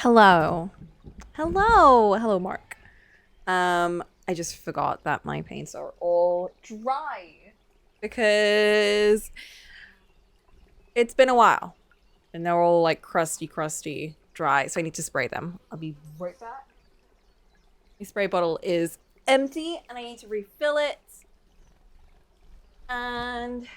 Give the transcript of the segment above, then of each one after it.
Hello. Hello. Hello, Mark. I just forgot that my paints are all dry because it's been a while and they're all like crusty, dry. So I need to spray them. I'll be right back. My spray bottle is empty and I need to refill it. And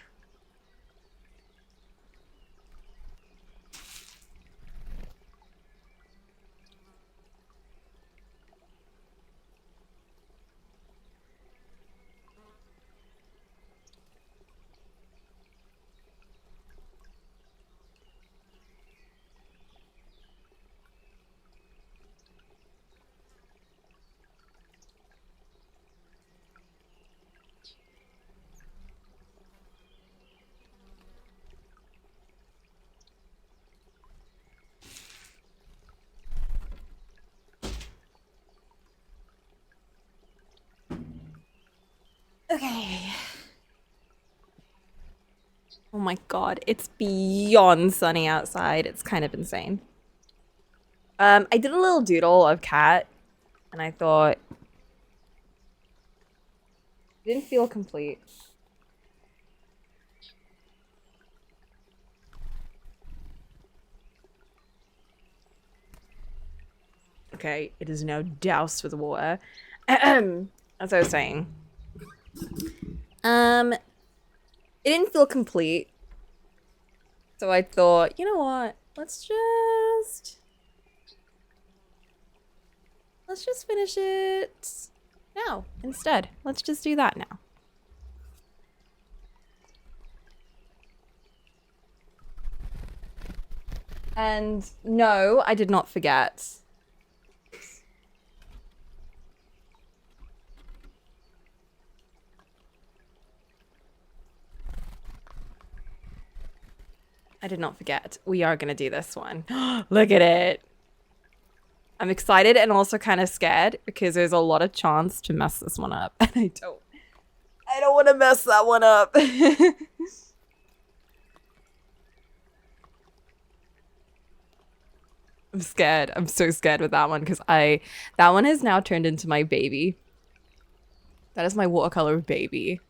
okay. Oh my god, it's beyond sunny outside. It's kind of insane. I did a little doodle of cat and I thought it didn't feel complete. Okay, it is now doused with water. As I was saying. It didn't feel complete. So I thought, you know what? Let's just finish it now instead. Let's just do that now. And no, I did not forget. I did not forget. We are gonna do this one. Look at it. I'm excited and also kind of scared because there's a lot of chance to mess this one up. And I don't want to mess that one up. I'm scared. I'm so scared with that one because that one has now turned into my baby. That is my watercolor baby.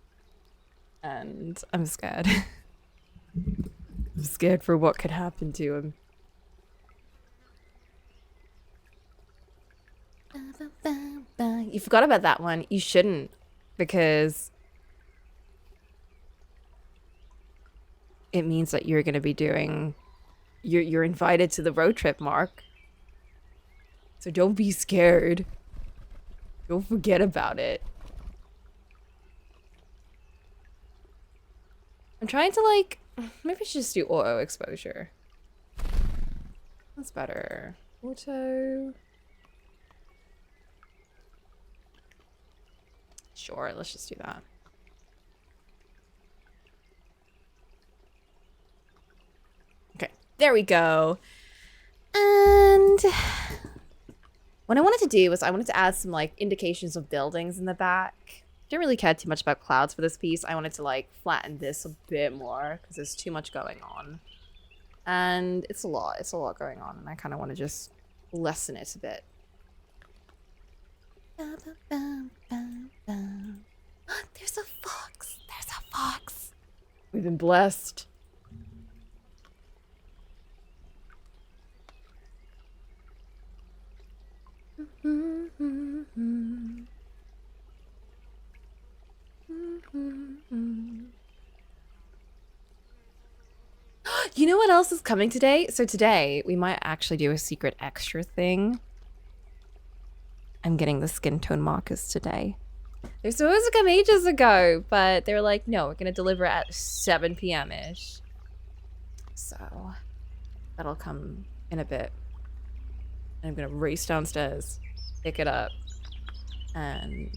And I'm scared. I'm scared for what could happen to him. You forgot about that one. You shouldn't, because it means that you're going to be doing... You're invited to the road trip, Mark. So don't be scared. Don't forget about it. I'm trying to like... Maybe I should just do auto exposure. That's better. Auto... Sure, let's just do that. Okay, there we go. And what I wanted to do was I wanted to add some like indications of buildings in the back. Didn't really care too much about clouds for this piece. I wanted to like flatten this a bit more because there's too much going on. And it's a lot going on, and I kind of want to just lessen it a bit. There's a fox. There's a fox. We've been blessed. You know what else is coming today? So today we might actually do a secret extra thing. I'm getting the skin tone markers today. They're supposed to come ages ago, but they were like, no, we're gonna deliver at 7 p.m.-ish. So that'll come in a bit. And I'm gonna race downstairs, pick it up, and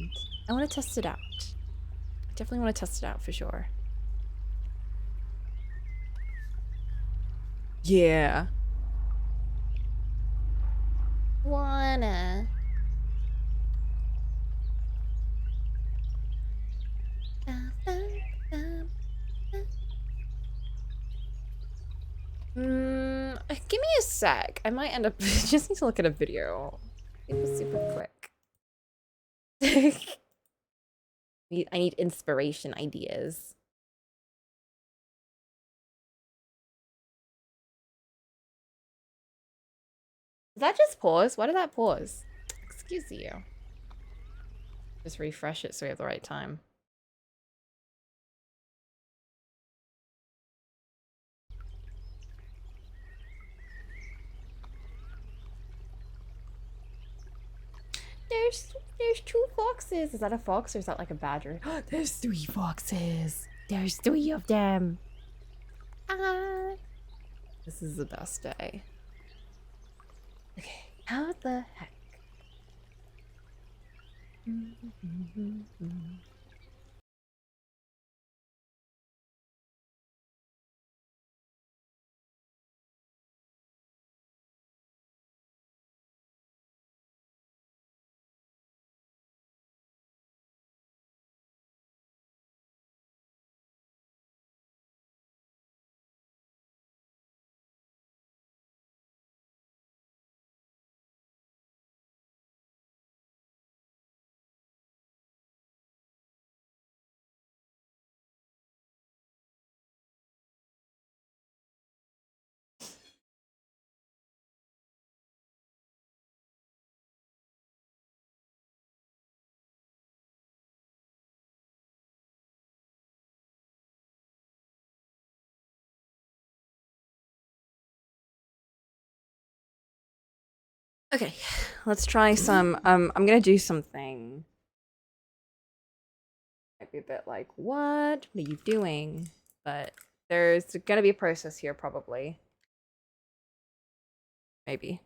I want to test it out. I definitely want to test it out for sure. Yeah. Wanna. Give me a sec. I might end up just need to look at a video. It was super quick. I need inspiration ideas. Did that just pause? Why did that pause? Excuse you. Just refresh it so we have the right time. There's 2 foxes. Is that a fox or is that like a badger? There's 3 foxes. There's 3 of them. Ah. This is the best day. Okay, how the heck? Okay, let's try some. I'm gonna do something. Might be a bit like, what are you doing? But there's gonna be a process here, probably. Maybe.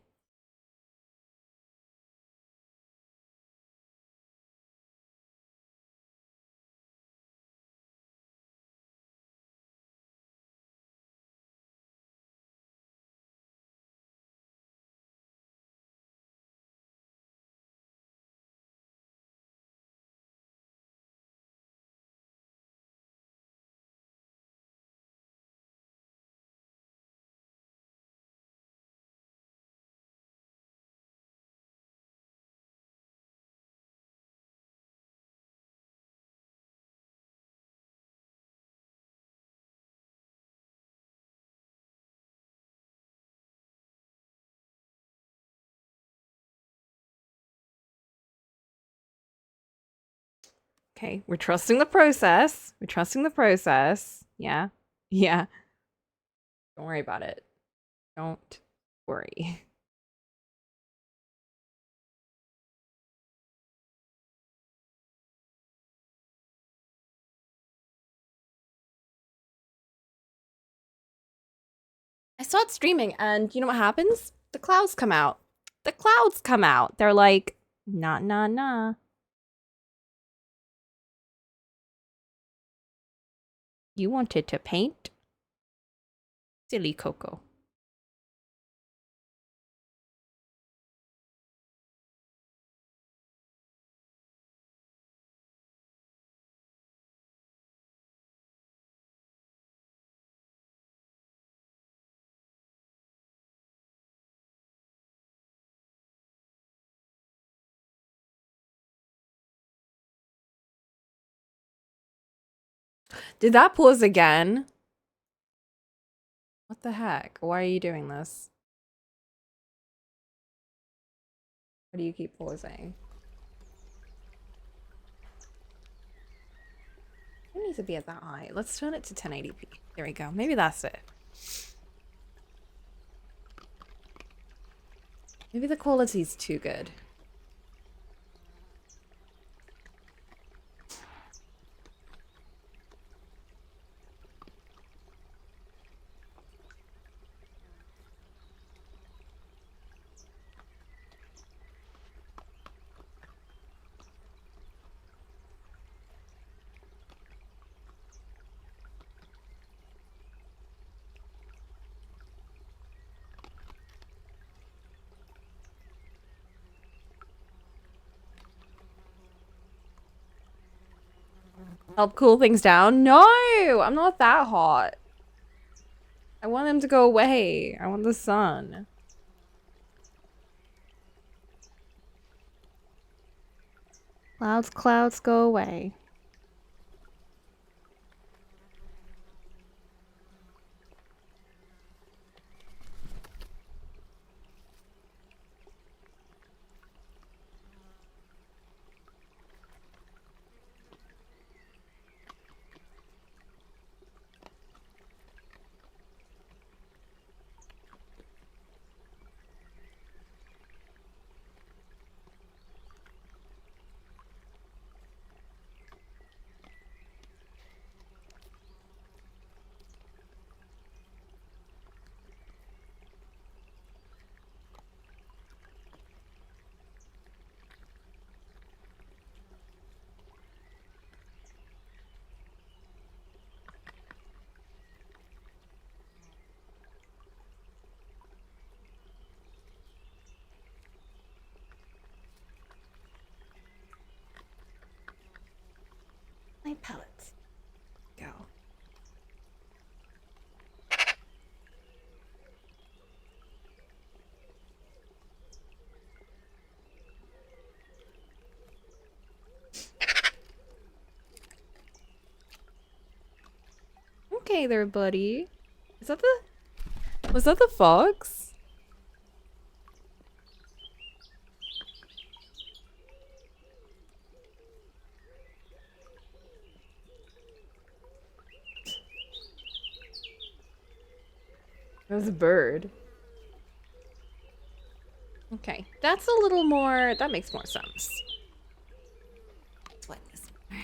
Okay, we're trusting the process. We're trusting the process. Yeah. Yeah. Don't worry about it. Don't worry. I start streaming and you know what happens? The clouds come out. The clouds come out. They're like, nah, nah, nah. You wanted to paint? Silly Coco. Did that pause again? What the heck? Why are you doing this? Why do you keep pausing? It needs to be at that high. Let's turn it to 1080p. There we go. Maybe that's it. Maybe the quality's too good. Help cool things down? No! I'm not that hot. I want them to go away. I want the sun. Clouds, clouds, go away. My pellets. Go. Okay there, buddy. Is that the... Was that the fox? That was a bird. Okay, that's a little more... That makes more sense. Let's wet this more.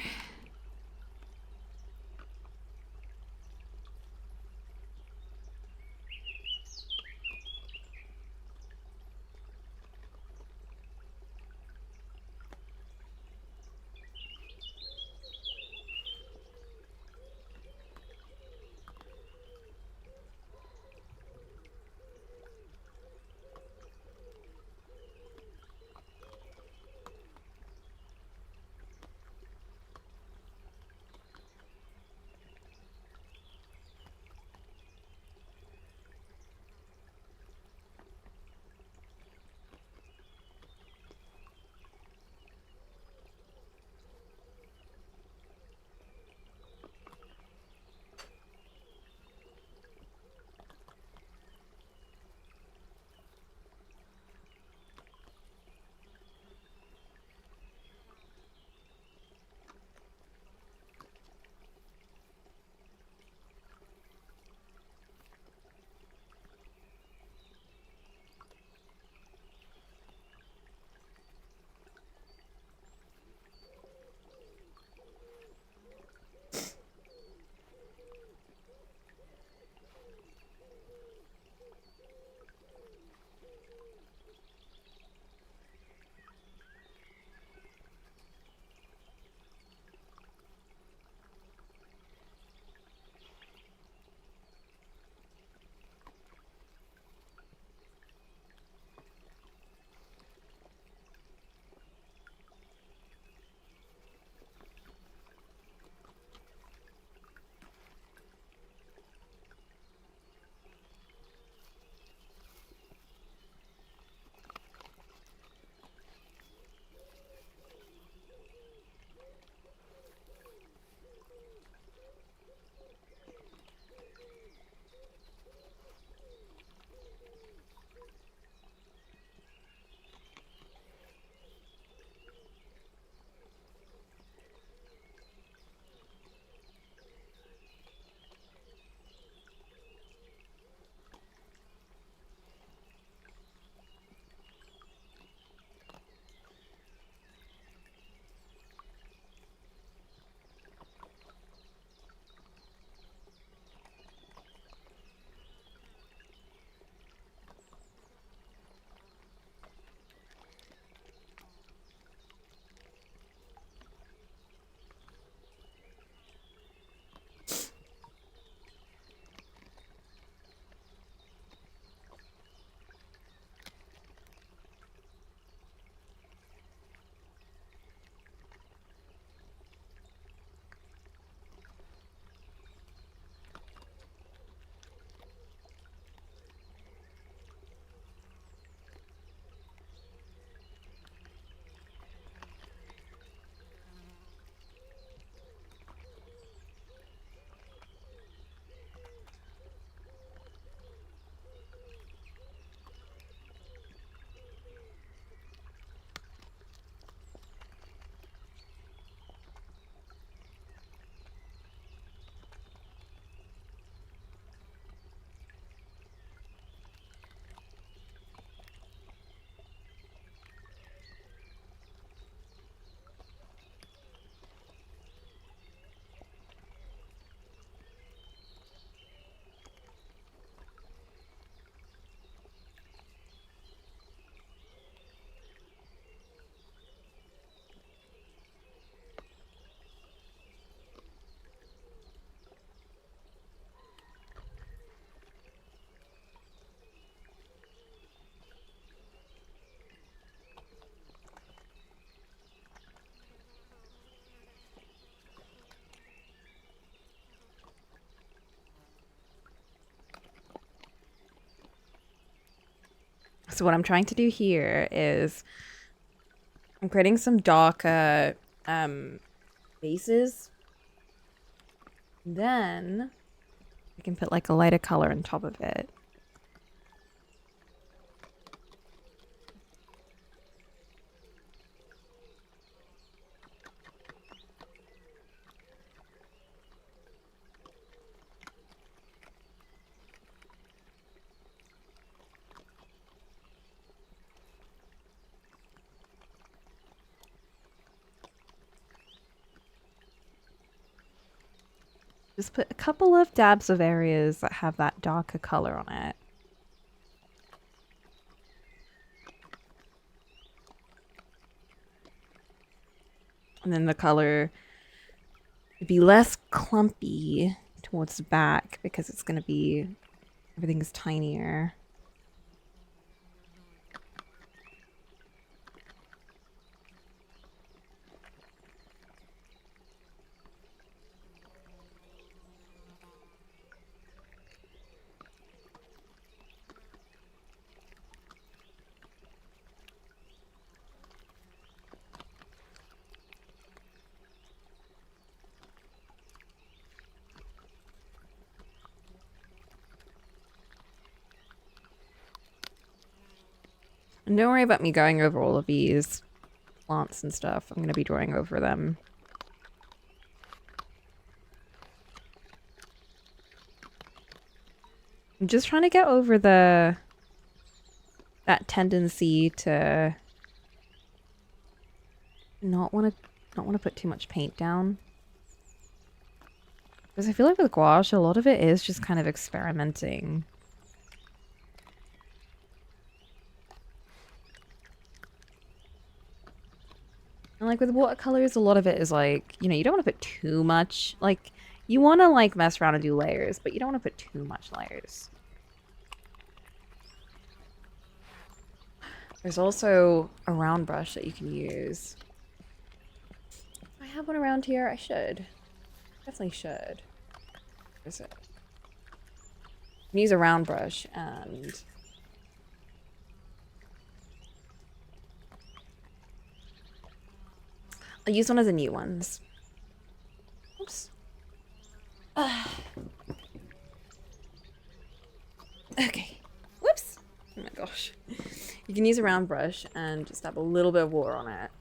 So what I'm trying to do here is I'm creating some darker bases. Then I can put like a lighter color on top of it. Just put a couple of dabs of areas that have that darker color on it. And then the color would be less clumpy towards the back because it's going to be, everything's tinier. And don't worry about me going over all of these plants and stuff. I'm going to be drawing over them. I'm just trying to get over that tendency to not want to put too much paint down. Because I feel like with gouache, a lot of it is just kind of experimenting. And like with watercolors, a lot of it is like, you know, you don't want to put too much. Like, you want to like mess around and do layers, but you don't want to put too much layers. There's also a round brush that you can use. If I have one around here, I should. Definitely should. Where is it? You can use a round brush and I'll use one of the new ones. Oops. Okay. Whoops. Oh my gosh. You can use a round brush and just dab a little bit of water on it.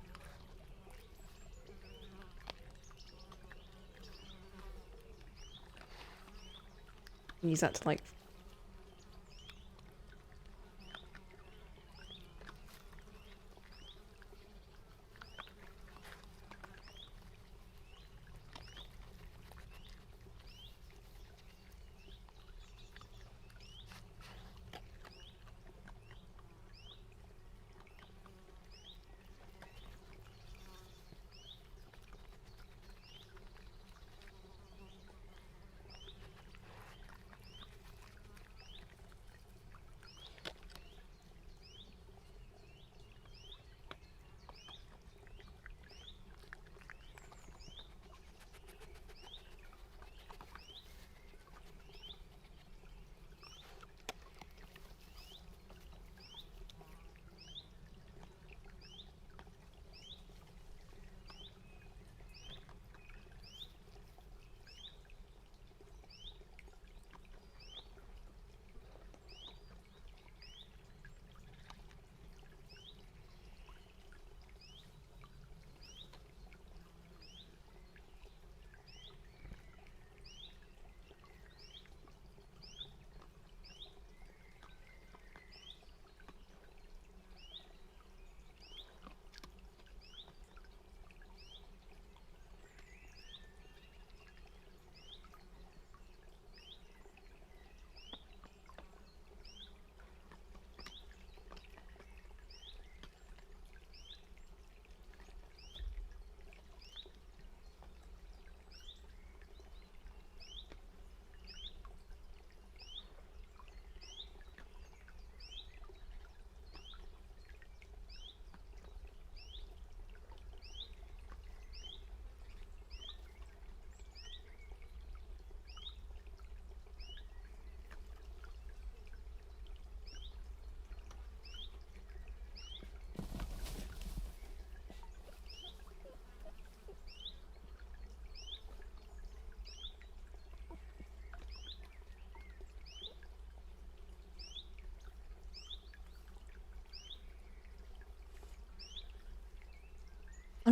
And use that to like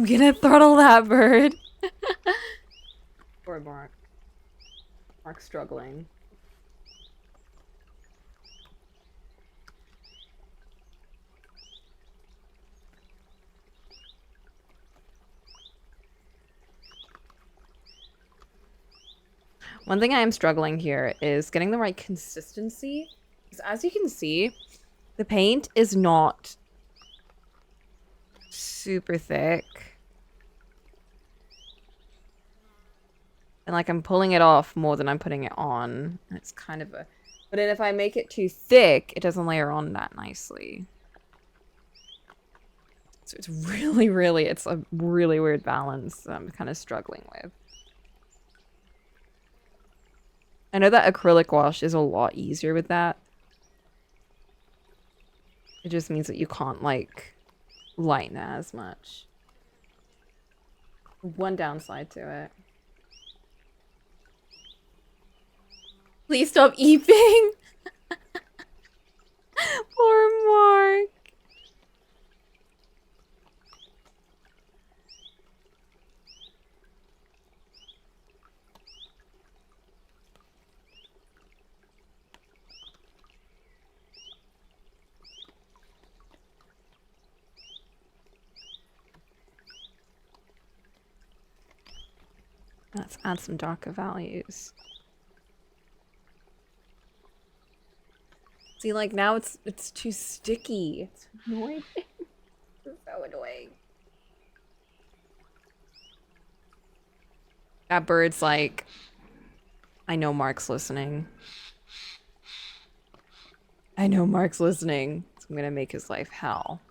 I'm gonna throttle that bird. Poor Mark. Mark's struggling. One thing I am struggling here is getting the right consistency. Because as you can see, the paint is not super thick. And like I'm pulling it off more than I'm putting it on. And it's kind of a... But then if I make it too thick, it doesn't layer on that nicely. So it's really, it's a really weird balance that I'm kind of struggling with. I know that acrylic wash is a lot easier with that. It just means that you can't, like, lighten it as much. One downside to it. Please stop eeping! Poor Mark. Let's add some darker values. See, like now it's too sticky. It's annoying. It's so annoying. That bird's like, I know Mark's listening. I know Mark's listening. So I'm gonna make his life hell.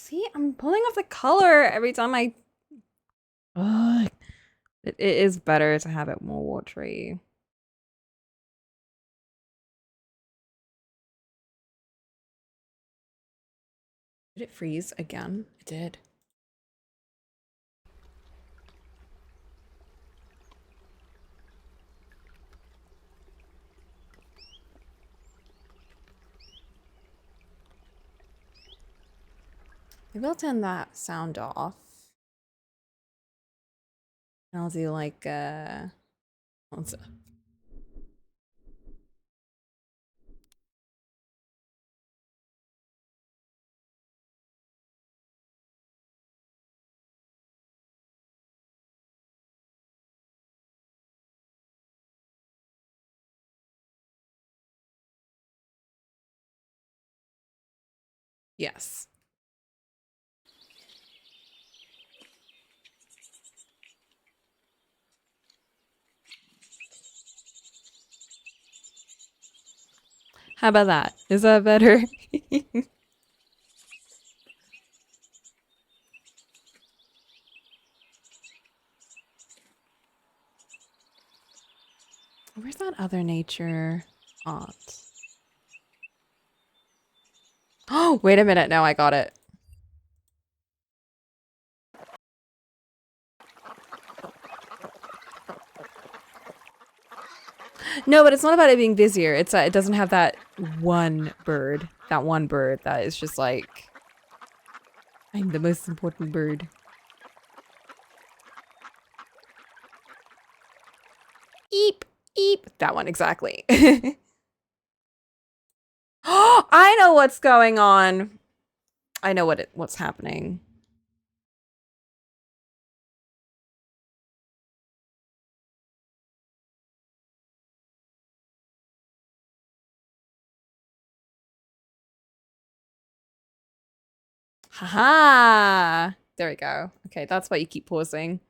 See, I'm pulling off the color every time I... Ugh. It is better to have it more watery. Did it freeze again? It did. Maybe I'll turn that sound off. And I'll do like what's it? Yes. How about that? Is that better? Where's that other nature art? Oh, wait a minute. No, I got it. No, but it's not about it being busier. It's it doesn't have that one bird. That one bird that is just like, I'm the most important bird. Eep, eep. That one, exactly. Oh, I know what's going on. I know what's happening. Haha. There we go. Okay, that's why you keep pausing.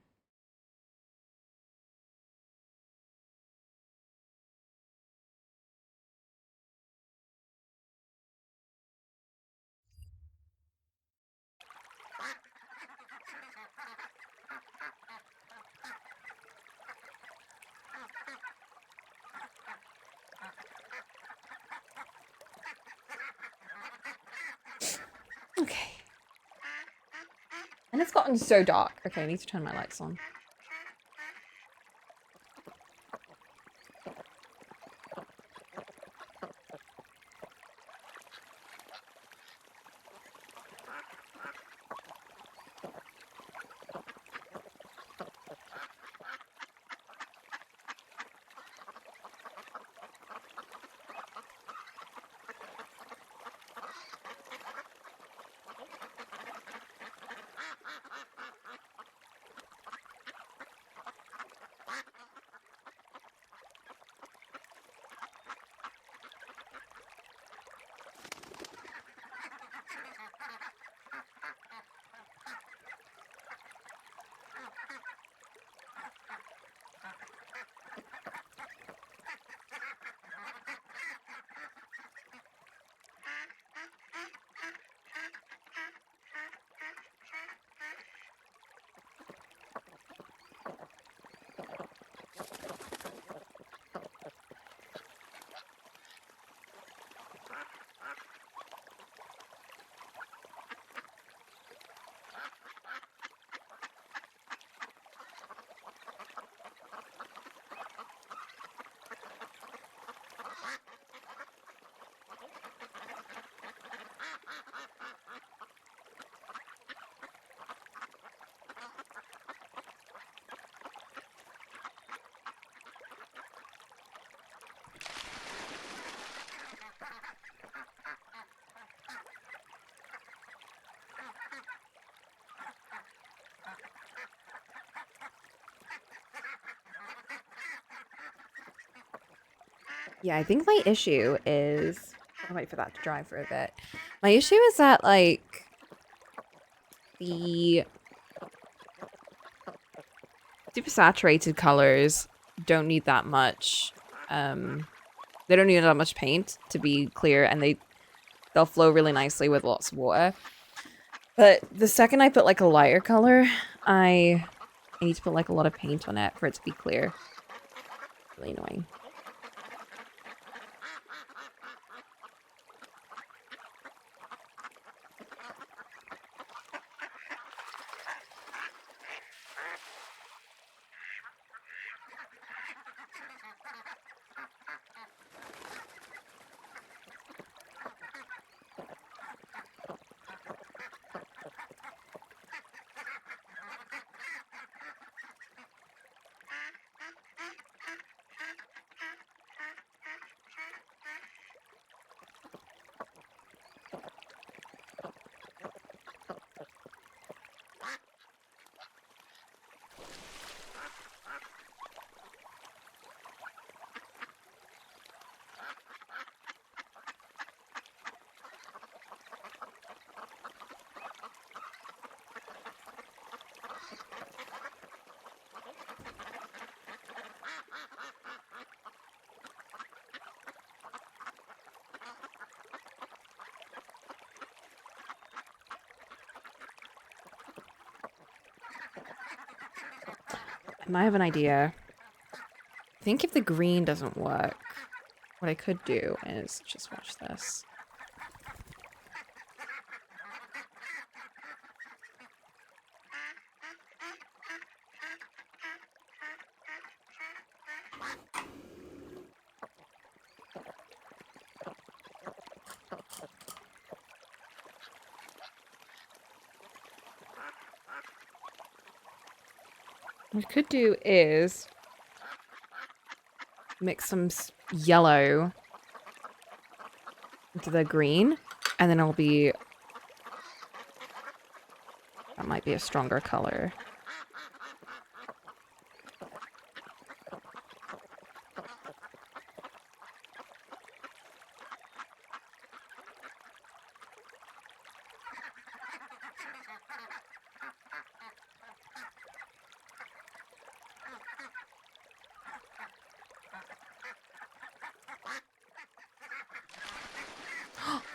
Okay. And it's gotten so dark. Okay, I need to turn my lights on. Yeah, I think my issue is... I'll wait for that to dry for a bit. My issue is that, like, the super saturated colors don't need that much. They don't need that much paint to be clear, and they'll flow really nicely with lots of water. But the second I put like a lighter color, I need to put like a lot of paint on it for it to be clear. Really annoying. I might have an idea. I think if the green doesn't work, what I could do is just watch this. What I could do is mix some yellow into the green, and then it'll be... That might be a stronger color.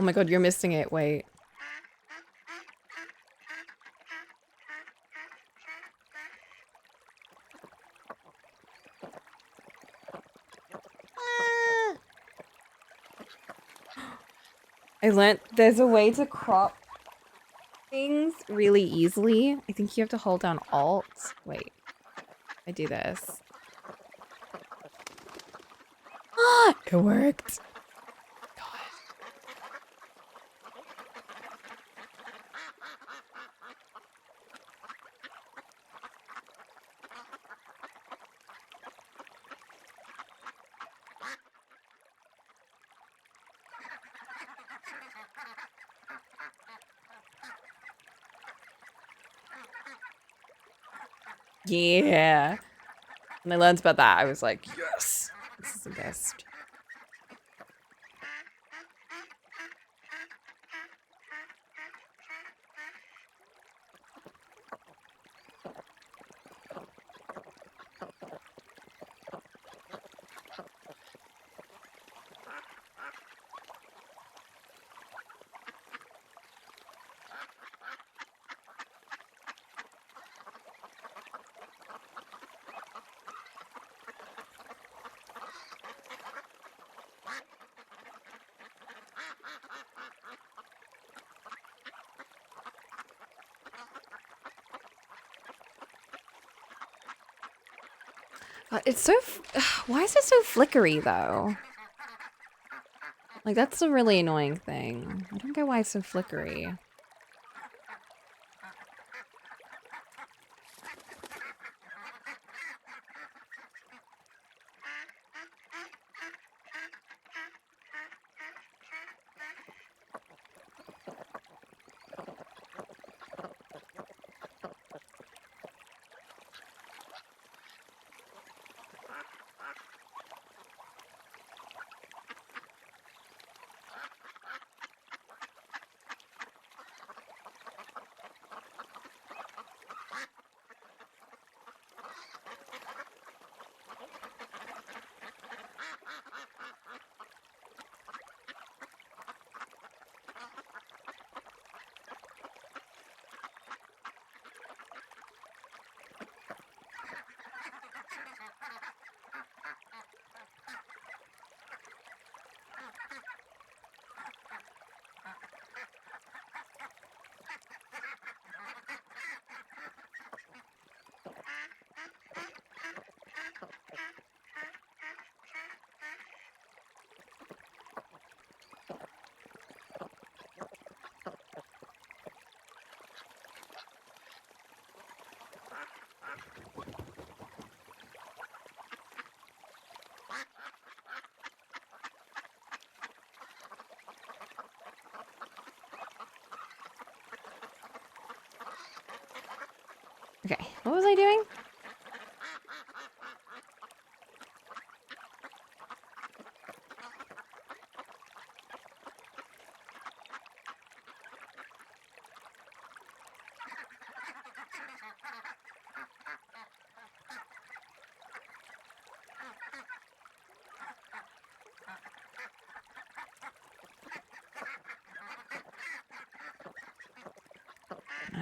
Oh my god, you're missing it. Wait. I learned there's a way to crop things really easily. I think you have to hold down Alt. Wait. I do this. It worked. Yeah. When I learned about that, I was like, yes, this is the best. It's so... Why is it so flickery, though? Like, that's a really annoying thing. I don't get why it's so flickery.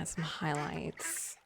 add some highlights.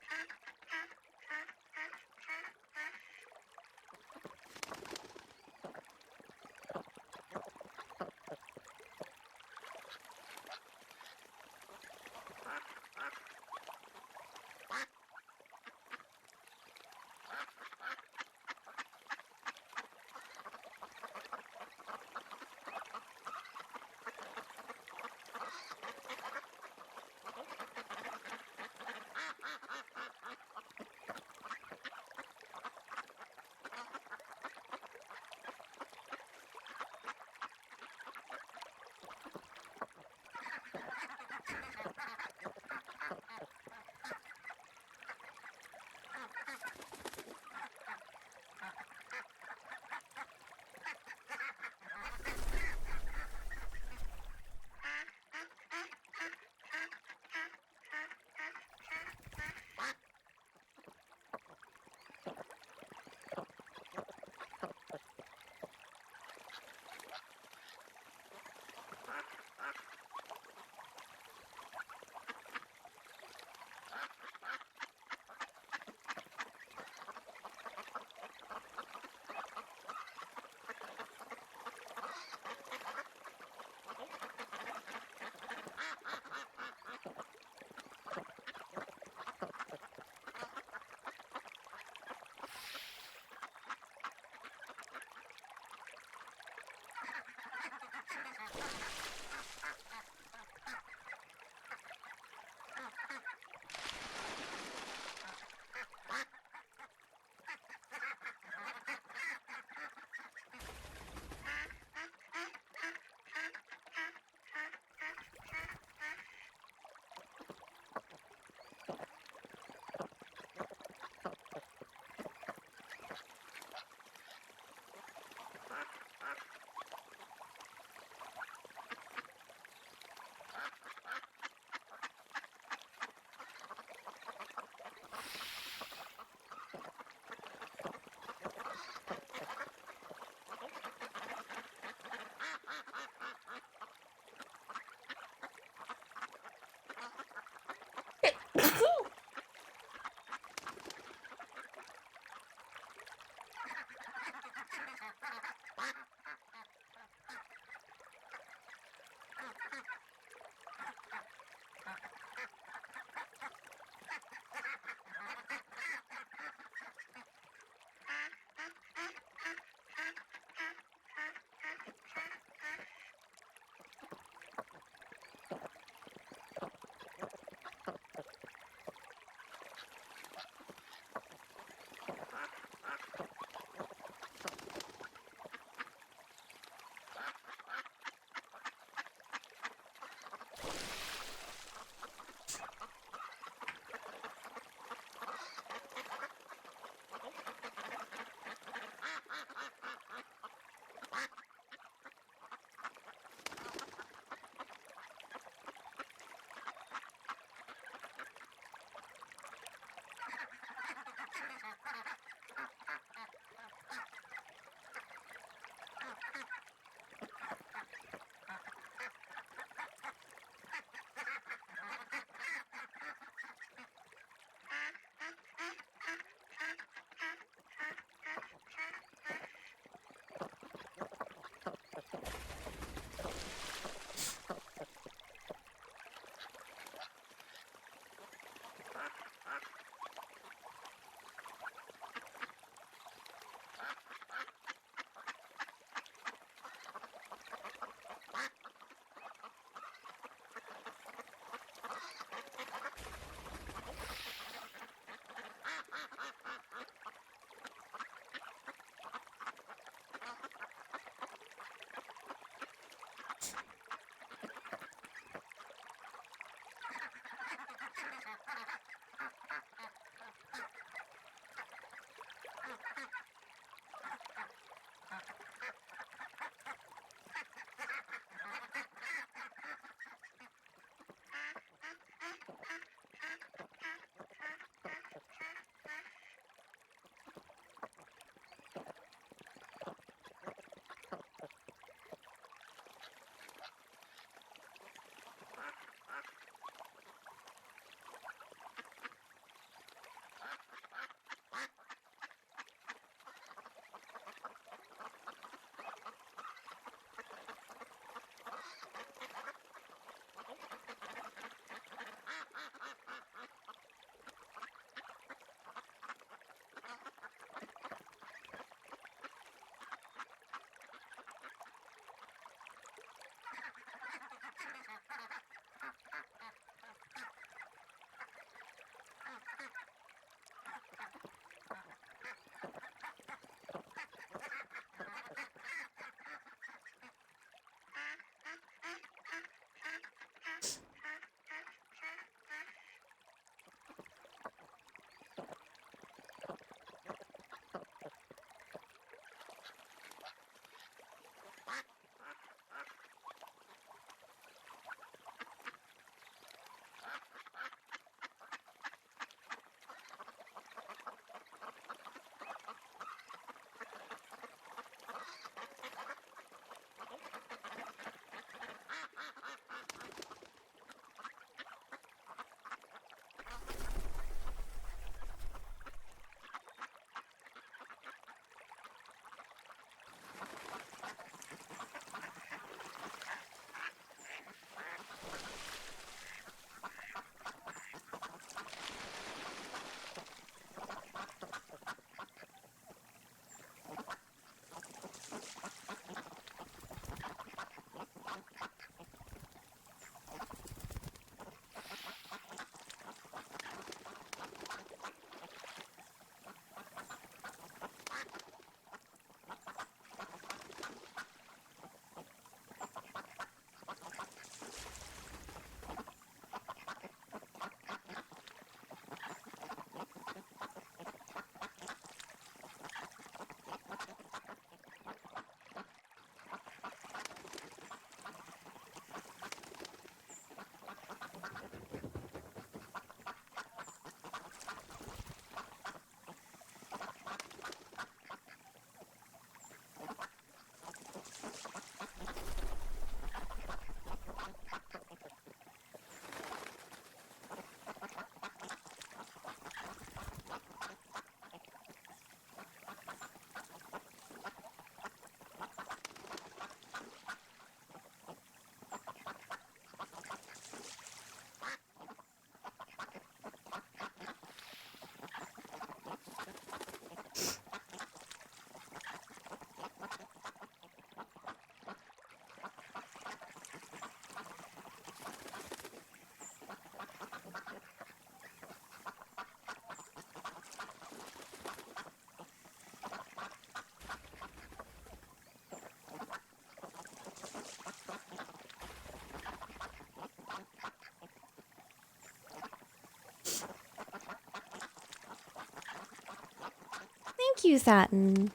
Thank you, Satin.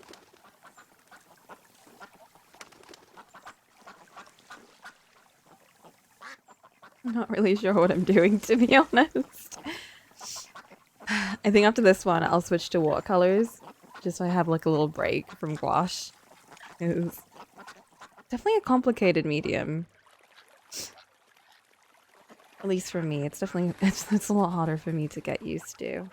I'm not really sure what I'm doing, to be honest. I think after this one, I'll switch to watercolors, just so I have like a little break from gouache. It's definitely a complicated medium. At least for me, it's definitely, it's a lot harder for me to get used to.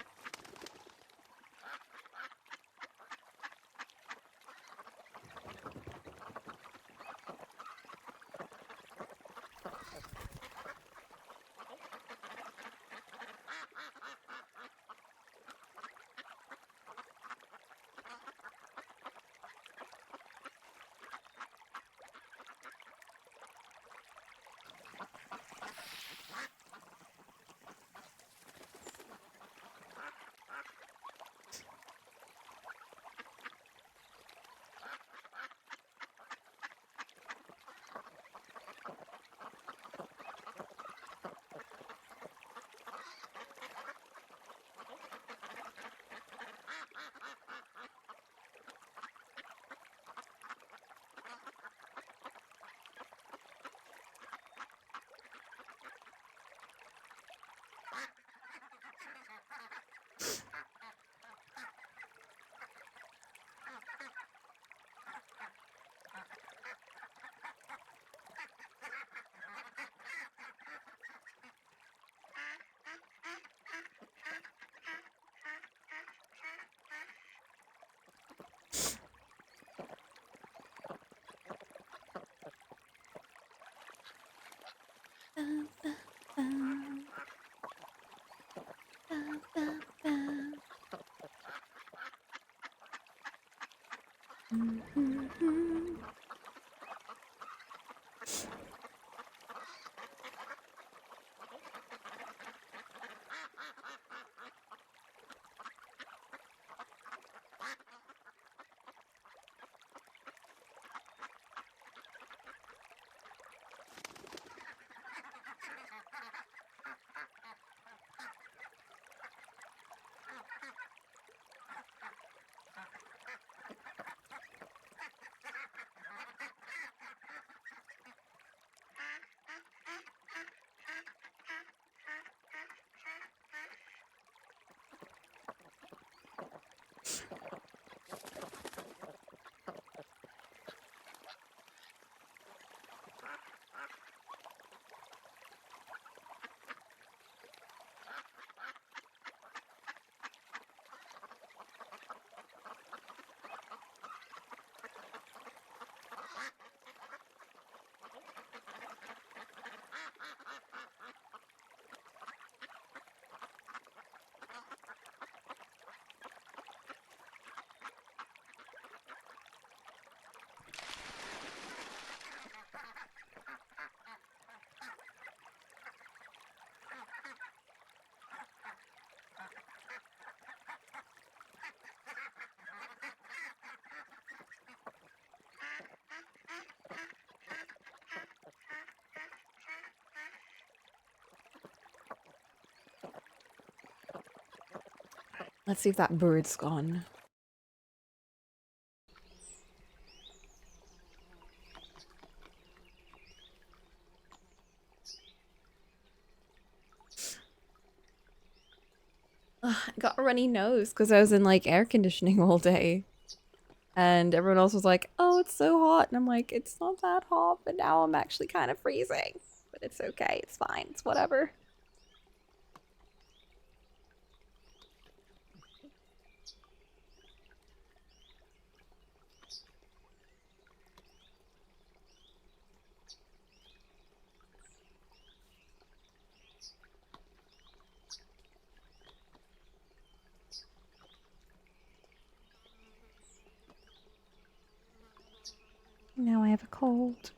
Let's see if that bird's gone. Ugh, I got a runny nose because I was in like air conditioning all day. And everyone else was like, oh, it's so hot. And I'm like, it's not that hot, but now I'm actually kind of freezing. But it's okay. It's fine. It's whatever. Now I have a cold.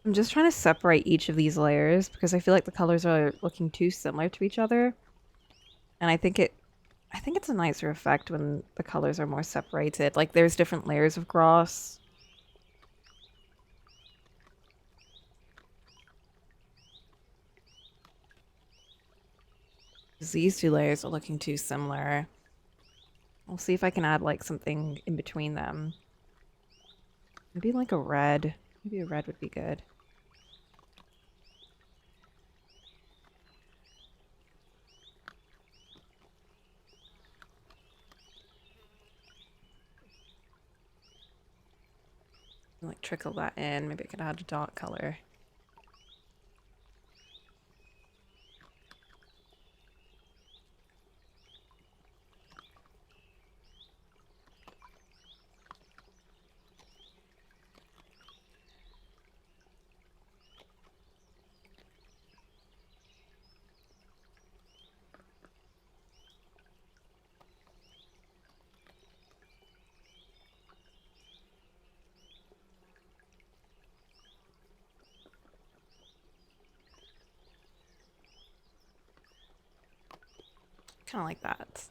I'm just trying to separate each of these layers because I feel like the colors are looking too similar to each other. And I think it's a nicer effect when the colors are more separated. Like there's different layers of grass. 'Cause these two layers are looking too similar. I'll see if I can add like something in between them. Maybe like a red. Maybe a red would be good. Like trickle that in. Maybe I could add a dark color. Kind of like that.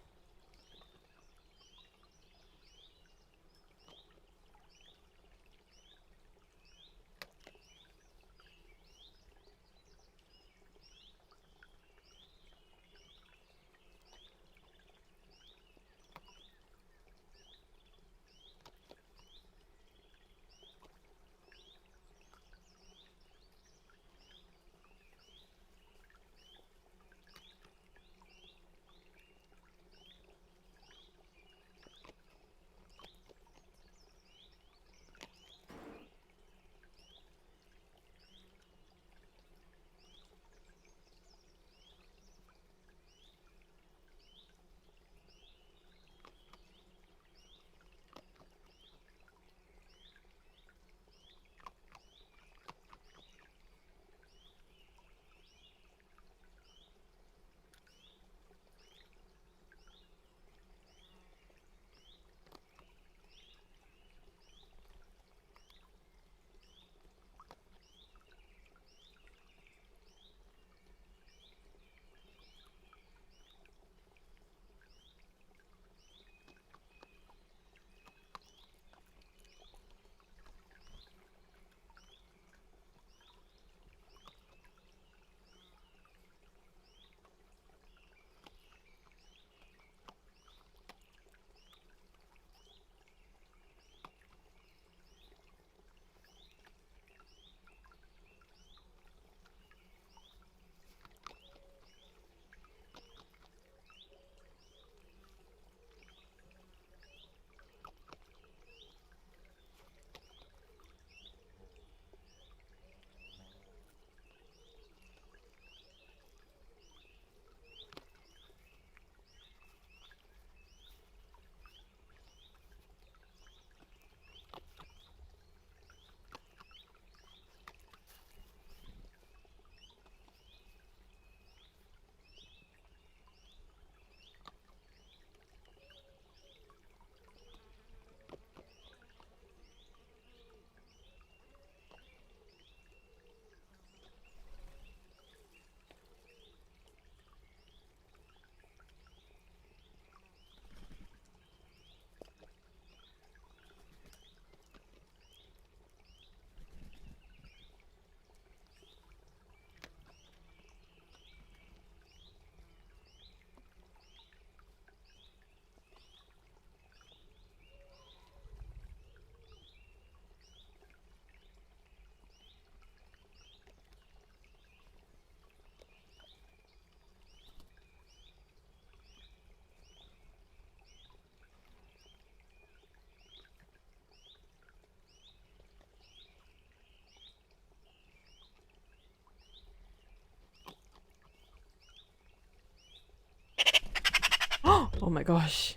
Oh my gosh.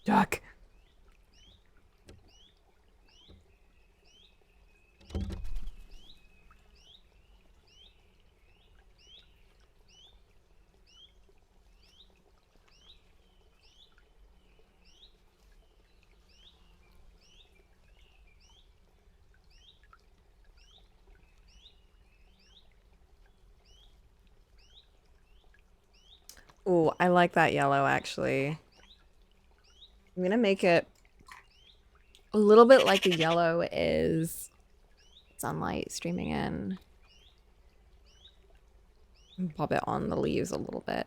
Jack. Oh, I like that yellow actually. I'm gonna make it a little bit like the yellow is sunlight streaming in. And pop it on the leaves a little bit.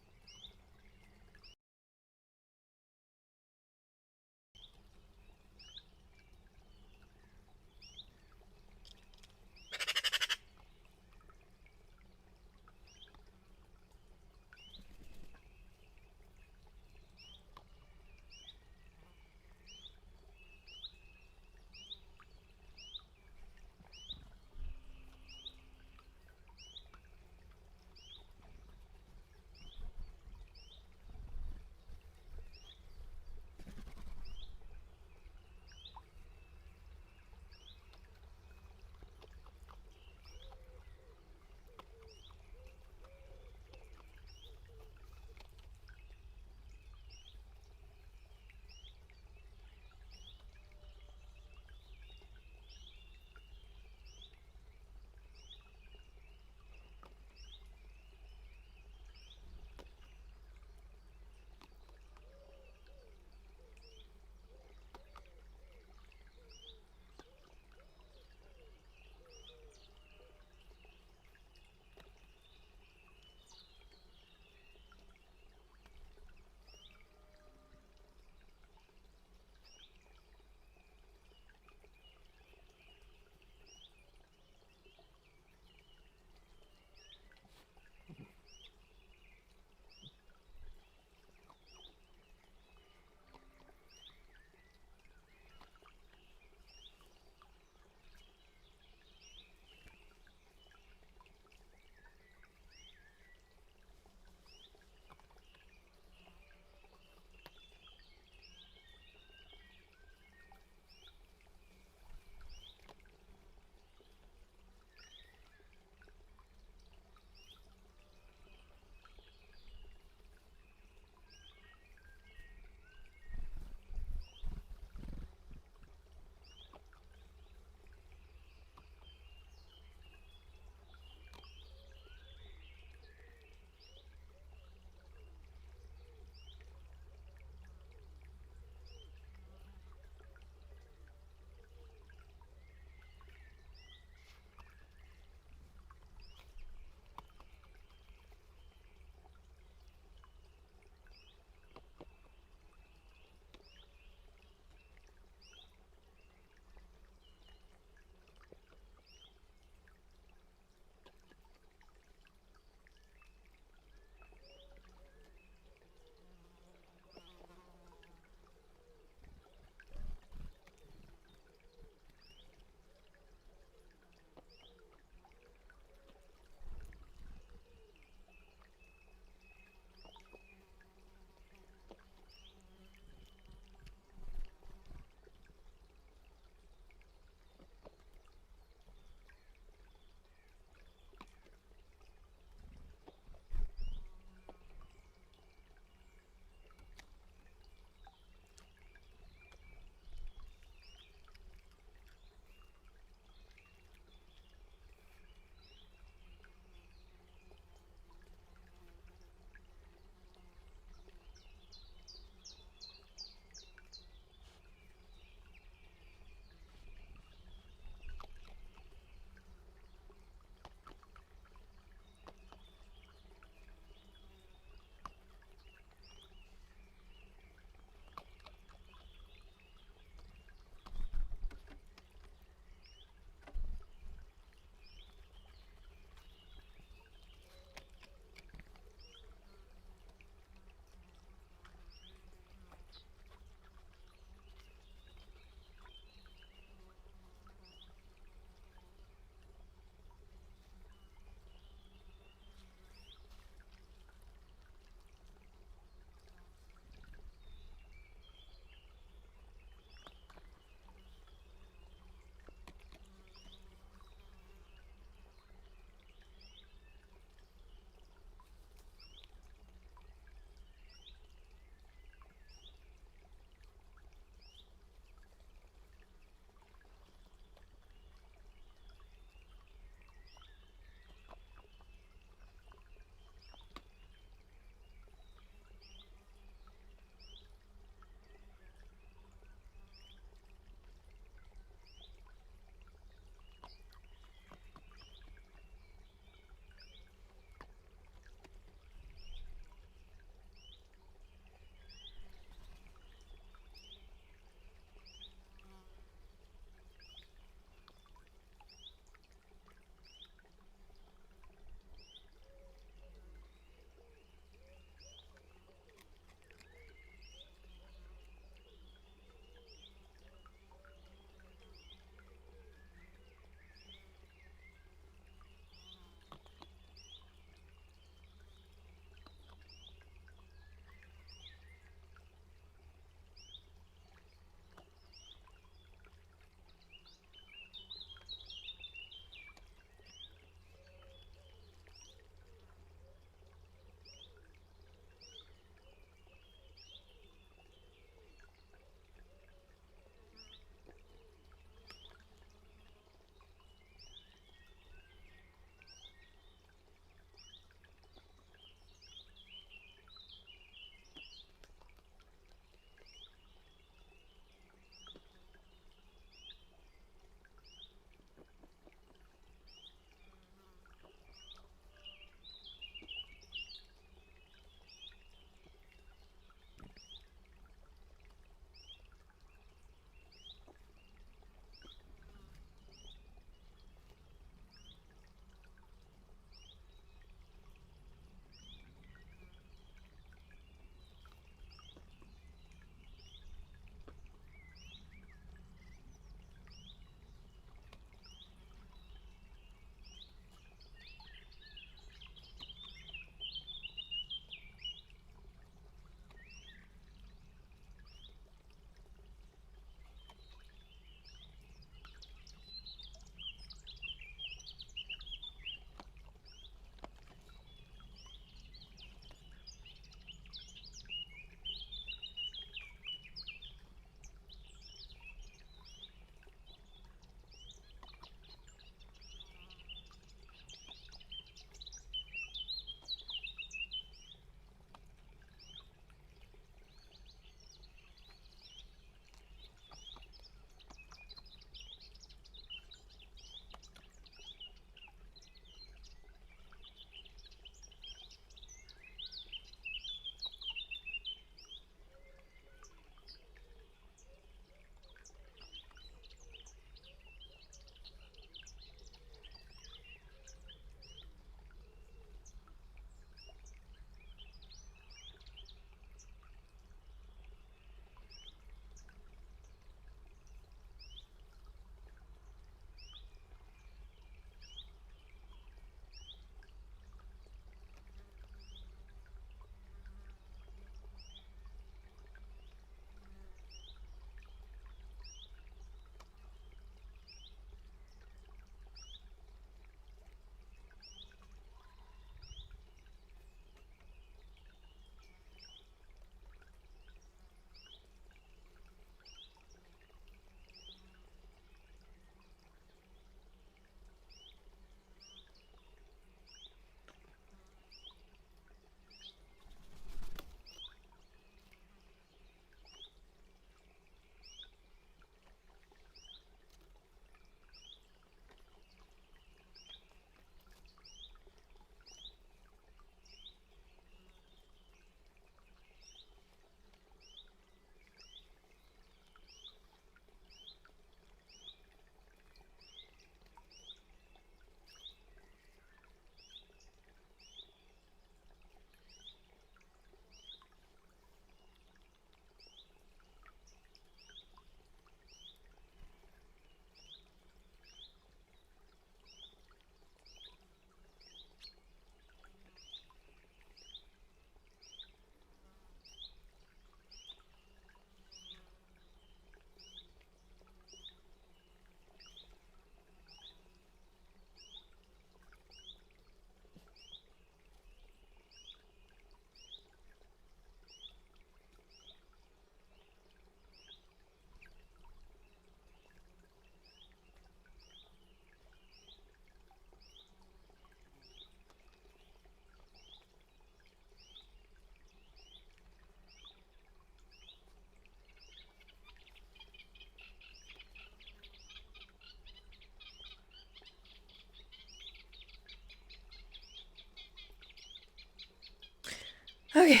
Okay.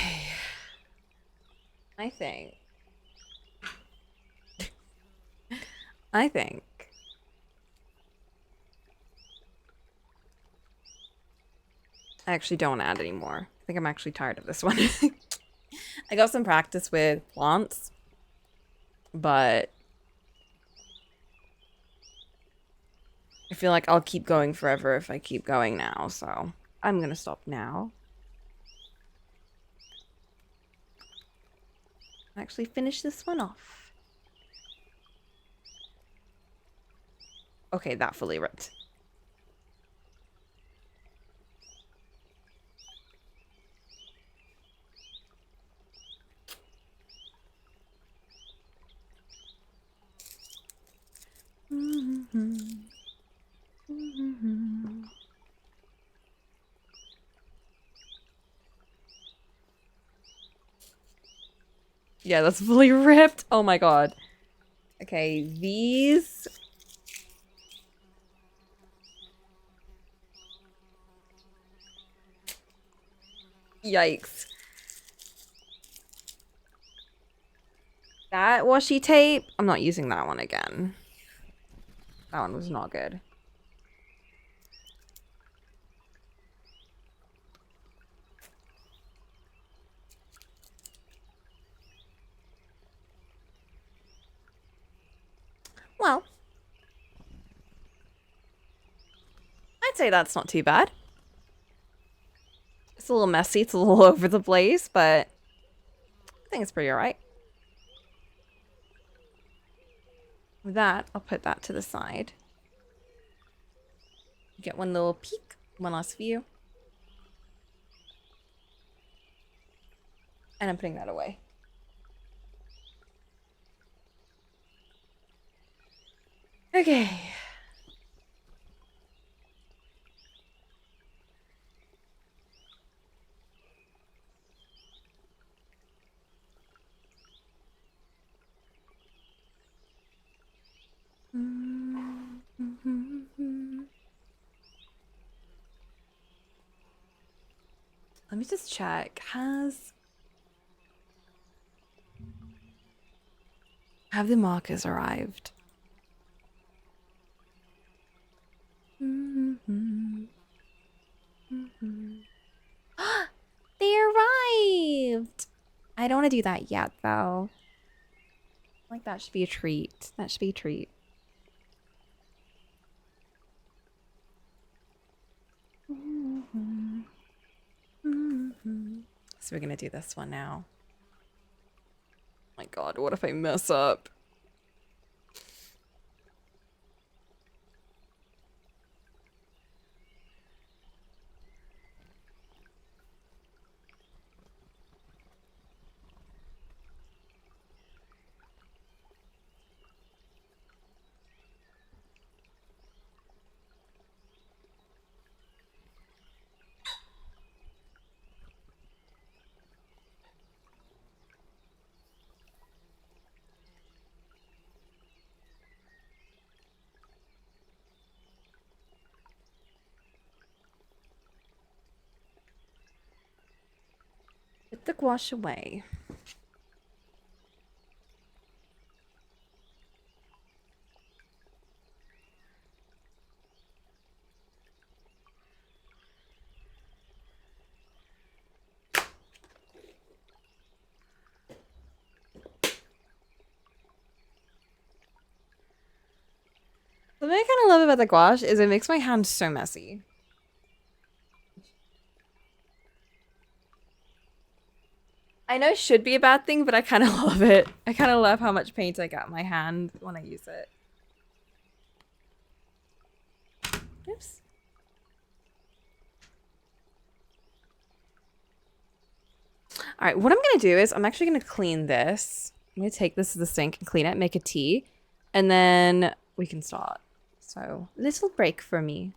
I think. I think. I actually don't add anymore. I think I'm actually tired of this one. I got some practice with plants, but I feel like I'll keep going forever if I keep going now, so I'm gonna stop now. Actually finish this one off. Okay, that fully ripped. Yeah, that's fully ripped. Oh my god. Okay, these. Yikes. That washi tape, I'm not using that one again. That one was not good. Well, I'd say that's not too bad. It's a little messy, it's a little over the place, but I think it's pretty alright. With that, I'll put that to the side. Get one little peek, one last view. And I'm putting that away. Okay. Let me just check. Have the markers arrived? They arrived! I don't want to do that yet, though. Like, that should be a treat. That should be a treat. So we're gonna do this one now. My god, what if I mess up? Put the gouache away. The thing I kind of love about the gouache is it makes my hand so messy. I know it should be a bad thing, but I kind of love it. I kind of love how much paint I got in my hand when I use it. Oops. All right, what I'm gonna do is I'm actually gonna clean this. I'm gonna take this to the sink and clean it, make a tea, and then we can start. So, little break for me.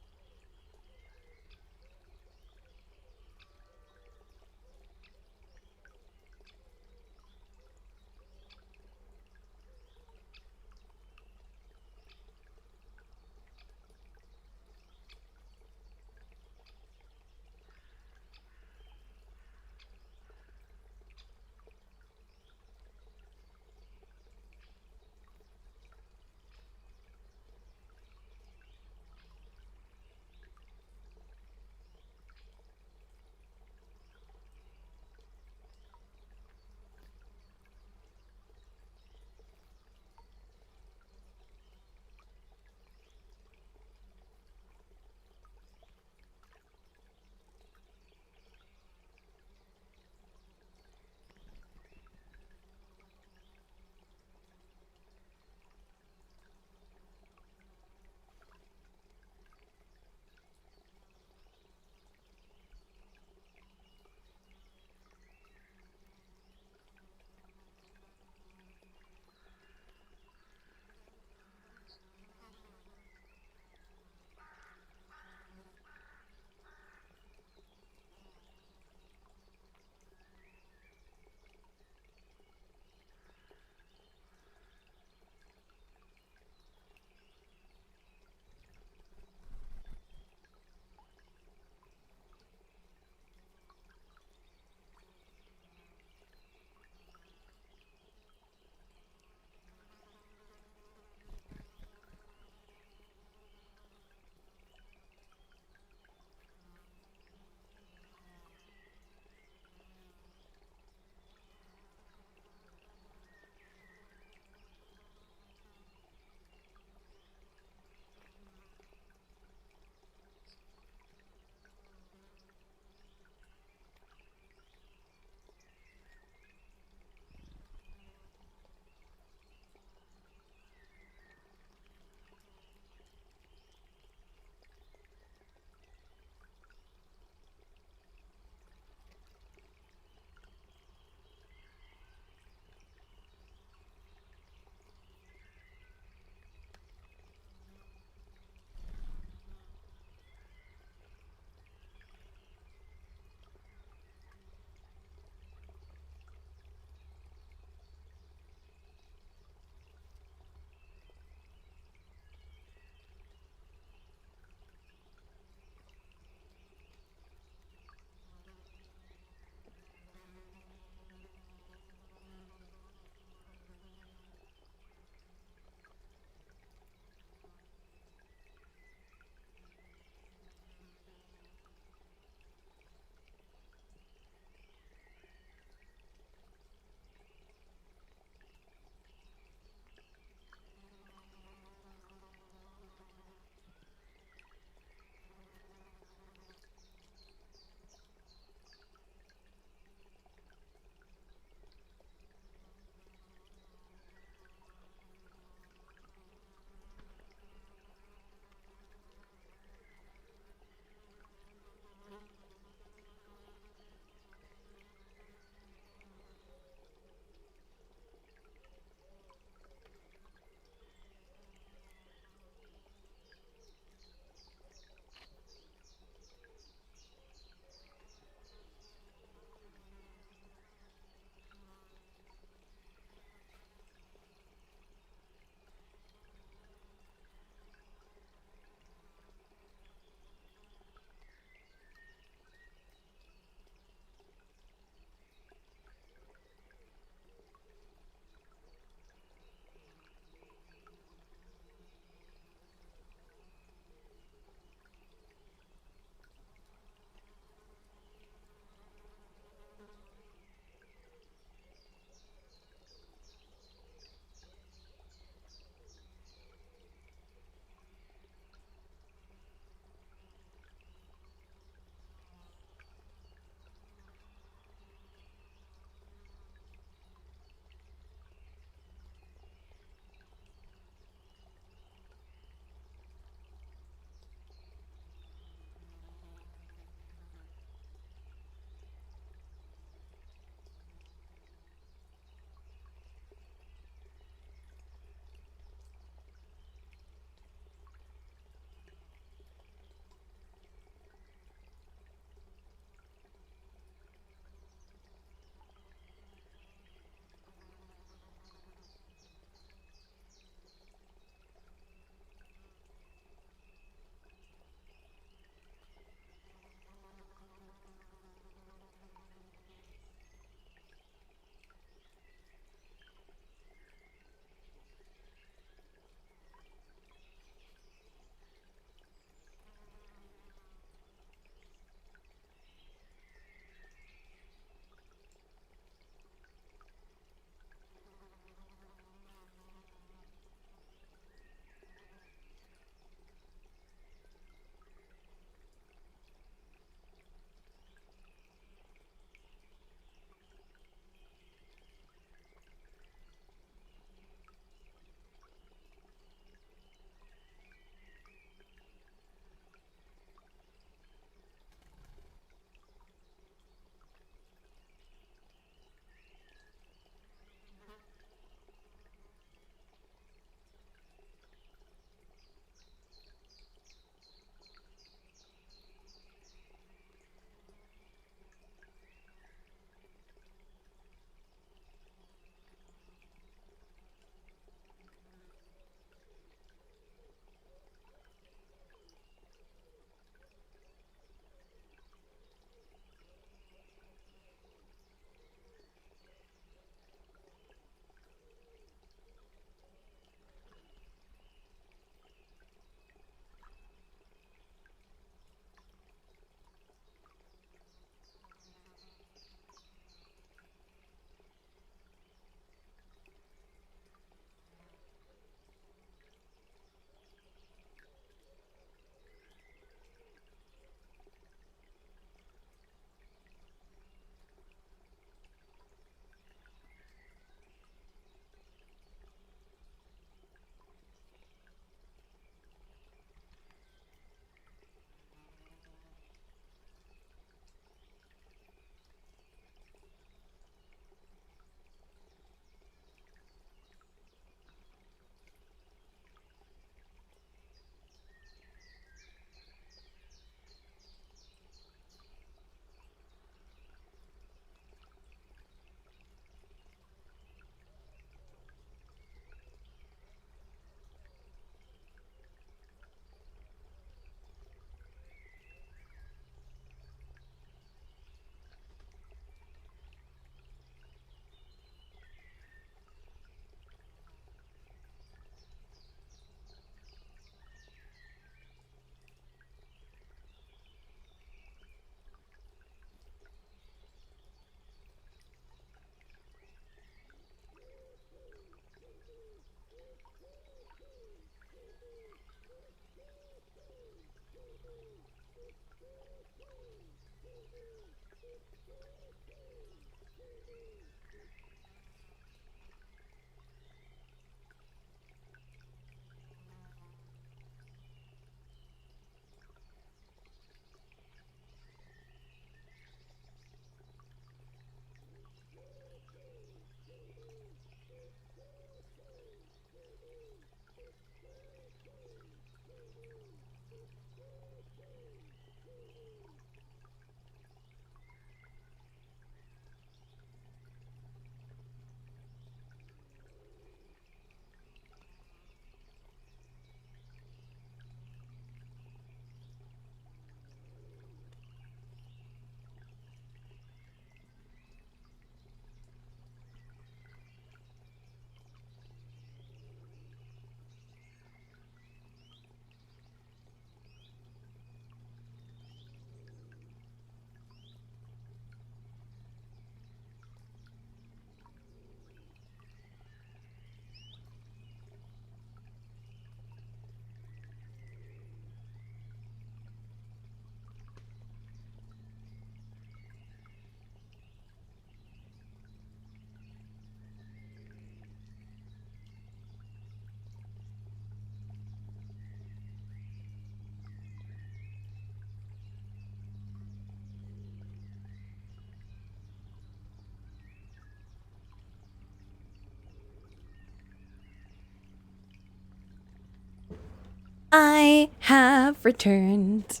I have returned.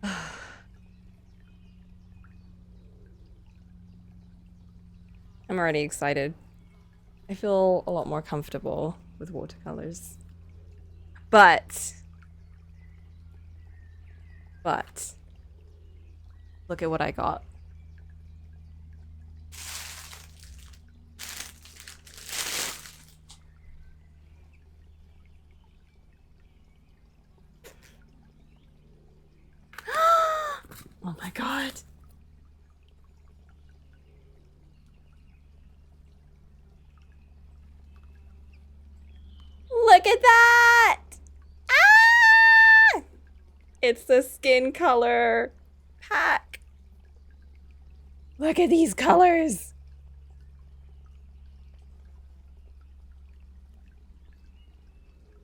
I'm already excited. I feel a lot more comfortable with watercolors. But look at what I got. Oh my god. Look at that! Ah! It's the skin color pack. Look at these colors.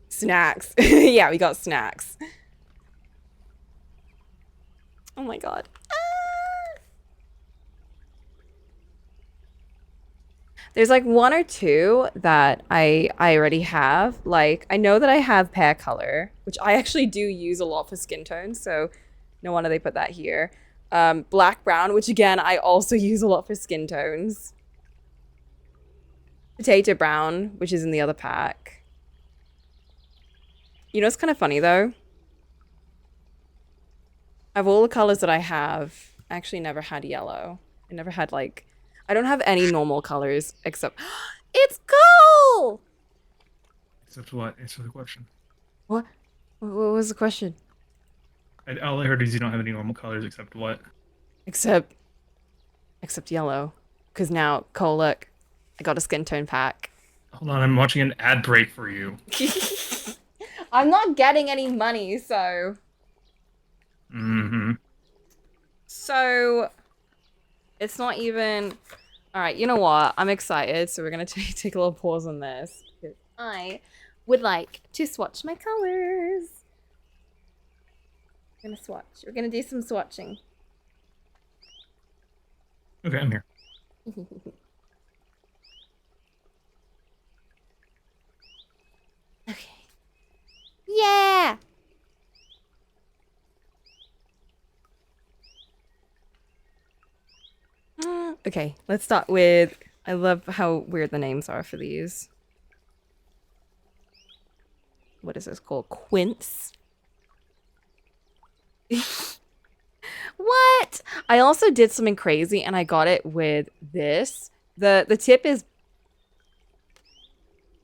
Snacks. Yeah, we got snacks. Oh my god. Ah! There's like one or two that I already have. Like, I know that I have pear color, which I actually do use a lot for skin tones, so no wonder they put that here. Black brown, which again, I also use a lot for skin tones. Potato brown, which is in the other pack. You know, it's kind of funny though. Of all the colors that I have, I actually never had yellow. I never had like, I don't have any normal colors except, it's cool! Except what? Answer the question. What? What was the question? All I heard is you don't have any normal colors except what? Except yellow. Because now, Cole, look, I got a skin tone pack. Hold on, I'm watching an ad break for you. I'm not getting any money, so. Mm-hmm. So, it's not even. All right, you know what? I'm excited, so we're gonna take a little pause on this because I would like to swatch my colors. We're gonna swatch. We're gonna do some swatching. Okay, I'm here. Okay. Yeah. Okay, let's start with. I love how weird the names are for these. What is this called? Quince. What? I also did something crazy and I got it with this. The tip is.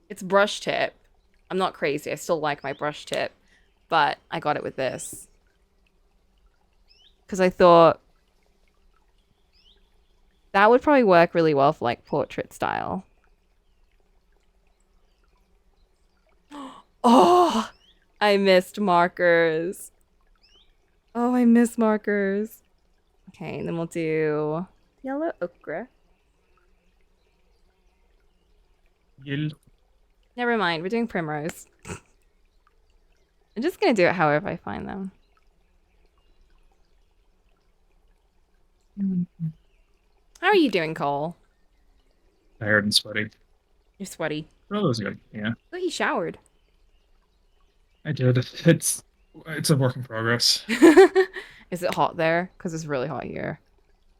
It's brush tip. I'm not crazy. I still like my brush tip, but I got it with this. Because I thought that would probably work really well for like portrait style. Oh, I missed markers. Oh, I miss markers. Okay, and then we'll do yellow ochre. Yel- Never mind, we're doing primrose. I'm just gonna do it however I find them. How are you doing, Cole? Tired and sweaty. You're sweaty. Oh, that was good. Yeah, Oh, he showered. I did. It's a work in progress. Is it hot there? Because it's really hot here.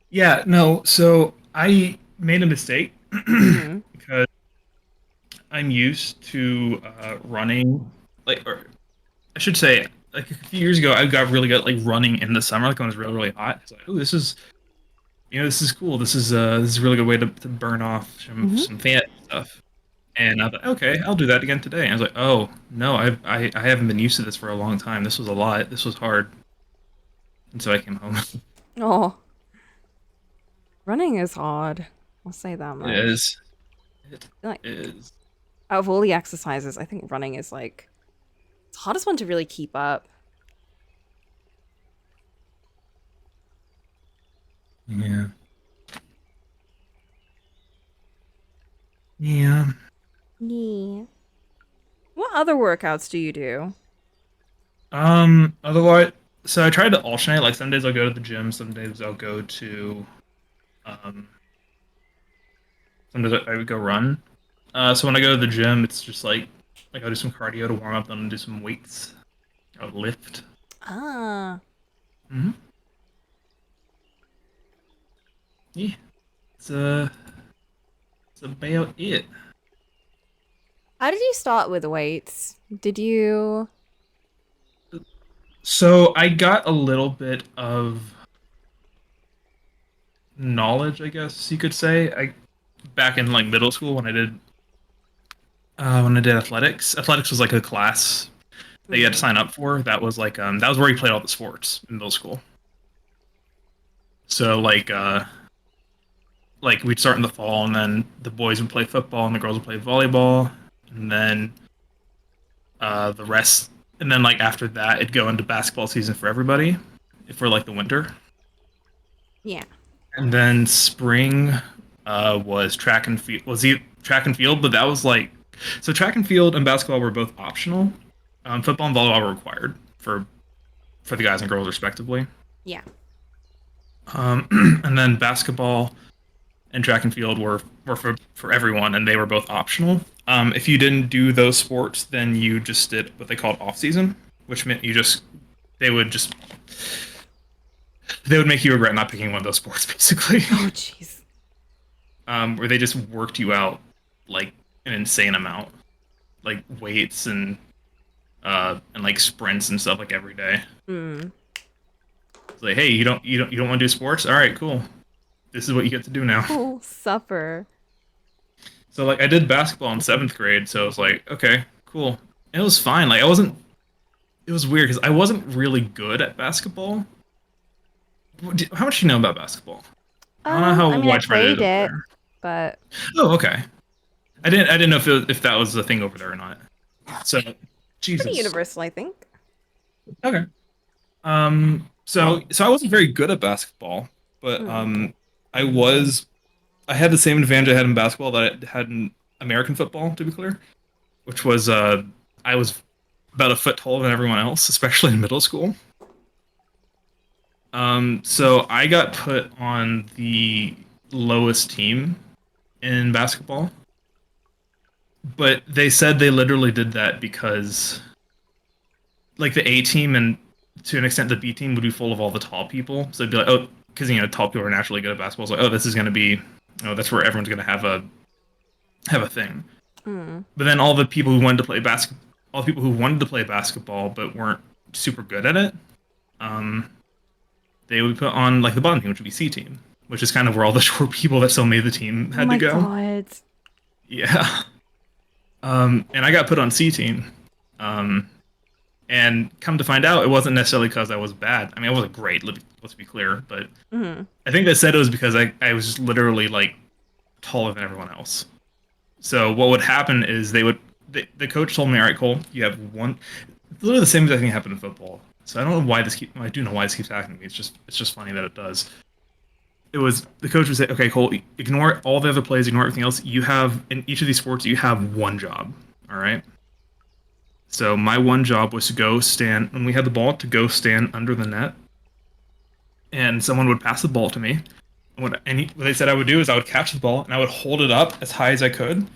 Yeah, no, so I made a mistake Mm-hmm. because I'm used to running or I should say like a few years ago I got really good at like running in the summer, like when it was really, really hot. It's like, oh, this is this is cool. This is a really good way to burn off Mm-hmm. some fat stuff. And I thought, okay, I'll do that again today. And I was like, oh no, I haven't been used to this for a long time. This was a lot. This was hard. And so I came home. Oh, running is hard. I'll say that It much. is. It Like, is. out of all the exercises, I think running is like it's the hardest one to really keep up. Yeah. Yeah. Yeah. What other workouts do you do? Otherwise, so I tried to alternate. Like some days I'll go to the gym, some days I'll go to, um, some days I would go run. So when I go to the gym, it's just like I'll do some cardio to warm up, then I'll do some weights. I'll lift. Ah, Hmm. Yeah, it's it's about it. how did you start with weights? Did you? So I got a little bit of knowledge, I guess you could say. I back in like middle school when I did athletics. Athletics was like a class that you had to Mm, sign up for. That was that was where you played all the sports in middle school. So like we'd start in the fall, and then the boys would play football and the girls would play volleyball, and then the rest, and then like after that it'd go into basketball season for everybody for like the winter. yeah. And then spring was track and field. Track and field, but that was like so track and field and basketball were both optional. Football and volleyball were required for the guys and girls respectively. Yeah. And then basketball and track and field were for everyone, and they were both optional. If you didn't do those sports, then you just did what they called off season, which meant they would just they would make you regret not picking one of those sports, basically. Oh, jeez. Where they just worked you out like an insane amount, like weights and like sprints and stuff like every day. Mm. It's like, hey, you don't want to do sports? All right, cool. This is what you get to do now. Oh, supper. So like I did basketball in seventh grade, so I was like, okay, cool. And it was fine. Like I wasn't. It was weird because I wasn't really good at basketball. How much do you know about basketball? I don't know how I mean, I widespread it is played over it, there. but Oh, okay. I didn't know if that was the thing over there or not. So, pretty Jesus. universal, I think. Okay. So I wasn't very good at basketball, but Mm. I had the same advantage I had in basketball that I had in American football, to be clear, which was I was about a foot taller than everyone else, especially in middle school. So I got put on the lowest team in basketball, but they said they literally did that because like the A team and to an extent the B team would be full of all the tall people. So it'd be like, oh, because tall people are naturally good at basketball. It's like, oh, this is going to be, that's where everyone's going to have a thing. Mm. But then all the people who wanted to play basketball, all the people who wanted to play basketball but weren't super good at it, um, they would put on like the bottom team, which would be C team, which is kind of where all the short people that still made the team Oh had to my go. God. Yeah. And I got put on C team. Um, And come to find out, it wasn't necessarily because I was bad. I mean, I wasn't great, let's be clear, but Mm. I think they said it was because I was just literally like taller than everyone else. So what would happen is the coach told me, all right, Cole, you have one. It's literally the same exact thing happened in football. So I don't know why I do know why this keeps happening to me. It's just funny that it does. It was the coach would say, "Okay, Cole, ignore all the other plays, ignore everything else. You have in each of these sports, you have one job. All right." So my one job was to go stand when we had the ball to go stand under the net, and someone would pass the ball to me. What they said I would do is I would catch the ball and I would hold it up as high as I could, and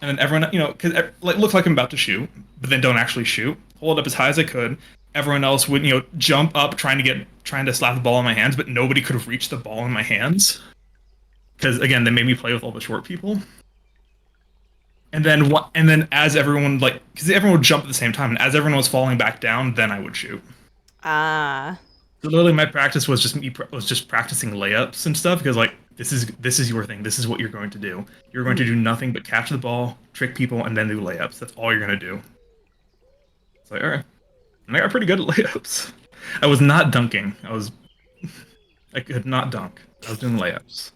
then everyone, because like look like I'm about to shoot, but then don't actually shoot. Hold it up as high as I could. Everyone else would, jump up trying to slap the ball in my hands, but nobody could reach the ball in my hands because again, they made me play with all the short people. And then as everyone because everyone would jump at the same time, and as everyone was falling back down, then I would shoot. Ah. So literally, my practice was just practicing layups and stuff because like this is your thing. This is what you're going to do. You're going to do nothing but catch the ball, trick people, and then do layups. That's all you're going to do. It's like all right, and I got pretty good at layups. I was not dunking. I could not dunk. I was doing layups.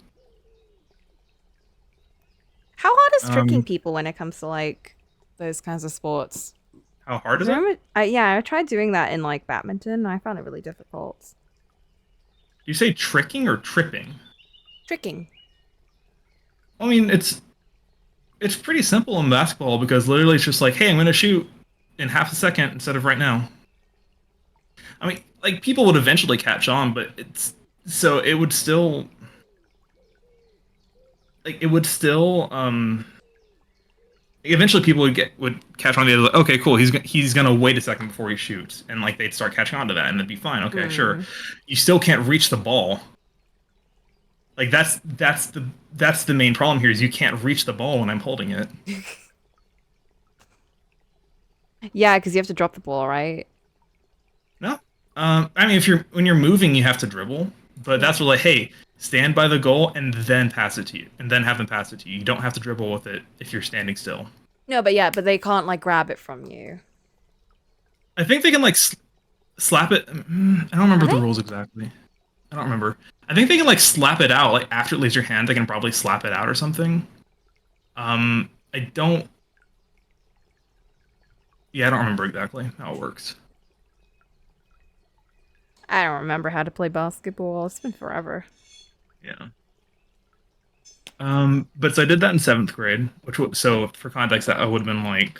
How hard is tricking Um, people when it comes to like those kinds of sports? how hard 'Cause is I it? remember, yeah, I tried doing that in like badminton, and I found it really difficult. Do you say tricking or tripping? Tricking. I mean, it's pretty simple in basketball because literally it's just like, hey, I'm going to shoot in half a second instead of right now. I mean, like people would eventually catch on, but it would still eventually people would catch on to like, okay, cool, he's gonna wait a second before he shoots, and like they'd start catching on to that, and it'd be fine. Okay, sure. Mm. You still can't reach the ball. Like that's the main problem here is you can't reach the ball when I'm holding it. Yeah, because you have to drop the ball, right? No. I mean, if when you're moving, you have to dribble, but Yeah. that's what like, hey, stand by the goal and then pass it to you, and then have them pass it to you. You don't have to dribble with it if you're standing still. No, but yeah, but they can't like grab it from you. I think they can like slap it. I don't remember Are the they? rules exactly. I don't remember. I think they can like slap it out. Like after it leaves your hand, they can probably slap it out or something. I don't. Yeah, I don't remember exactly how it works. I don't remember how to play basketball. It's been forever. Yeah. But so I did that in seventh grade, so for context, that would have been like,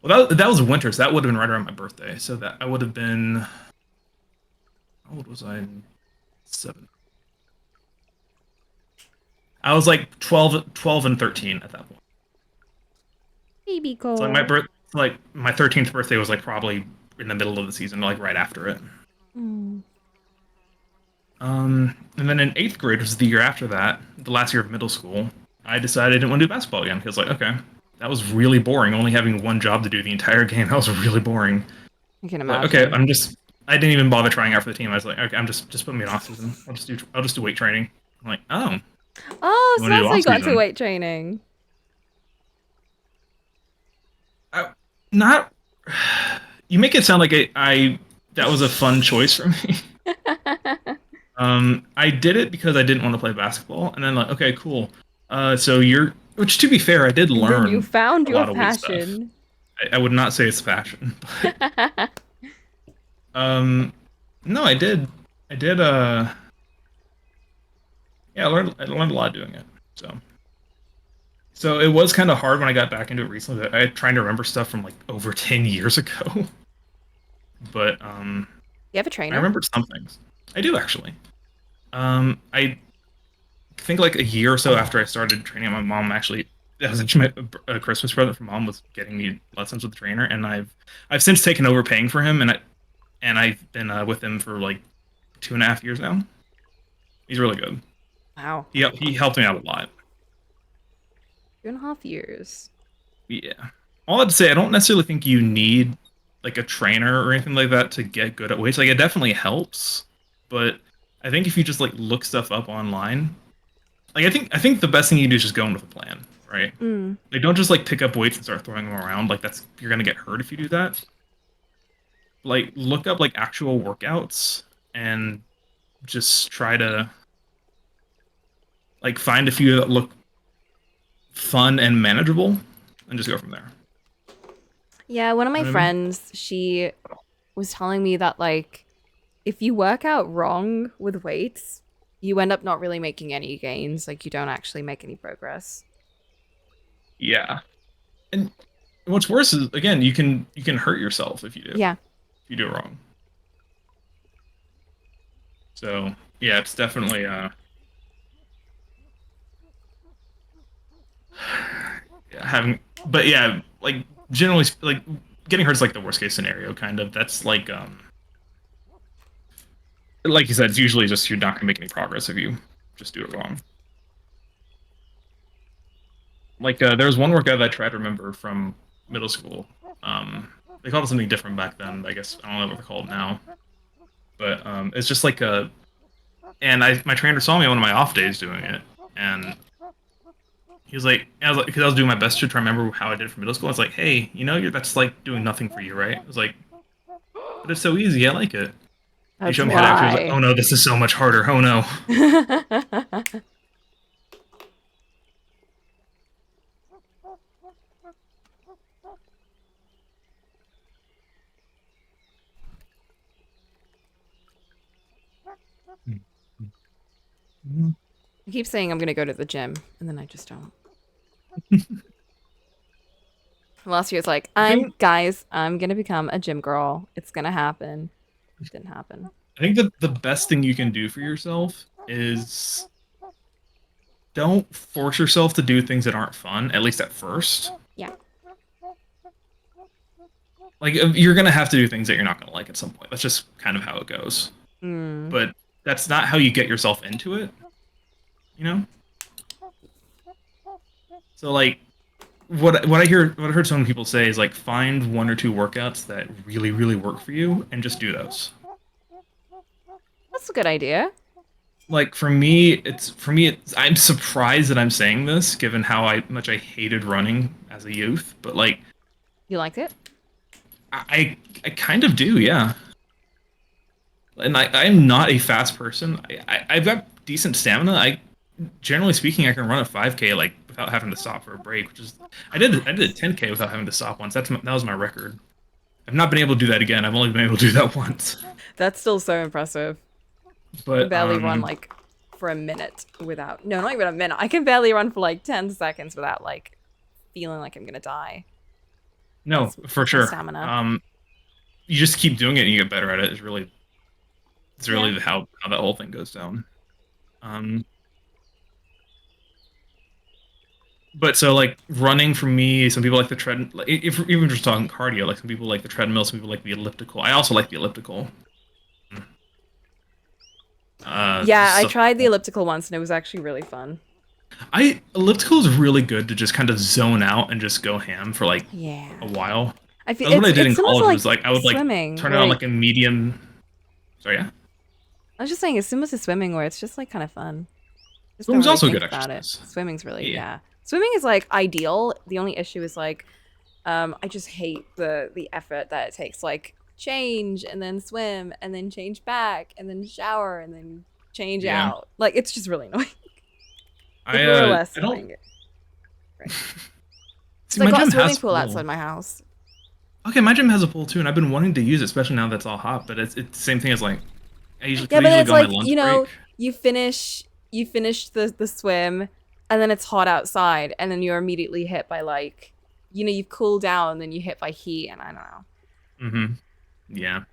well, that was winter, so that would have been right around my birthday. So that I would have been, how old was I in seventh? I was like 12 and 13 at that point. Baby So Cole. like my 13th birthday was like probably in the middle of the season, like right after it. Mm. And then in eighth grade, which was the year after that, the last year of middle school, I decided I didn't want to do basketball again because like, okay, that was really boring. Only having one job to do the entire game, that was really boring. I can Like, okay, imagine. I didn't even bother trying out for the team. I was like, okay, I'm just put me in off season. I'll just do weight training. I'm like, oh, Oh, you so want to do that's how off you got into season? weight training. Not. You make it sound like that was a fun choice for me. I did it because I didn't want to play basketball, and then like, okay, cool. Which to be fair, I did And then you learn found a your lot of weight stuff. passion. I would not say it's fashion, but um, no, I did. I did. Yeah, I learned a lot doing it. So it was kind of hard when I got back into it recently. I trying to remember stuff from like over 10 years ago, but You have a I trainer? remembered some things. I do actually. I think like a year or so after I started training, my mom actually that was actually a Christmas present from mom was getting me lessons with the trainer, and I've since taken over paying for him, and I've been with him for like 2.5 years now. He's really good. Wow. He helped me out a lot. 2.5 years. Yeah. All I'd say, I don't necessarily think you need like a trainer or anything like that to get good at weights. Like it definitely helps, but I think if you just like look stuff up online, like I think the best thing you do is just go in with a plan, right? Mm. Like don't just like pick up weights and start throwing them around. Like you're gonna get hurt if you do that. Like look up like actual workouts and just try to like find a few that look fun and manageable and just go from there. Yeah, one of my You know what I mean? friends, she was telling me that like if you work out wrong with weights, you end up not really making any gains. Like you don't actually make any progress. Yeah. And what's worse is again, you can hurt yourself Yeah. if you do it wrong. So yeah, it's definitely yeah, having but yeah, like generally like getting hurt is like the worst case scenario kind of. That's like you said, it's usually just you're not gonna make any progress if you just do it wrong. Like there was one workout that I tried to remember from middle school. They called it something different back then. I guess I don't know what they're called now. But it's just like a and I my trainer saw me on one of my off days doing it, and he was like, I was like, because I was doing my best to try to remember how I did for middle school. I was like, hey, that's like doing nothing for you, right? I was like, but it's so easy. I like it. He That's showed me how to actually. I was like, why. oh no, this is so much harder. Oh no. I keep saying I'm gonna go to the gym, and then I just don't. Last year, it's like, I think I'm gonna become a gym girl. It's gonna happen. Didn't happen. I think that the best thing you can do for yourself is don't force yourself to do things that aren't fun, at least at first. Yeah. Like you're gonna have to do things that you're not gonna like at some point. That's just kind of how it goes. Mm. But that's not how you get yourself into it, you know? So like what I heard some people say is like find one or two workouts that really, really work for you and just do those. That's a good idea. Like I'm surprised that I'm saying this given how much I hated running as a youth, but like You liked it? I kind of do, yeah. And I'm not a fast person. I've got decent stamina. I generally speaking, I can run a 5K like without having to stop for a break, which is I did a 10K without having to stop once. That was my record. I've not been able to do that again. I've only been able to do that once. That's still so impressive. I can But barely run like for a minute without. No, not even a minute. I can barely run for like 10 seconds without like feeling like I'm gonna die. no, for That's my sure. stamina. You just keep doing it and you get better at it. It's Yeah. really how that whole thing goes down. Um, but so like running for me, some people like the tread. If even just talking cardio, like some people like the treadmill, some people like the elliptical. I also like the elliptical. Yeah, I So tried the elliptical once and it was actually really fun. I elliptical is really good to just kind of zone out and just go ham for like a Yeah. while. I feel That's what I did it's in similar to college. like Was like I would like swimming, turn it where on like a medium. Sorry, yeah. I was just saying it's similar to swimming where it's just like kind of fun. Just don't Swimming's really also a good think about it. exercise. Swimming's really, Yeah, yeah. Swimming is like ideal. The only issue is like I just hate the effort that it takes. Like change and then swim and then change back and then shower and then change yeah. out. Like it's just really annoying. If I it were less I don't annoying, right? see So I my got a gym swimming has pool pool. outside my house. Okay, my gym has a pool too, and I've been wanting to use it, especially now that's all hot. But it's the same thing as like Yeah, I but then usually it's go on my like, lunch break. you finish the swim and then it's hot outside and then you're immediately hit by like you've cooled down and then you hit by heat and I don't know. Mm-hmm. Yeah.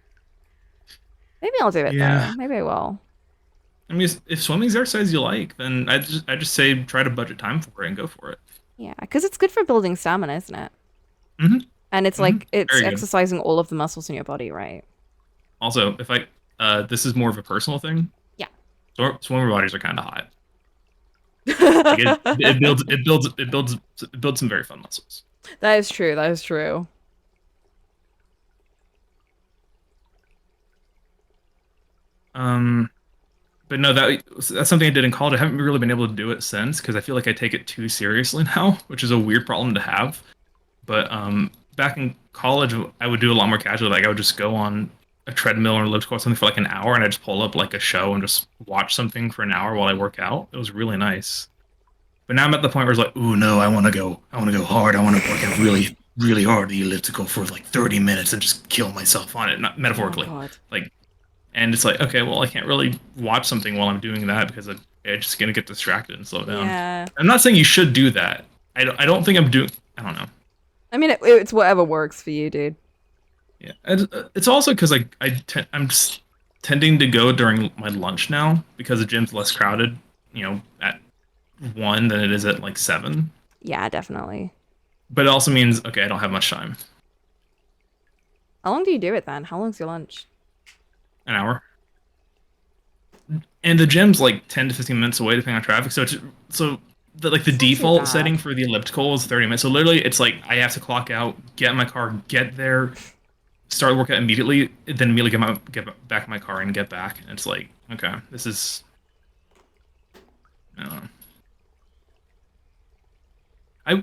Maybe I'll do it Yeah. though. Maybe I will. I mean, if swimming's exercise you like, then I just say try to budget time for it and go for it. Yeah, because it's good for building stamina, isn't it? Mm-hmm. And it's Mm-hmm. like it's Very good. exercising all of the muscles in your body, right? Also, if I this is more of a personal thing. Yeah. Swimmer bodies are kind of hot. Like it builds some very fun muscles. That is true. That is true. Um, but no, that's something I did in college. I haven't really been able to do it since because I feel like I take it too seriously now, which is a weird problem to have. But back in college, I would do a lot more casual. Like I would just go on a treadmill or elliptical or something for like an hour, and I just pull up like a show and just watch something for an hour while I work out. It was really nice. But now I'm at the point where it's like, ooh, no, I want to go hard. I want to work out really. really hard the elliptical for like 30 minutes and just kill myself on it, not Oh metaphorically. God. Like, and it's like, okay, well, I can't really watch something while I'm doing that because I'm just gonna get distracted and slow down. Yeah. I'm not saying you should do that. I don't think I'm doing. I don't know. I mean, it's whatever works for you, dude. Yeah, it's also because I'm just tending to go during my lunch now because the gym's less crowded. At 1 than it is at like 7. Yeah, definitely. But it also means okay, I don't have much time. How long do you do it then? How long's your lunch? An hour. And the gym's like 10 to 15 minutes away depending on traffic. So the It's not too default bad. setting for the elliptical is 30 minutes. So literally it's like I have to clock out, get in my car, get there, start the workout immediately, then immediately get back in my car and get back. And it's like, okay, this is I don't know.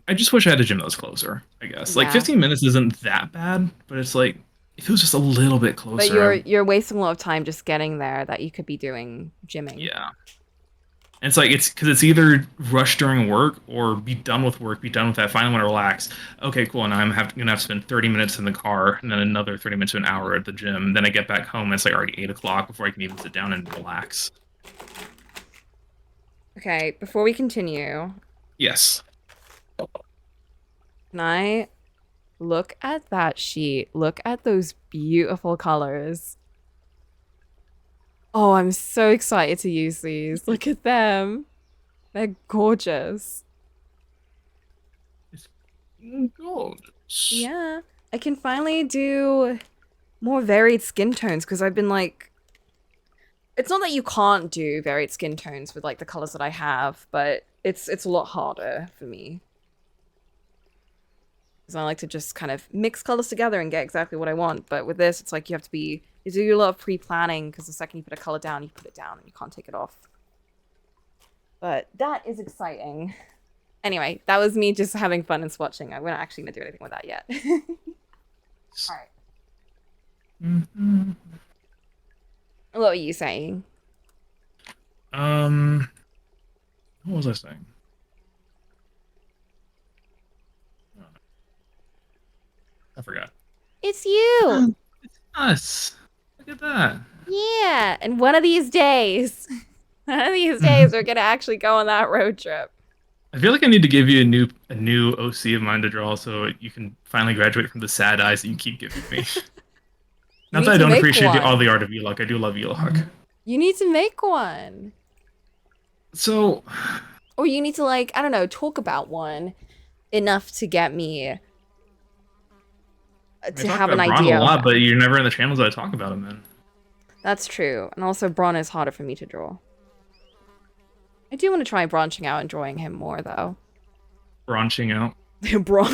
I just wish I had a gym that was closer, I guess. Like Yeah. 15 minutes isn't that bad, but it's like if it was just a little bit But closer, you're wasting a lot of time just getting there that you could be doing gymming. yeah. And it's like it's because it's either rush during work or be done with work, be done with that. Finally, want to relax. Okay, cool. And gonna have to spend 30 minutes in the car, and then another 30 minutes to an hour at the gym. Then I get back home, and it's like already 8 o'clock before I can even sit down and relax. Okay, before we continue, Yes. can I look at that sheet? Look at those beautiful colors. Oh, I'm so excited to use these. Look at them. They're gorgeous. It's gold. Yeah, I can finally do more varied skin tones because I've been like, it's not that you can't do varied skin tones with like the colors that I have, but it's a lot harder for me because I like to just kind of mix colors together and get exactly what I want. But with this, it's like you do a lot of pre-planning because the second you put a color down, you put it down and you can't take it off. But that is exciting. Anyway, that was me just having fun and swatching. We're not actually gonna do anything with that yet. All right. Mhm. What were you saying? Um, what was I saying? I forgot. It's you. It's us. Look at that. Yeah. And one of these days, one of these days, we're gonna actually go on that road trip. I feel like I need to give you a new OC of mine to draw so you can finally graduate from the sad eyes that you keep giving me. You Not that need I to don't make appreciate all one. the art of Elok. I do love Elok. You need to make one. So Or you need to like, I don't know, talk about one enough to get me I to talk have an about Braun a idea of lot, that. but you're never in the channels that I talk about him in. That's true. And also Braun is harder for me to draw. I do want to try branching out and drawing him more though. Branching out. Braun.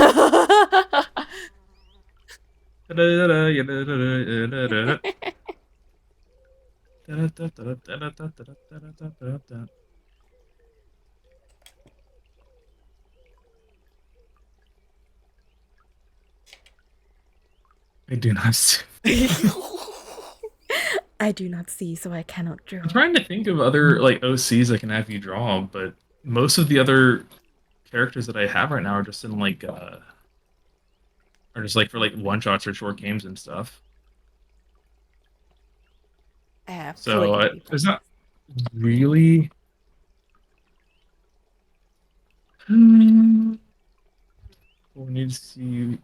I do not. See. I do not see, so I cannot draw. I'm trying to think of other like OCs I can have you draw, but most of the other characters that I have right now are just in like are just like for like one shots or short games and stuff. I have So calligraphy there's plans. not really. Hmm, we need to see.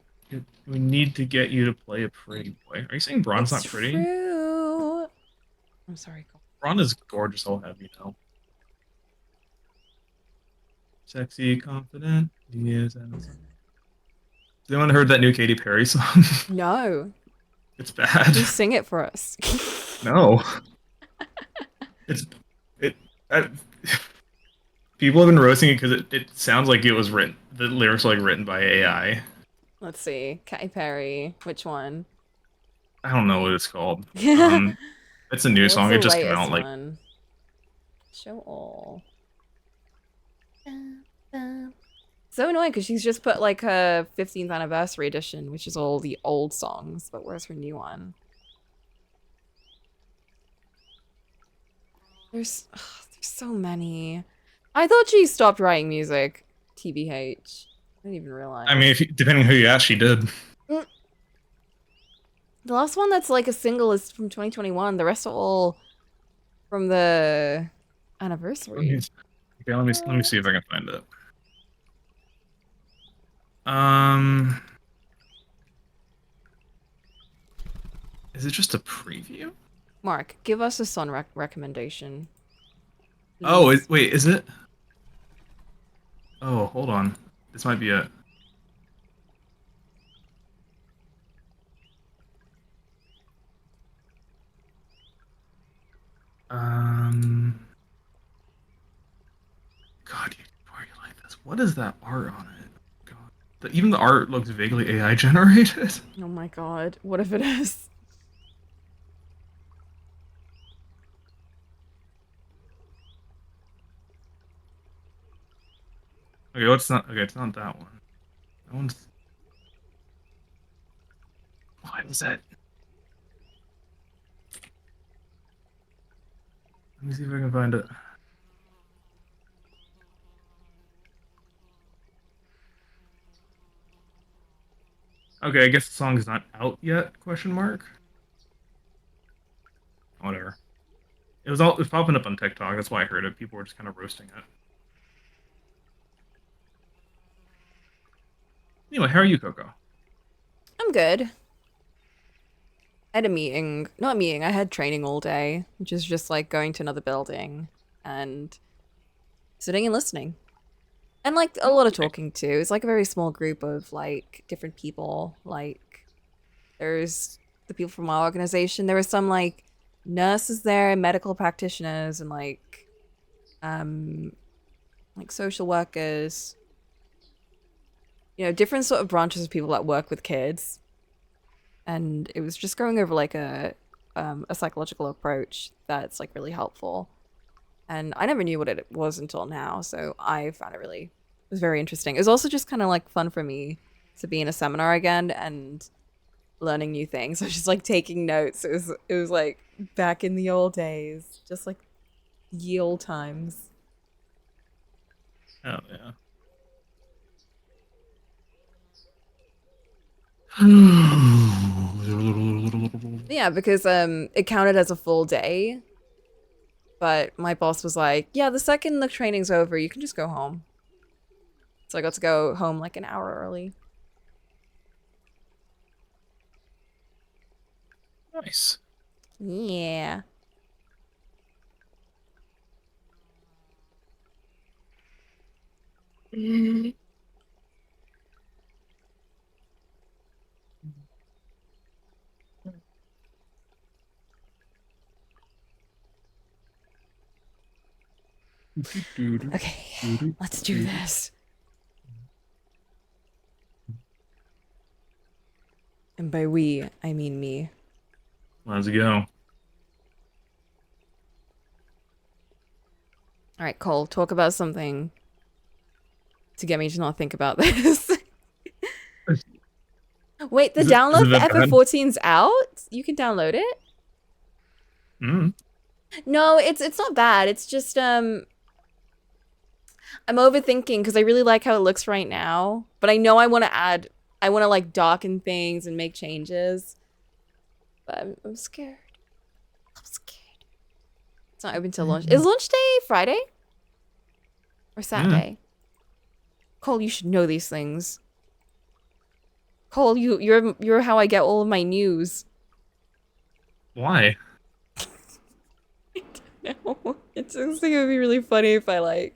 We need to get you to play a pretty boy. Are you saying Braun's It's not pretty? true. I'm sorry. Braun is gorgeous. I'll have you know. Sexy, confident. He is. Has anyone heard that new Katy Perry song? No. It's bad. Please sing it for us. No, it's it. I, people have been roasting it because it sounds like it was written. The lyrics are like written by AI. Let's see. Katy Perry. Which one? I don't know what it's called. What's It's a new song. the It just came latest out like one? Show all. So annoying because she's just put like her 15th anniversary edition, which is all the old songs. But where's her new one? There's so many. I thought she stopped writing music. TBH. I didn't even I mean, realize. if you, depending who you ask, she did. Mm. The last one that's like a single is from 2021. The rest are all from the Let me, anniversary. okay, let me see What? if I can find it. Um, is it just a preview? Mark, give us a song recommendation, Oh, please. wait, is it? Oh, hold on. This might be it. Um, God, why are you like this? What is that art on it? God, even the art looks vaguely AI generated. Oh my god, what if it is? Okay, what's not? Okay, it's not that one. That one's. What is that? Let me see if I can find it. Okay, I guess the song is not out yet? Question mark. Whatever. It was popping up on TikTok. That's why I heard it. People were just kind of roasting it. Anyway, how are you, Coco? I'm good. I had a meeting, not a meeting, I had training all day, which is just like going to another building and sitting and listening. And like a lot of Okay. talking too. It's like a very small group of like different people. Like there's the people from our organization. There were some like nurses there, medical practitioners, and um like social workers. You know, different sort of branches of people that work with kids. And it was just going over like a psychological approach that's like really helpful. And I never knew what it was until now, so I found it was very interesting. It was also just kind of like fun for me to be in a seminar again and learning new things. I was just like taking notes. It was like back in the old days, just like ye old times. Oh yeah. Yeah, because it counted as a full day, but my boss was like, "Yeah, the second the training's over, you can just go home." So I got to go home like an hour early. Nice. Yeah. Okay, let's do this. And by we, I mean me. Let's go. All right, Cole, talk about something to get me to not think about this. Wait, the Is it download for that bad? FF14's out? You can download it? Mm. No, it's not bad. It's just I'm overthinking because I really like how it looks right now, but I know I want to like darken things and make changes. But I'm scared. I'm scared. It's not open till launch. Is launch day Friday or Yeah. Saturday? Cole, you should know these things. Cole, you're how I get all of my news. Why? No, it's just think it would be really funny if I like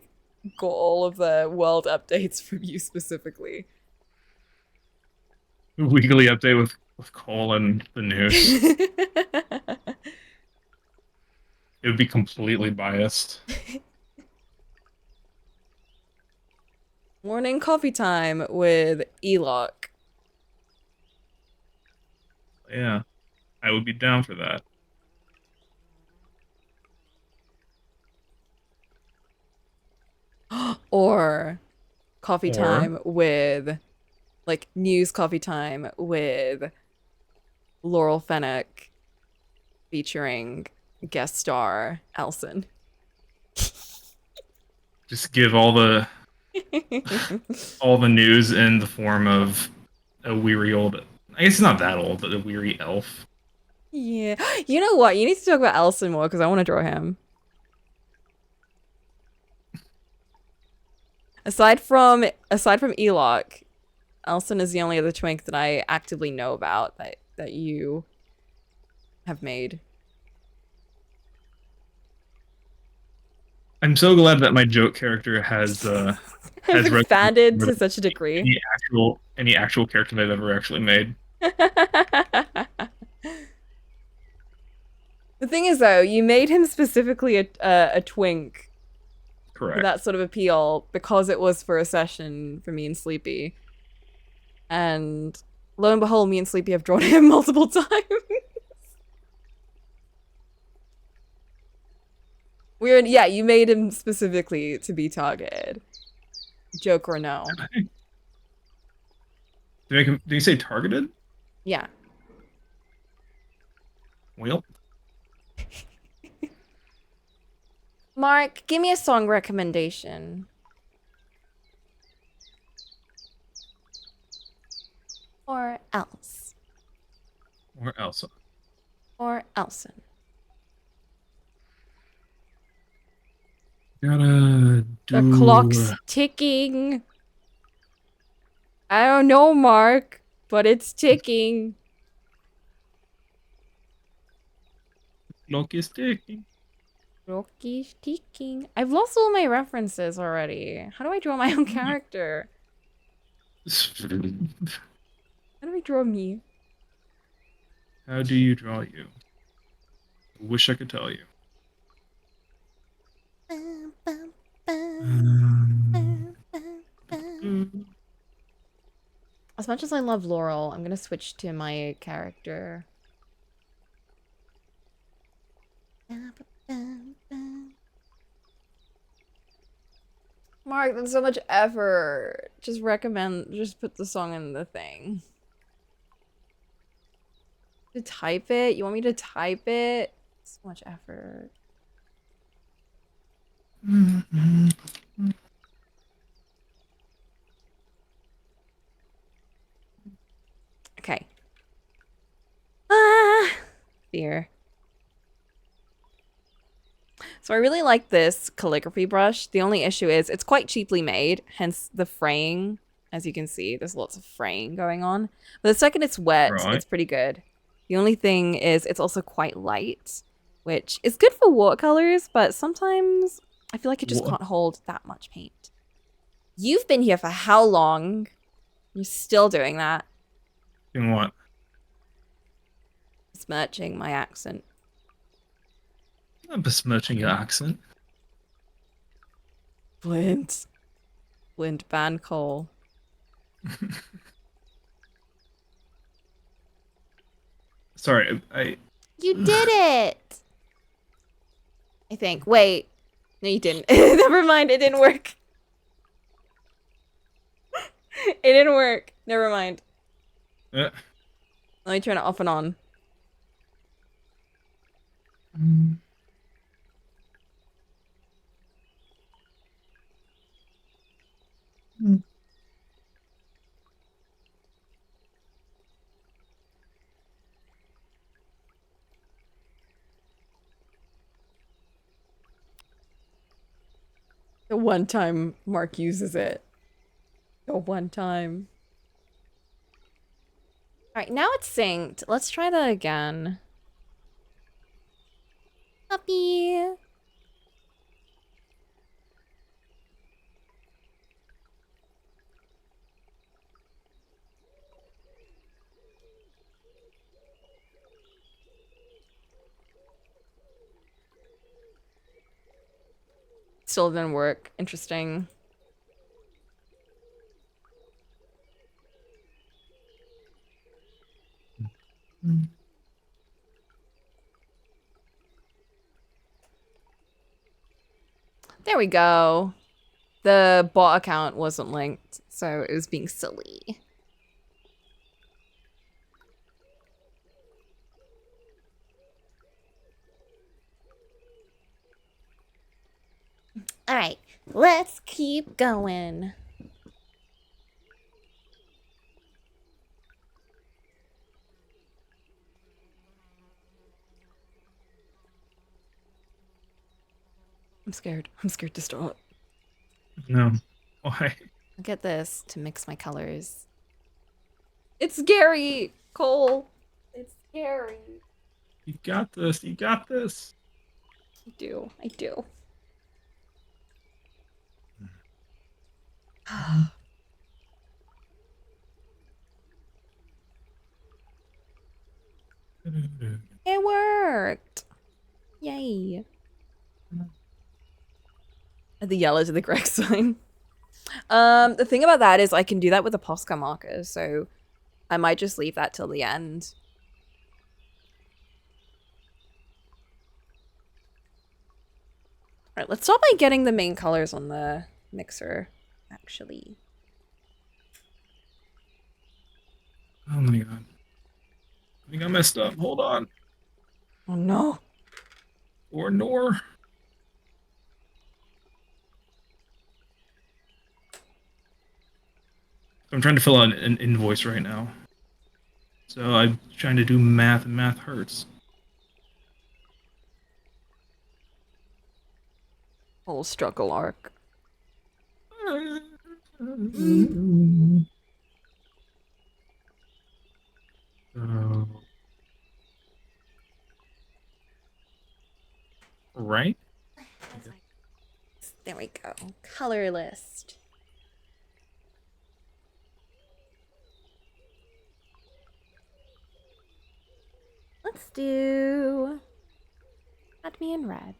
got all of the world updates from you specifically. Weekly update with Cole and the news. It would be completely biased. Morning coffee time with Elock. Yeah, I would be down for that. Or coffee Or time with like news coffee time with Laurel Fennec featuring guest star Elson. just give all the all the news in the form of a weary old. I guess it's not that old, but a weary elf. Yeah. You know what? You need to talk about Elson more because I want to draw him. Aside from Elok, Elson is the only other twink that I actively know about that you have made. I'm so glad that my joke character has I've has resonance expanded more to than such a degree. any actual character they've ever actually made. The thing is, though, you made him specifically a twink for Correct. that sort of appeal because it was for a session for me and Sleepy. And lo and behold, me and Sleepy have drawn him multiple times. Yeah, you made him specifically to be targeted. Joke or no. Did you say targeted? Yeah. Well, Mark, give me a song recommendation. Or else. or Elsa. Or Elson. Gotta The do. clock's ticking. I don't know, Mark, but it's ticking. Clock is ticking. Clock's ticking. I've lost all my references already. How do I draw my own character? How do I draw me? How do you draw you? Wish I could tell you. As much as I love Laurel, I'm gonna switch to my character. Mark, that's so much effort. Just put the song in the thing. To type it? You want me to type it? So much effort. Okay. Ah, fear. So I really like this calligraphy brush. The only issue is it's quite cheaply made, hence the fraying. As you can see, there's lots of fraying going on. But the second it's wet, Right. it's pretty good. The only thing is it's also quite light, which is good for watercolors, but sometimes I feel like it just can't hold that much paint. You've been here for how long? You're still doing that. Doing what? Smirching my accent. I'm besmirching your accent. Flint. Flint Ban Cole. Sorry, I. You did it! I think. Wait. No, you didn't. Never mind, it didn't work. It didn't work. Never mind. Uh, Let me turn it off and on. The one time Mark uses it. The one time. Alright, now it's synced. Let's try that again. Puppy. Still didn't work. Interesting. There we go. The bot account wasn't linked, so it was being silly. All right. Let's keep going. I'm scared. I'm scared to start. No. Why? Look at this to mix my colors. It's scary, Cole. It's scary. You got this. You got this. I do. I do. It worked. Yay. The yellow to the correct sign. The thing about that is I can do that with a Posca marker, so I might just leave that till the end. All right, let's start by getting the main colors on the mixer, actually. Oh my god. I think I messed up. Hold on. Oh no. Or nor. I'm trying to fill out an invoice right now. So I'm trying to do math, and math hurts. Whole struggle arc. Right? There we go. Color list. Let's do Add Me in Red.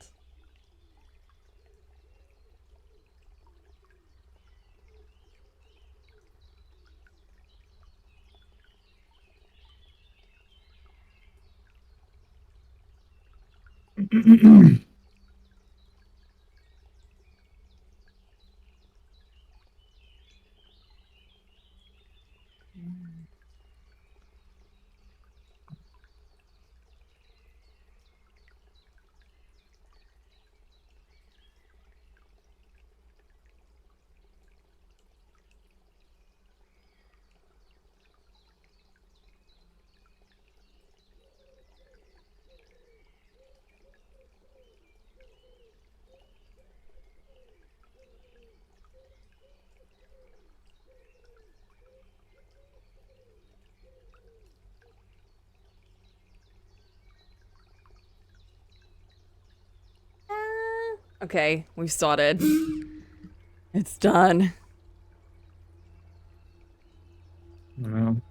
Okay, we've started. It's done. No.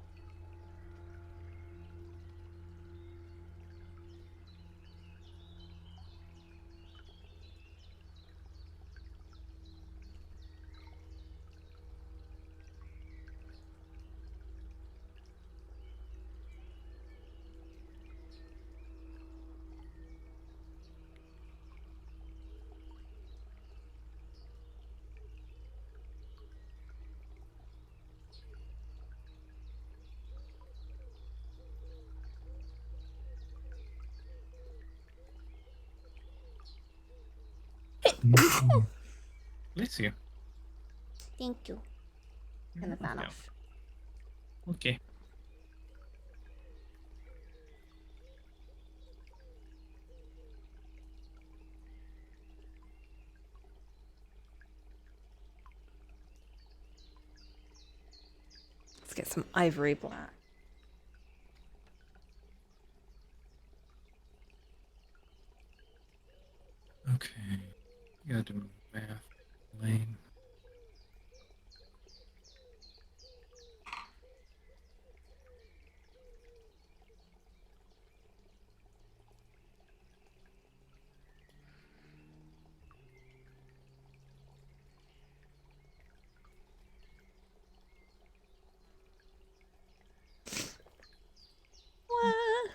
Bless you. Thank you. Turn the fan Yeah. off. Okay. Let's get some ivory black. Okay. You gotta do math. Lane. What?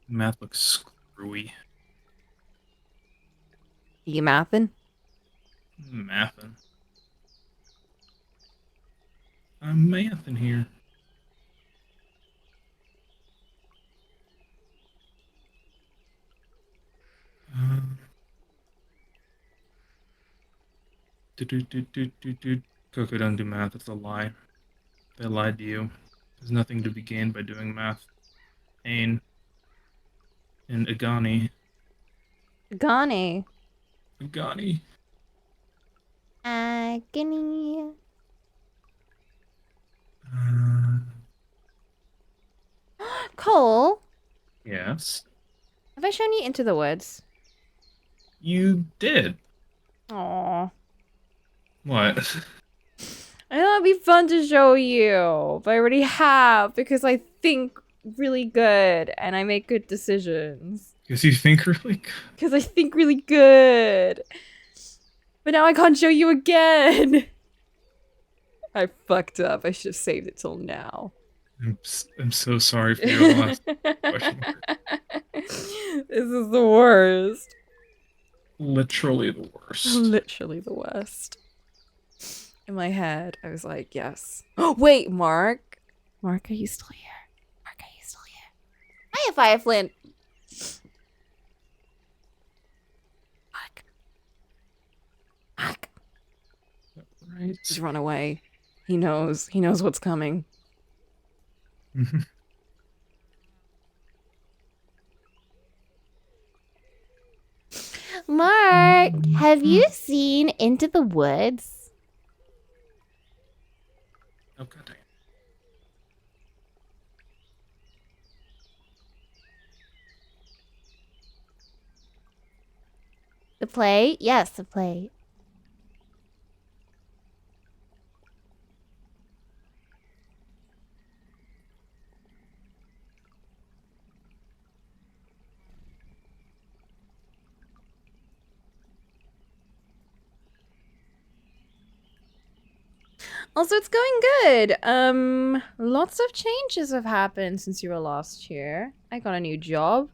Math looks screwy. You mathing? Mathin'. I'm mathing here. Coco don't do math. It's a lie. They lied to you. There's nothing to be gained by doing math. Ain and Agani. Gani. Agani. Agony. Uh, Cole, yes. have I shown you Into the Woods? You did. Aww. What? I thought it'd be fun to show you, but I already have because I think really good and I make good decisions. Because you think really good. Because I think really good. But now I can't show you again. I fucked up. I should have saved it till now. I'm so sorry for your loss. Question mark. This is the worst. Literally the worst. Literally the worst. In my head, I was like, yes. Oh, wait, Mark. Mark, are you still here? Mark, are you still here? Hiya, Fireflint. Mark. Mark. Right. He's run away. He knows. He knows what's coming. Mark, have you seen Into the Woods? Oh, god dang it. The play? Yes, the play. Also, it's going good. Lots of changes have happened since you were last here. I got a new job.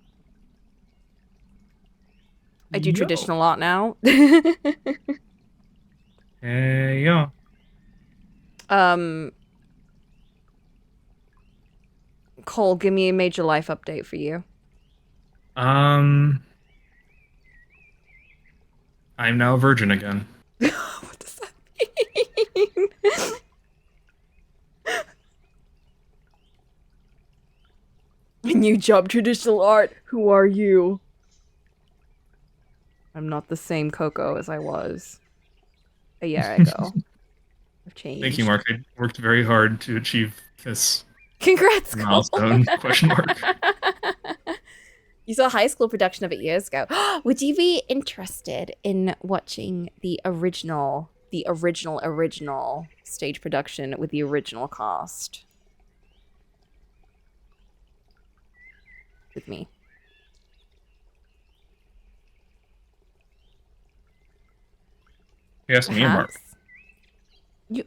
I do traditional art now. Hey, yeah. Cole, give me a major life update for you. I'm now a virgin again. What does that mean? A new job, traditional art. Who are you? I'm not the same Coco as I was a year ago. I've changed. Thank you, Mark. I worked very hard to achieve this Congrats, Cole. milestone. Question mark. You saw a high school production of it years ago. Would you be interested in watching the original stage production with the original cast? With me. Yes, me and Mark.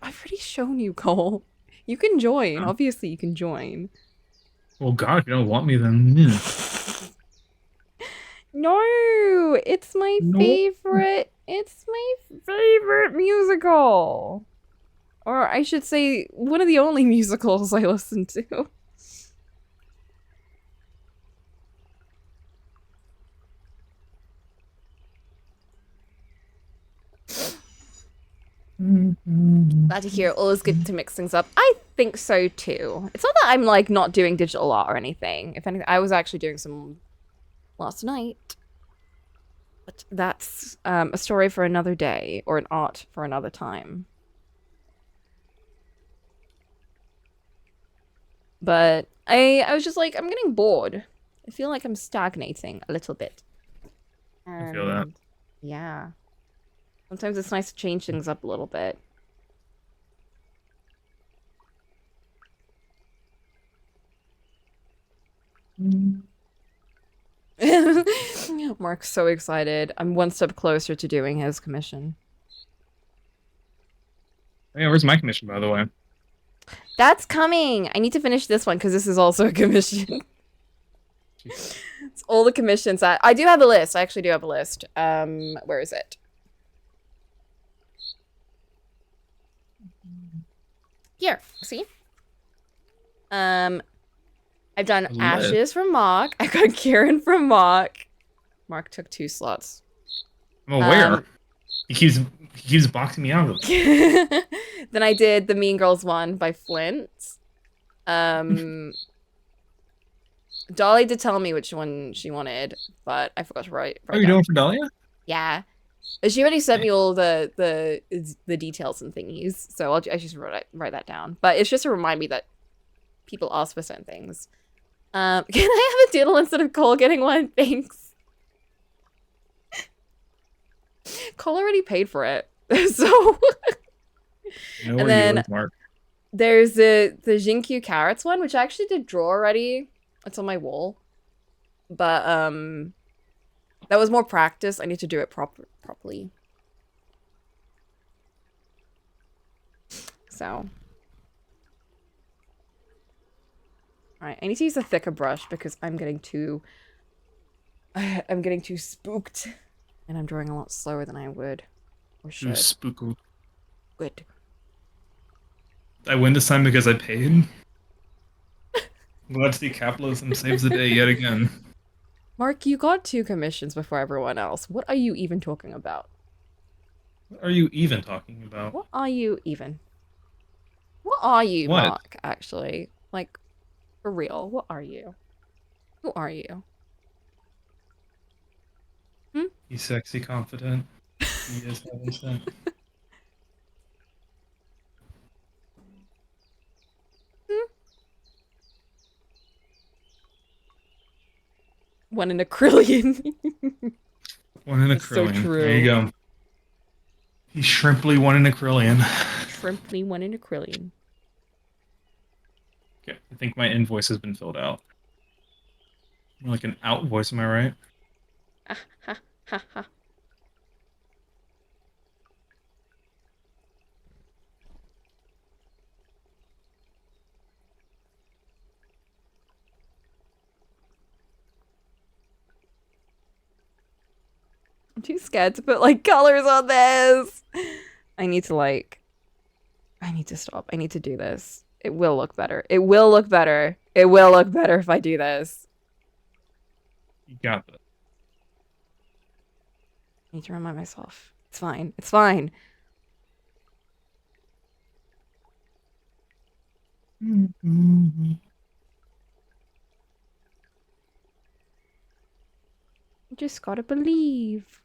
I've already shown you, Cole. You can join. Oh. Obviously, you can join. Well, God, if you don't want me, then yeah. No, it's my favorite. It's my favorite musical. Or I should say, one of the only musicals I listen to. Glad to hear. Always good to mix things up. I think so too. It's not that I'm like not doing digital art or anything. If anything, I was actually doing some last night. But that's a story for another day, or an art for another time. But I was just like, I'm getting bored. I feel like I'm stagnating a little bit. I feel that. Yeah. Sometimes it's nice to change things up a little bit. Mark's so excited. I'm one step closer to doing his commission. Yeah, where's my commission, by the way? That's coming! I need to finish this one because this is also a commission. It's all the commissions that... I do have a list. I actually do have a list. Where is it? Here, see? I've done Ashes from Mock. I got Kieran from Mock. Mark took 2 slots. I'm aware. He keeps boxing me out of Then I did the Mean Girls one by Flint. Dolly did tell me which one she wanted, but I forgot to write Are you down. doing for Dahlia? Yeah. She already sent me all the details and thingies, so I just write that down. But it's just to remind me that people ask for certain things. Can I have a doodle instead of Cole getting one? Thanks. Cole already paid for it, so. No, And then yours, Mark. there's the Jinkyu Carrots one, which I actually did draw already. It's on my wall, but that was more practice. I need to do it properly. So, all right, I need to use a thicker brush because I'm getting too spooked, and I'm drawing a lot slower than I would or should. Spookle. Good. I win this time because I paid. Glad to see capitalism saves the day yet again. Mark, you got 2 commissions before everyone else. What are you even talking about? What are you even talking about? What are you even? What are you, What? Mark, actually? Like, for real, what are you? Who are you? He's sexy, confident. He is heaven sent. One in a trillion. One in a That's so trillion. true. There you go. He's shrimply one in a trillion. Shrimply 1 in a trillion. Okay, I think my invoice has been filled out. More like an out voice, am I right? Ah, ha, ha, ha. I'm too scared to put, like, colors on this. I need to stop. I need to do this. It will look better. It will look better. It will look better if I do this. You got this. I need to remind myself. It's fine. It's fine. You just gotta believe.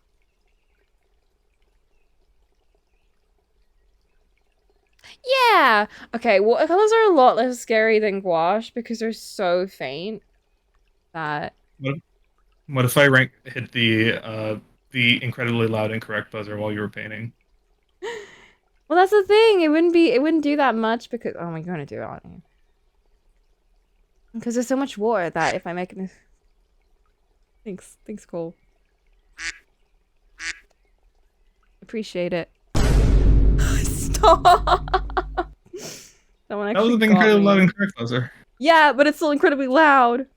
Yeah. Okay, watercolors are a lot less scary than gouache because they're so faint that. What if I hit the incredibly loud incorrect buzzer while you were painting? Well, that's the thing. It wouldn't do that much because oh my god, I do it on you. Because there's so much water that if I make it. Thanks, Cole. Appreciate it. Stop. That one That was actually an got incredibly me. loud incorrect buzzer. Yeah, but it's still incredibly loud.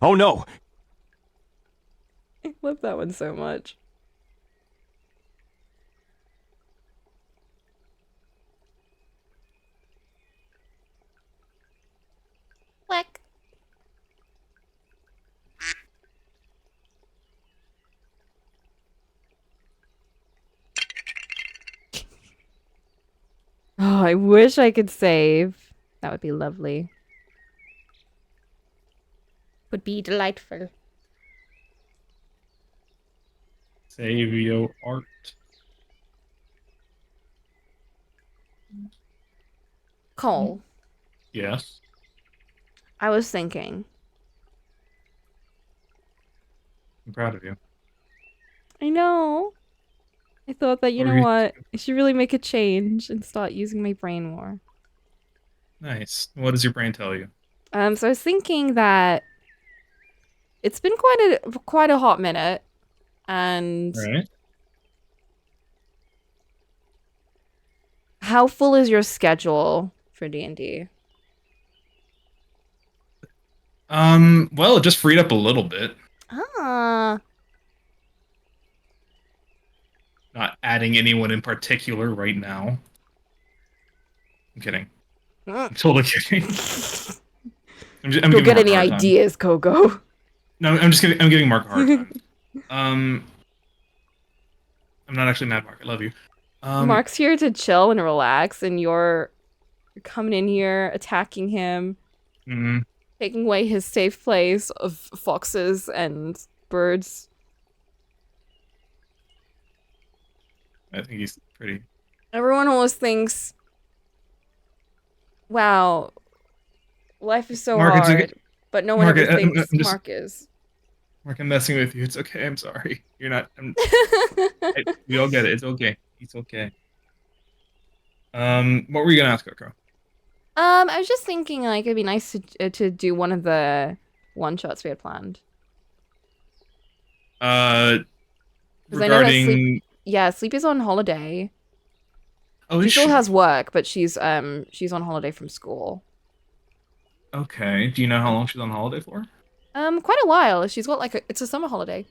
Oh no! I love that one so much. Whack. Oh, I wish I could save. That would be lovely. Would be delightful. Save your art. Cole, Yes. I was thinking. I'm proud of you. I know. I thought that, you know what? I should really make a change and start using my brain more. Nice. What does your brain tell you? So I was thinking that it's been quite a hot minute, and Right. how full is your schedule for D&D? Well, it just freed up a little bit. Ah, Not adding anyone in particular right now. I'm kidding. I'm totally kidding. I'm go giving get Mark any a hard time. ideas, Coco. No, I'm giving Mark a hard time. Um, I'm not actually mad, Mark. I love you. Mark's here to chill and relax, and you're coming in here, attacking him, mm, taking away his safe place of foxes and birds. I think he's pretty. Everyone always thinks, wow, life is so Mark, it's okay. hard, but no one Mark, ever I'm thinks just Mark is. Mark. I'm messing with you. It's okay. I'm sorry. You're not. We all get it. It's okay. It's okay. What were you gonna ask, Coco? I was just thinking like it'd be nice to do one of the one shots we had planned. Uh, Because I know that Sleep, regarding. yeah, Sleep is on holiday. Oh, She is still she? has work, but she's on holiday from school. Okay. Do you know how long she's on holiday for? Quite a while. She's got like it's a summer holiday.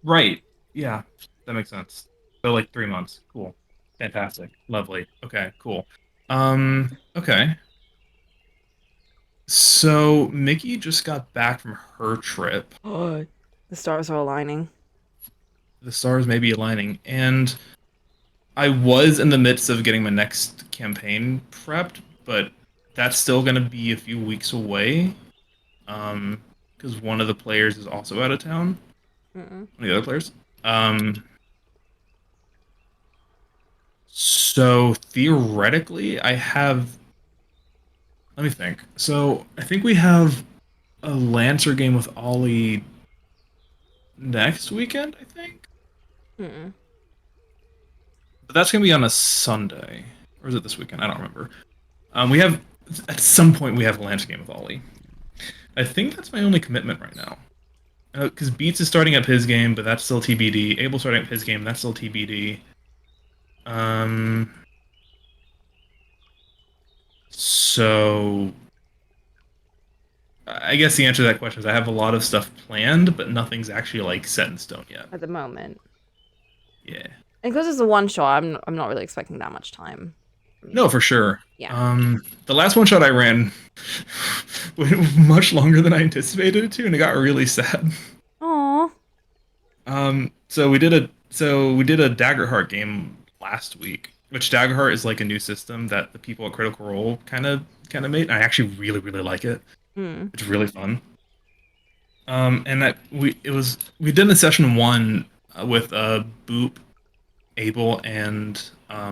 Right. Yeah, that makes sense. So like 3 months. Cool. Fantastic. Lovely. Okay, cool. Okay. So Mickey just got back from her trip. Oh, the stars are aligning. The stars may be aligning, and I was in the midst of getting my next campaign prepped, but that's still gonna be a few weeks away. Because one of the players is also out of town. Mm-mm. One of the other players. Um, so theoretically, I have. Let me think. So I think we have a Lancer game with Ollie next weekend, I think. Mm-mm. But that's gonna be on a Sunday. Or is it this weekend? I don't remember. We have at some point we have a Lancer game with Ollie. I think that's my only commitment right now. Because Beats is starting up his game, but that's still TBD. Abel's starting up his game, that's still TBD. Um, so I guess the answer to that question is I have a lot of stuff planned, but nothing's actually like set in stone yet. At the moment. Yeah. And because it's a one shot, I'm not really expecting that much time from No, you. for sure. Yeah. The last one shot I ran went much longer than I anticipated it to, and it got really sad. Aw. So we did a Daggerheart game last week, which Daggerheart is like a new system that the people at Critical Role kind of made. I actually really really like it. Hmm. It's really fun. And that we did the session one with Boop, Abel, and I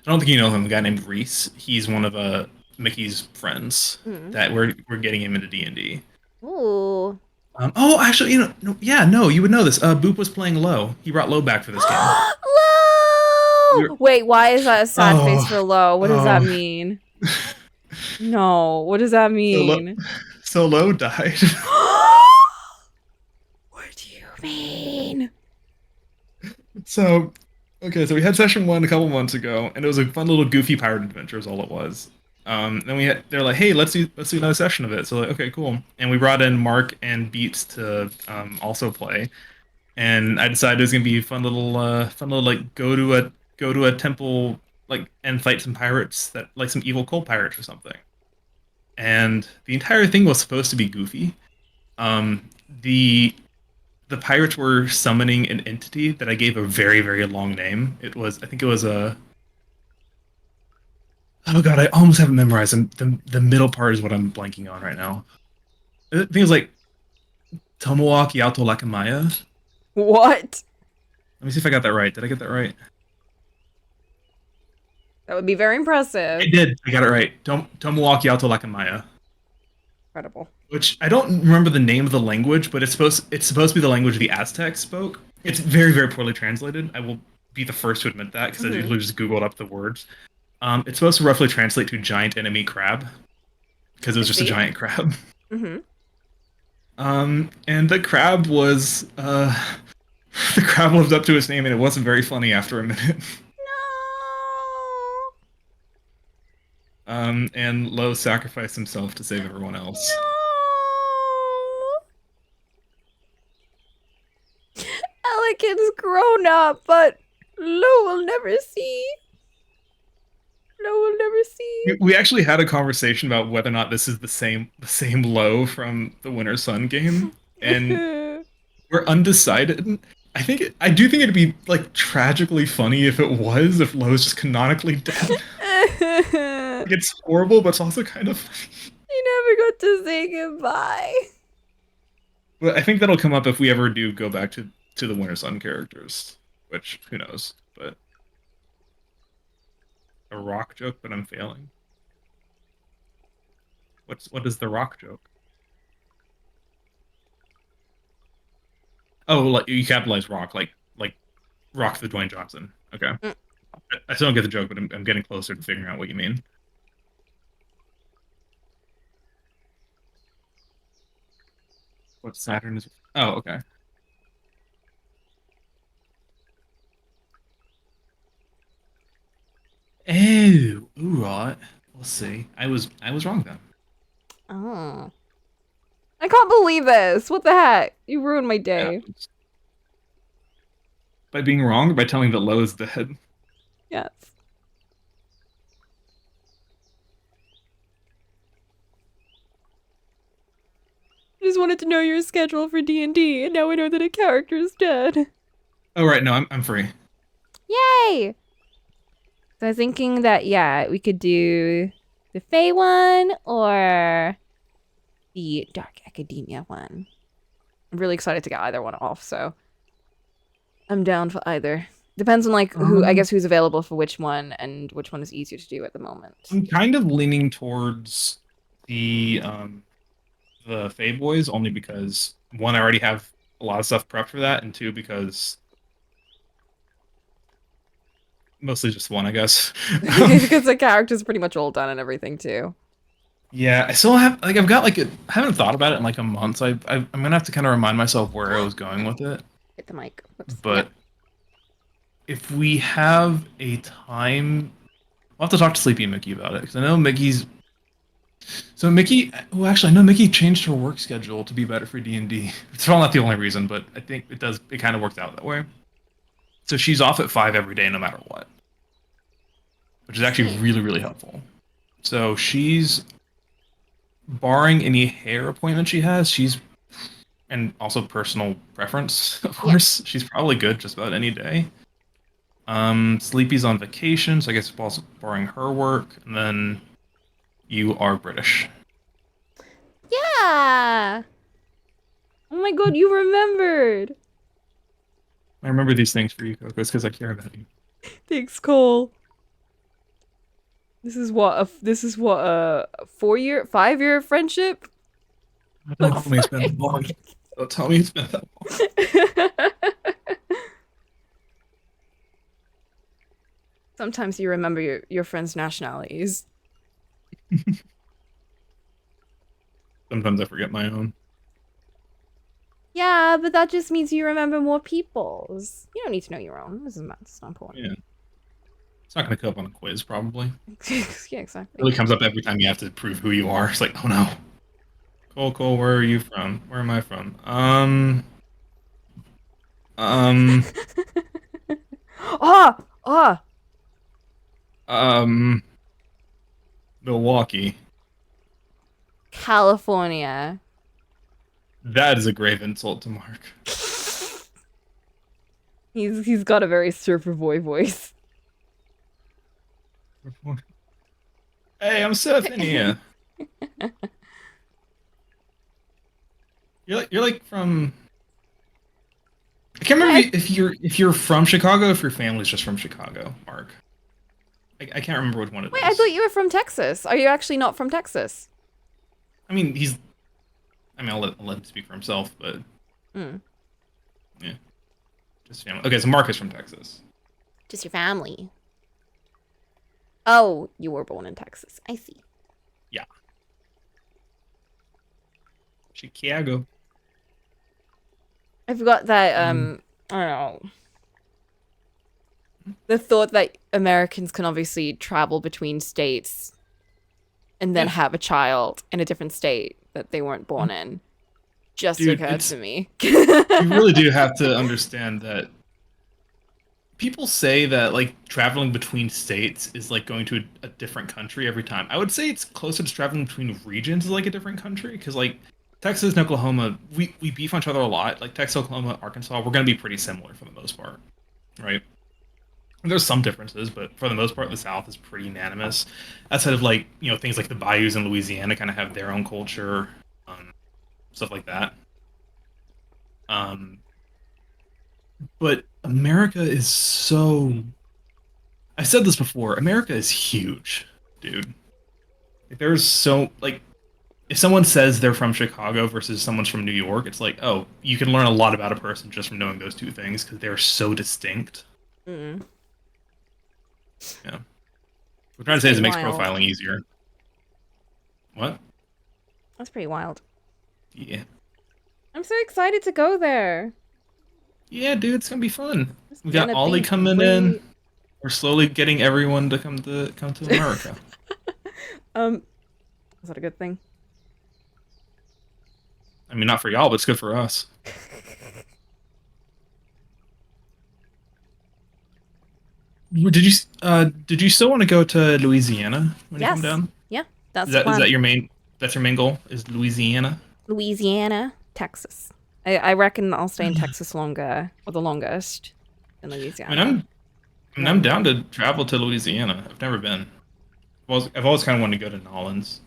don't think you know him. A guy named Reese. He's one of Mickey's friends Hmm. that we're getting him into D&D. Ooh. Oh, actually, no, yeah, no, you would know this. Boop was playing Low. He brought Low back for this game. Low! Wait, why is that a sad face Oh, for Low? What does that oh. mean? No, what does that So Low, mean? so Low died. What do you mean? So, okay, so we had session one a couple months ago, and it was a fun little goofy pirate adventure. Is all it was. Then they're like, hey, let's do another session of it. So like, okay, cool. And we brought in Mark and Beats to also play. And I decided it was gonna be a fun little like go to a temple like and fight some pirates that like some evil coal pirates or something. And the entire thing was supposed to be goofy. Um, the pirates were summoning an entity that I gave a very very long name. I think it was a oh god, I almost have it memorized. And the middle part is what I'm blanking on right now. I think it was like Tomoaki Yato Lakamaya. What? Let me see if I got that right. Did I get that right? That would be very I impressive. did. I got it right. Tomoaki Alto Lakamaya. Incredible. Which I don't remember the name of the language, but it's supposed to be the language the Aztecs spoke. It's very, very poorly translated. I will be the first to admit that because I Hmm. usually just Googled up the words. It's supposed to roughly translate to giant enemy crab because it I was just a see. giant crab. Mm-hmm. And the crab was the crab lived up to its name, and it wasn't very funny after a minute. No. And Lo sacrificed himself to save everyone else. No. Alec is grown up, but Lou will never see. No one will never see. We actually had a conversation about whether or not this is the same low from the Winter Sun game, and we're undecided. I do think it'd be like tragically funny if it was, if Lowe's just canonically dead. Like, it's horrible, but it's also kind of funny. You never got to say goodbye. But I think that'll come up if we ever do go back to the Winter Sun characters, which who knows. But a rock joke, but I'm failing. What is the rock joke? Oh, like you capitalize rock, like rock the Dwayne Johnson. Okay. Mm. I still don't get the joke, but I'm getting closer to figuring out what you mean. What Saturn is? Oh, okay. Oh, ooh, right. We'll see. I was wrong then. Oh. I can't believe this. What the heck? You ruined my Yeah. day. By being wrong, or by telling that Lo is dead. Yes. I just wanted to know your schedule for D&D, and now I know that a character's dead. Oh right, no, I'm free. Yay! So I was thinking that, yeah, we could do the Fae one or the Dark Academia one. I'm really excited to get either one off, so I'm down for either. Depends on like who I guess who's available for which one and which one is easier to do at the moment. I'm kind of leaning towards the Fae Boys only because one, I already have a lot of stuff prepped for that, and two, because mostly just one, I guess. Because the character's pretty much all done and everything too. Yeah, I still have like I've got like I haven't thought about it in like a month. So I'm gonna have to kind of remind myself where I was going with it. Hit the mic. Whoops. But if we have a time, we'll have to talk to Sleepy Mickey about it because I know Mickey's. So Mickey, well, actually, I know Mickey changed her work schedule to be better for D&D. It's probably not the only reason, but I think it does. It kind of worked out that way. So she's off at 5 every day, no matter what, which is actually really, really helpful. So she's, barring any hair appointment she has, and also personal preference, of course, she's probably good just about any day. Sleepy's on vacation, so I guess also barring her work, and then you are British. Yeah. Oh my god, you remembered. I remember these things for you, Coco. It's because I care about you. Thanks, Cole. This is what a 5-year friendship. Don't tell me it's been that long. Don't tell me it's been that long. Sometimes you remember your friends' nationalities. Sometimes I forget my own. Yeah, but that just means you remember more people's. You don't need to know your own. This is not important. Yeah. It's not going to come up on a quiz, probably. Yeah, exactly. It really comes up every time you have to prove who you are. It's like, oh no. Cole, where are you from? Where am I from? Milwaukee. California. That is a grave insult to Mark. He's got a very surfer boy voice. Hey, I'm surfing here. You're like from. I can't remember if you're from Chicago, or if your family's just from Chicago, Mark. I can't remember which one it is. Wait, I thought you were from Texas. Are you actually not from Texas? I mean, I'll let him speak for himself, but yeah, just family. Okay, so Mark is from Texas. Just your family. Oh, you were born in Texas. I see. Yeah. Chicago. I forgot that, I don't know. The thought that Americans can obviously travel between states and then have a child in a different state that they weren't born in just occurred to me. You really do have to understand that people say that like traveling between states is like going to a different country every time. I would say it's closer to traveling between regions is like a different country because like Texas and Oklahoma, we beef on each other a lot. Like Texas, Oklahoma, Arkansas, we're going to be pretty similar for the most part, right? There's some differences, but for the most part, the South is pretty unanimous. Outside of like things like the bayous in Louisiana kind of have their own culture, um, stuff like that. Um, but America is so. I said this before. America is huge, dude. Like, there's so like if someone says they're from Chicago versus someone's from New York, it's like, oh, you can learn a lot about a person just from knowing those two things because they're so distinct. Mm. Yeah. We're trying to say is it makes wild. profiling easier. What? That's pretty wild. Yeah. I'm so excited to go there. Yeah, dude, it's gonna be fun. It's We got gonna Ollie be coming in. great. We're slowly getting everyone to come to America. Is that a good thing? I mean, not for y'all, but it's good for us. Did you still want to go to Louisiana when you come Yes. down? Yeah, that's Is the that plan. your main goal? Is Louisiana? Louisiana, Texas. I reckon I'll stay in Texas longer, or the longest, in Louisiana. I'm down to travel to Louisiana. I've never been. I've always kind of wanted to go to Nolans.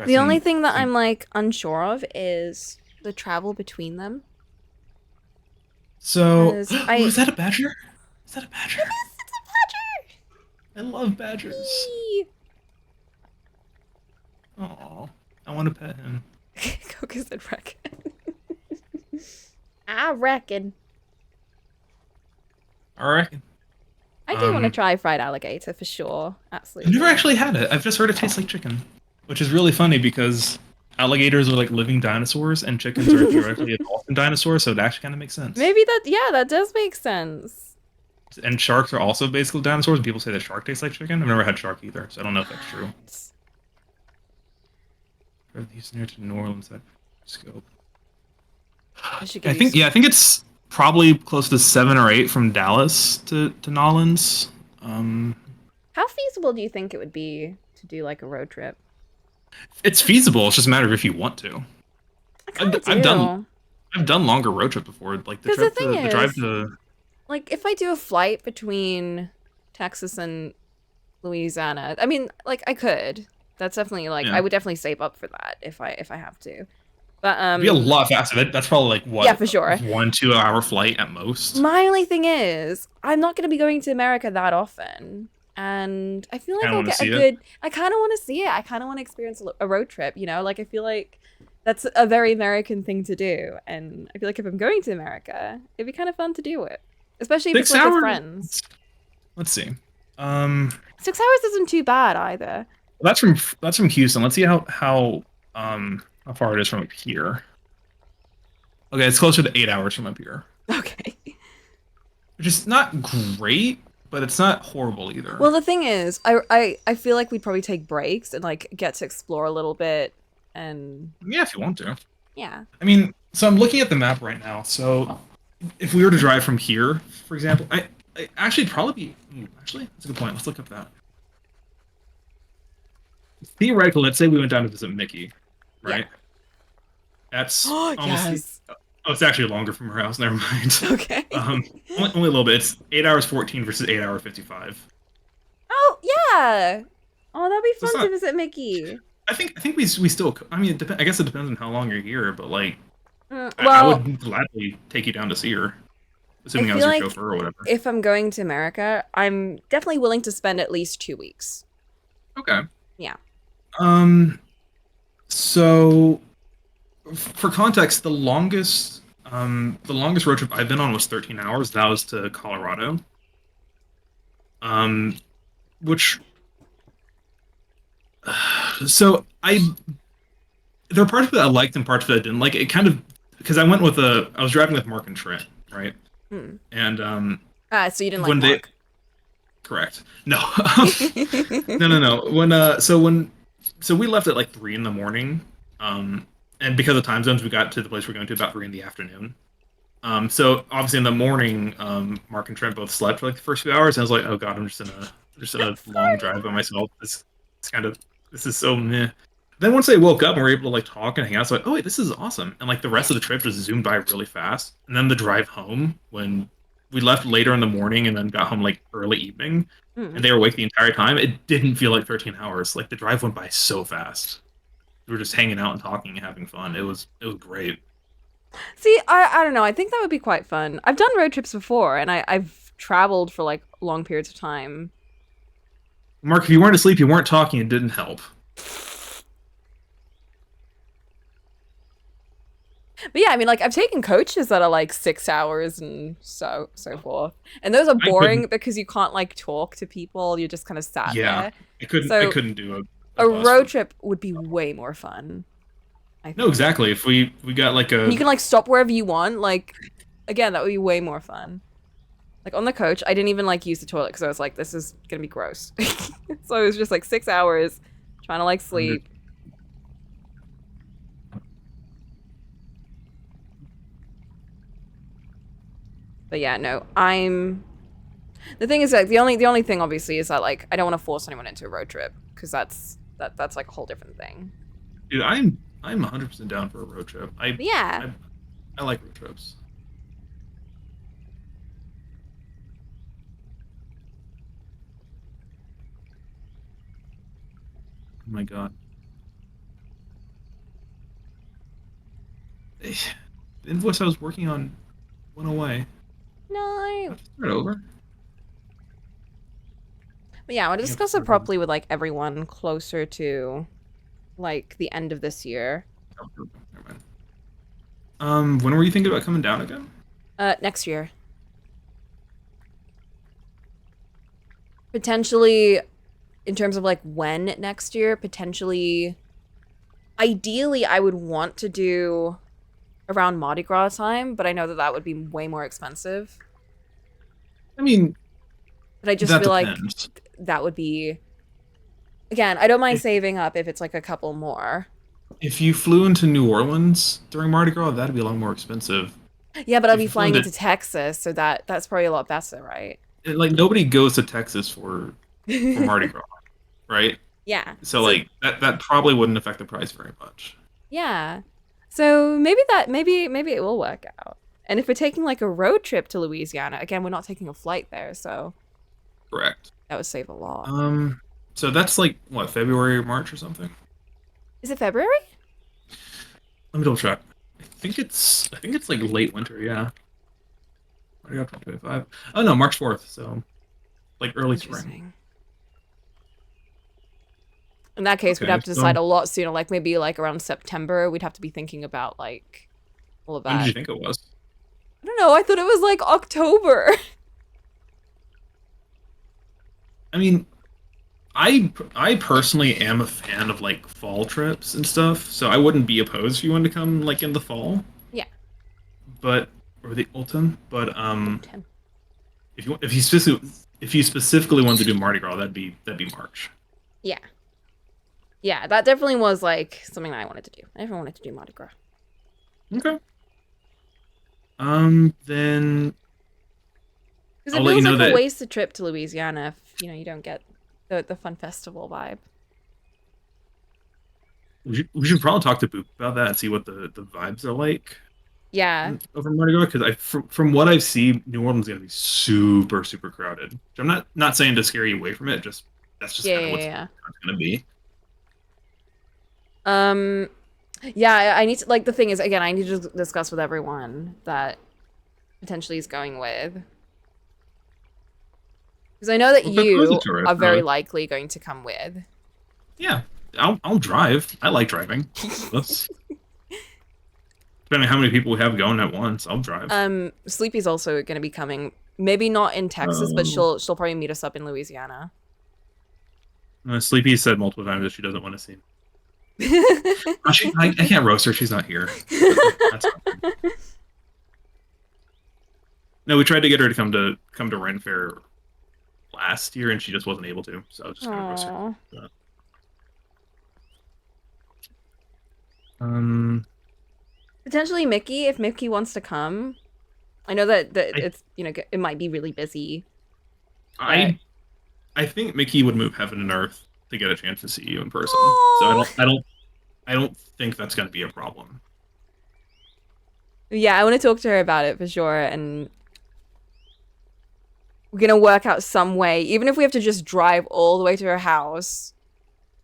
The only thing that I'm like unsure of is the travel between them. So, 'Cause is that a badger? Is that a badger? It's a I love badgers. badger! Aw, I want to pet him. Coca said reckon. I reckon. I reckon. I do want to try fried alligator for sure. Absolutely. I've never actually had it. I've just heard it tastes like chicken, which is really funny because alligators are like living dinosaurs and chickens are directly evolved from dinosaurs, so it actually kind of makes sense. Maybe that does make sense. And sharks are also basically dinosaurs. People say that shark tastes like chicken. I've never had shark either, so I don't know if that's true. Are these near to New Orleans? That scope. I think it's probably close to 7 or 8 from Dallas to Nolans. How feasible do you think it would be to do like a road trip? It's feasible. It's just a matter of if you want to. I've done longer road trips before. Like the drive to. Like if I do a flight between Texas and Louisiana, I mean, like I could. That's definitely like I would definitely save up for that if I have to. But it'd be a lot faster. That's probably like what? Yeah, for sure. 1-2 hour flight at most. My only thing is, I'm not going to be going to America that often, and I feel like I'll get a good. I kind of want to see it. I kind of want to experience a road trip. You know, like I feel like that's a very American thing to do, and I feel like if I'm going to America, it'd be kind of fun to do it, especially if it's like with friends. Let's see. 6 hours isn't too bad either. That's from Houston. Let's see how far it is from up here. Okay, it's closer to 8 hours from up here. Okay. Which is not great, but it's not horrible either. Well, the thing is, I feel like we'd probably take breaks and like get to explore a little bit, and yeah, if you want to. Yeah. I mean, so I'm looking at the map right now. So if we were to drive from here, for example, I actually probably be. Actually, that's a good point. Let's look up that. Theoretically, let's say we went down to visit Mickey, right? Yeah. That's almost. Yes. Oh, it's actually longer from her house. Never mind. Okay. Only a little bit. It's 8 hours 14 versus 8 hour 55. Oh yeah. Oh, that'd be fun to visit Mickey. I think we still. I mean, I guess it depends on how long you're here, but like, well, I would gladly take you down to see her, assuming I was your chauffeur or whatever. If I'm going to America, I'm definitely willing to spend at least 2 weeks. Okay. Yeah. So, for context, the longest road trip I've been on was 13 hours. That was to Colorado. Which, so there are parts of it I liked and parts of it I didn't like. It kind of, because I was driving with Mark and Trent, right? And so you didn't like Mark? Correct. No. No. So we left at like 3 in the morning. And because of time zones, we got to the place we're going to about 3 in the afternoon. So obviously in the morning, Mark and Trent both slept for like the first few hours, and I was like, oh god, I'm just in a long Sorry. drive by myself. It's kind of this is so meh. Then once they woke up and we were able to like talk and hang out, it's like, oh wait, this is awesome. And like the rest of the trip just zoomed by really fast. And then the drive home when we left later in the morning and then got home like early evening, Mm. and they were awake the entire time. It didn't feel like 13 hours. Like the drive went by so fast. We were just hanging out and talking and having fun. It was great. See, I don't know. I think that would be quite fun. I've done road trips before, and I've traveled for like long periods of time. Mark, if you weren't asleep, you weren't talking. It didn't help. But yeah, I mean, like I've taken coaches that are like 6 hours and so forth, and those are I boring couldn't. because you can't like talk to people. You're just kind of sat Yeah, there. I couldn't. I So couldn't do a a bus road for. trip would be way more fun, I No, think. exactly. If we got like And a you can like stop wherever you want. Like again, that would be way more fun. Like on the coach, I didn't even like use the toilet because I was like, this is gonna be gross. So it was just like 6 hours trying to like under. sleep. But yeah, no, I'm. The thing is like the only thing obviously is that like I don't want to force anyone into a road trip because that's like a whole different thing. Dude, I'm 100% down for a road trip. But yeah, I I like road trips. Oh my god. The invoice I was working on went away. I no. have to start over. But yeah, I want to I have to discuss it start over. properly with like everyone closer to like the end of this year. Oh, never mind. When were you thinking about coming down again? Next year. Potentially in terms of like when next year, potentially ideally I would want to do around Mardi Gras time, but I know that that would be way more expensive. I mean, But I just that feel like depends. that would be again, I don't mind If saving up if it's like a couple more. if you flew into New Orleans during Mardi Gras, that'd be a lot more expensive. Yeah, but I'll If be you flew flying into into Texas, so that's probably a lot better, right? like nobody goes to Texas for Mardi Gras, right? Yeah. So So like that probably wouldn't affect the price very much. yeah. So maybe it will work out. And if we're taking like a road trip to Louisiana, again, we're not taking a flight there, so Correct. that would save a lot. So that's like what, February or March or something? Is it February? Let me double check. I think it's like late winter, yeah. Mardi Gras 2025. Oh no, March 4th, so like early spring. Interesting. In that case, we'd Okay, have to decide so a lot sooner, like maybe like around September. We'd have to be thinking about like all of when did you that. think it was? I don't know. I thought it was like October. I mean, I personally am a fan of like fall trips and stuff, so I wouldn't be opposed if you wanted to come like in the fall, Yeah. but or the autumn. But Ten. if you specifically wanted to do Mardi Gras, that'd be March. Yeah. Yeah, that definitely was like something that I wanted to do. I never wanted to do Mardi Gras. Okay. Then Because I'll it let you feels know like a that wasted trip to Louisiana if, you don't get the fun festival vibe. we should probably talk to Boop about that and see what the vibes are like Yeah. over Mardi Gras because from what I see, New Orleans is gonna be super super crowded. Which I'm not saying to scare you away from it. Just that's just Yeah, kind of yeah, what's yeah. gonna be. Yeah. Yeah, I need to, like, the thing is, again, I need to discuss with everyone that potentially is going with. Because I know that Well, propose it you to her. are very likely going to come with. Yeah, I'll drive. I like driving. Let's depending on how many people we have going at once. I'll drive. Sleepy's also going to be coming. Maybe not in Texas, but Oh. she'll probably meet us up in Louisiana. Sleepy said multiple times that she doesn't want to see me. I can't roast her. She's not here. That's fine. No, we tried to get her to come to Ren Fair last year, and she just wasn't able to. So I was just gonna roast her. Aww. But, um, Potentially Mickey, if Mickey wants to come. I know that I it's it might be really busy. But I I think Mickey would move heaven and earth to get a chance to see you in person. So oh I don't think that's going to be a problem. yeah, I want to talk to her about it for sure, and we're gonna work out some way, even if we have to just drive all the way to her house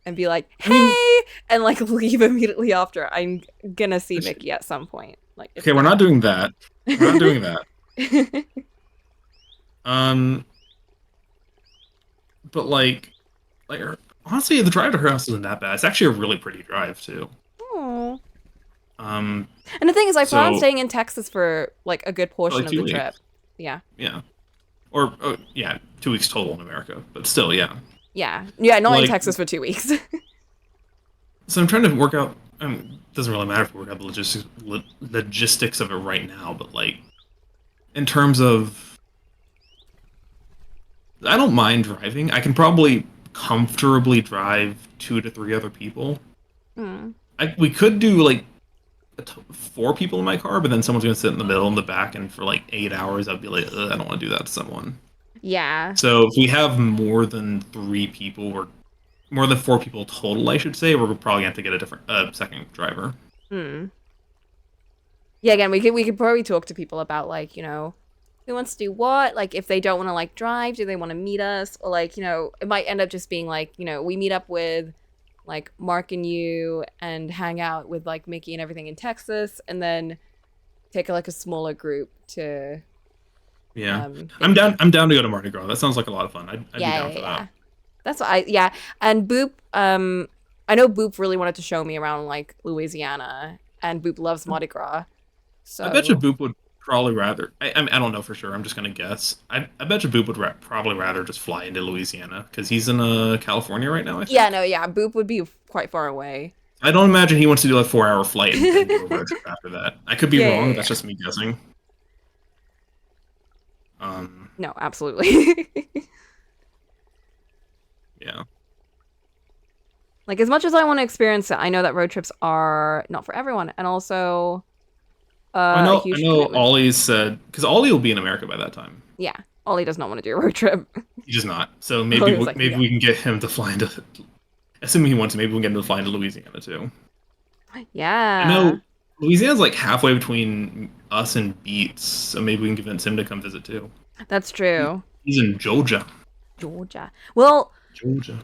and be like, I mean, "Hey," and like leave immediately after. I'm gonna see Mickey at some point. Like it's okay, we're gonna not happen. doing that. We're not doing that. Um, but like honestly, the drive to her house isn't that bad. It's actually a really pretty drive too. Oh. Um, And the thing is, I plan on so staying in Texas for like a good for portion like of the 2 weeks, trip. Yeah. yeah, or yeah, 2 weeks total in America, but still, yeah. Yeah. Yeah, not in Like, Texas for 2 weeks. so I'm trying to work out. Doesn't really matter if we work out the logistics of it right now, but like in terms of, I don't mind driving. I can probably comfortably drive 2 to 3 other people. Hmm. We could do like 4 people in my car, but then someone's gonna sit in the middle and the back, and for like 8 hours, I'd be like, I don't want to do that to someone. Yeah. So if we have more than 3 people, or more than 4 people total, I should say, we're probably gonna have to get a different second driver. Hmm. Yeah, again, we could probably talk to people about like, who wants to do what? Like if they don't want to like drive, do they want to meet us? Or like, it might end up just being like, we meet up with like Mark and you and hang out with like Mickey and everything in Texas and then take like a smaller group to Yeah, I'm maybe down. I'm down to go to Mardi Gras. That sounds like a lot of fun. I'd be yeah, down yeah, for that. yeah. That's what yeah. And Boop, I know Boop really wanted to show me around like Louisiana and Boop loves Mardi Gras. I bet you So Boop would probably rather. I mean, I don't know for sure. I'm just gonna guess. I bet you Boop would probably rather just fly into Louisiana because he's in California right now. I yeah, think. no, yeah, Boop would be quite far away. I don't imagine he wants to do a 4 hour flight and then do a road trip after that. I could be Yeah, wrong. yeah, That's yeah. just me guessing. Um, No, absolutely. yeah. Like as much as I want to experience it, I know that road trips are not for everyone and also a I huge know. commitment. Ollie said because Ollie will be in America by that time. Yeah. Ollie does not want to do a road trip. He's just not. So Ollie was like, maybe no. we can get him to fly into. Assuming he wants to, maybe we can get him to fly into Louisiana too. I Yeah. know Louisiana's like halfway between us and Beats, so maybe we can convince him to come visit too. That's true. He's in Georgia. Georgia. Well, Georgia.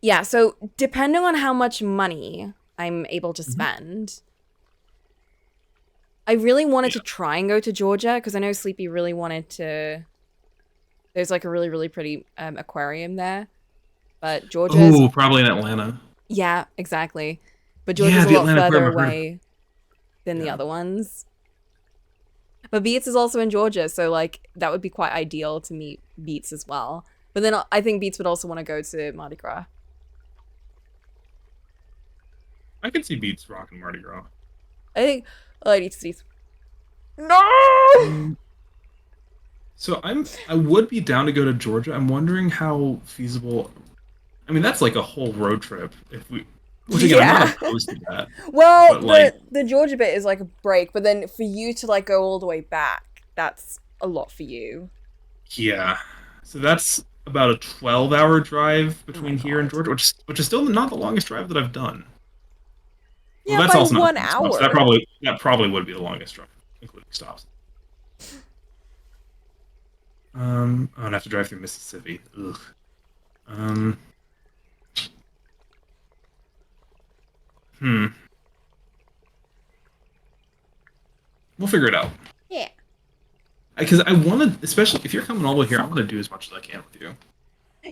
yeah, so depending on how much money I'm able to Mhm. spend, I really wanted Yeah. to try and go to Georgia because I know Sleepy really wanted to. There's like a really, really pretty aquarium there. But Georgia's, Oh, probably in Atlanta. yeah, exactly. But Yeah, Georgia's a the lot Atlanta further Aquarium. I've heard of. away than the Yeah. other ones. But Beats is also in Georgia, so like that would be quite ideal to meet Beats as well. But then I think Beats would also want to go to Mardi Gras. I can see Beats rocking Mardi Gras. I think I need to see. No. So I would be down to go to Georgia. I'm wondering how feasible. I mean, that's like a whole road trip. If we, which again, I'm Yeah. not opposed to that. Well, But like, the Georgia bit is like a break, but then for you to like go all the way back, that's a lot for you. yeah. So that's about a 12-hour drive Oh my between here and God. Georgia, which is still not the longest drive that I've done. Well, Yeah, that's by also not 1 including stops. hour. That probably would be the longest drive, including stops. I'd have to drive through Mississippi. Ugh. Um, hmm. We'll figure it out. Yeah. Because I want to, especially if you're coming all the way here, I want to do as much as I can with you.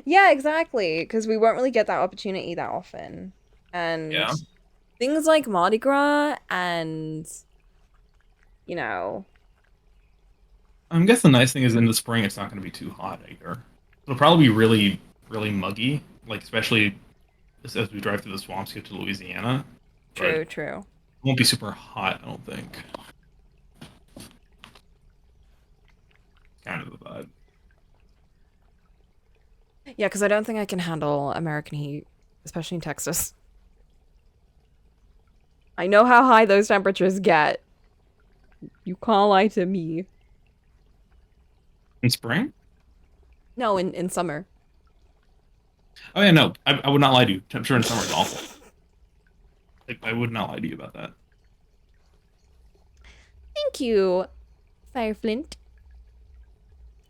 Yeah, exactly. Because we won't really get that opportunity that often. And Yeah. things like Mardi Gras and, you know, I guess the nice thing is in the spring it's not going to be too hot either. It'll probably be really, really muggy, like especially as we drive through the swamps to get to Louisiana. But true, it true. won't be super hot, I don't think. Kind of the vibe. Yeah, because I don't think I can handle American heat, especially in Texas. I know how high those temperatures get. You can't lie to me. In spring? No, in summer. Oh yeah, no, I would not lie to you. I'm sure in summer is awful. I would not lie to you about that. Thank you, Fireflint.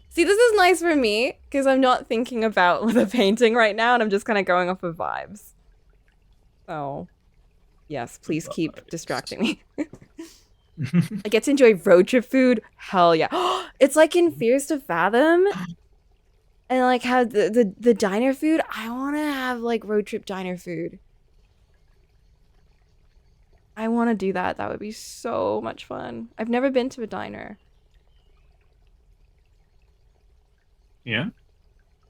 See, this is nice for me because I'm not thinking about the painting right now and I'm just kind of going off of vibes. So, yes, please keep distracting me. I get to enjoy road trip food. Hell yeah. It's like in Fears to Fathom. And like how the diner food. I want to have like road trip diner food. I want to do that. That would be so much fun. I've never been to a diner. Yeah.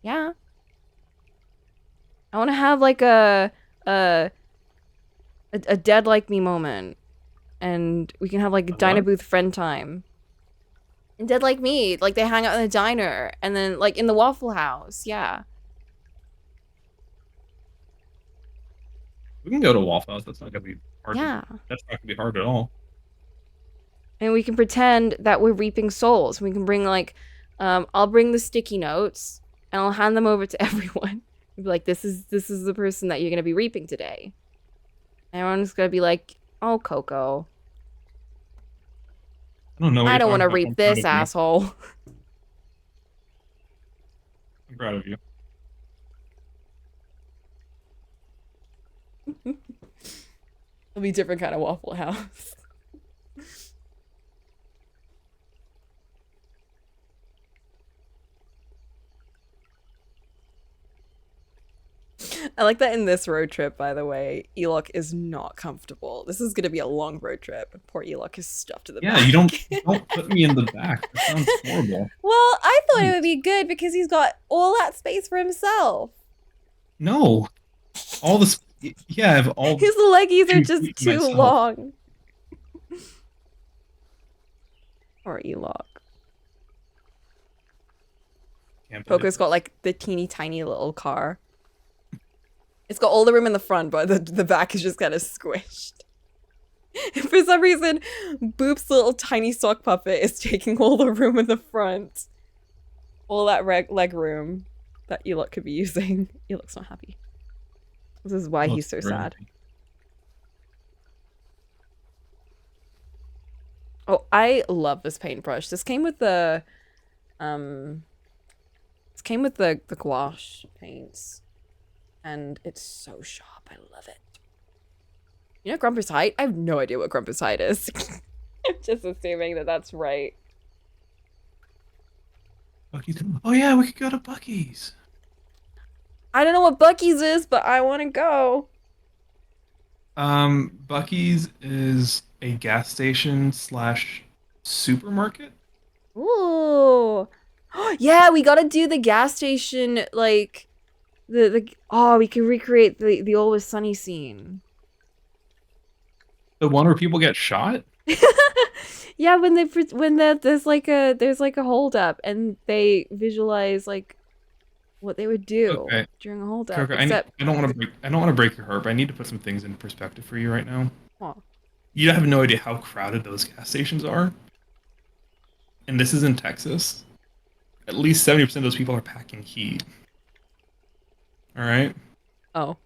Yeah. I want to have like a dead like me moment. And we can have like a diner booth friend time. And Dead Like Me, like they hang out in the diner and then like in the Waffle House, yeah. We can go to Waffle House. That's not gonna be hard. Yeah. That's not gonna be hard at all. And we can pretend that we're reaping souls. We can bring like, I'll bring the sticky notes and I'll hand them over to everyone. Be like, this is the person that you're gonna be reaping today. And everyone's gonna be like, oh, Coco. I don't know. I don't want to reap this asshole. I'm proud of you. It'll be a different kind of Waffle House. I like that in this road trip, by the way, Elok is not comfortable. This is going to be a long road trip. Poor Elok is stuffed to the back. Yeah, you don't put me in the back. That sounds horrible. Well, I thought it would be good because he's got all that space for himself. No. All this. Yeah, I have all. His leggies are just too myself. long. Poor Elok. Coco's got like the teeny tiny little car. It's got all the room in the front, but the back is just kind of squished. For some reason, Boop's little tiny sock puppet is taking all the room in the front. All that leg room that Elok could be using. Elok's not happy. This is why he's so sad. Oh, I love this paintbrush. This came with the gouache paints. And it's so sharp. I love it. You know Grumpus Height? I have no idea what Grumpus Height is. I'm just assuming that that's right. Buc-ee's. Oh yeah, we could go to Buc-ee's. I don't know what Buc-ee's is, but I want to go. Buc-ee's is a gas station / supermarket. Ooh. Yeah, we gotta do the gas station, like... we can recreate the Always Sunny scene. The one where people get shot? Yeah, when there's like a hold up and they visualize like what they would do during a hold up. Coco, I don't want to break your heart, but I need to put some things in perspective for you right now. Oh. You You have no idea how crowded those gas stations are. And this is in Texas. At least 70% of those people are packing heat. All right. Oh.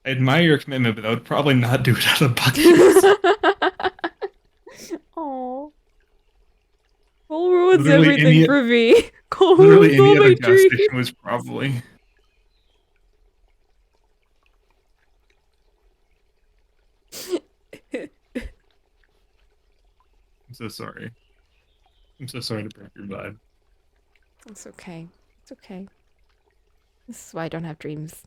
I admire your commitment, but I would probably not do it out of Buc-ee's. Oh. Cole ruins Literally everything for me. Cole Literally ruins all any my other gas dreams. station was probably. I'm so sorry. I'm so sorry to break your vibe. It's okay. It's okay. This is why I don't have dreams.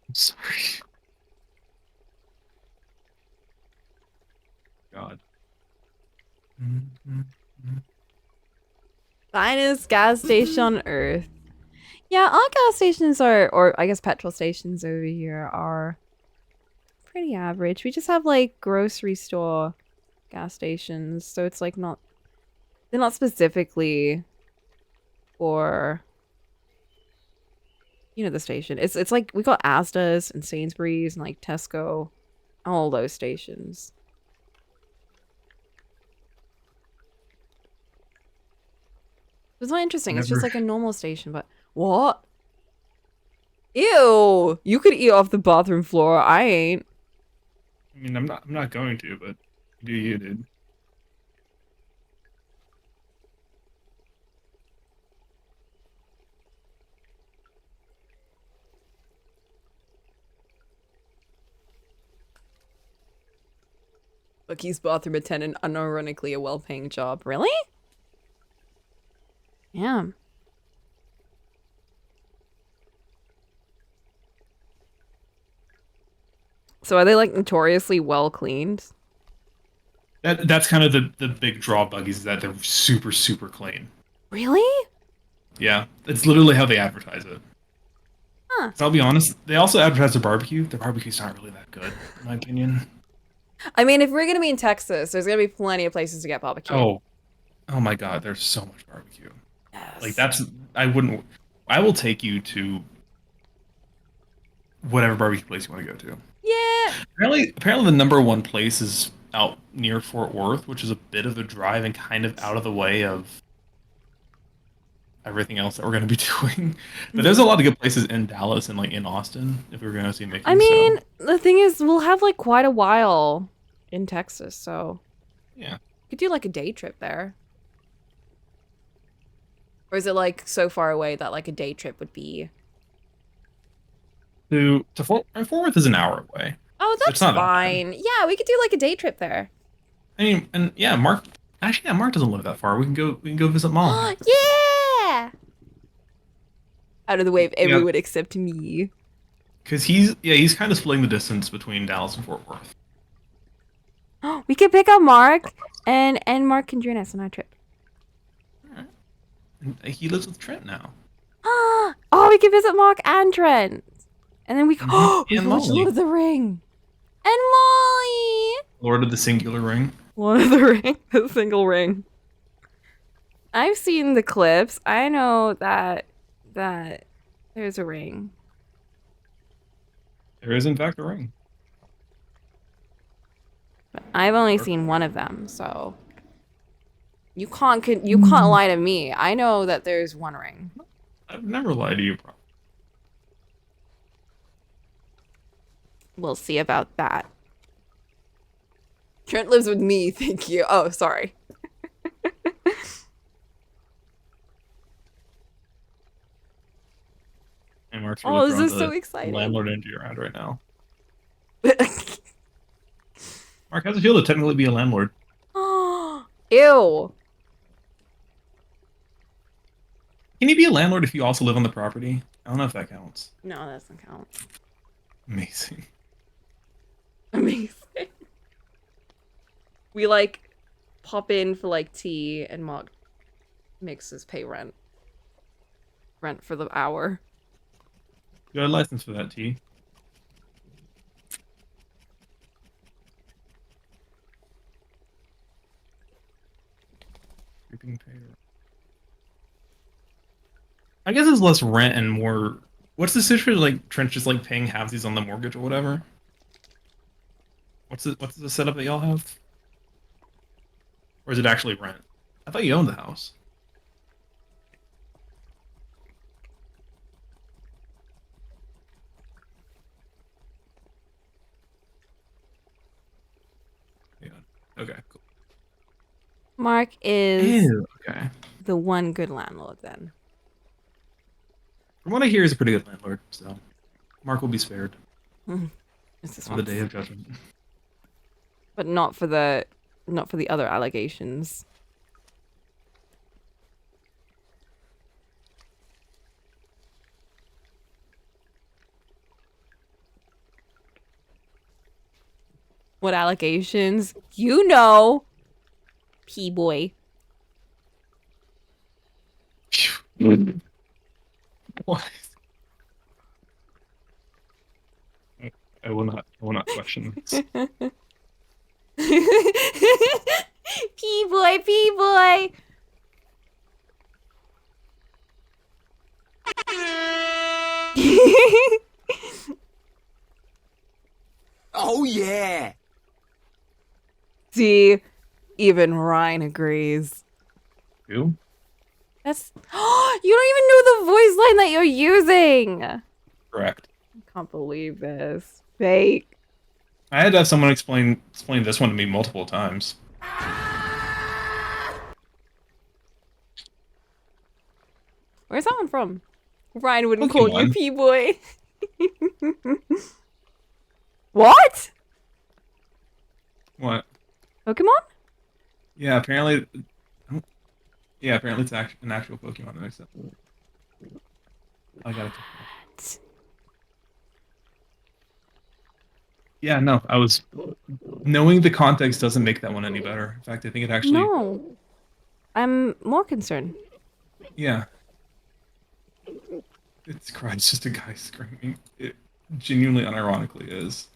I'm sorry. God. Finest gas station on earth. Yeah, our gas stations are, or I guess petrol stations over here are pretty average. We just have like grocery store gas stations, so it's like they're not specifically for, You know the station. It's like we got Asda's and Sainsbury's and like Tesco, all those stations. It's not interesting. It's just like a normal station, but what? Ew! You could eat off the bathroom floor. I ain't. I mean, I'm not going to, but do you, dude? Bucky's bathroom attendant, unironically a well-paying job. Really? Yeah. So are they like notoriously well cleaned? That's kind of the big draw buggies is that they're super super clean. Really? Yeah, it's literally how they advertise it. Huh. So I'll be honest, they also advertise their barbecue. Their barbecue's not really that good, in my opinion. I mean, if we're gonna be in Texas, there's gonna be plenty of places to get barbecue. Oh my God, there's so much barbecue. Yes. Like I will take you to whatever barbecue place you want to go to. Yeah. Apparently the number one place is out near Fort Worth, which is a bit of a drive and kind of out of the way of everything else that we're going to be doing. But there's a lot of good places in Dallas and like in Austin if we were going to see Mickey. I mean, the thing is, we'll have like quite a while in Texas, so yeah, we could do like a day trip there. Or is it like so far away that like a day trip would be? to Fort Worth is an hour away. Oh, So that's it's not that bad. fine. Yeah, we could do like a day trip there. I mean, and yeah, Mark doesn't live that far. We can go visit Mom. Yeah. Out of the way of Yeah. everyone except me. Because he's kind of splitting the distance between Dallas and Fort Worth. We could pick up Mark, and Mark can join us on our trip. And he lives with Trent now. Oh, we could visit Mark and Trent, and then we could we And could watch Molly. Lord of the Ring, and Molly. Lord of the Singular Ring. Lord of the Ring, the single ring. I've seen the clips. I know that there's a ring. There is in fact a ring. But I've only seen one of them, so you can't lie to me. I know that there's one ring. I've never lied to you, bro. We'll see about that. Trent lives with me, thank you. Oh, sorry. And Mark's Oh, really this throwing is so the exciting. landlord energy around right now. Mark, how's it feel to technically be a landlord? Ew. Can you be a landlord if you also live on the property? I don't know if that counts. No, that doesn't count. Amazing. Amazing. We like pop in for like tea and Mark makes us pay rent. Rent for the hour. You got a license for that, T. Creeping pay. I guess it's less rent and more. What's the situation like? Trent's just like paying halvesies on the mortgage or whatever. What's the setup that y'all have? Or is it actually rent? I thought you owned the house. Yeah. Okay. Cool. Mark is Ew, okay. the one good landlord then. From what I hear, he's a pretty good landlord. So, Mark will be spared It's this on the one. day of judgment. But not for the other allegations. What allegations? You know. P-boy. What? I will not question this. P-boy, P-boy. Oh, yeah. See, even Ryan agrees. You? That's you don't even know the voice line that you're using. I Correct. can't believe this. Fake. I had to have someone explain this one to me multiple times. Where's that one from? Ryan wouldn't call you Pokemon. P-boy. What? What? Pokemon? Yeah, apparently. Yeah, apparently it's an actual Pokemon that makes sense. I gotta check it out. Yeah, no, I was knowing the context doesn't make that one any better. In fact, I think it actually. No. I'm more concerned. Yeah, it's just a guy screaming. It genuinely, unironically is.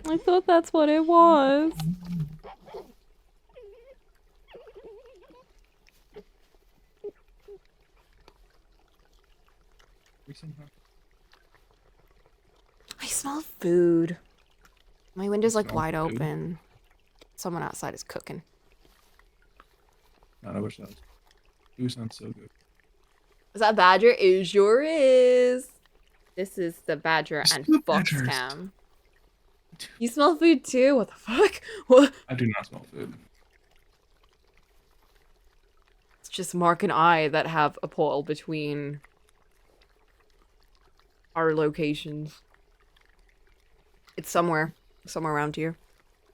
I thought that's what it was. I smell food. My window's like Smell wide food? open. Someone outside is cooking. God, I wish that was. Food sounds so good. Is that Badger? It sure is. This is the Badger Just and the Fox Badgers. cam. You smell food too? What the fuck? What? I do not smell food. It's just Mark and I that have a portal between our locations. It's somewhere around here.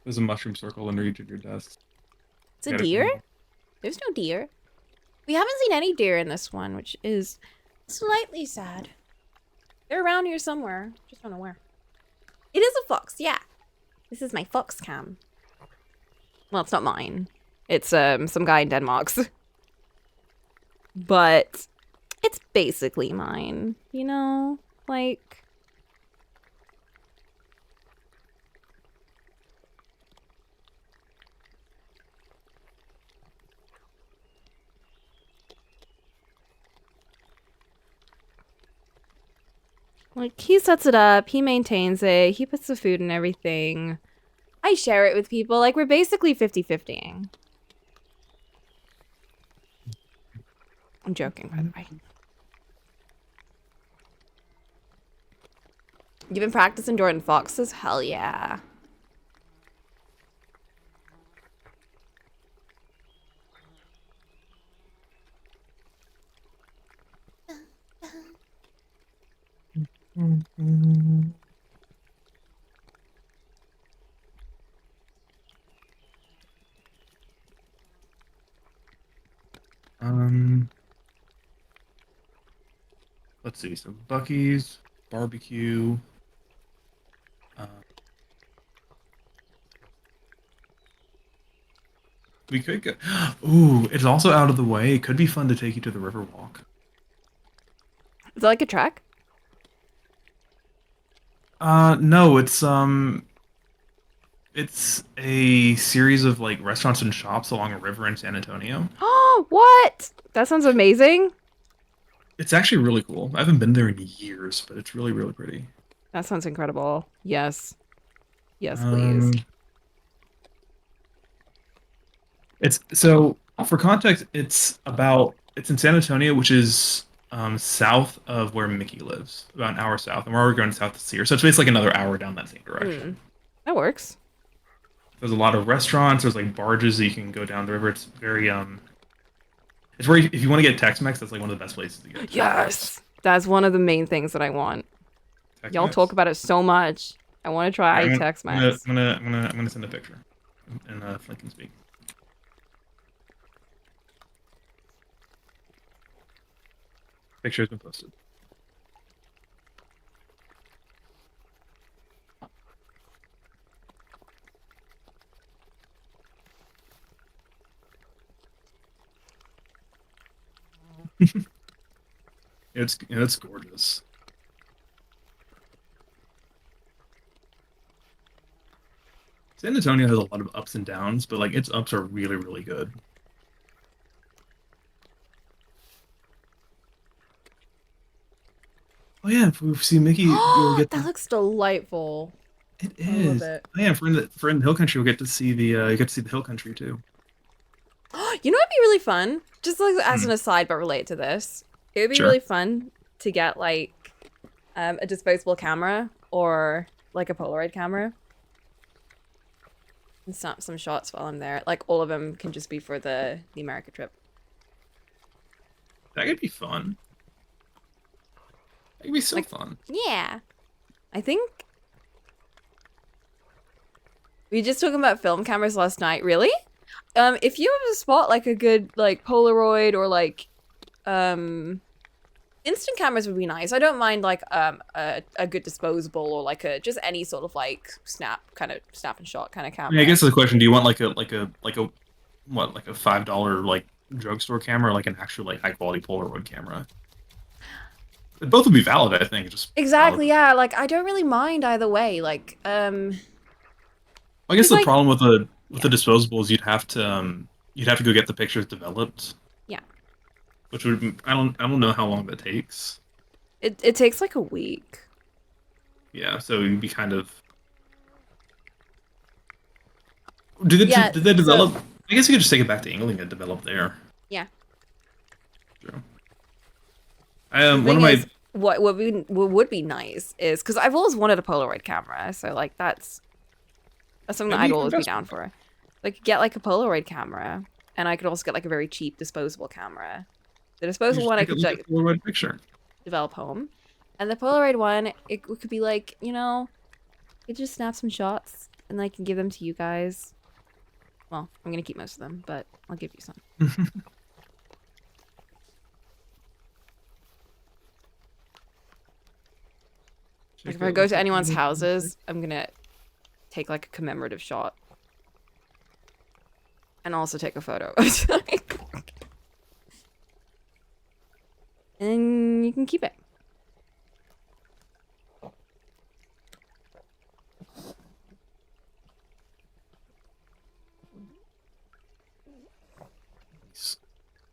There's a mushroom circle under each of your desks. It's a Gotta deer? clean them. There's no deer. We haven't seen any deer in this one, which is slightly sad. They're around here somewhere. Just don't know where. It is a fox, yeah. This is my fox cam. Well, it's not mine. It's some guy in Denmark's. But it's basically mine, you know? Like, he sets it up, he maintains it, he puts the food and everything. I share it with people. Like, we're basically 50-50ing. I'm joking, by the way. You've been practicing Jordan Foxes? Hell yeah. Let's see. So Bucky's barbecue. We could go. Ooh, it's also out of the way. It could be fun to take you to the Riverwalk. Is that like a track? No, it's a series of like restaurants and shops along a river in San Antonio. Oh, what? That sounds amazing. It's actually really cool. I haven't been there in years, but it's really, really pretty. That sounds incredible. Yes. Yes, please. It's so for context, it's in San Antonio, which is south of where Mickey lives, about an hour south, and we're already going south to see her. So it's basically like another hour down that same direction. That works. There's a lot of restaurants. There's like barges that you can go down the river. It's very it's where if you want to get Tex-Mex, that's like one of the best places to get. Yes. That's one of the main things that I want. Tex-Mex. Y'all talk about it so much. I want to try Tex-Mex. I'm gonna send a picture, and Flint can speak. Picture has been posted. It's gorgeous. San Antonio has a lot of ups and downs, but like its ups are really, really good. yeah, if we see Mickey, we'll get That the. looks delightful. It I love is. it. Oh, yeah, for in the hill country, we'll get to see the you get to see the hill country too. You know what'd be really fun? Just like as Hmm, an aside, but related to this, it would be sure. really fun to get like a disposable camera or like a Polaroid camera and snap some shots while I'm there. Like all of them can just be for the America trip. That could be fun. That could be so Like, fun. yeah. I think we were just talking about film cameras last night. Really? If you have a spot like a good like Polaroid or like instant cameras would be nice. I don't mind like a good disposable or like a just any sort of like snap and shot kind of I mean, I camera. guess the question: do you want like a what like a $5 like drugstore camera, or like an actual like high quality Polaroid camera? Both would be valid, I think. Just valid. Exactly, yeah. Like I don't really mind either way. Like I guess cuz the like problem with yeah. the disposables, you'd have to go get the pictures developed, Yeah. which would I don't know how long that takes. It takes like a week. Yeah, so you'd be kind of. Yeah, Did they so develop? I guess you could just take it back to England and develop there. yeah. True. The One thing of my is what would be nice is cuz I've always wanted a Polaroid camera. So like that's something that maybe I'd you can always be invest. down for. Like get like a Polaroid camera and I could also get like a very cheap disposable camera. The You disposable just one I take a could look at like the Polaroid picture. develop home. And the Polaroid one, it could be like, you know, it just snap some shots and I can give them to you guys. Well, I'm gonna keep most of them, but I'll give you some. Like Check if I out go the to anyone's Polaroid picture. houses, I'm gonna take like a commemorative shot and also take a photo. And you can keep it.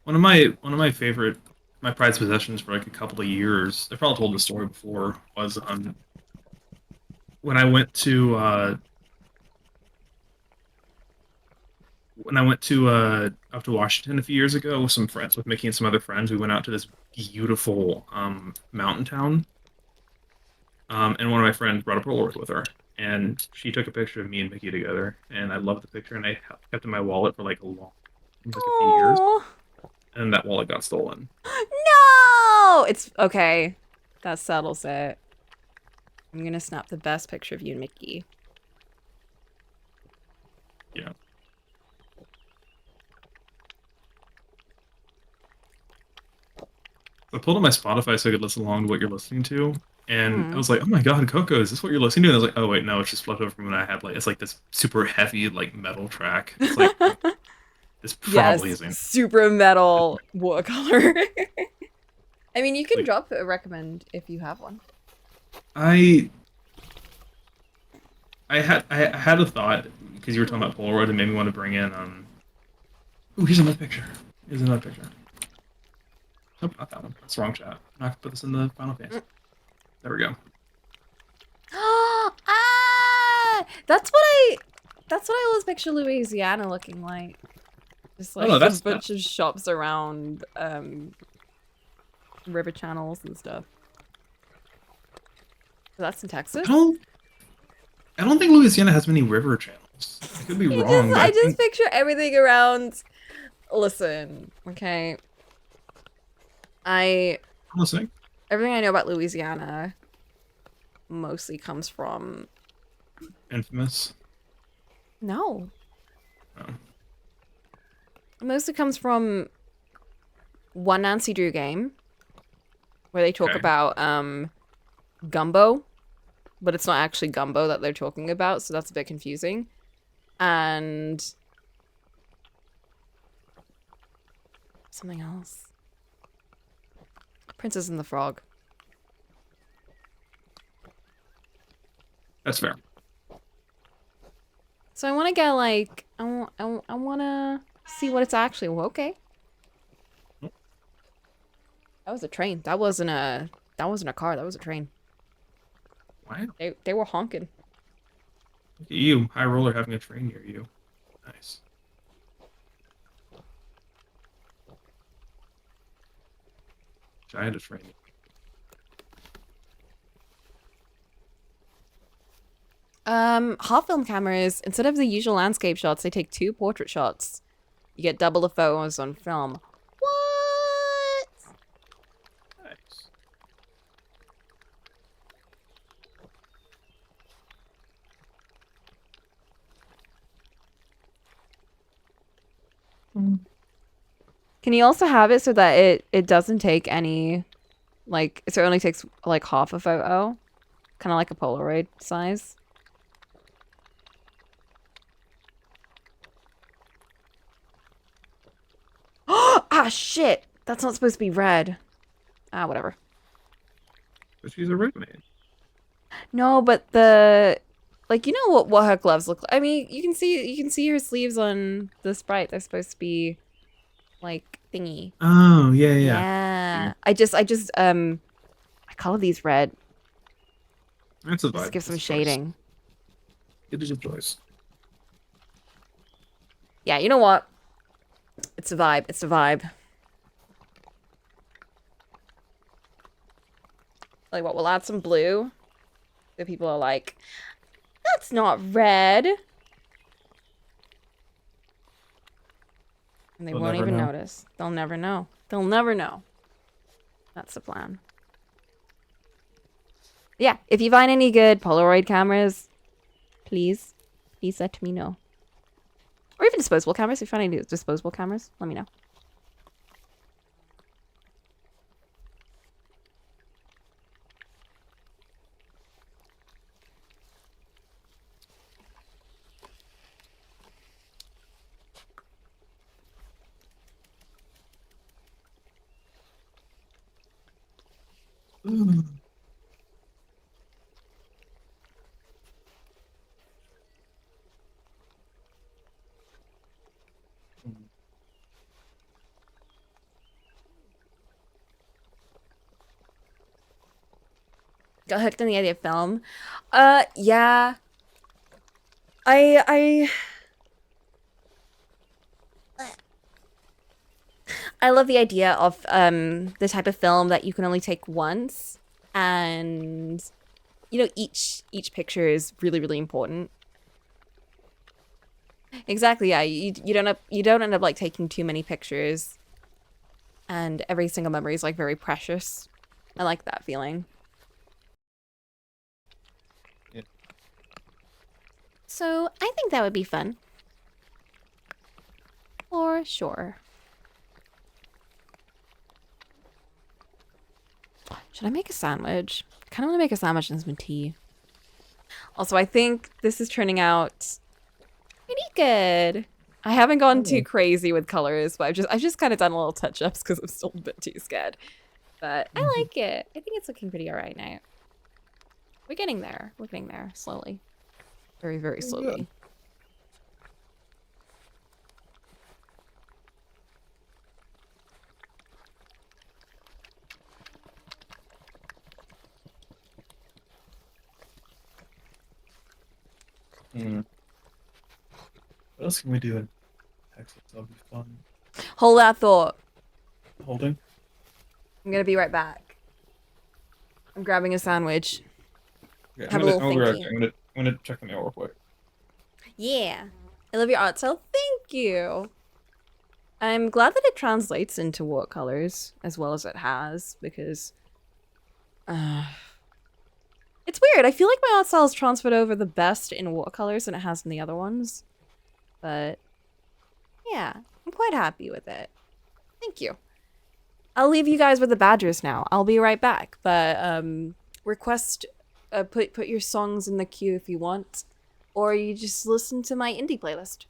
One of my favorite my prized possessions for like a couple of years. I probably told the story before. Was when I went to up to Washington a few years ago with some friends, with Mickey and some other friends. We went out to this beautiful mountain town. And one of my friends brought a Polaroid with her, and she took a picture of me and Mickey together. And I loved the picture, and I kept it in my wallet for like a few years. Oh And that wallet got stolen. no! It's okay. That settles it. I'm gonna snap the best picture of you and Mickey. Yeah. I pulled up my Spotify so I could listen along to what you're listening to, and I Hmm. was like, "Oh my God, Coco, is this what you're listening to?" And I was like, "Oh wait, no, it's just left over from when I had like it's like this super heavy like metal track. It's like this probably Yes, isn't super metal watercolor. I mean, you can like drop a recommend if you have one. I I had a thought because you were talking about Polaroid and made me want to bring in Oh, here's another picture. Here's another picture. Nope, not that one. That's the wrong chat. I'm not gonna put this in the final phase. There we go. Ah! That's what I always picture Louisiana looking like. Just Oh no, like a that's bunch of shops around river channels and stuff. So that's in I Texas? don't I don't think Louisiana has many river channels. I could be wrong, but I I just think picture everything around. Listen, okay. I I'm listening. Everything I know about Louisiana mostly comes from Infamous. no. Oh, It mostly comes from one Nancy Drew game where they talk okay. about gumbo, but it's not actually gumbo that they're talking about, so that's a bit confusing. And something else. Princess and the Frog. That's fair. So I want to get like I want to see what it's actually. Well, okay. That was a train. That wasn't a That wasn't a car, that was a train. Wow. They were honking. Look at you, high roller, having a train near you. Nice. Giant train. Half film cameras, instead of the usual landscape shots, they take 2 portrait shots. You get double the photos on film. What? Nice. Can you also have it so that it doesn't take any, like, so it only takes like half a photo? Kind of like a Polaroid size. Ah, shit! That's not supposed to be red. Ah, whatever. But she's a red man. No, but the, like, you know what her gloves look like? I mean, you can see her sleeves on the Sprite. They're supposed to be like thingy. Oh, yeah, yeah. Yeah. I color these red. That's a vibe. Just give some That's a choice. shading. It is a choice. Yeah, you know what? It's a vibe. It's a vibe. Like what? We'll add some blue. So people are like, that's not red. And they They'll won't never even know. notice. They'll never know. They'll never know. That's the plan. Yeah, if you find any good Polaroid cameras, please let me know. Or even disposable cameras. If you find any disposable cameras, let me know. Got hooked on the idea of film. Yeah. I love the idea of the type of film that you can only take once, and you know each picture is really, really important. Exactly, yeah. You don't end up like taking too many pictures, and every single memory is like very precious. I like that feeling. Yeah. So I think that would be fun. For sure. Should I make a sandwich? I kind of want to make a sandwich and some tea. Also, I think this is turning out pretty good. I haven't gone too crazy with colors, but I've just kind of done a little touch-ups because I'm still a bit too scared. But I like it. I think it's looking pretty alright now. We're getting there. We're getting there slowly. Very, very slowly. What else can we do in Texas? That'll be fun. Hold that thought. Holding? I'm gonna be right back. I'm grabbing a sandwich. Yeah, Have a little I'll be right thinky. back. I'm gonna check the mail real quick. Yeah. I love your art style. Thank you. I'm glad that it translates into watercolors as well as it has, because it's weird. I feel like my art style is transferred over the best in watercolors than it has in the other ones. But yeah, I'm quite happy with it. Thank you. I'll leave you guys with the badgers now. I'll be right back. But request put your songs in the queue if you want, or you just listen to my indie playlist.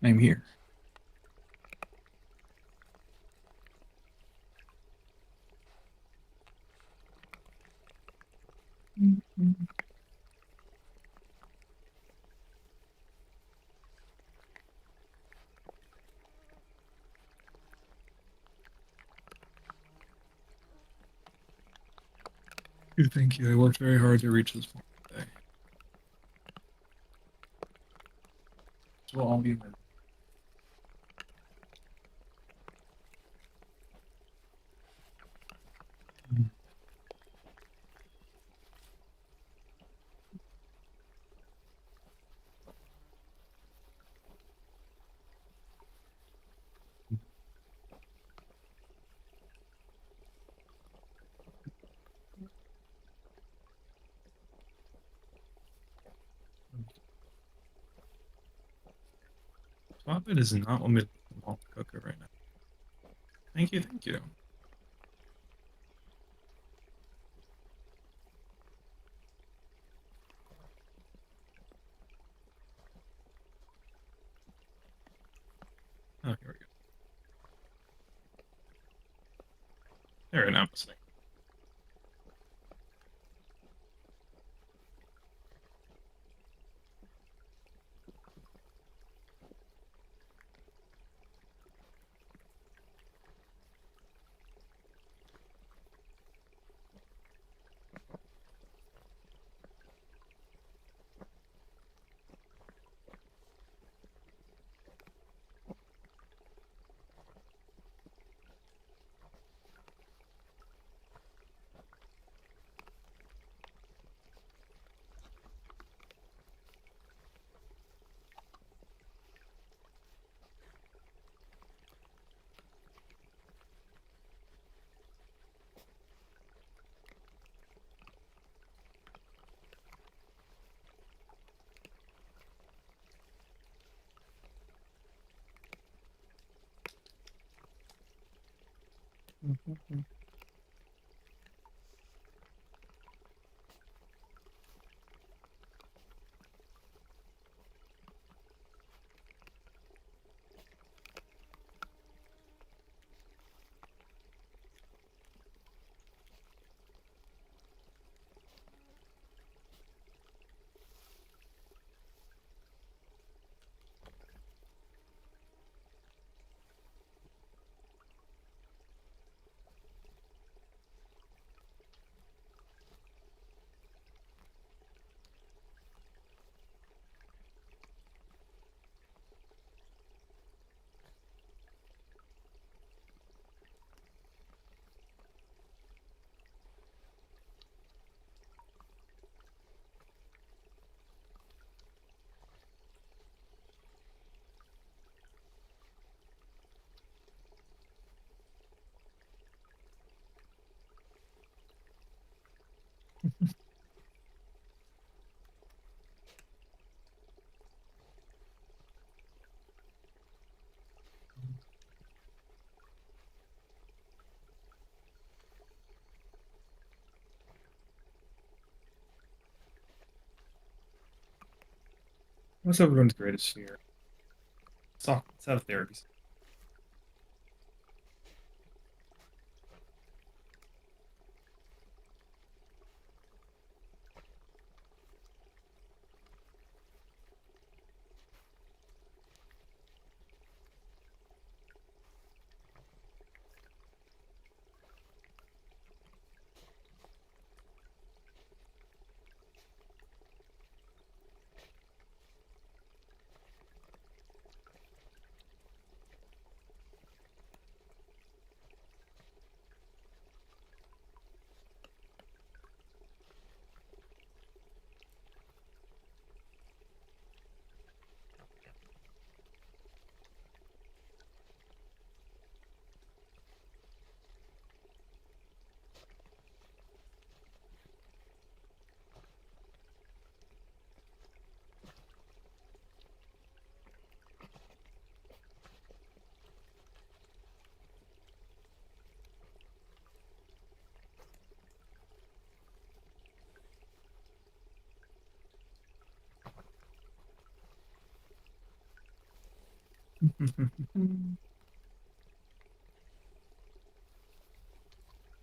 I'm here. Thank you. I worked very hard to reach this point today. So we'll all be there. Swap it is not want me to cook it right now. Thank you, thank you. Oh, here we go. There, now I'm listening. What's everyone's greatest fear? Let's have therapy.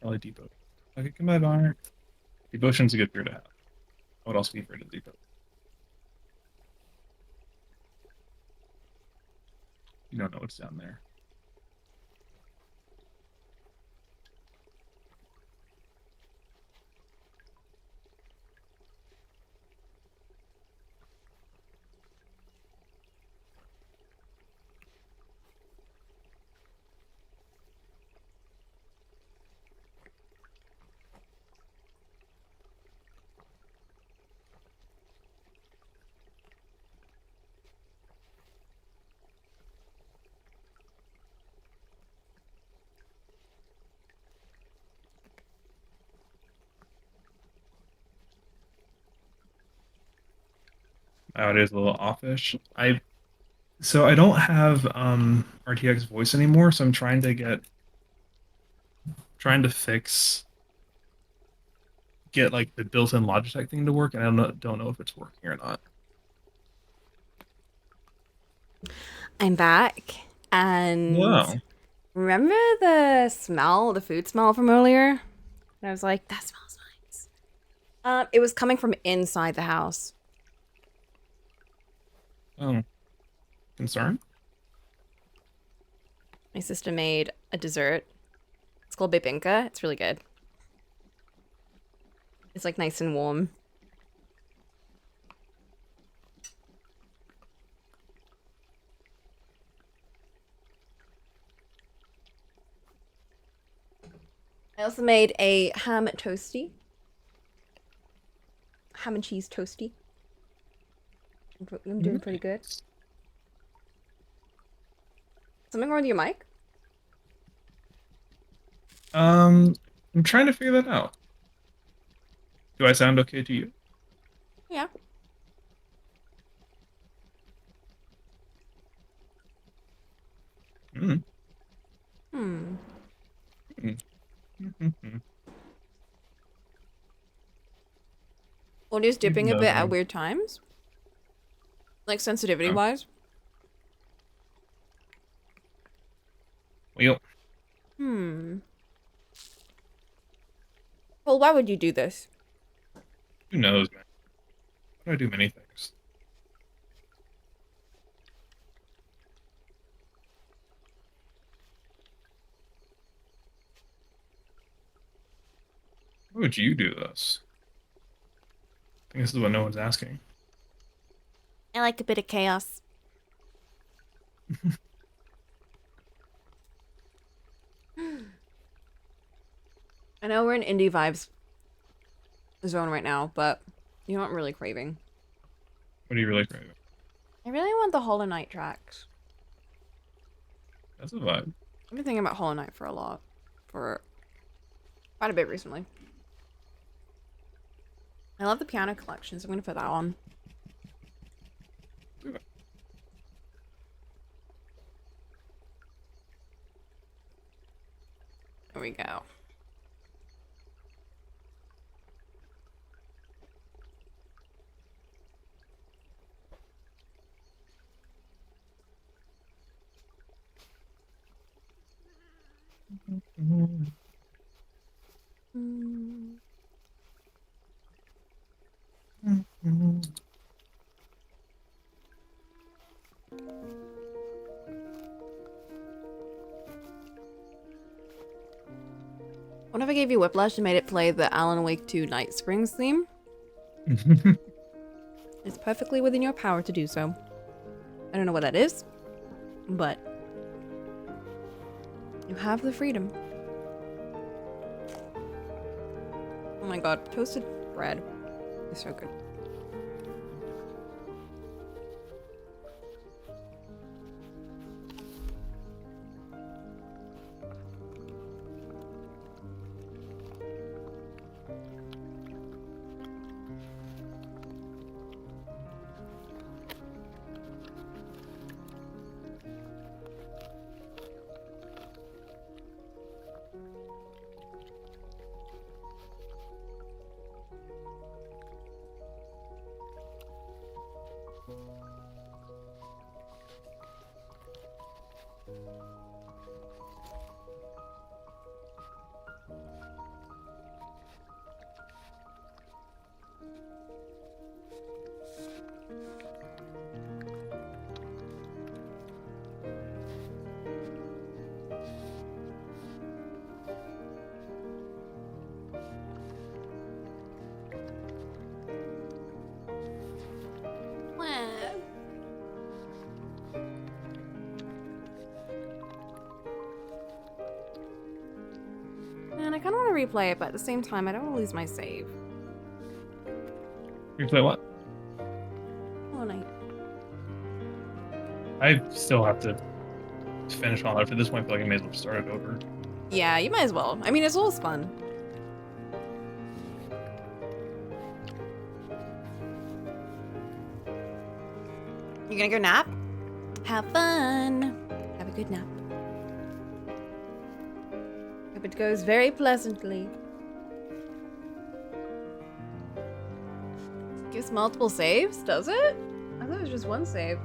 Probably Depot. Okay, goodbye, Bark. Devotion's a good fear to have. I would also be afraid of Depot. You don't know what's down there. Oh, it is a little offish. I don't have RTX voice anymore, so I'm trying to get like the built-in Logitech thing to work, and I don't know if it's working or not. I'm back. And Wow. remember the smell, the food smell from earlier? And I was like, that smells nice. It was coming from inside the house. Oh, concern? My sister made a dessert. It's called bebinka. It's really good. It's like nice and warm. I also made a ham toasty. Ham and cheese toasty. I'm doing pretty good. Something wrong with your mic? I'm trying to figure that out. Do I sound okay to you? Yeah. Mm. Hmm. Mm. Mhm. Audio's Even dipping a though bit at they're- weird times. Like sensitivity Oh, wise. well, Hmm. Well, why would you do this? who knows, man? I do many things. Why would you do this? I think this is what no one's asking. I like a bit of chaos. I know we're in indie vibes zone right now, but you know what I'm really craving? What are you really craving? I really want the Hollow Knight tracks. That's a vibe. I've been thinking about Hollow Knight for quite a bit recently. I love the piano collection, so I'm gonna put that on. Do it. There we go. Mm. What if I gave you Whiplash and made it play the Alan Wake 2 Night Springs theme? It's perfectly within your power to do so. I don't know what that is, but you have the freedom. Oh my god, toasted bread is so good. I kind of want to replay it, but at the same time, I don't want to lose my save. You play what? Oh, night. I still have to finish all that. At this point, I feel like I may as well start it over. Yeah, you might as well. I mean, it's always fun. You gonna go nap? Have fun. Have a good nap. Hope it goes very pleasantly. Gives multiple saves, does it? I thought it was just one save.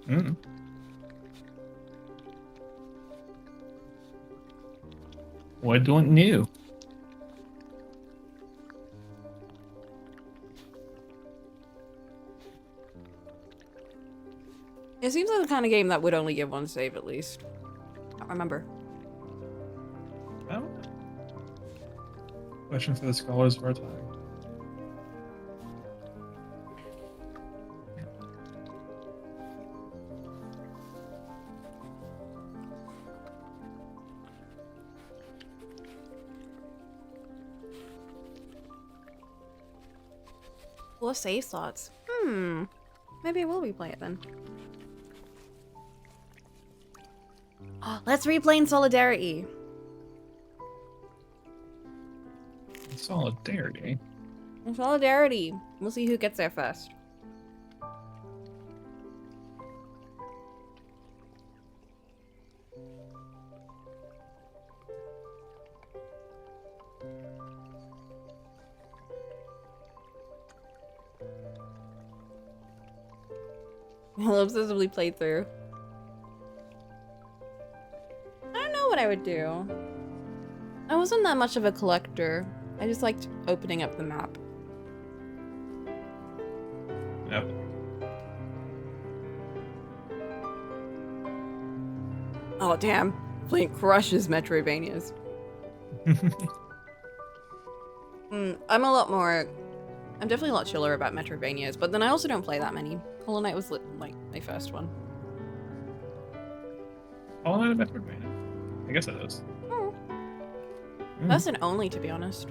Mm. What don't new? It seems like the kind of game that would only give one save at least. I don't remember. I don't know. Question for the scholars of our time. Full of save slots. Maybe I will replay it then. Oh, let's replay in Solidarity. Solidarity. In Solidarity. We'll see who gets there first. I'll obsessively play through. I don't know what I would do. I wasn't that much of a collector. I just liked opening up the map. Yep. Oh damn. Flint crushes Metroidvanias. I'm definitely a lot chiller about Metroidvanias, but then I also don't play that many. Hollow Knight was like my first one. All out of Metroidvania. I guess it is. First and only, to be honest.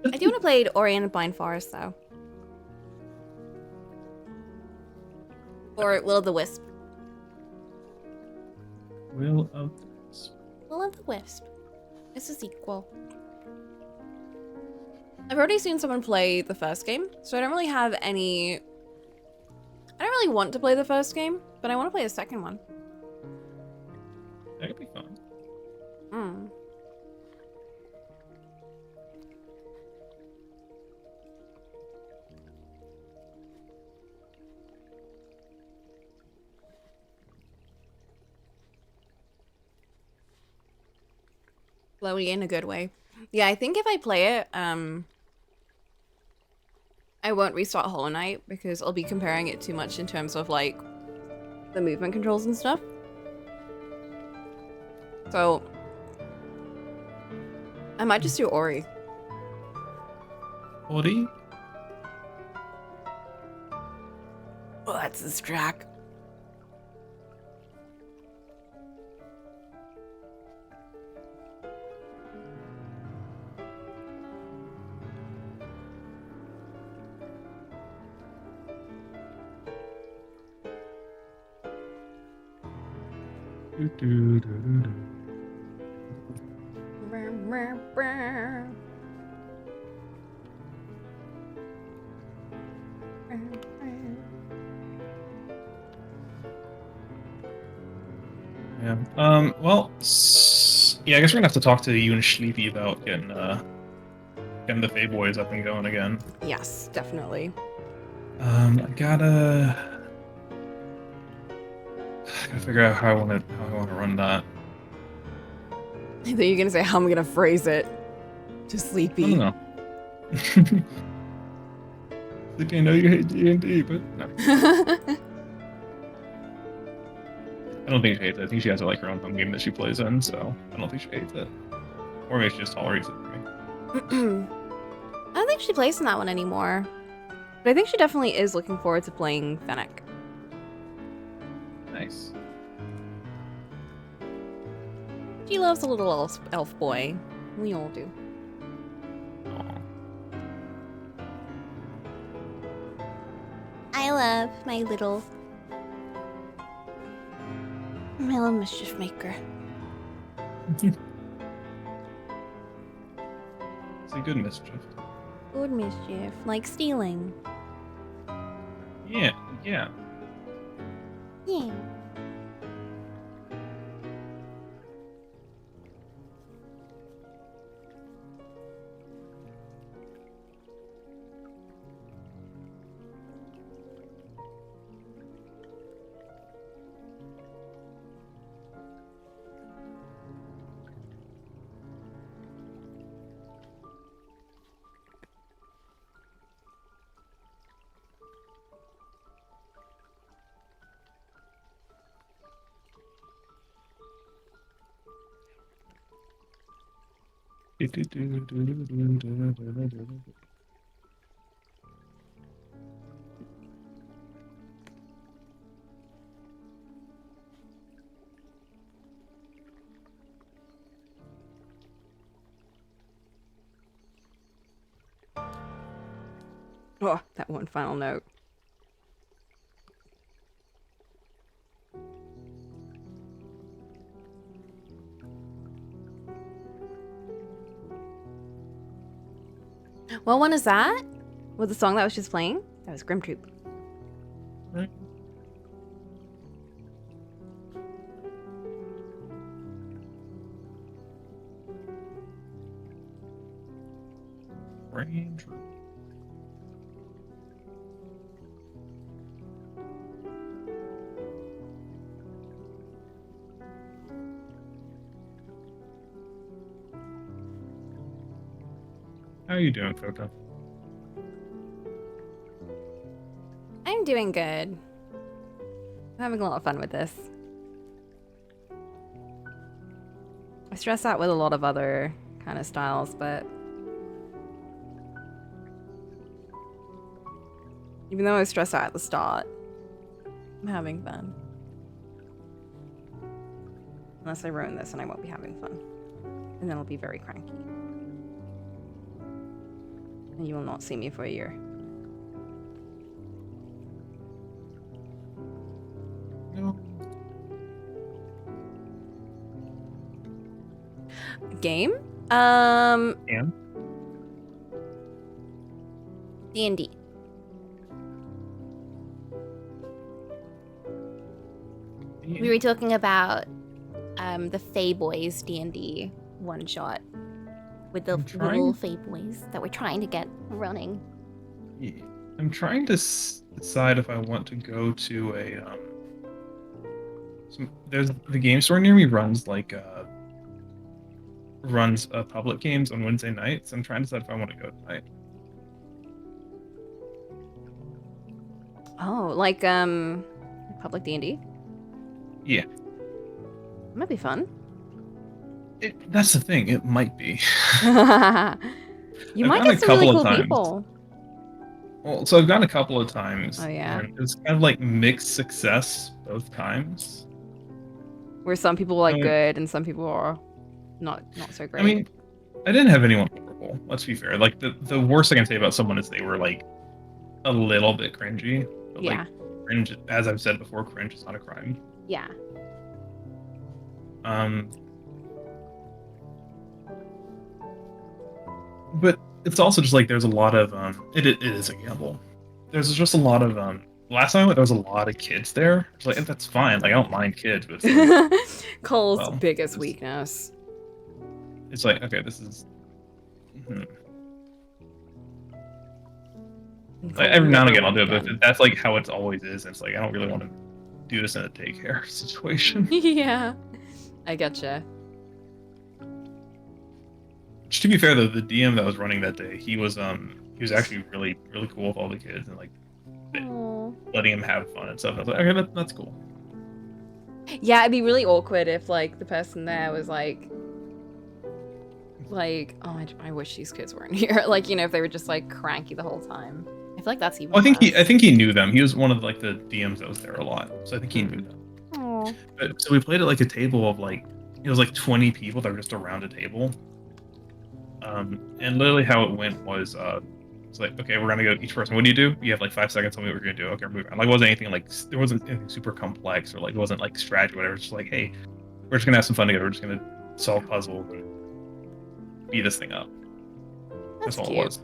I do want to play Ori and the Blind Forest though. Or Will of the Wisp. Will of the Wisp. Will of the Wisp. It's a sequel. I've already seen someone play the first game, so I don't really have any... I don't really want to play the first game, but I want to play the second one. That could be fun. Flowy in a good way. Yeah, I think if I play it, I won't restart Hollow Knight because I'll be comparing it too much in terms of like the movement controls and stuff. So I might just do Ori. Ori? Oh, that's this track. Yeah. Yeah, I guess we're gonna have to talk to you and Sleepy about getting the Fey Boys up and going again. Yes, definitely. I gotta figure out how I wanna run that. I thought you were gonna say how I'm gonna phrase it. Just Sleepy. I don't know. Sleepy, I know you hate D&D, but no. I don't think she hates it. I think she has like her own home game that she plays in, so I don't think she hates it. Or maybe she just tolerates it for me. I don't think she plays in that one anymore. But I think she definitely is looking forward to playing Fennec. Nice. She loves a little elf boy. We all do. Aw. I love my little mischief maker. It's a good mischief. Good mischief, like stealing. Yeah, yeah. Yeah. Oh, that one final note. What one is that? Was the song that was just playing? That was Grim Troop. Right. Ranger. How are you doing, Coco? I'm doing good. I'm having a lot of fun with this. I stress out with a lot of other kind of styles, but even though I stress out at the start, I'm having fun. Unless I ruin this and I won't be having fun. And then I'll be very cranky. And you will not see me for a year. No. Game? And? D&D. We were talking about the Fae Boys D&D one shot with the little Fae Boys that we're trying to get running. Yeah. I'm trying to decide if I want to go to a there's the game store near me runs public games on Wednesday nights. I'm trying to decide if I want to go tonight. Oh, like public D&D? Yeah. Might be fun. That's the thing. It might be. You I've might gone get a some really couple cool of times. people. Well, so I've gone a couple of times. Oh, yeah? And it's kind of like mixed success both times. Where some people are like good and some people are not so great. I mean, I didn't have anyone horrible. Let's be fair. Like the worst I can say about someone is they were like a little bit cringy. But yeah. like cringe, as I've said before, cringe is not a crime. Yeah. But it's also just like there's a lot of it is a gamble. There's just a lot of last time I went, there was a lot of kids there. It's like that's fine. Like I don't mind kids, but it's like, Cole's biggest weakness. It's like, okay, this is like, every now and again I'll do it, but that's like how it always is. And it's like I don't really want to do this in a daycare situation. Yeah. I getcha. To be fair though, the DM that was running that day, he was actually really cool with all the kids and like letting him have fun and stuff. And I was like, okay, that's cool. Yeah, it'd be really awkward if like the person there was like Like, oh, I wish these kids weren't here. Like, you know, if they were just like cranky the whole time. I feel like that's even Well, I worse. think he knew them. He was one of like the DMs that was there a lot, so I think he knew them. Oh. But, so we played at like a table of like it was like 20 people that were just around a table. And literally how it went was it's like, okay, we're gonna go each person. What do? You have like 5 seconds. Tell me what we're gonna do. Okay, we're moving on. Like, it wasn't anything like there wasn't anything super complex or like it wasn't like strategy or whatever. It's just like, hey, we're just gonna have some fun together. We're just gonna solve puzzles and beat this thing up. That's all cute. it was.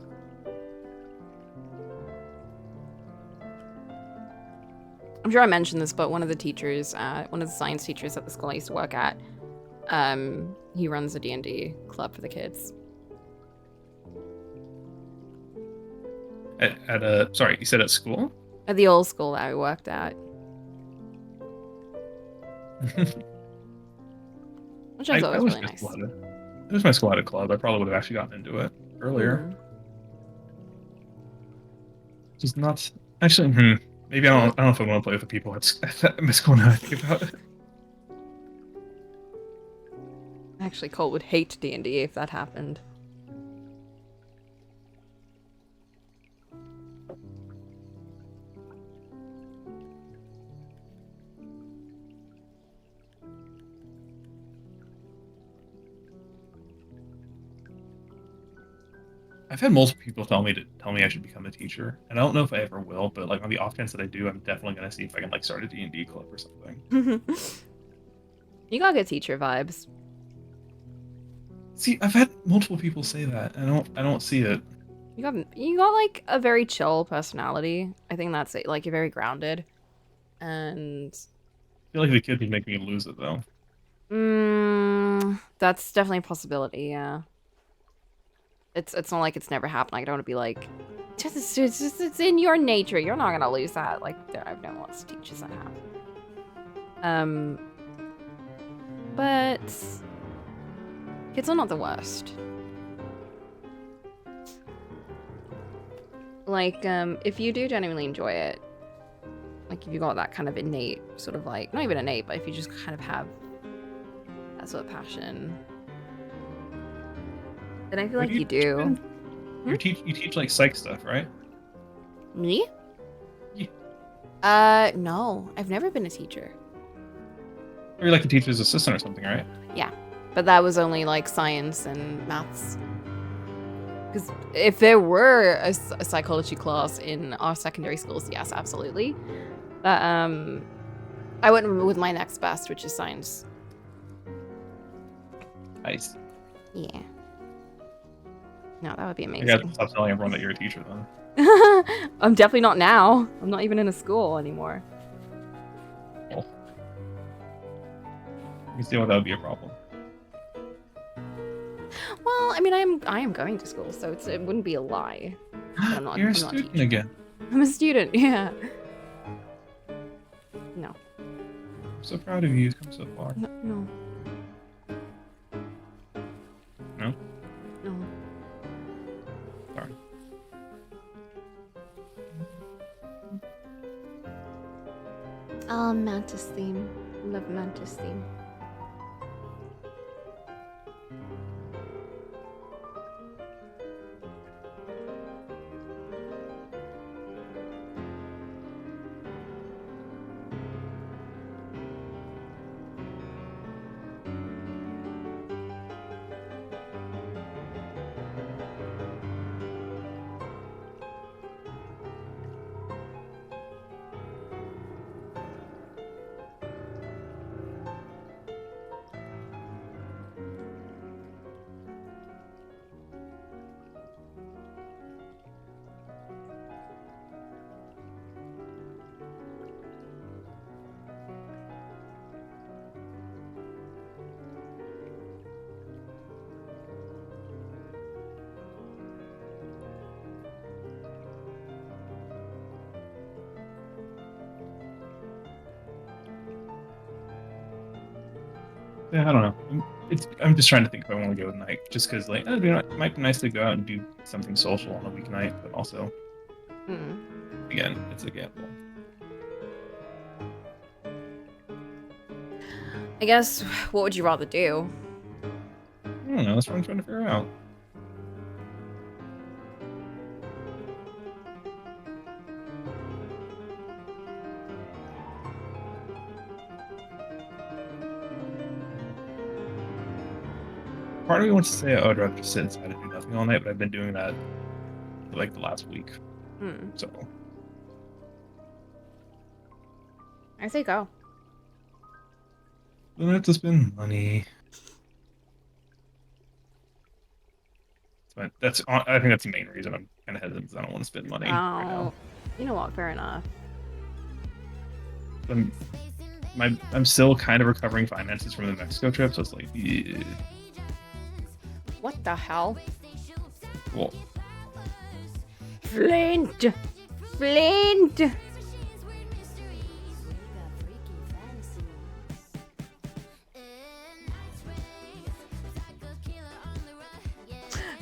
I'm sure I mentioned this, but one of the teachers, one of the science teachers at the school I used to work at, he runs a D&D club for the kids. At a sorry, you said at school? At the old school that I worked at. Which I thought was really nice. It was my school had a club. I probably would have actually gotten into it earlier. Just not actually. Maybe I don't know if I want to play with the people at my school now. I think about it. Actually, Cole would hate D&D if that happened. I've had multiple people tell me I should become a teacher, and I don't know if I ever will. But like on the off chance that I do, I'm definitely gonna see if I can like start a D&D club or something. You got good teacher vibes. See, I've had multiple people say that. I don't see it. You got like a very chill personality. I think that's it. Like, you're very grounded, and I feel like the kid would make me lose it though. that's definitely a possibility. Yeah. It's not like it's never happened. Like, I don't want to be like, it's in your nature. You're not gonna lose that. Like, I've known lots of teachers that have. But kids are not the worst. Like, if you do genuinely enjoy it, like if you got that kind of innate sort of like, not even innate, but if you just kind of have that sort of passion, then I feel like you do. You teach like psych stuff, right? Me? Yeah. No. I've never been a teacher. Or you're like a teacher's assistant or something, right? Yeah. But that was only like science and maths. Because if there were a psychology class in our secondary schools, yes, absolutely. But I went with my next best, which is science. Nice. Yeah. No, that would be You amazing. gotta stop telling everyone that you're a teacher then. I'm definitely not now. I'm not even in a school anymore. Well, you can see why that would be a problem. Well, I mean, I am going to school, so it wouldn't be a lie. I'm not, You're a I'm not student teaching. again. I'm a student, yeah. No. I'm so proud of you. You've come so far. No. No? No. Sorry. Oh, Mantis theme. Love Mantis theme. Yeah, I don't know. I'm just trying to think if I want to go at night, just because like it might be nice to go out and do something social on a weeknight, but also, again, it's a gamble. I guess, what would you rather do? don't know. That's what I'm trying to figure out. Part of me wants to say, oh, I'd rather just sit inside and do nothing all night, but I've been doing that for like the last week. So. I say go. Then I have to spend money. But I think that's the main reason I'm kind of hesitant. I don't want to spend money right now. You know what? Fair enough. I'm still kind of recovering finances from the Mexico trip, so it's like, yeah. What the hell? Well, Flint! Flint!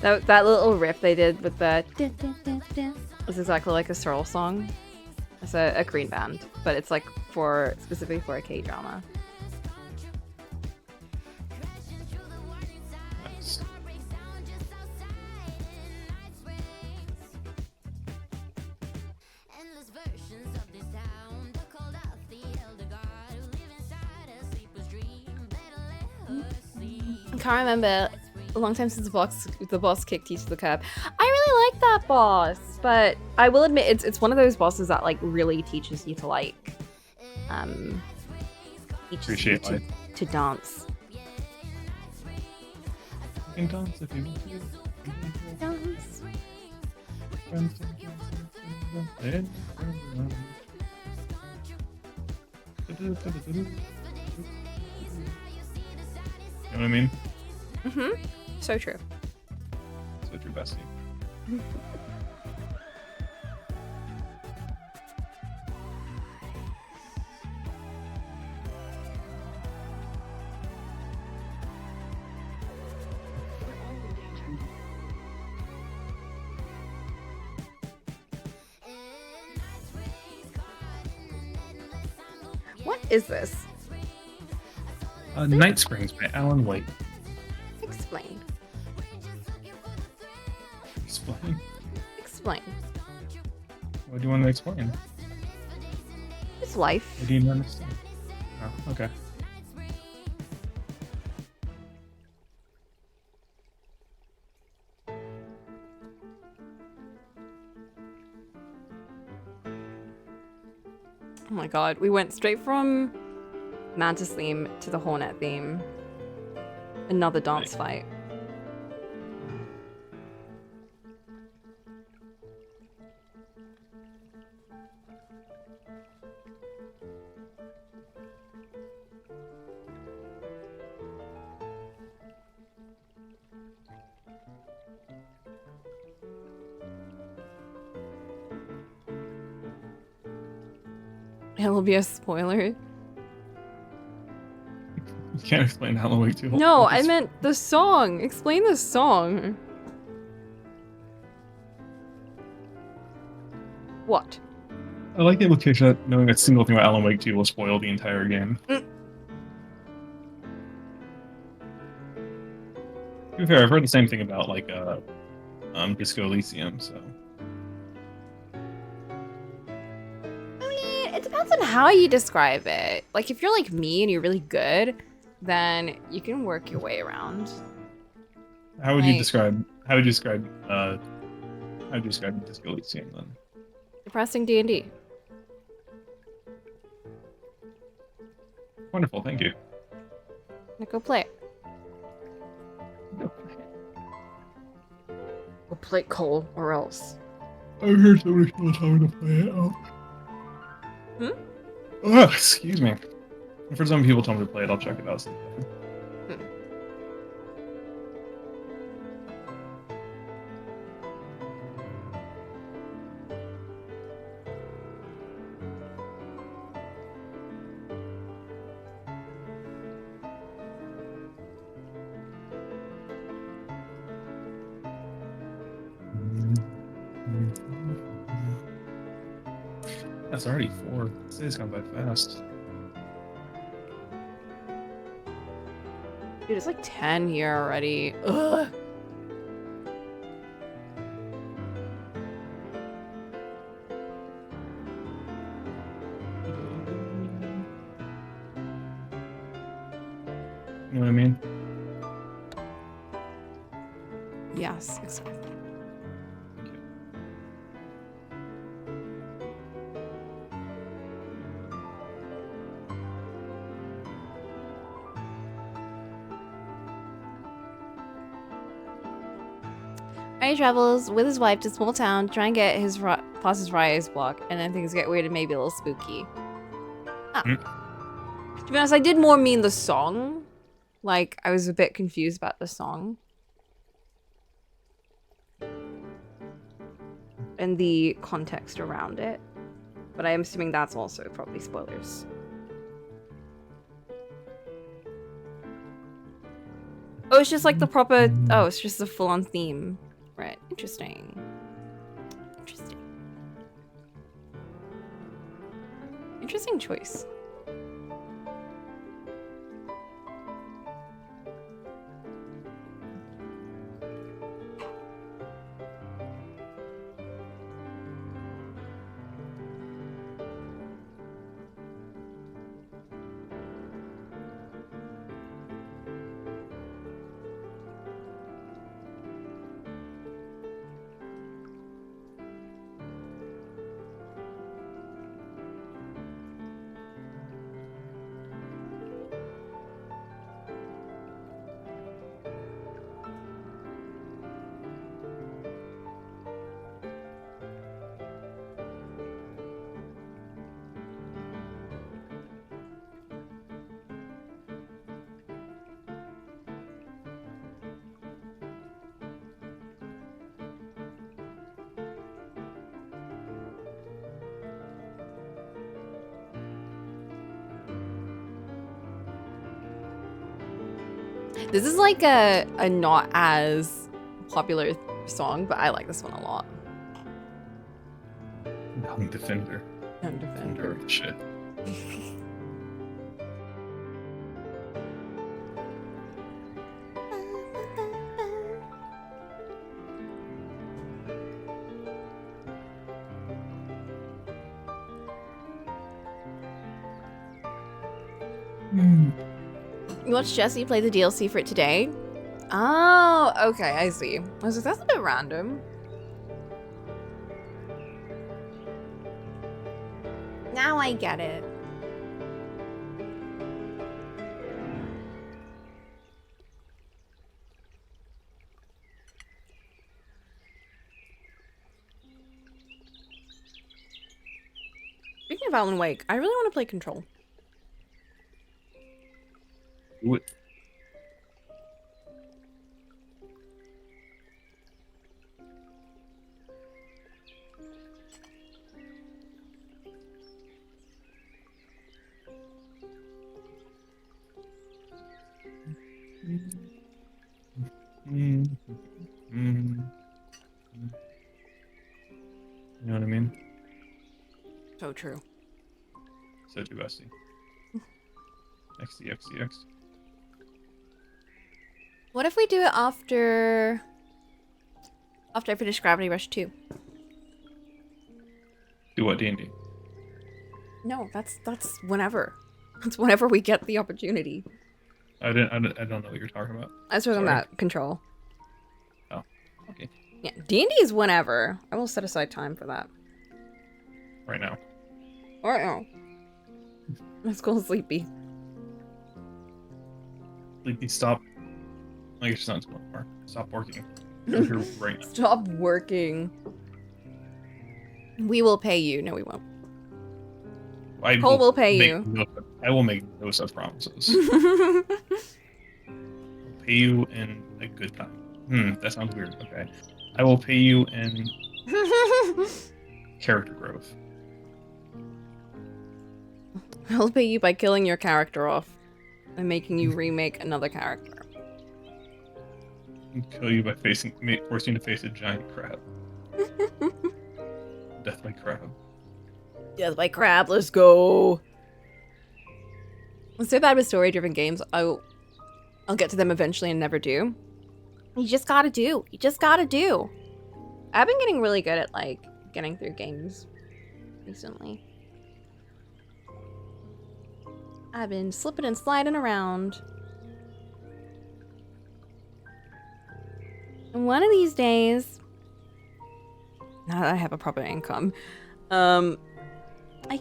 That little riff they did with the is exactly like a Searle song. It's a Korean band, but it's like specifically for a K-drama. nice. I can't remember. A long time since the boss kicked you to the curb. I really like that boss, but I will admit it's one of those bosses that like really teaches you to like Appreciate life. to dance. You can dance if you want to. Dance. You know what I mean? Mm-hmm. So true. That's what your bestie. What is this? Night Springs by Alan White. Explain. Explain. Explain. What do you want to explain? It's life. What do you not understand? Oh, okay. Oh my god, we went straight from Mantis theme to the Hornet theme. Another dance fight. It'll be a spoiler. You can't explain Alan Wake too. No, I meant the song. Explain the song. What? I like the implication that knowing a single thing about Alan Wake 2 will spoil the entire game. To be fair, I've heard the same thing about like Disco Elysium, so. I mean, it depends on how you describe it. Like, if you're like me and you're really good, then you can work your way around. How would you describe Disco Elysium then? Depressing D&D. Wonderful, thank you. Now go play it. Go play Cole or else. I've heard so many people telling me to play it. Oh. Oh, excuse me. I've heard so many people tell me to play it. I'll check it out sometime. That's already 4. This day's gone by fast. Dude, it's like 10 here already. Ugh. You know what I mean? Yes, exactly. He travels with his wife to a small town, try and get his past his writer's block, and then things get weird and maybe a little spooky. Ah. To be honest, I did more mean the song. Like, I was a bit confused about the song. And the context around it. But I'm assuming that's also probably spoilers. Oh, it's just like the proper... Oh, it's just the full-on theme. Right. Interesting. Interesting. Interesting choice. This is like a not as popular song, but I like this one a lot. Young Defender. Young Defender. Shit. You watched Jesse play the DLC for it today? Oh, okay, I see. I was like, that's a bit random. Now I get it. Speaking of Alan Wake, I really want to play Control. Do it. You know what I mean? So true. So do Bestie. XD. What if we do it after I finish Gravity Rush 2? Do what, D&D? No, that's whenever. That's whenever we get the opportunity. I don't know what you're talking about. I was talking Sorry. about Control. Oh, okay. Yeah, D&D is whenever. I will set aside time for that. Right now. Alright now. Let's go sleepy. Sleepy, stop. I guess it's not anymore. Stop working. You're here right now. Stop working. We will pay you. No, we won't. Cole will pay you. I will make no such promises. I'll pay you in a good time. That sounds weird. Okay. I will pay you in character growth. I'll pay you by killing your character off and making you remake another character. I'll kill you by forcing you to face a giant crab. Death by crab. Death by crab, let's go. I'm so bad with story-driven games. I'll get to them eventually and never do. You just gotta do. You just gotta do. I've been getting really good at, like, getting through games recently. I've been slipping and sliding around. And one of these days, now that I have a proper income, I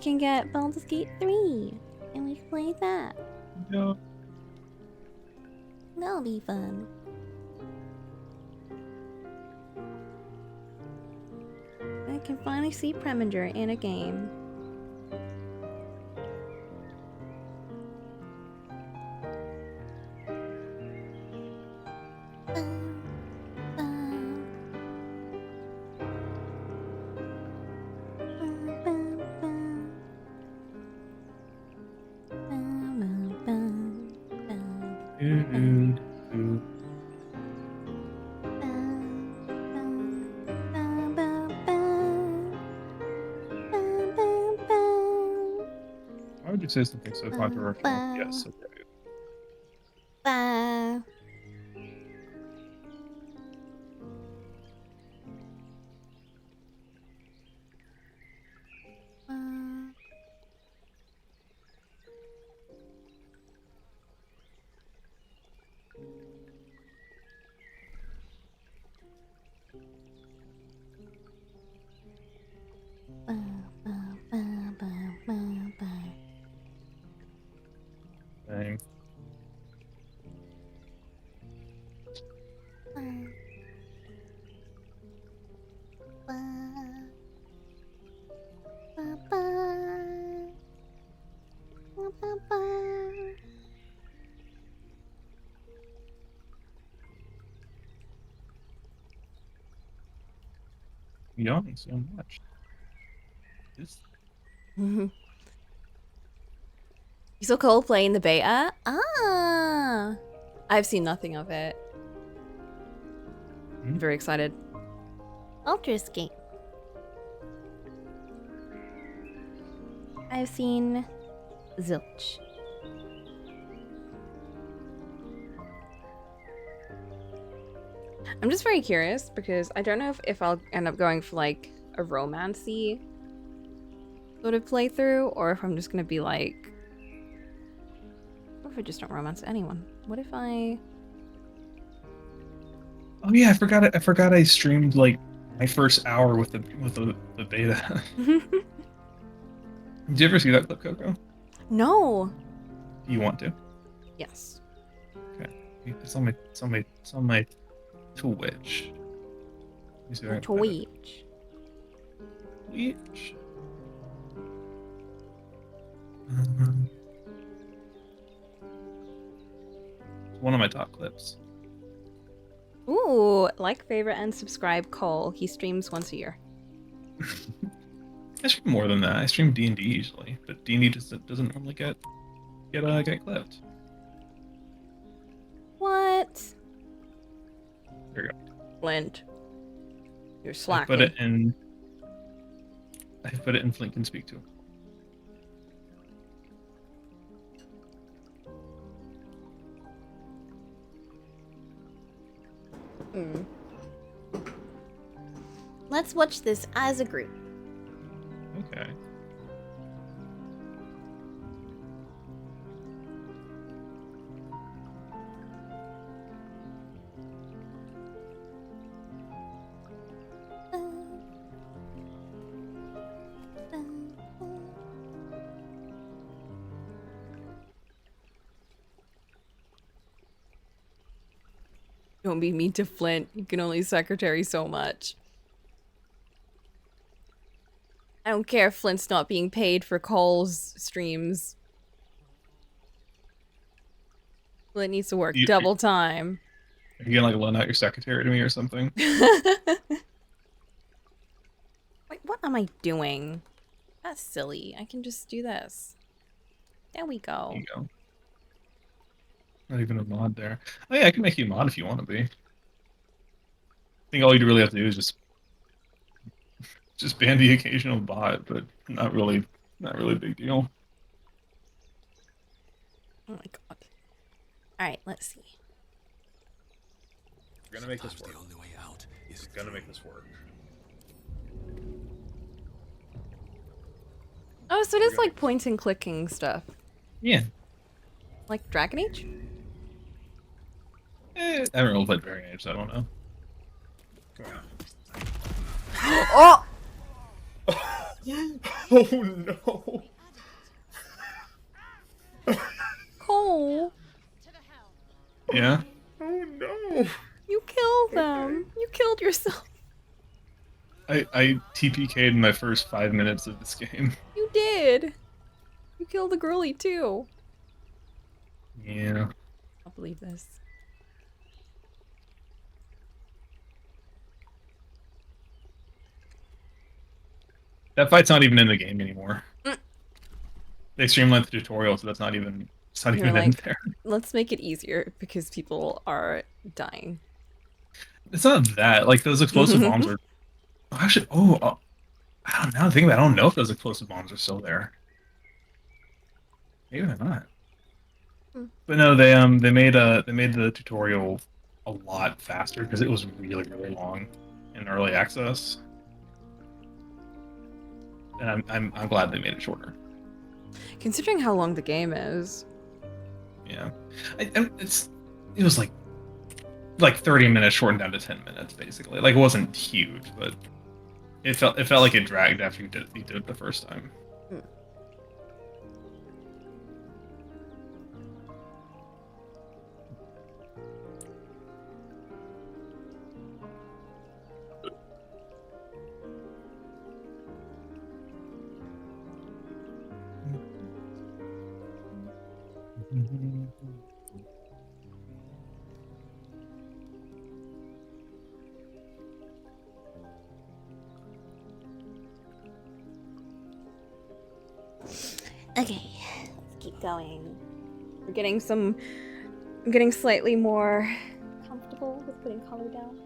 can get Baldur's Gate 3, and we can play that. No. That'll be fun. I can finally see Preminger in a game. Why would you say something so controversial? Yes, okay. Dang. Yawning so much. This You saw Coldplay in the beta? Ah! I've seen nothing of it. I'm very excited. Ultra Escape. I've seen zilch. I'm just very curious because I don't know if I'll end up going for like a romancy sort of playthrough or if I'm just gonna be like, what if I just don't romance anyone? What if I... Oh yeah, I forgot I streamed like my first hour with the beta. Did you ever see that clip, Coco? No! Do you want to? Yes. Okay. It's on my Twitch. Let me see if I can find it. Twitch. It's one of my top clips. Ooh, like, favorite, and subscribe Cole. He streams once a year. I stream more than that. I stream D&D usually, but D&D doesn't normally get clipped. What? There you go. Flint. You're I slacking. put it in Flint can speak to him. Let's watch this as a group. Okay. Don't be mean to Flint. You can only secretary so much. I don't care if Flint's not being paid for Cole's streams. Flint needs to work double time. Are you gonna like loan out your secretary to me or something? Wait, what am I doing? That's silly. I can just do this. There we go. There you go. Not even a mod there. Oh yeah, I can make you a mod if you want to be. I think all you really have to do is just ban the occasional bot, but not really a big deal. Oh my god. Alright, let's see. gonna make this Sometimes work. the only way out is We're gonna through. make this work. Oh, so it is We're gonna- like point and clicking stuff. Yeah. Like Dragon Age? I haven't really played Dragon Age, so I don't know. Oh! Oh no! Cole! Yeah. Oh no! You killed them! You killed yourself! I TPK'd in my first 5 minutes of this game. You did! You killed the girlie too! Yeah. I can't believe this. That fight's not even in the game anymore. Mm. They streamlined the tutorial, so that's not even You're in like, there. let's make it easier because people are dying. It's not that. Like those explosive bombs are actually. I don't know. Think about it, I don't know if those explosive bombs are still there. Maybe they're not. Hmm. But no, they made the tutorial a lot faster because it was really long in early access, and I'm glad they made it shorter. Considering how long the game is. Yeah, it was like 30 minutes shortened down to 10 minutes basically. Like it wasn't huge, but it felt like it dragged after you did it the first time. Hmm. Okay, let's keep going. I'm getting slightly more comfortable with putting color down.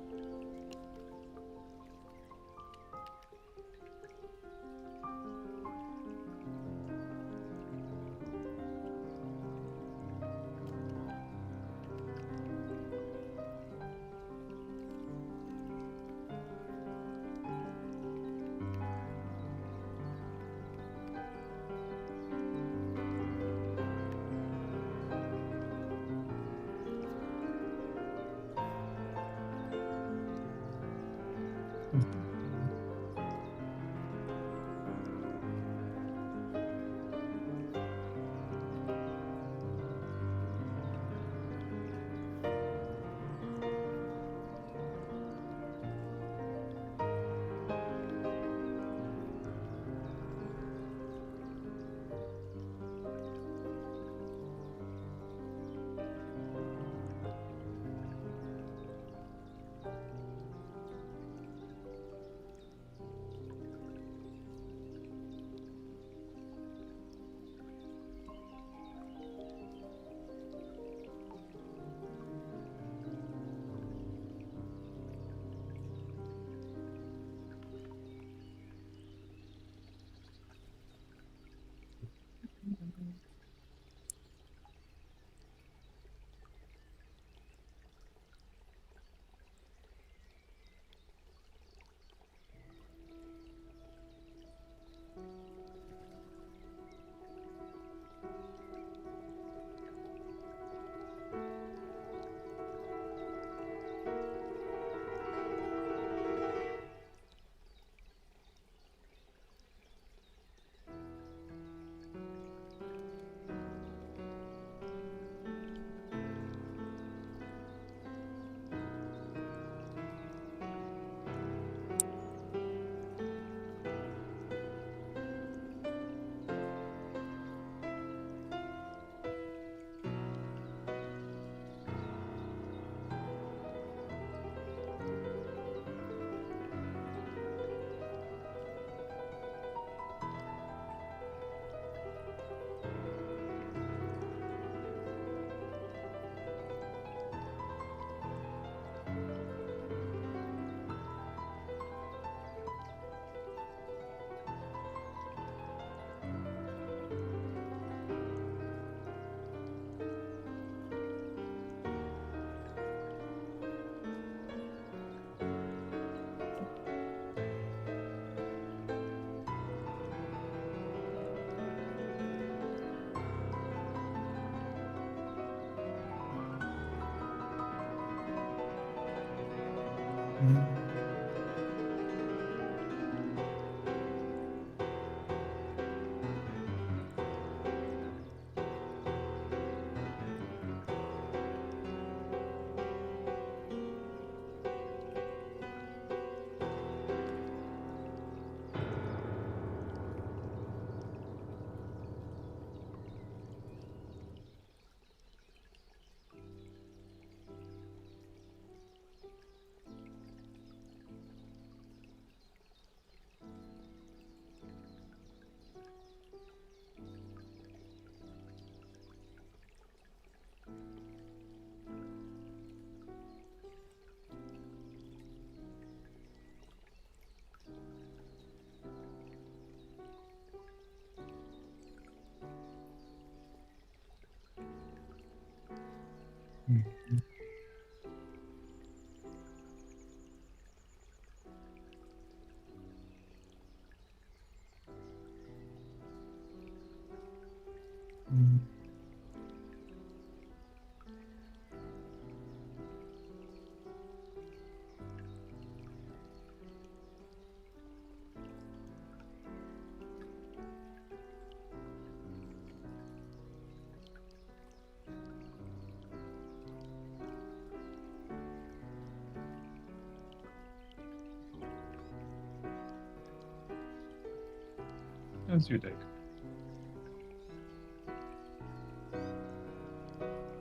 How's your day?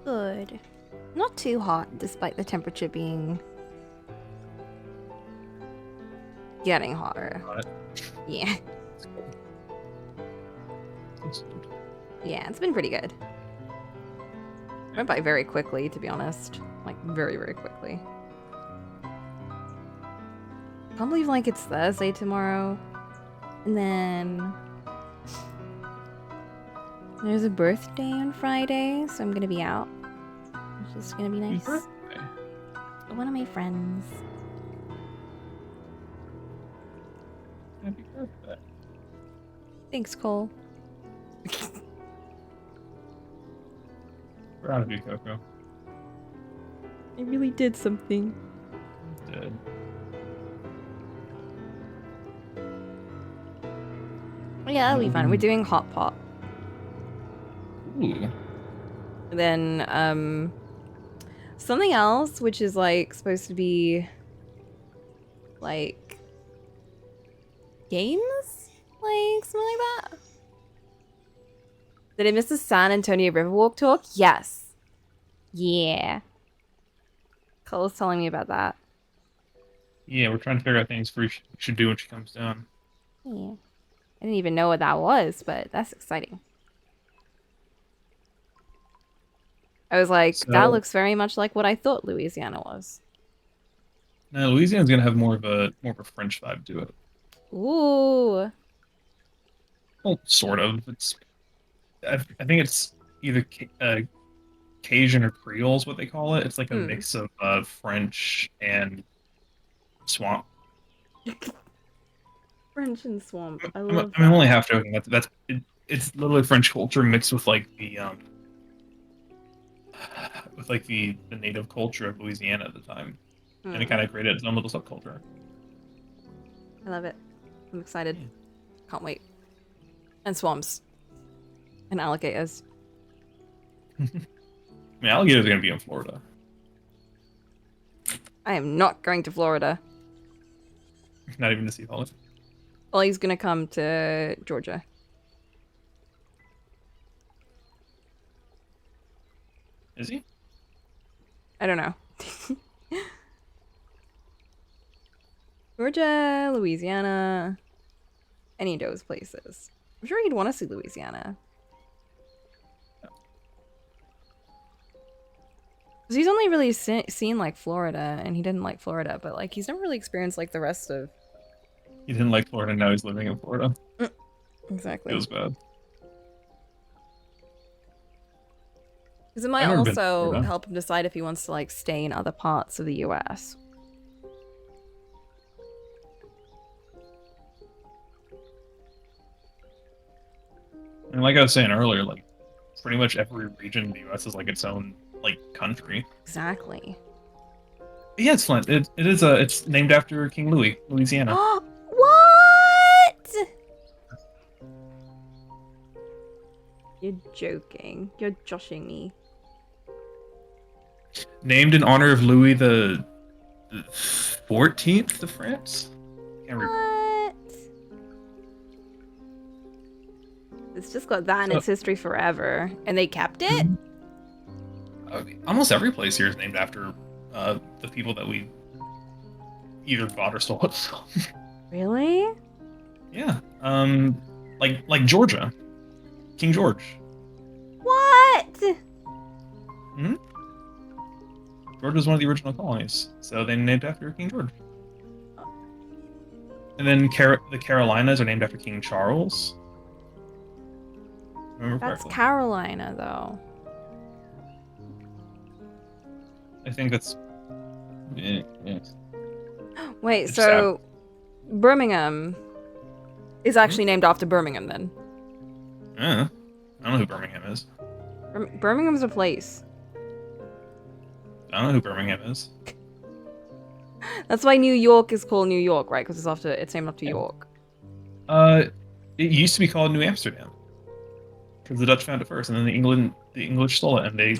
Good. Not too hot, despite the temperature being getting hotter. Hot. Yeah. That's good. Yeah, it's been pretty good. Went by very quickly, to be honest. Like, very, very quickly. Can't believe, like, it's Thursday tomorrow. And then there's a birthday on Friday, so I'm gonna be out. Which is gonna be nice. Birthday. One of my friends. Happy birthday. Thanks, Cole. Proud of you, Coco. I really did something. Dead. Yeah, that'll be fun. We're doing hot pot. Ooh. Then, something else, which is, like, supposed to be, like, games? Like, something like that? Did I miss the San Antonio Riverwalk talk? Yes. Yeah. Cole's telling me about that. Yeah, we're trying to figure out things we should do when she comes down. Yeah. I didn't even know what that was, but that's exciting. I was like, that So- looks very much like what I thought Louisiana was. Now, Louisiana's gonna have more of a French vibe to it. Ooh. Well, sort of. I think it's either Cajun or Creole is what they call it. It's like a mix of French and swamp. French and swamp. I I'm, love I'm only that. half joking. It's literally French culture mixed with like the native culture of Louisiana at the time, and it kind of created its own little subculture. I love it. I'm excited. Yeah. Can't wait. And swamps. And alligators. I mean, alligators are gonna be in Florida. I am not going to Florida. Not even to see Holly. Well, he's gonna come to Georgia. Is he? I don't know. Georgia, Louisiana, any of those places. I'm sure he'd want to see Louisiana. Because he's only really seen like Florida, and he didn't like Florida, but like he's never really experienced like the rest of. He didn't like Florida. Now he's living in Florida. Exactly. Feels bad. Because it might I've never been to also Florida. help him decide if he wants to like stay in other parts of the US. And like I was saying earlier, like pretty much every region in the U.S. is like its own like country. Exactly. Yeah, it's Flint. It is it's named after King Louis, Louisiana. What? You're joking. You're joshing me. Named in honor of Louis the 14th of France. Can't remember. What? It's just got that in its history forever, and they kept it. Almost every place here is named after the people that we either bought or stole it from. Really? Yeah. Like Georgia, King George. What? Hmm. Georgia was one of the original colonies, so they named after King George. And then the Carolinas are named after King Charles. Remember That's correctly. Carolina, though. I think that's. Yeah. Wait, It's so Birmingham is actually named after Birmingham, then? Yeah. I don't know who Birmingham is. Birmingham's a place. I don't know who Birmingham is. That's why New York is called New York, right? Because it's named after Yeah. York. It used to be called New Amsterdam because the Dutch found it first, and then the English stole it, and they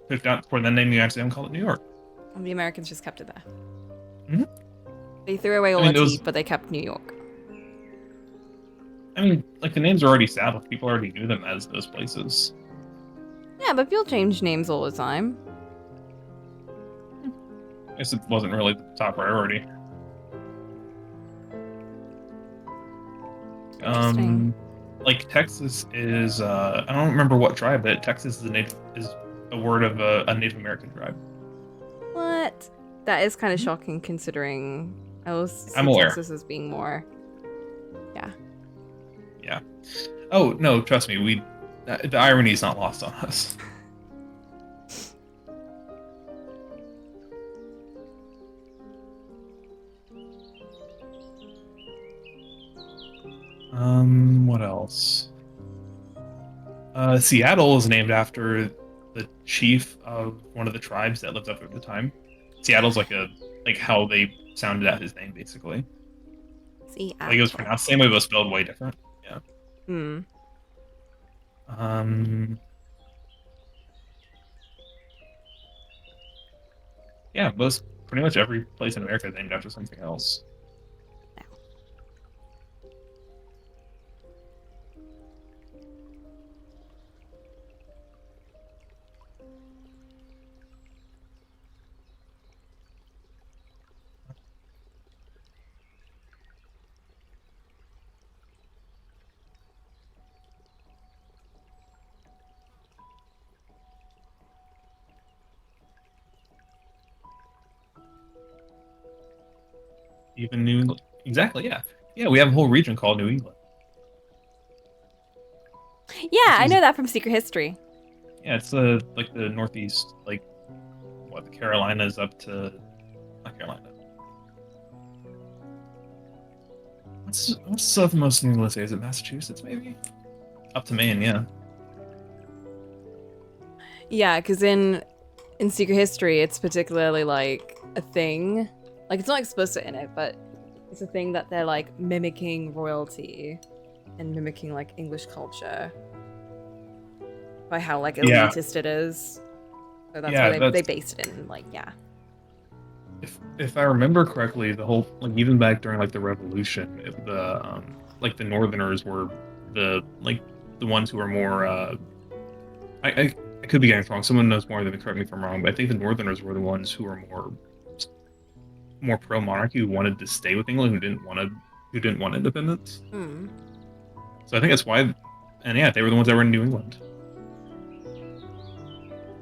took that for then named New Amsterdam and called it New York. And the Americans just kept it there. Mhm. They threw away all I mean, the it was- teeth, but they kept New York. I mean, like the names are already established. People already knew them as those places. Yeah, but people change names all the time. I guess it wasn't really the top priority. Interesting. Like Texas is I don't remember what tribe, but Texas is a word of a Native American tribe. What? That is kind of shocking considering I was see I'm aware. Texas as being more. Yeah. Oh no, trust me, the irony is not lost on us. What else? Seattle is named after the chief of one of the tribes that lived up at the time. Seattle's like how they sounded out his name, basically. See, Like it was pronounced the same way, but spelled way different. Yeah. Hmm. Yeah, pretty much every place in America is named after something else. Even New England. Exactly, yeah. Yeah, we have a whole region called New England. Yeah, I know that from Secret History. Yeah, it's like the Northeast, like what the Carolinas up to not Carolina. What's southernmost New England state? Is it Massachusetts, maybe? Up to Maine, yeah. Yeah, because in Secret History, it's particularly like a thing. Like it's not explicit in it, but it's a thing that they're like mimicking royalty and mimicking like English culture by how like Yeah. elitist it is. So that's Yeah, why they based it in like If I remember correctly, the whole like even back during like the Revolution, like the Northerners were the ones who were more I could be getting it wrong. Someone knows more than me. Correct me if I'm wrong, but I think the Northerners were the ones who were more pro monarchy, who wanted to stay with England, who didn't want independence. Hmm. So I think that's why, and yeah, they were the ones that were in New England.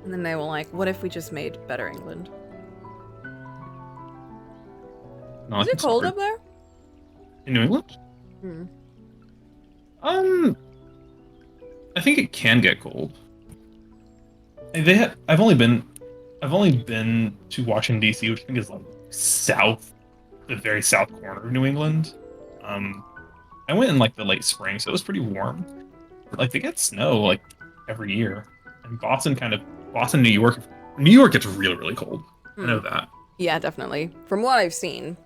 And then they were like, what if we just made better England? No, I Is think it cold so. up there? In New England? Hmm. I think it can get cold. I've only been to Washington D.C., which I think is like the very south corner of New England. I went in like the late spring, so it was pretty warm. Like they get snow like every year, and Boston, New York gets really really cold. I know that. Yeah, definitely. From what I've seen.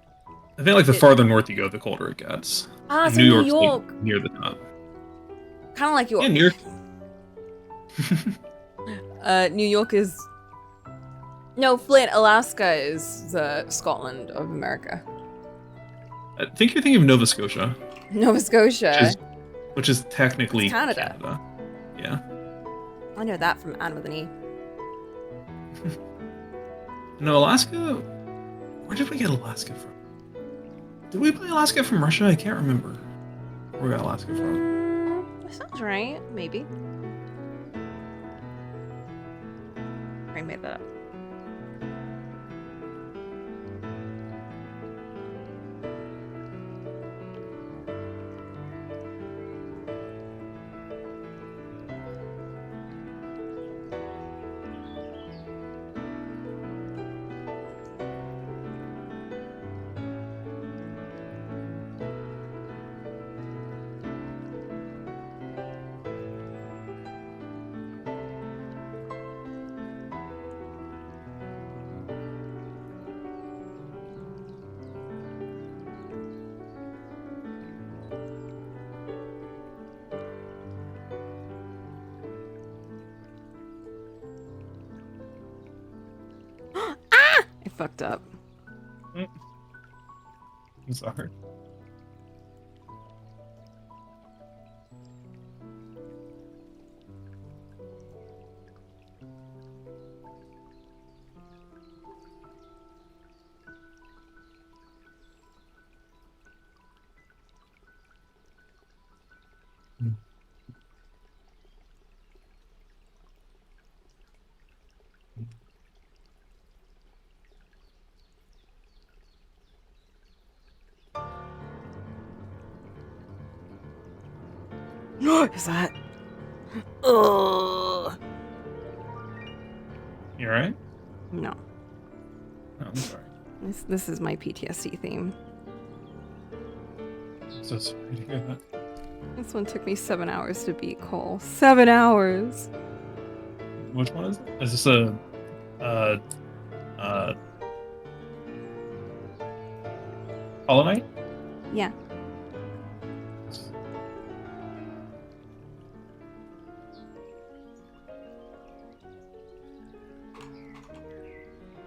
I think like the farther north you go, the colder it gets. Ah, And so New New York's like York. near the top. Kind of like Yeah, your. New York. New York is. No, Flint, Alaska is the Scotland of America. I think you're thinking of Nova Scotia, Nova Scotia. which is technically It's Canada. Yeah. I know that from Anne with an E. No, Alaska. Where did we get Alaska from? Did we buy Alaska from Russia? I can't remember where we got Alaska from. That sounds right. Maybe. I made that up. I fucked up. I'm sorry. Is that? Ugh. You alright? No. No, I'm sorry. This is my PTSD theme. I'm so sorry to hear that. This one took me 7 hours to beat Cole. 7 hours. Which one is it? Is this a Hollow Knight? Yeah.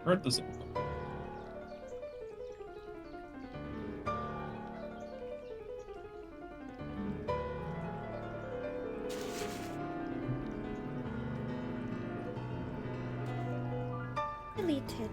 Heard this. Deleted.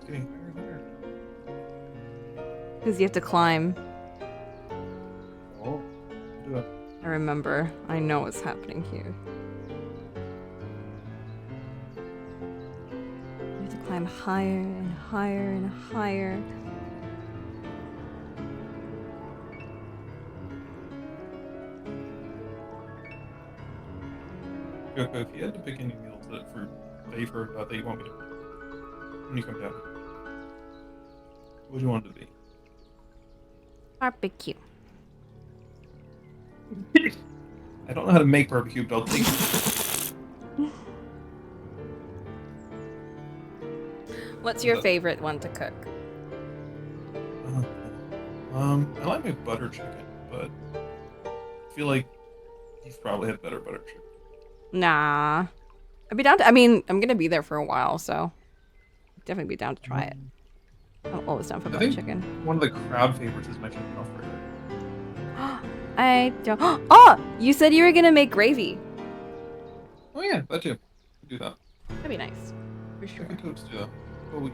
Getting higher and higher. Because you have to climb. Oh, do it. I remember. I know what's happening here. You have to climb higher and higher and higher. Coco, if you had to pick any meals that for flavor that you want me to when you come down, what would you want it to be? Barbecue. I don't know how to make barbecue, but I'll take it. What's your favorite one to cook? I like my butter chicken, but I feel like you've probably had better butter chicken. Nah. I'd be down to, I mean, I'm gonna be there for a while, so definitely be down to try it. I'm always down for I butter think chicken. one of the crowd favorites is my chicken alfredo. I don't. Oh, you said you were gonna make gravy. Oh yeah, that too. We do that. That'd be nice, for sure. We could do that. Well, we...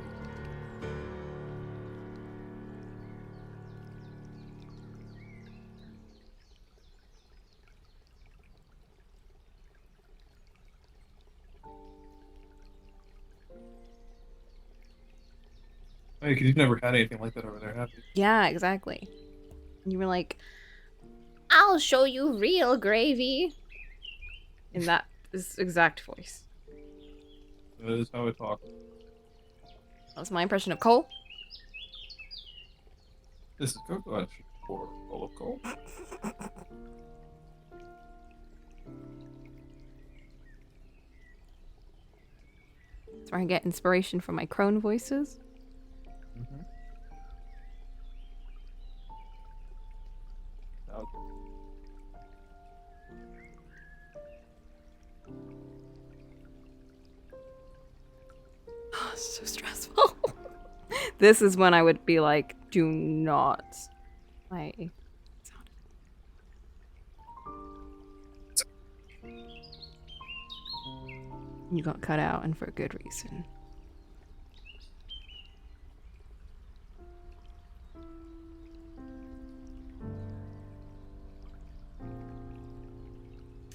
Hey, because you've never had anything like that over there, have you? Yeah, exactly. And you were like, "I'll show you real gravy," in that exact voice. That is how I talk. That was my impression of Cole. This is Gouache for Cocolamoco. That's where I get inspiration from my crone voices. Mm-hmm. Oh, so stressful. This is when I would be like, do not. You got cut out, and for a good reason.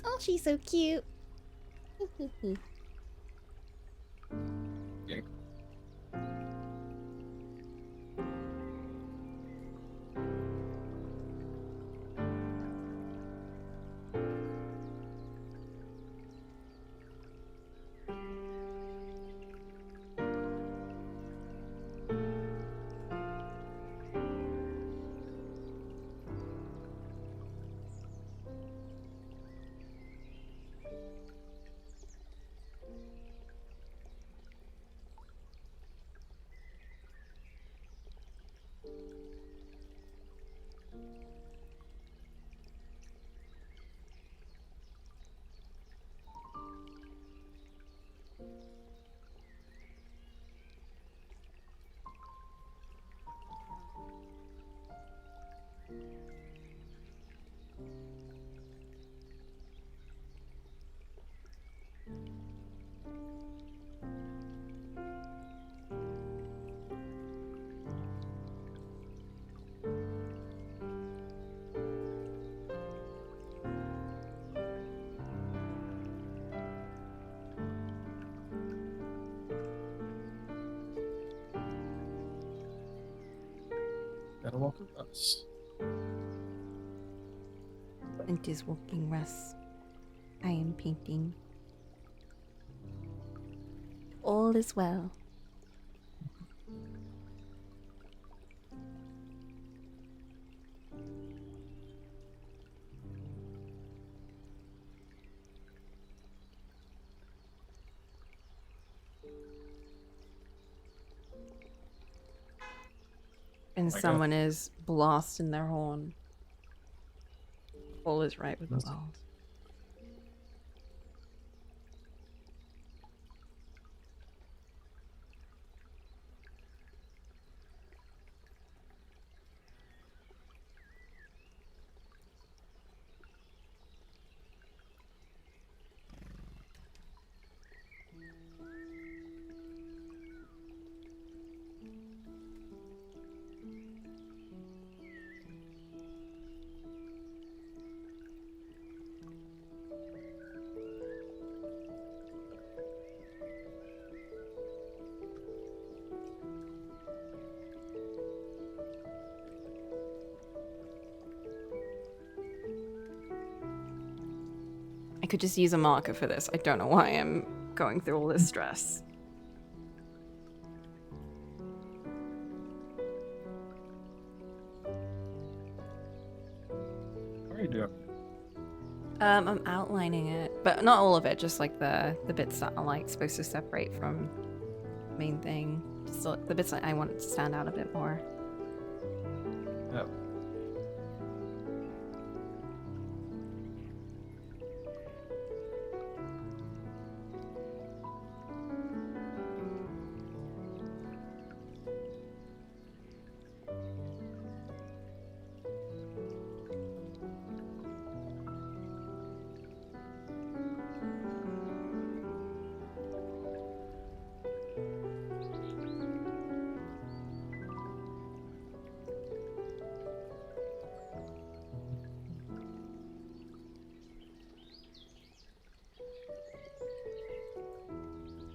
Oh, she's so cute. Yeah. Gotta walk with us. It is walking Russ. I am painting. All is well. And my someone is blasting their horn. All is right with the world. I could just use a marker for this. I don't know why I'm going through all this stress. What are you doing? I'm outlining it, but not all of it, just like the bits that are like supposed to separate from the main thing. Just the bits that I want to stand out a bit more. Yep.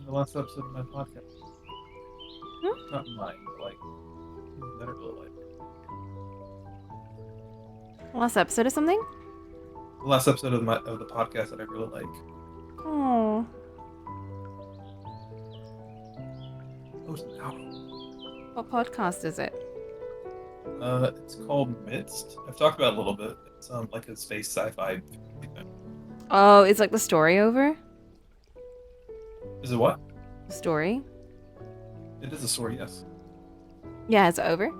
The last episode of my podcast. Not mine, but like that I really like. Last episode of something? The last episode of the podcast that I really like. Oh. Oh, it's an album. What podcast is it? It's called Midst. I've talked about it a little bit. It's like a space sci-fi thing. Oh, it's like the story over? Is it what? The story? It is a story, yes. Yeah, it's over.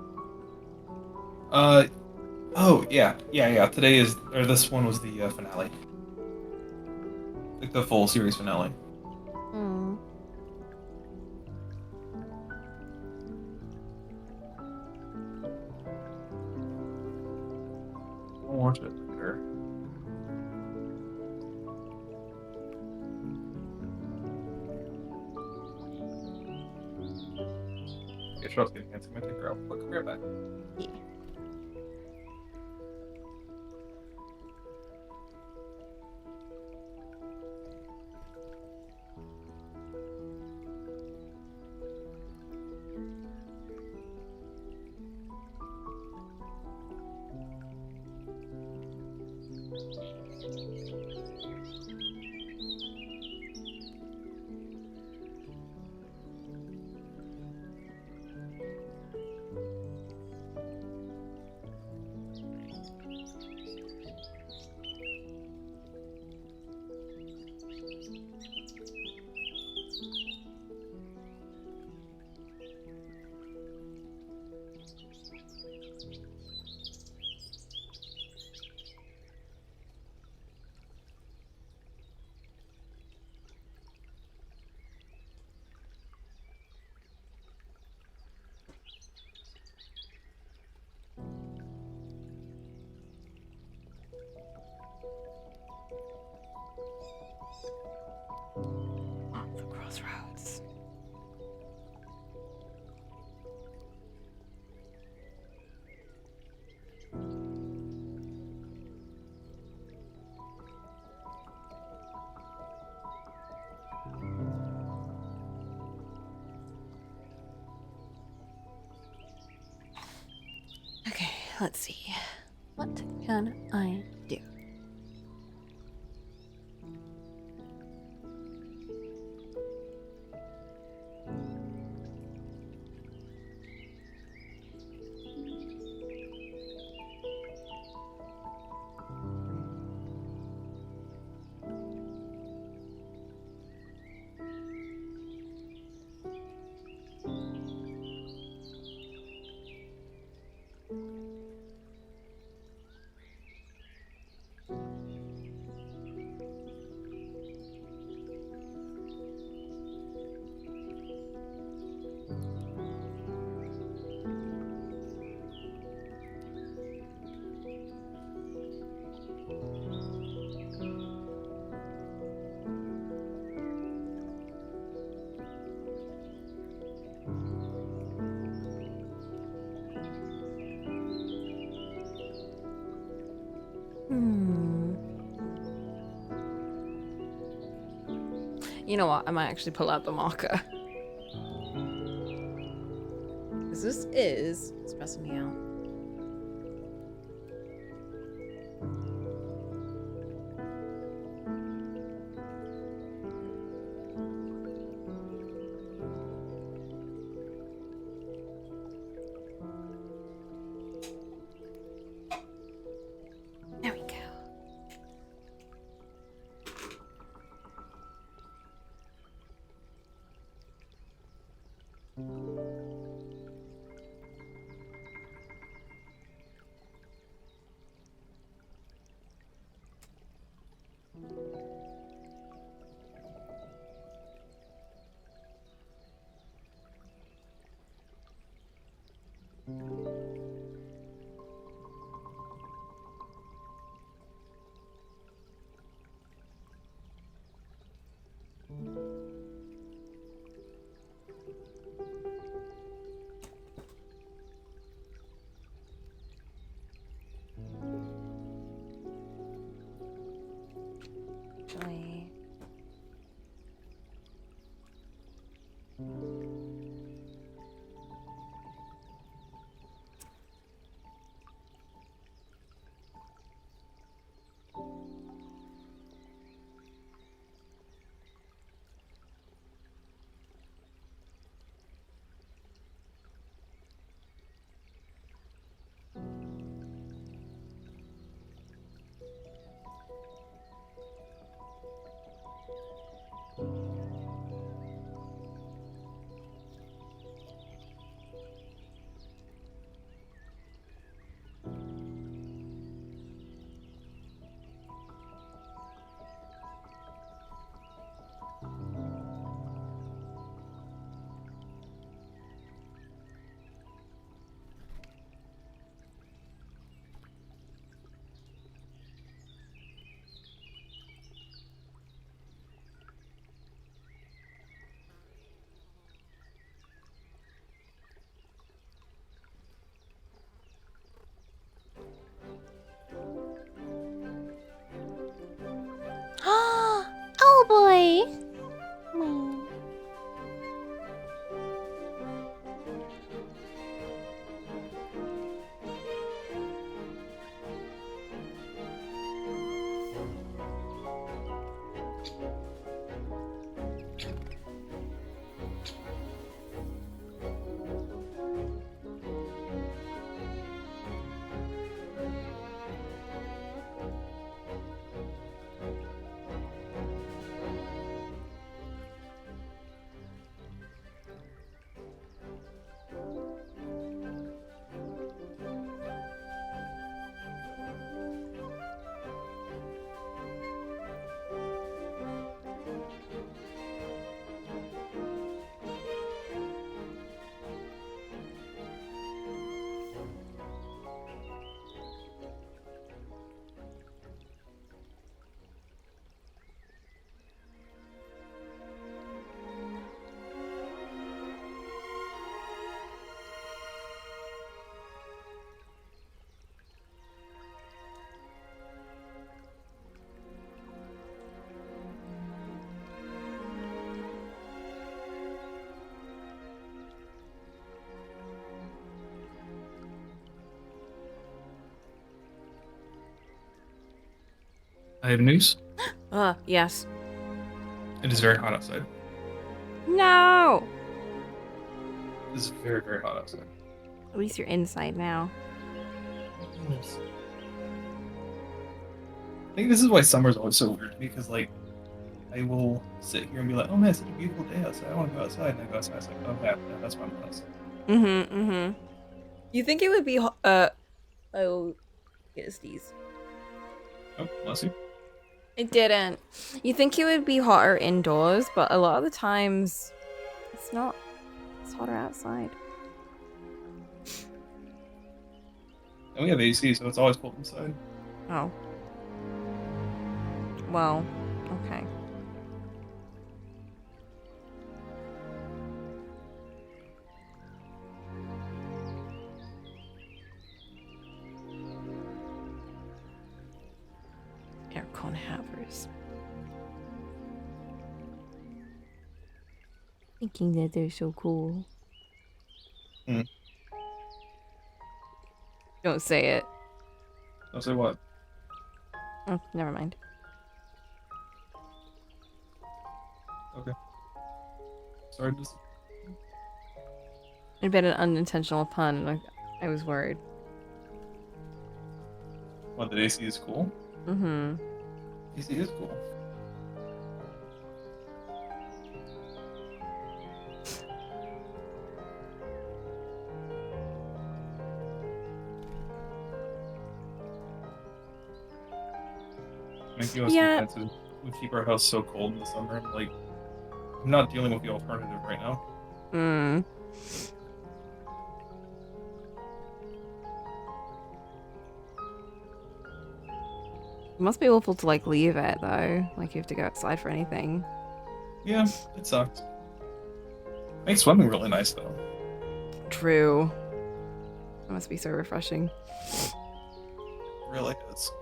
Oh yeah. Today is, or this one was the finale, like the full series finale. Hmm. I'll watch it later. Okay, Charlotte's getting handsome. I'm gonna take her out. I'll come right back. Yeah. The crossroads. Okay, let's see. What can I do? You know what? I might actually pull out the marker. Because this is stressing me out. Wee. Wee. I have news. Yes. It is very hot outside. No! It is very, very hot outside. At least you're inside now. I think this is why summer's always so weird to me, because like I will sit here and be like, "Oh man, it's such a beautiful day outside. I want to go outside." And I go outside. It's like, "Oh yeah, that's why I'm not outside." You think it would be oh, get these. Oh, bless you. It didn't. You think it would be hotter indoors, but a lot of the times it's not. It's hotter outside. And we have AC, so it's always cold inside. Oh. Well, okay. Aircon havers. Thinking that they're so cool. Hmm. Don't say it. I'll say what? Oh, never mind. Okay. Sorry, just It'd been an unintentional pun, and I was worried. what, that AC is cool? Mm-hmm. AC is cool. Make you Yeah. we keep our house so cold in the summer. Like, I'm not dealing with the alternative right now. Mm. It must be awful to like leave it though. Like you have to go outside for anything. Yeah, it sucks. Makes swimming really nice though. True. It must be so refreshing. Really is.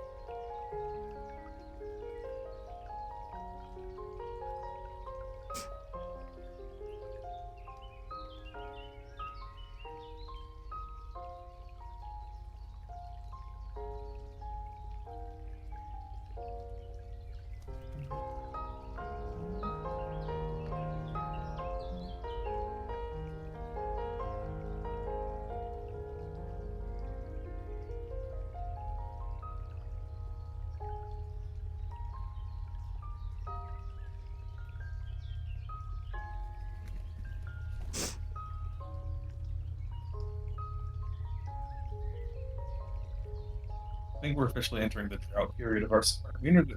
I think we're officially entering the drought period of our summer. We entered it.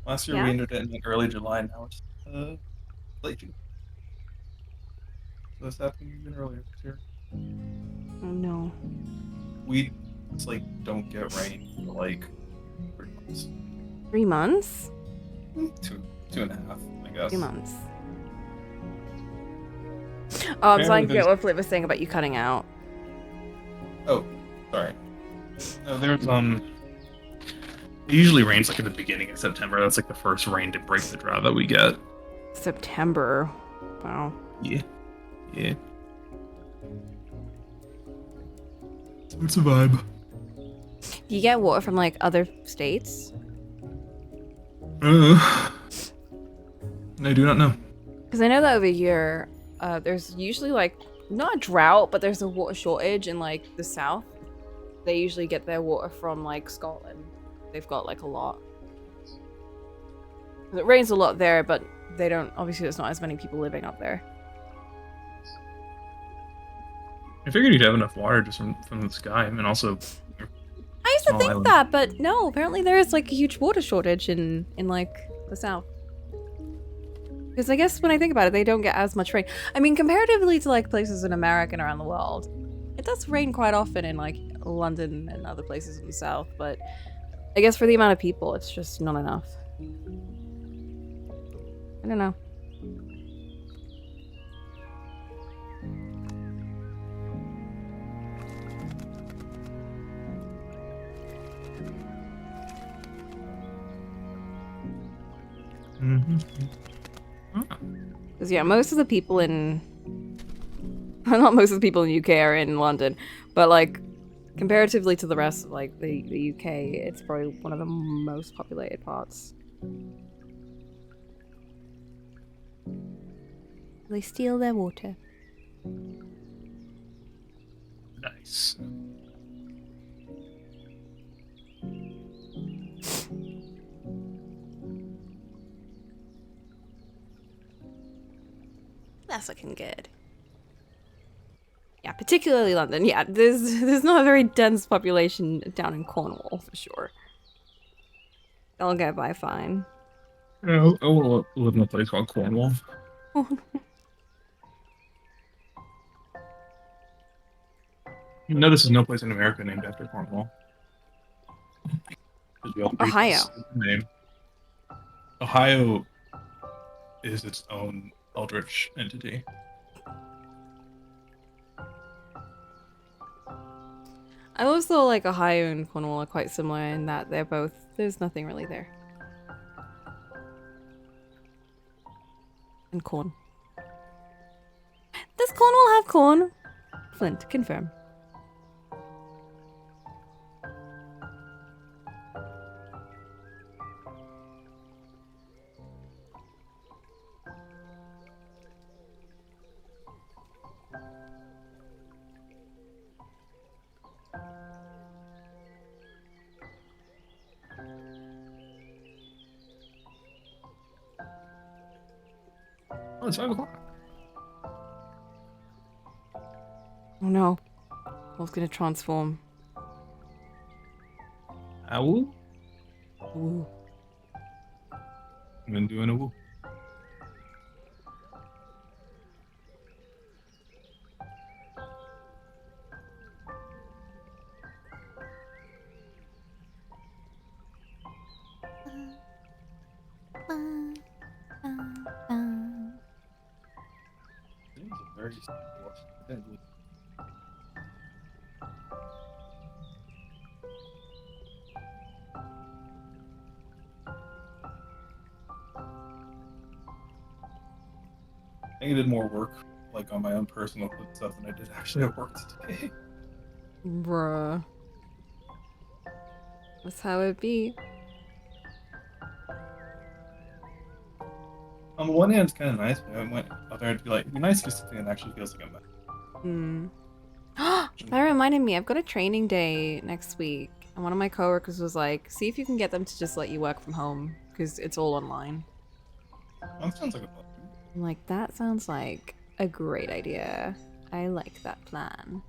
Last year Yeah? we entered it in like early July, and now it's late June. So that's happening even earlier this year. Oh no. We just like don't get rain for like 3 months. 3 months? Two and a half, I guess. 2 months. Oh, I'm starting to get there's- what Flip was saying about you cutting out. Oh, sorry. No, there's It usually rains like at the beginning of September. That's like the first rain to break the drought that we get. September. Wow. Yeah. Yeah. So it's a vibe. Do you get water from like other states? I do not know. Because I know that over here, there's usually like not a drought, but there's a water shortage in like the south. They usually get their water from like Scotland. They've got like a lot. It rains a lot there, but they don't. Obviously, there's not as many people living up there. I figured you'd have enough water just from the sky. I mean, also. I used to Small think island. that, but no. Apparently, there is like a huge water shortage in like the south. Because I guess when I think about it, they don't get as much rain. I mean, comparatively to like places in America and around the world, it does rain quite often in like London and other places in the south. But I guess for the amount of people, it's just not enough. I don't know. Mm-hmm. Because yeah, most of the people in not most of the people in the UK are in London, but like comparatively to the rest of like the UK, it's probably one of the most populated parts. They steal their water. Nice. That's looking good. Yeah, particularly London. Yeah, there's not a very dense population down in Cornwall for sure. They'll get by fine. Yeah, I will live in a place called Cornwall. You notice there's no place in America named after Cornwall. 'Cause we all breathe Ohio. the same name. Ohio is its own eldritch entity. I also like Ohio and Cornwall are quite similar in that they're both there's nothing really there. And corn. Does Cornwall have corn? Flint, confirm. Oh, it's 5 o'clock. Oh no. Wolf's gonna transform. Owl? Ooh. I've been doing a woo. It's a very deadly. I think I did more work, like on my own personal stuff, than I did actually at work today. Bruh. That's how it be. On the one hand, it's kind of nice, but I went out there to be like, it'd be nice to do something that actually feels like I'm. That reminded me, I've got a training day next week. And one of my coworkers was like, see if you can get them to just let you work from home. Because it's all online. That sounds like a plan. I'm like, that sounds like a great idea. I like that plan.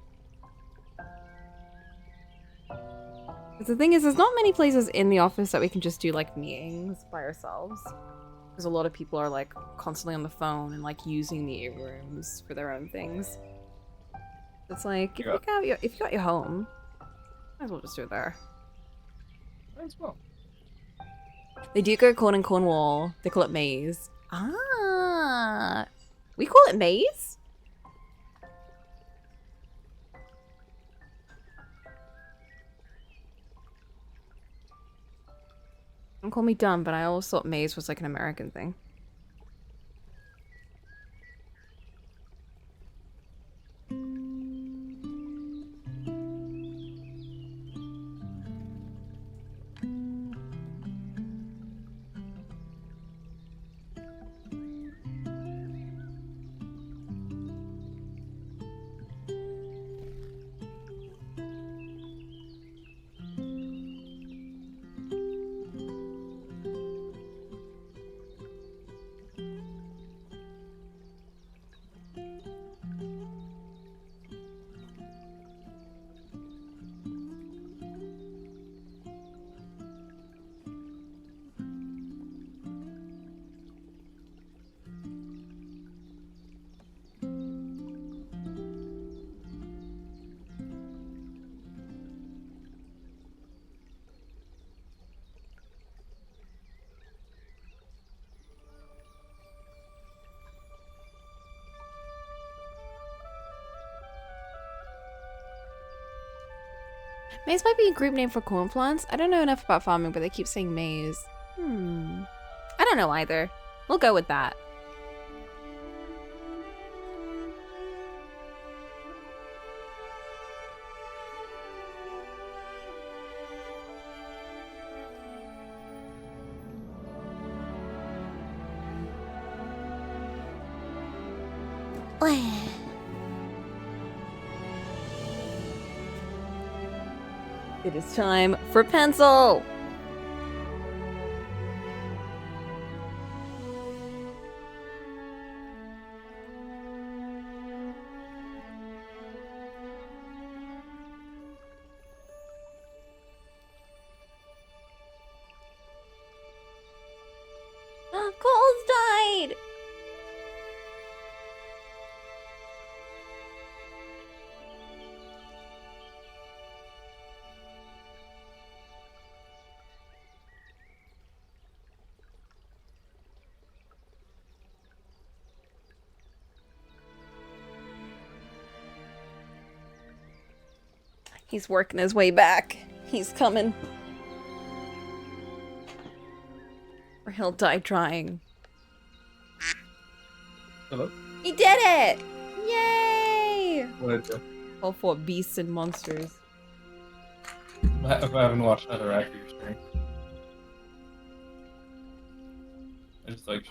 But the thing is, there's not many places in the office that we can just do like meetings by ourselves. Because a lot of people are like constantly on the phone and like using the rooms for their own things. It's like, if you got your home, might as well just do it there. Might as well. They do go corn in Cornwall. They call it maize. Ah, we call it maize? Don't call me dumb, but I always thought maze was like an American thing. Maze might be a group name for corn plants. I don't know enough about farming, but they keep saying maize. I don't know either. We'll go with that. It is time for pencil! Cole's died! He's working his way back. He's coming. Or he'll die trying. Hello? He did it! Yay! What did All for beasts and monsters. I haven't watched another actor stream. I just like.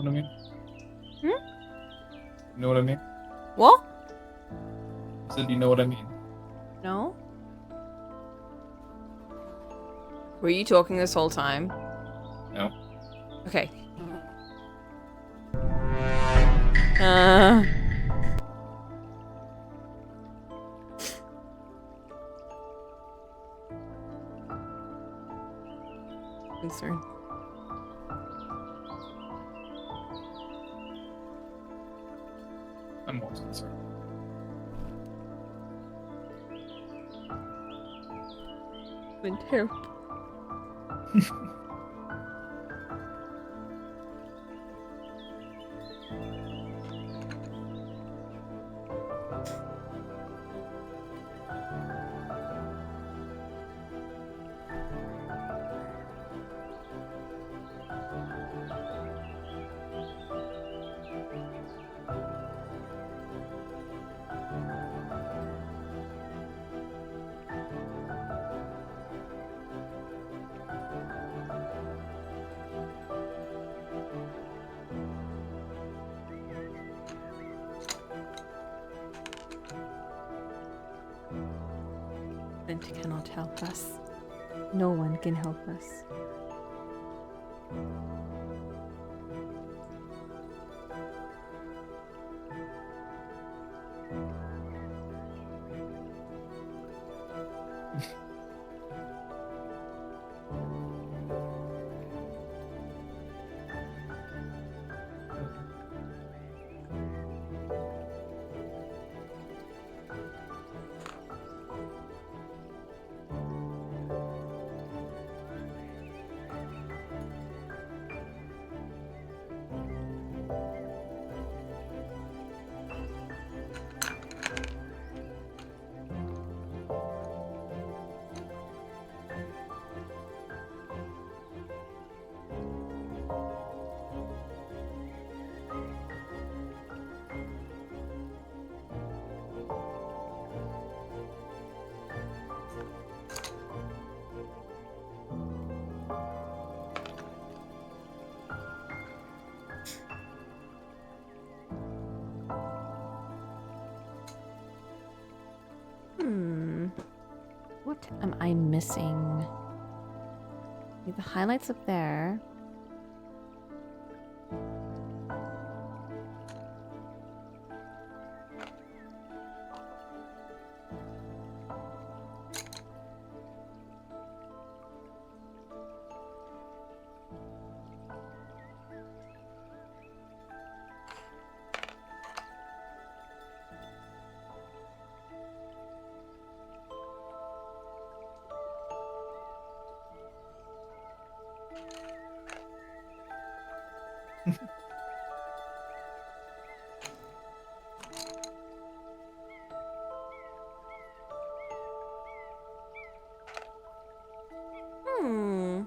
what I mean? Hmm? You know what I mean? What? I said, you know what I mean? No? Were you talking this whole time? No. Okay. Uh... Concern. I'm always concerned. Been terrible. Flint cannot help us. No one can help us. What am I missing? The highlights up there. Hmm.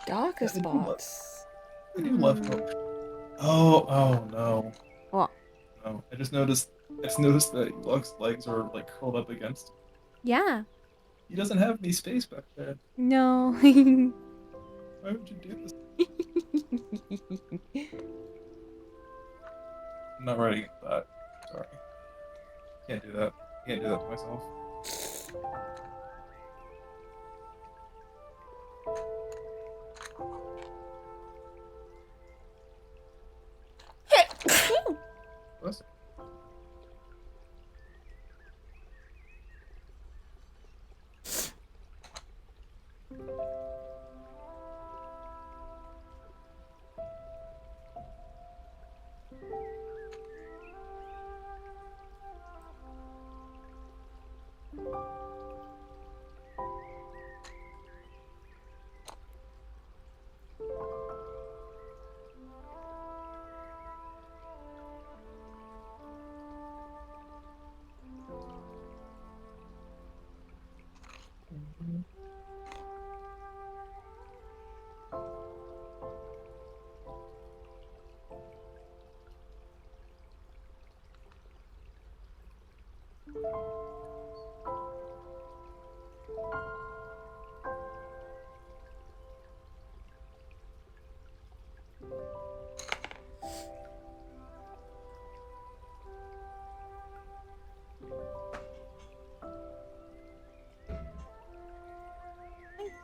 Darker spots. I do love Oh no. What? No. I just noticed that Lux's legs are like curled up against him. Yeah. He doesn't have any space back there. No. Why would you do this? I'm not ready for that. Sorry. Can't do that. Can't do that to myself.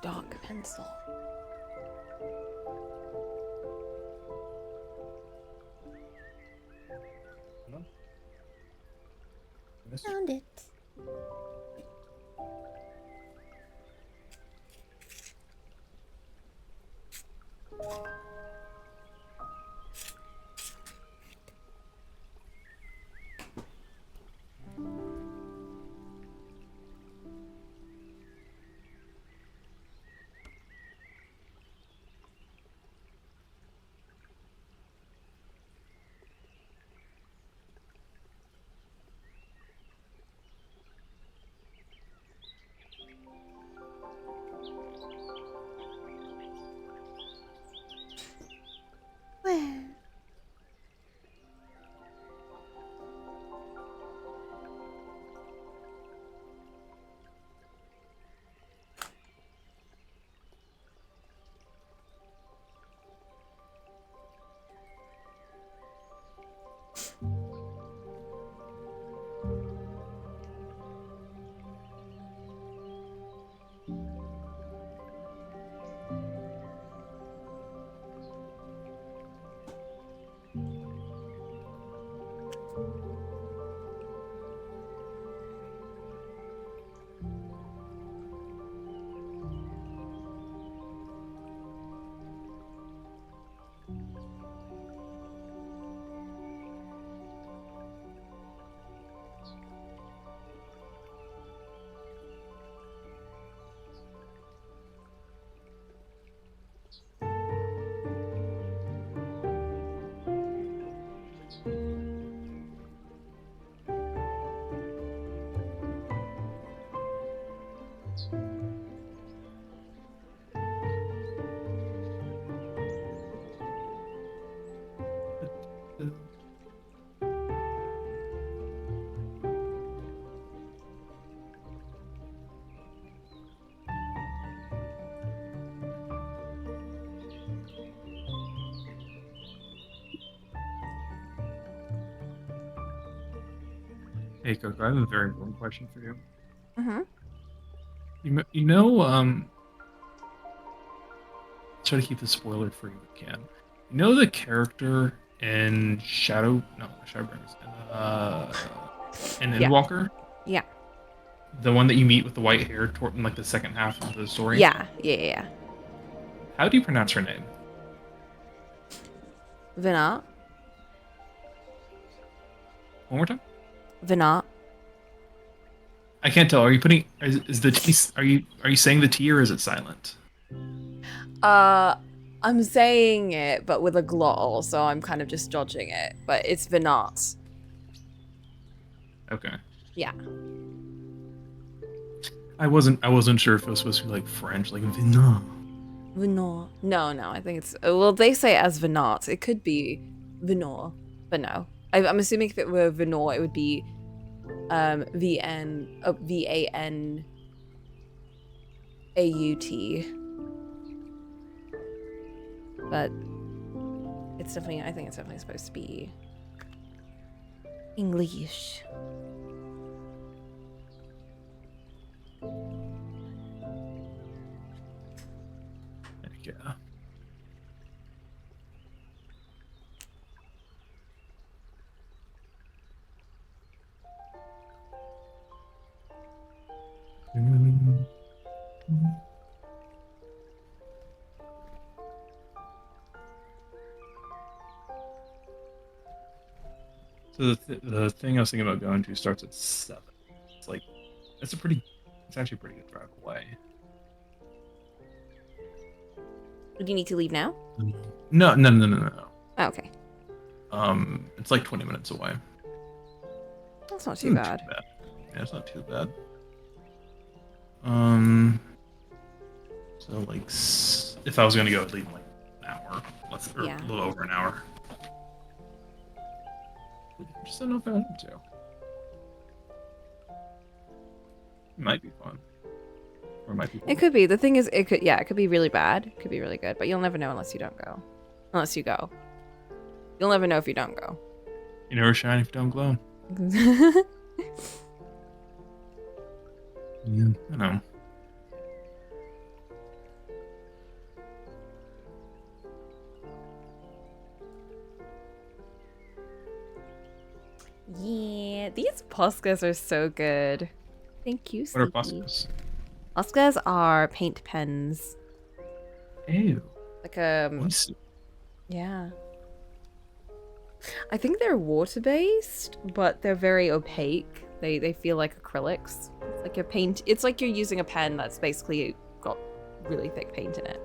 Dark pencil. Found it. Where? Hey, Coco, I have a very important question for you. Mm-hmm. You know, try to keep this spoiler free if we can. You know the character in Shadowbringers, in Yeah. Endwalker? Yeah. The one that you meet with the white hair toward in like the second half of the story? Yeah. Yeah. How do you pronounce her name? Vinat. One more time? Vinat. I can't tell. Are you putting is the T are you saying the T or is it silent? I'm saying it, but with a glottal, so I'm kind of just dodging it. But it's Vinat. Okay. Yeah. I wasn't sure if it was supposed to be like French, like no. Vinat. No. I think it's well. They say it as Vinat. It could be Vinor, but no. I'm assuming if it were Vinor, it would be VANAUT. But it's definitely. I think it's definitely supposed to be English. Yeah. So the thing I was thinking about going to starts at 7. It's like it's actually a pretty good drive away. Do you need to leave now? No. Oh, okay. It's like 20 minutes away. That's not too Isn't bad. too bad. Yeah, it's not too bad. So like, if I was gonna go, I'd leave in like an hour, or Yeah. a little over an hour. I just don't know if I want to. It might be fun, or it might be It fun. could be. The thing is, it could be really bad. It could be really good, but you'll never know unless you don't go. Unless you go. You'll never know if you don't go. You never shine if you don't glow. Yeah, I know. Yeah, these Poscas are so good. Thank you, What are Sleepy. Poscas? Poscas are paint pens. Ew. Like yeah. I think they're water-based, but they're very opaque. They feel like acrylics. It's like it's like you're using a pen that's basically got really thick paint in it.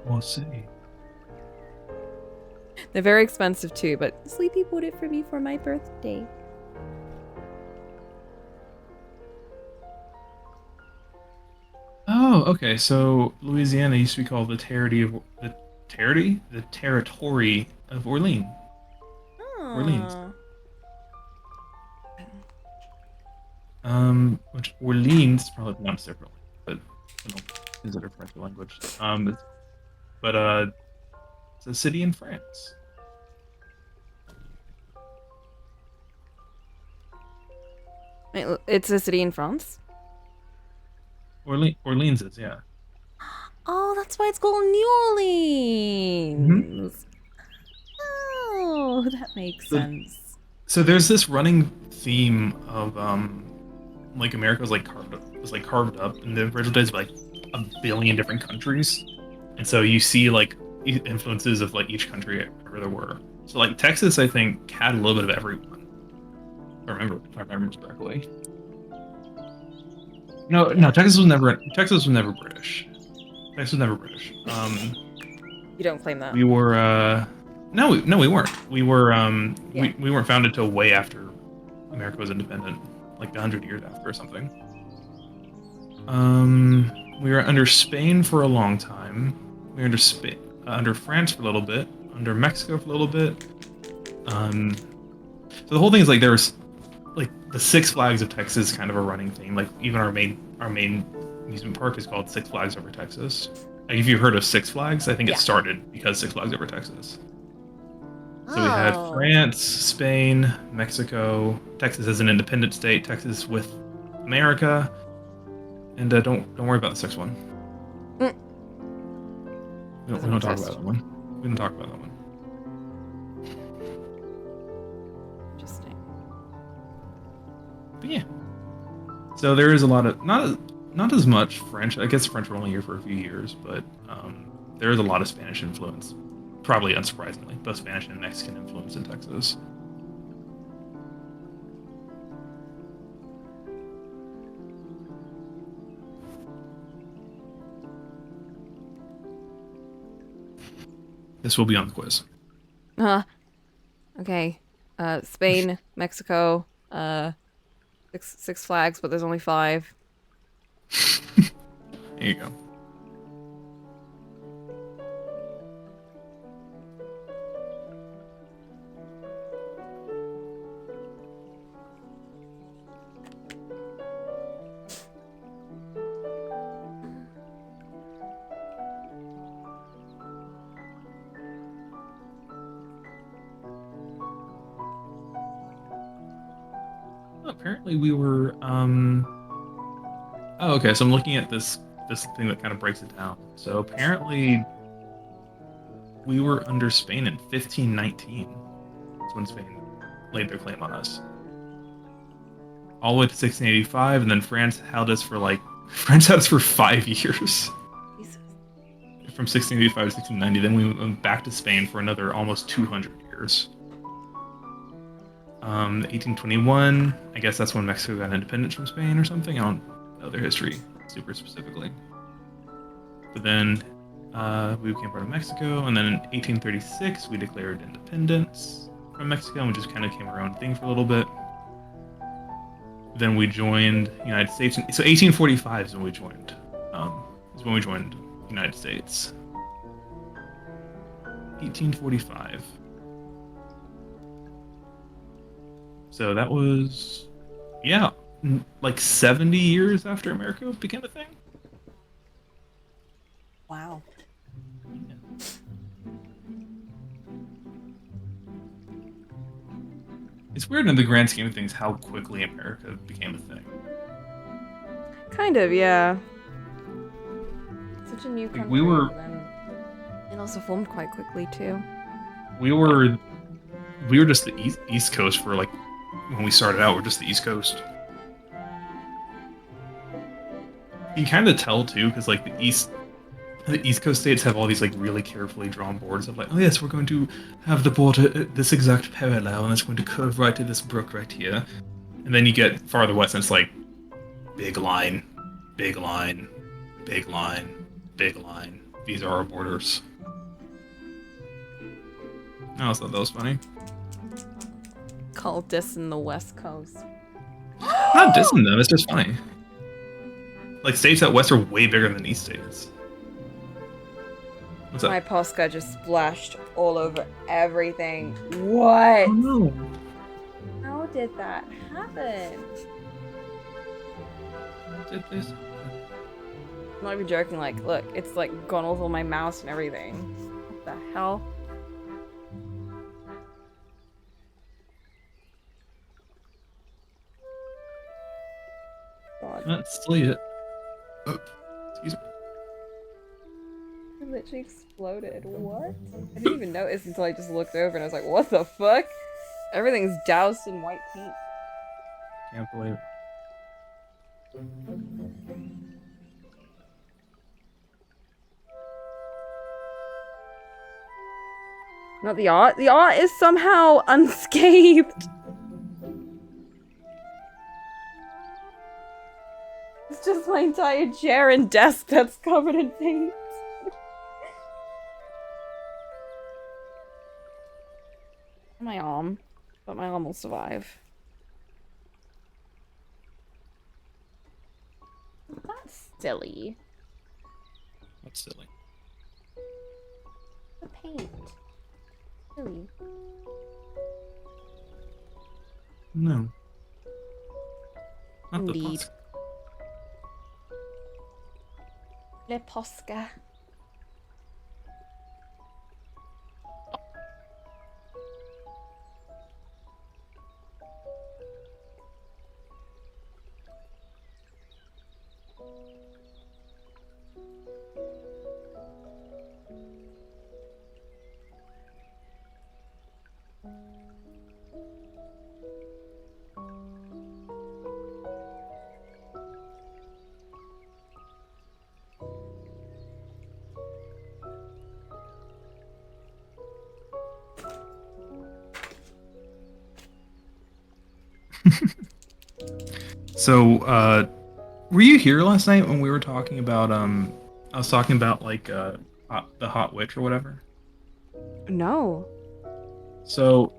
We'll see. They're very expensive too, but Sleepy bought it for me for my birthday. Oh, okay. So Louisiana used to be called the territory of Orleans. Orleans. Aww. Which Orleans is probably pronounced differently, but I don't consider French a language. But it's a city in France. Wait, it's a city in France? Orleans is, yeah. Oh, that's why it's called New Orleans. Oh, that makes So, sense. so there's this running theme of like America was like carved up in the original days by like a billion different countries, and so you see like influences of like each country where there were. So like Texas, I think had a little bit of everyone. If I remember correctly. No, Texas was never British. Texas was never British. You don't claim that. We were no, we weren't. We were Yeah. we weren't founded till way after America was independent, like 100 years after or something. We were under Spain for a long time. We were under under France for a little bit, under Mexico for a little bit. So the whole thing is like there's like the Six Flags of Texas is kind of a running theme. Like even our main amusement park is called Six Flags Over Texas. Like if you've heard of Six Flags, I think it started because Six Flags Over Texas. So we had France, Spain, Mexico, Texas as an independent state, Texas with America, and don't worry about the sixth one. We don't talk about that one. We don't talk about that one. Interesting. But yeah. So there is a lot of not as much French. I guess French were only here for a few years, but there is a lot of Spanish influence. Probably unsurprisingly, both Spanish and Mexican influence in Texas. This will be on the quiz. Okay. Spain, Mexico, Six Flags, but there's only 5. There you go. Apparently we were oh, okay, so I'm looking at this thing that kind of breaks it down. So apparently we were under Spain in 1519. That's when Spain laid their claim on us. All the way to 1685, and then France held us for 5 years. Jesus. From 1685 to 1690, then we went back to Spain for another almost 200 years. 1821, I guess that's when Mexico got independence from Spain or something. I don't know their history super specifically. But then we became part of Mexico, and then in 1836 we declared independence from Mexico, and we just kind of became our own thing for a little bit. then we joined United States. So 1845 is when we joined. Is when we joined United States. 1845. So that was, yeah, like 70 years after America became a thing. Wow. It's weird in the grand scheme of things how quickly America became a thing. Kind of, yeah. Such a new country. We were, but then it also formed quite quickly too. we were, we were just the East Coast for like when we started out. We're just the East Coast. You can kind of tell too, because like the East Coast states have all these like really carefully drawn borders of like, oh yes, we're going to have the border at this exact parallel, and it's going to curve right to this brook right here. And then you get farther west, and it's like big line, big line, big line, big line. These are our borders. I always thought that was funny. Call dissing the West Coast. Not dissing them, it's just funny. Like states out west are way bigger than East states. What's My up? Posca just splashed all over everything. What? Oh no. How did that happen? Did this? I'm not even joking, like, look, it's like gone over my mouse and everything. What the hell? God. That's still it. Oh, excuse me. It literally exploded. What? I didn't even notice until I just looked over and I was like, what the fuck? Everything's doused in white paint. Can't believe it. Not the art. The art is somehow unscathed. It's just my entire chair and desk that's covered in paint. My arm. But my arm will survive. That's silly. That's silly. The paint. Silly. No. Not the Indeed. Posca. Le Posca. So, were you here last night when we were talking about I was talking about like the hot witch or whatever? No. So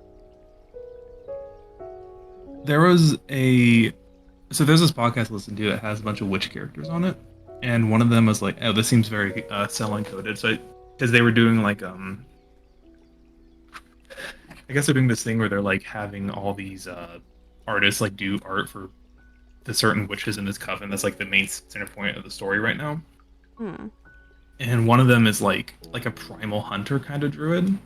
there's this podcast I listened to that has a bunch of witch characters on it, and one of them was like, oh, this seems very cell encoded. So because they were doing like I guess they're doing this thing where they're like having all these artists like do art for the certain witches in this coven. That's like the main center point of the story right now. Hmm. And one of them is like a primal hunter kind of druid.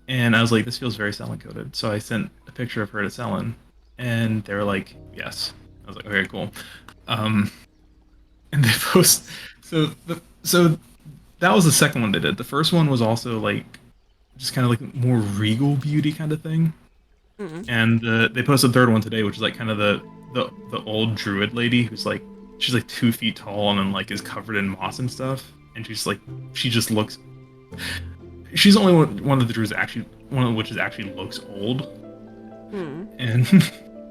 And I was like, this feels very Selen coded. So I sent a picture of her to Selen, and they were like, yes. I was like, okay, cool. And they post. So that was the second one they did. The first one was also like just kind of like more regal beauty kind of thing. Mm-hmm. And they posted a third one today, which is like kind of the old druid lady who's like she's like 2 feet tall and then like is covered in moss and stuff, and she just looks. She's only one of the druids one of the witches actually looks old, and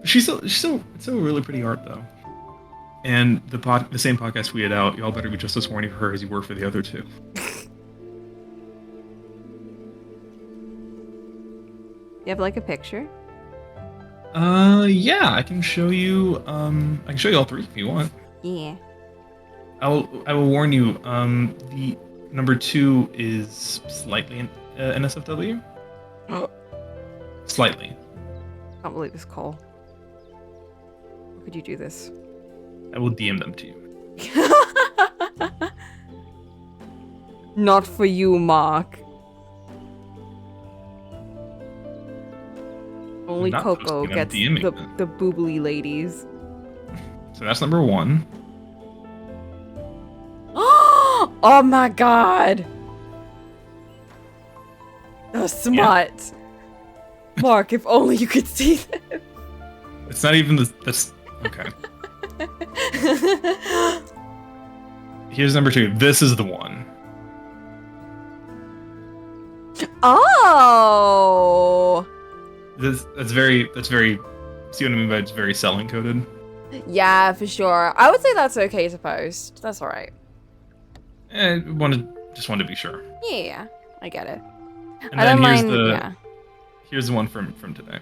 she's still really pretty art though. And the same podcast tweeted out, y'all better be just as horny for her as you were for the other two. You have like a picture? Yeah, I can show you. I can show you all three if you want. Yeah. I will warn you. The number 2 is slightly NSFW. Oh, Slightly. I can't believe this, Cole. How could you do this? I will DM them to you. Not for you, Mark. Only not Coco posting, I'm gets DMing the them. boobly ladies. So that's number 1. Oh my god! The smut! Mark, if only you could see this. It's not even this. Okay. Here's number 2. This is the one. Oh! That's very. See what I mean by it's very selling coded. Yeah, for sure. I would say that's okay to post. That's alright. Just wanted to be sure. Yeah, I get it. And I then don't here's mind, the yeah. here's the one from today.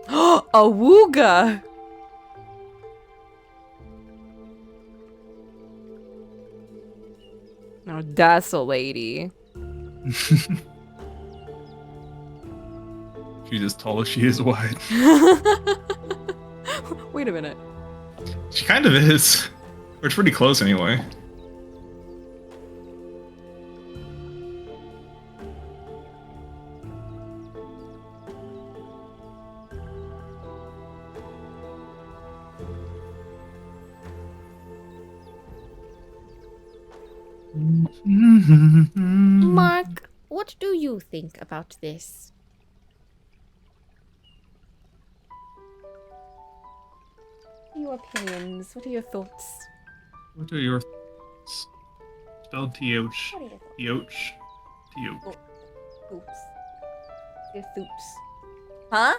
A wooga! Now that's a lady. She's as tall as she is wide. Wait a minute. She kind of is. Or it's pretty close anyway. Mark, what do you think about this? What are your opinions? What are your thoughts? What are your thoughts? Spelled T-H. What are your thoughts? T-H. T-H. Thoughts. Your thoughts. Huh?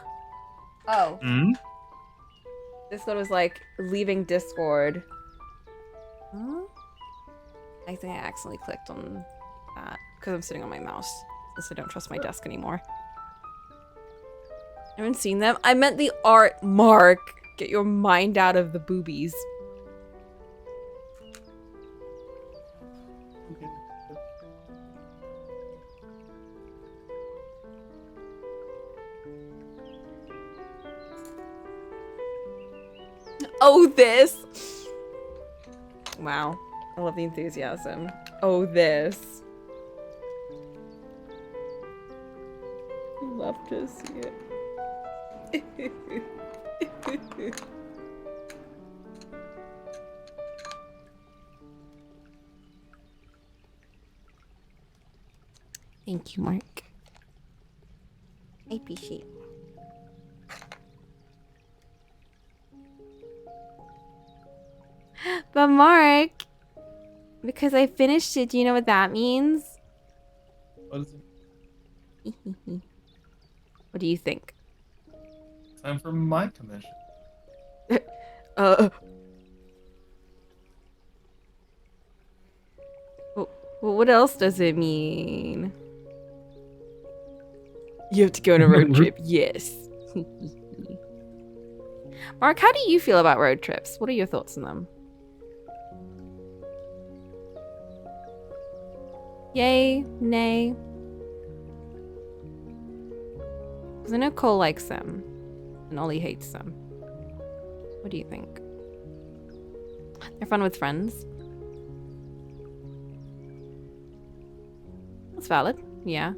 Oh. Hmm? This one was like leaving Discord. Huh? I think I accidentally clicked on that because I'm sitting on my mouse since I don't trust my desk anymore. I haven't seen them. I meant the art, Mark. Get your mind out of the boobies. Oh, this. Wow. I love the enthusiasm. Oh, this. Love to see it. Thank you, Mark. I appreciate it. But Mark, because I finished it, do you know what that means? What is it? What do you think? Time for my commission. Well, what else does it mean? You have to go on a road trip. Yes. Mark, how do you feel about road trips? What are your thoughts on them? Yay, nay. Because I know Cole likes them, and Ollie hates them. What do you think? They're fun with friends. That's valid. Yeah.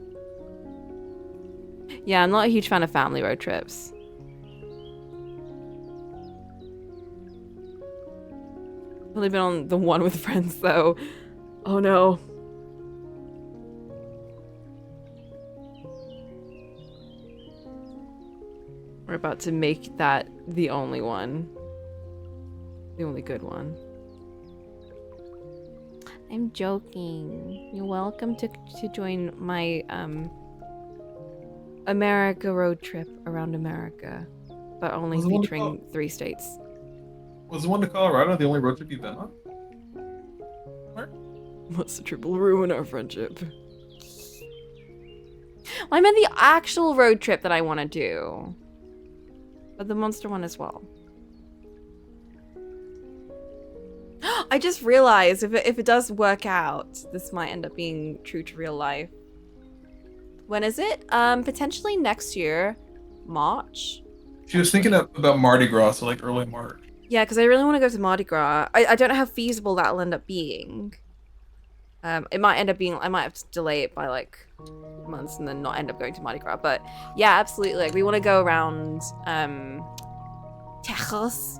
Yeah, I'm not a huge fan of family road trips. I've only been on the one with friends, though. Oh no. We're about to make that the only one. The only good one. I'm joking. You're welcome to join my America road trip around America, but only featuring 3 states. Was the one to Colorado the only road trip you've been on? What's the triple ruin our friendship? I meant the actual road trip that I want to do. But the monster one as well. I just realized if it does work out, this might end up being true to real life. When is it? Potentially next year, March. She was thinking about Mardi Gras, so like early March. Yeah, because I really want to go to Mardi Gras. I don't know how feasible that'll end up being. It might end up being, I might have to delay it by like months and then not end up going to Mardi Gras. But yeah, absolutely. Like we want to go around Texas.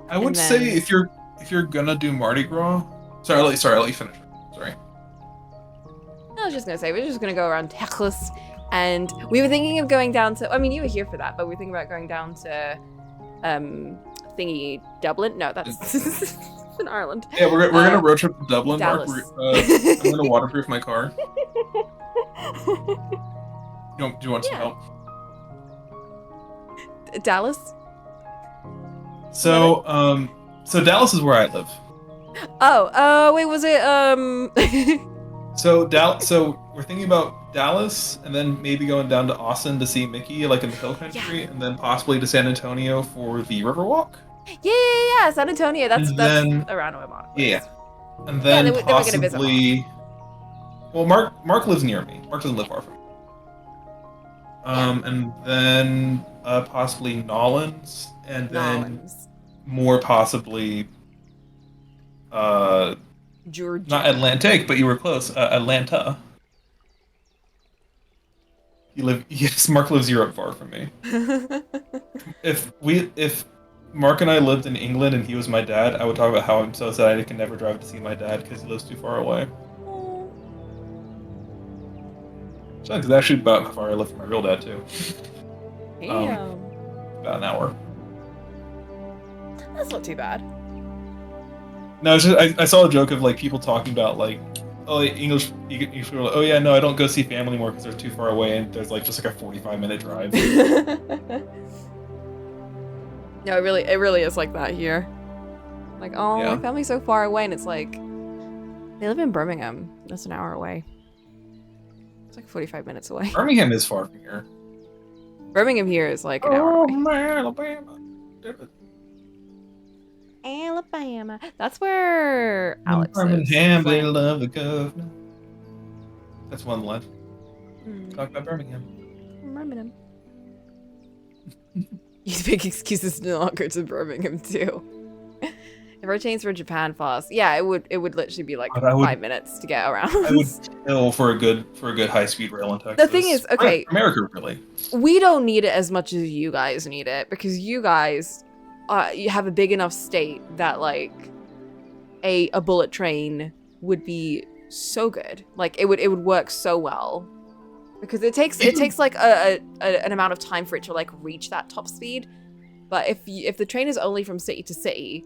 I would say if you're gonna do Mardi Gras, sorry, I'll let you finish. Sorry. I was just gonna say we're just gonna go around Texas, and we were thinking of going down to. I mean, you were here for that, but we were thinking about going down to, thingy Dublin. No, that's in Ireland. Yeah, we're gonna road trip to Dublin, Dallas. Mark. I'm gonna waterproof my car. Do you want some help? Dallas. So Dallas is where I live. Oh, wait, was it So we're thinking about Dallas, and then maybe going down to Austin to see Mickey, like in the Hill Country, and then possibly to San Antonio for the Riverwalk. Yeah, San Antonio. That's then, around where Mark lives. Yeah, and then then we're gonna visit possibly. Well, Mark lives near me. Mark doesn't live far from me. And then possibly Nolans, and then more possibly. Georgia. Not Atlantic, but you were close. Atlanta. Yes, Mark lives Europe far from me. If Mark and I lived in England and he was my dad, I would talk about how I'm so sad I can never drive to see my dad because he lives too far away. So it's actually about how far I live from my real dad too. About an hour. That's not too bad. No, it's just, I saw a joke of like people talking about like, oh, English people are like, oh yeah, no, I don't go see family more because they're too far away, and there's like just like a 45-minute drive. No, it really is like that here. Like, oh, Yeah. my family's so far away, and it's like they live in Birmingham. That's an hour away. It's like 45 minutes away. Birmingham is far from here. Birmingham here is like an hour away. man, Alabama. Alabama. That's where Alex lives. Birmingham, they love the governor. That's one line. Mm. Talk about Birmingham. Birmingham. You make excuses to not go to Birmingham too. If our chains were Japan fast, yeah, it would literally be like 5 minutes to get around. I would kill for a good high speed rail in Texas. The thing is, okay, America really. We don't need it as much as you guys need it because you guys, you have a big enough state that like a bullet train would be so good. Like it would work so well because it takes like an amount of time for it to like reach that top speed. But if the train is only from city to city,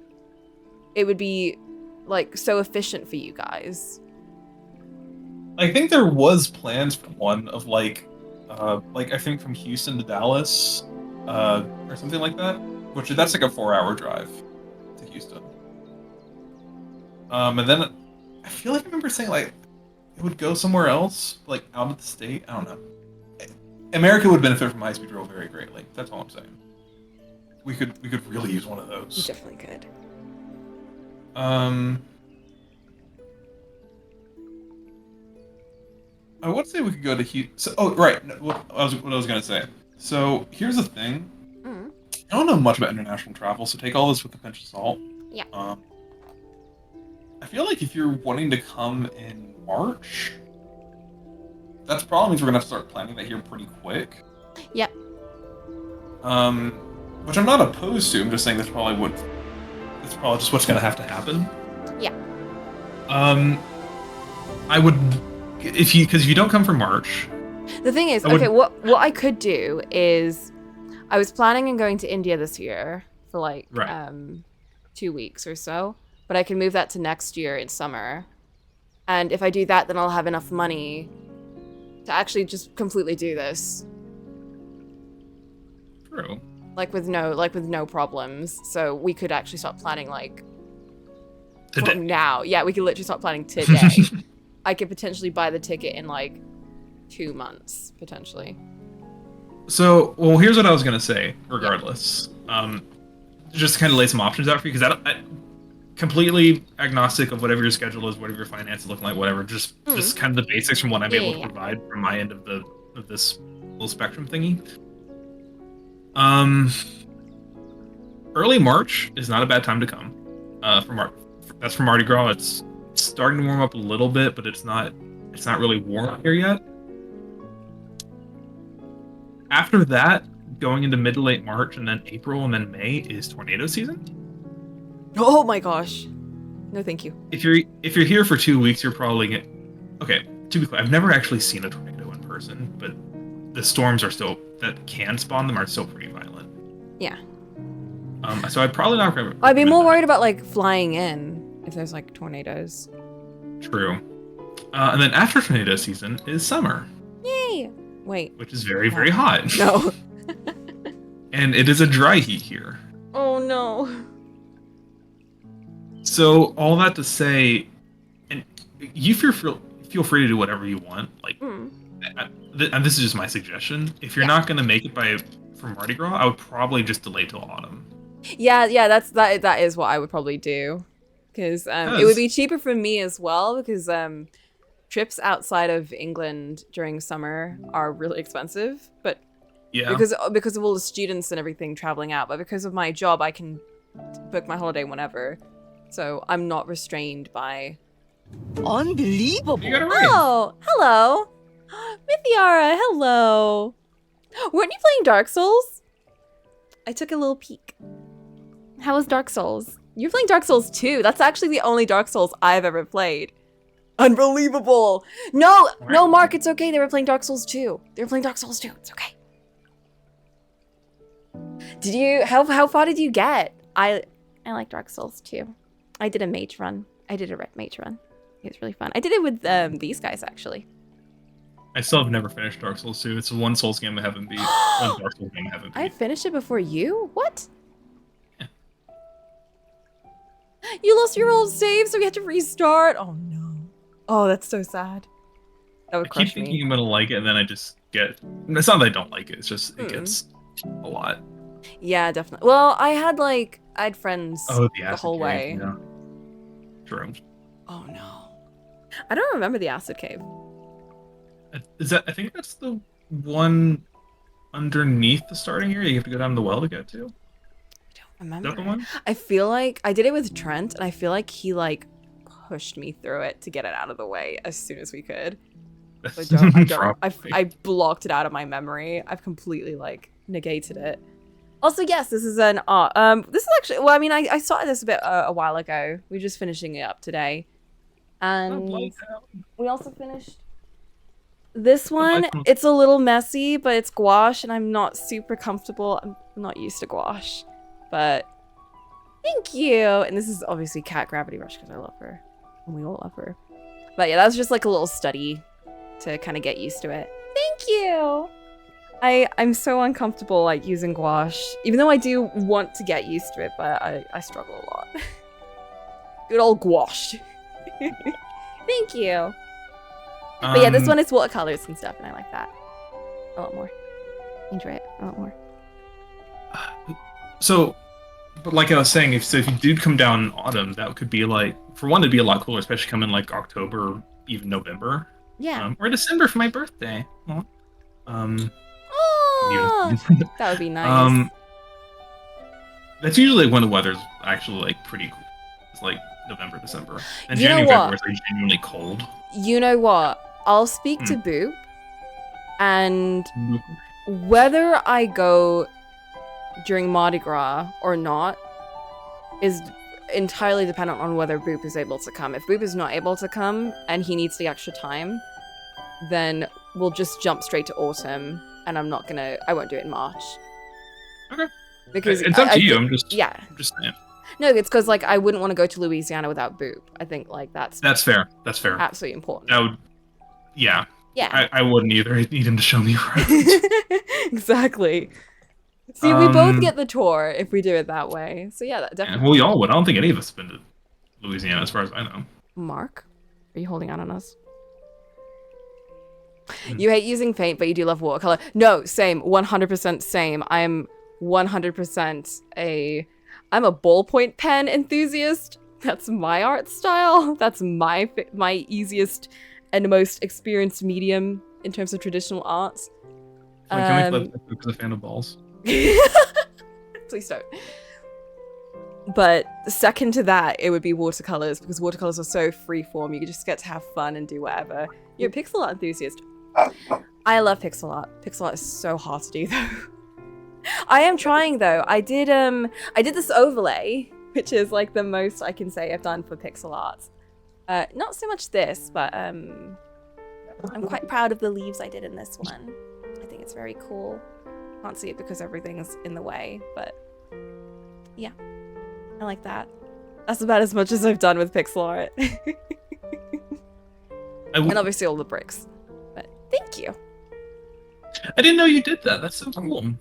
it would be like so efficient for you guys. I think there was plans for one of like I think from Houston to Dallas, or something like that. Which that's like a 4-hour drive to Houston. And then I feel like I remember saying like it would go somewhere else, like out of the state. I don't know. America would benefit from high-speed rail very greatly. That's all I'm saying. We could really use one of those. You definitely could. I would say we could go to Houston. So, oh, right. What I was gonna say. So here's the thing. Mm. I don't know much about international travel, so take all this with a pinch of salt. Yeah. I feel like if you're wanting to come in March, that probably means we're gonna have to start planning that here pretty quick. Yep. Which I'm not opposed to. I'm just saying that's probably just what's gonna have to happen. Yeah. I would, because if you don't come for March. The thing is, okay, what I could do is, I was planning on going to India this year for like 2 weeks or so, but I can move that to next year in summer. And if I do that, then I'll have enough money to actually just completely do this. True. With no problems. So we could actually start planning like Today. from now. Yeah, we could literally start planning today. I could potentially buy the ticket in like 2 months potentially. So, well, here's what I was gonna say. Regardless, just to kind of lay some options out for you, because I completely agnostic of whatever your schedule is, whatever your finances look like, whatever. Just kind of the basics from what I'm able to provide from my end of this little spectrum thingy. Early March is not a bad time to come. That's from Mardi Gras. It's starting to warm up a little bit, but it's not really warm here yet. After that, going into mid to late March, and then April, and then May is tornado season. Oh my gosh. No, thank you. If you're here for 2 weeks, you're probably okay. To be clear, I've never actually seen a tornado in person, but the storms that can spawn them are still pretty violent. Yeah. So I'd probably not. I'd be more worried about like flying in if there's like tornadoes. True. And then after tornado season is summer. Yay! Wait. Which is very, very hot. No. And it is a dry heat here. Oh no. So all that to say, and you feel free to do whatever you want. Like, and this is just my suggestion. If you're not going to make it for Mardi Gras, I would probably just delay till autumn. Yeah, that is what I would probably do, because it would be cheaper for me as well, because trips outside of England during summer are really expensive, but because of all the students and everything traveling out, but because of my job I can book my holiday whenever, so I'm not restrained by. Unbelievable. You got it right. Oh, hello, Mythiara, hello. Weren't you playing Dark Souls? I took a little peek. How was Dark Souls? You're playing Dark Souls 2. That's actually the only Dark Souls I've ever played. Unbelievable. No, Mark, it's okay. They were playing Dark Souls 2. They were playing Dark Souls 2. It's okay. Did you, how far did you get? I like Dark Souls 2. I did a mage run. I did a red mage run. It was really fun. I did it with these guys, actually. I still have never finished Dark Souls 2. It's the one Souls game I haven't beat. One Dark Souls game I haven't beat. I finished it before you? What? Yeah. You lost your old save, so you had to restart? Oh, no. Oh, that's so sad. That would crush me. I keep thinking I'm gonna like it, and then I just get... It's not that I don't like it, it's just it gets a lot. Yeah, definitely. Well, I had friends the whole way. Yeah. True. Oh, no. I don't remember the acid cave. I think that's the one underneath the starting area you have to go down the well to get to? I don't remember. Is that the one? I feel like I did it with Trent, and I feel like he pushed me through it to get it out of the way as soon as we could. I blocked it out of my memory. I've completely negated it. Also, yes, this is an art. This is actually, well, I mean, I started this a while ago. We're just finishing it up today. And we also finished this one. It's a little messy, but it's gouache, and I'm not super comfortable. I'm not used to gouache, but thank you. And this is obviously Cat Gravity Rush because I love her, and we all love her. But yeah, that was just a little study to kind of get used to it. Thank you. I'm so uncomfortable using gouache, even though I do want to get used to it, but I struggle a lot. Good old gouache. Thank you. But yeah, this one is watercolors and stuff, and I like that a lot more. Enjoy it a lot more. So, but like I was saying, if you did come down in autumn, that could be for one, it'd be a lot cooler, especially come in October, even November. Yeah. Or December for my birthday. Oh, that would be nice. That's usually when the weather's actually pretty cool. It's November, December, and you January, know what? February is genuinely cold. You know what? I'll speak to Boop, and whether I go during Mardi Gras or not is entirely dependent on whether Boop is able to come. If Boop is not able to come and he needs the extra time, then we'll just jump straight to autumn, and I won't do it in March. Okay. Because it's up to you. I'm just saying. No, it's because I wouldn't want to go to Louisiana without Boop. I think that's fair. That's fair. Absolutely important. That would, yeah. Yeah. I wouldn't either. I'd need him to show me around. Exactly. See, we both get the tour if we do it that way. So yeah, that definitely. Well, we all would. I don't think any of us have been to Louisiana, as far as I know. Mark, are you holding out on us? You hate using paint, but you do love watercolor. No, same. 100% same. I'm 100% I'm a ballpoint pen enthusiast. That's my art style. That's my easiest and most experienced medium in terms of traditional art. Can we flip because a fan of balls? Please don't. But second to that, it would be watercolors, because watercolors are so freeform. You just get to have fun and do whatever. You're a pixel art enthusiast. I love pixel art. Pixel art is so hard to do, though. I am trying, though. I did this overlay, which is like the most I can say I've done for pixel art. Not so much this, but I'm quite proud of the leaves I did in this one. I think it's very cool. Can't see it because everything's in the way, but yeah. I like that. That's about as much as I've done with pixel art. And obviously all the bricks. But thank you. I didn't know you did that. That's so cool.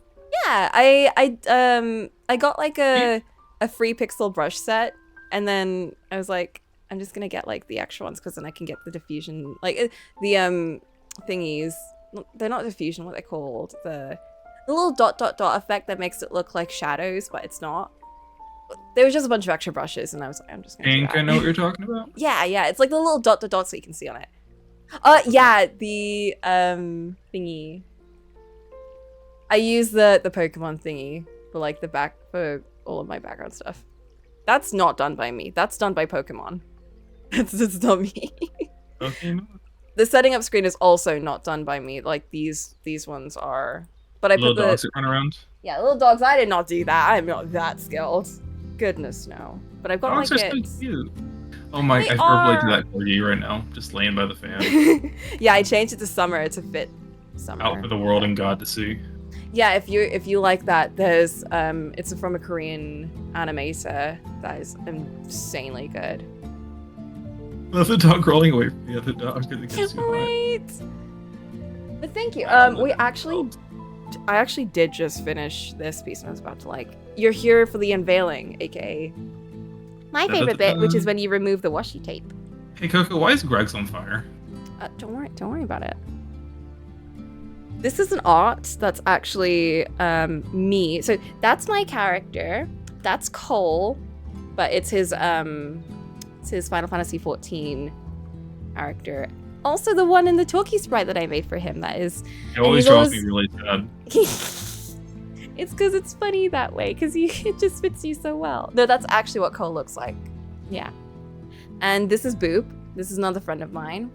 Yeah, I got like a free pixel brush set, and then I was like, I'm just gonna get like the extra ones because then I can get the diffusion, like the thingies. They're not diffusion. What they're called? The little dot dot dot effect that makes it look like shadows, but it's not. There was just a bunch of extra brushes, and I was like, I'm just gonna. I know what you're talking about. Yeah, it's like the little dot dot dots that you can see on it. Yeah, the thingy. I use the Pokemon thingy for like for all of my background stuff. That's not done by me. That's done by Pokemon. It's not me. Okay. The setting up screen is also not done by me. Like these ones are. But I Little put the dogs that run around. Yeah, little dogs. I did not do that. I'm not that skilled. Goodness no. But I've got Dogs my are kits. so cute. Oh my! They I verbally do that for you right now, just laying by the fan, Yeah, I changed it to summer to fit summer. out for the world and God to see. Yeah, if you like that, there's it's from a Korean animator that is insanely good. Love the dog rolling away from the other dog because it gets Can't too hot. wait. But thank you. I actually did just finish this piece, and I was about to like. You're here for the unveiling, aka my favorite bit, which is when you remove the washi tape. Hey Coco, why is Greg's on fire? Don't worry about it. This is an art that's actually me. So that's my character. That's Cole, but it's his Final Fantasy XIV character. Also the one in the talkie sprite that I made for him. That is. It always draws me really sad. It's because it's funny that way, because it just fits you so well. No, that's actually what Cole looks like. Yeah. And this is Boop. This is another friend of mine.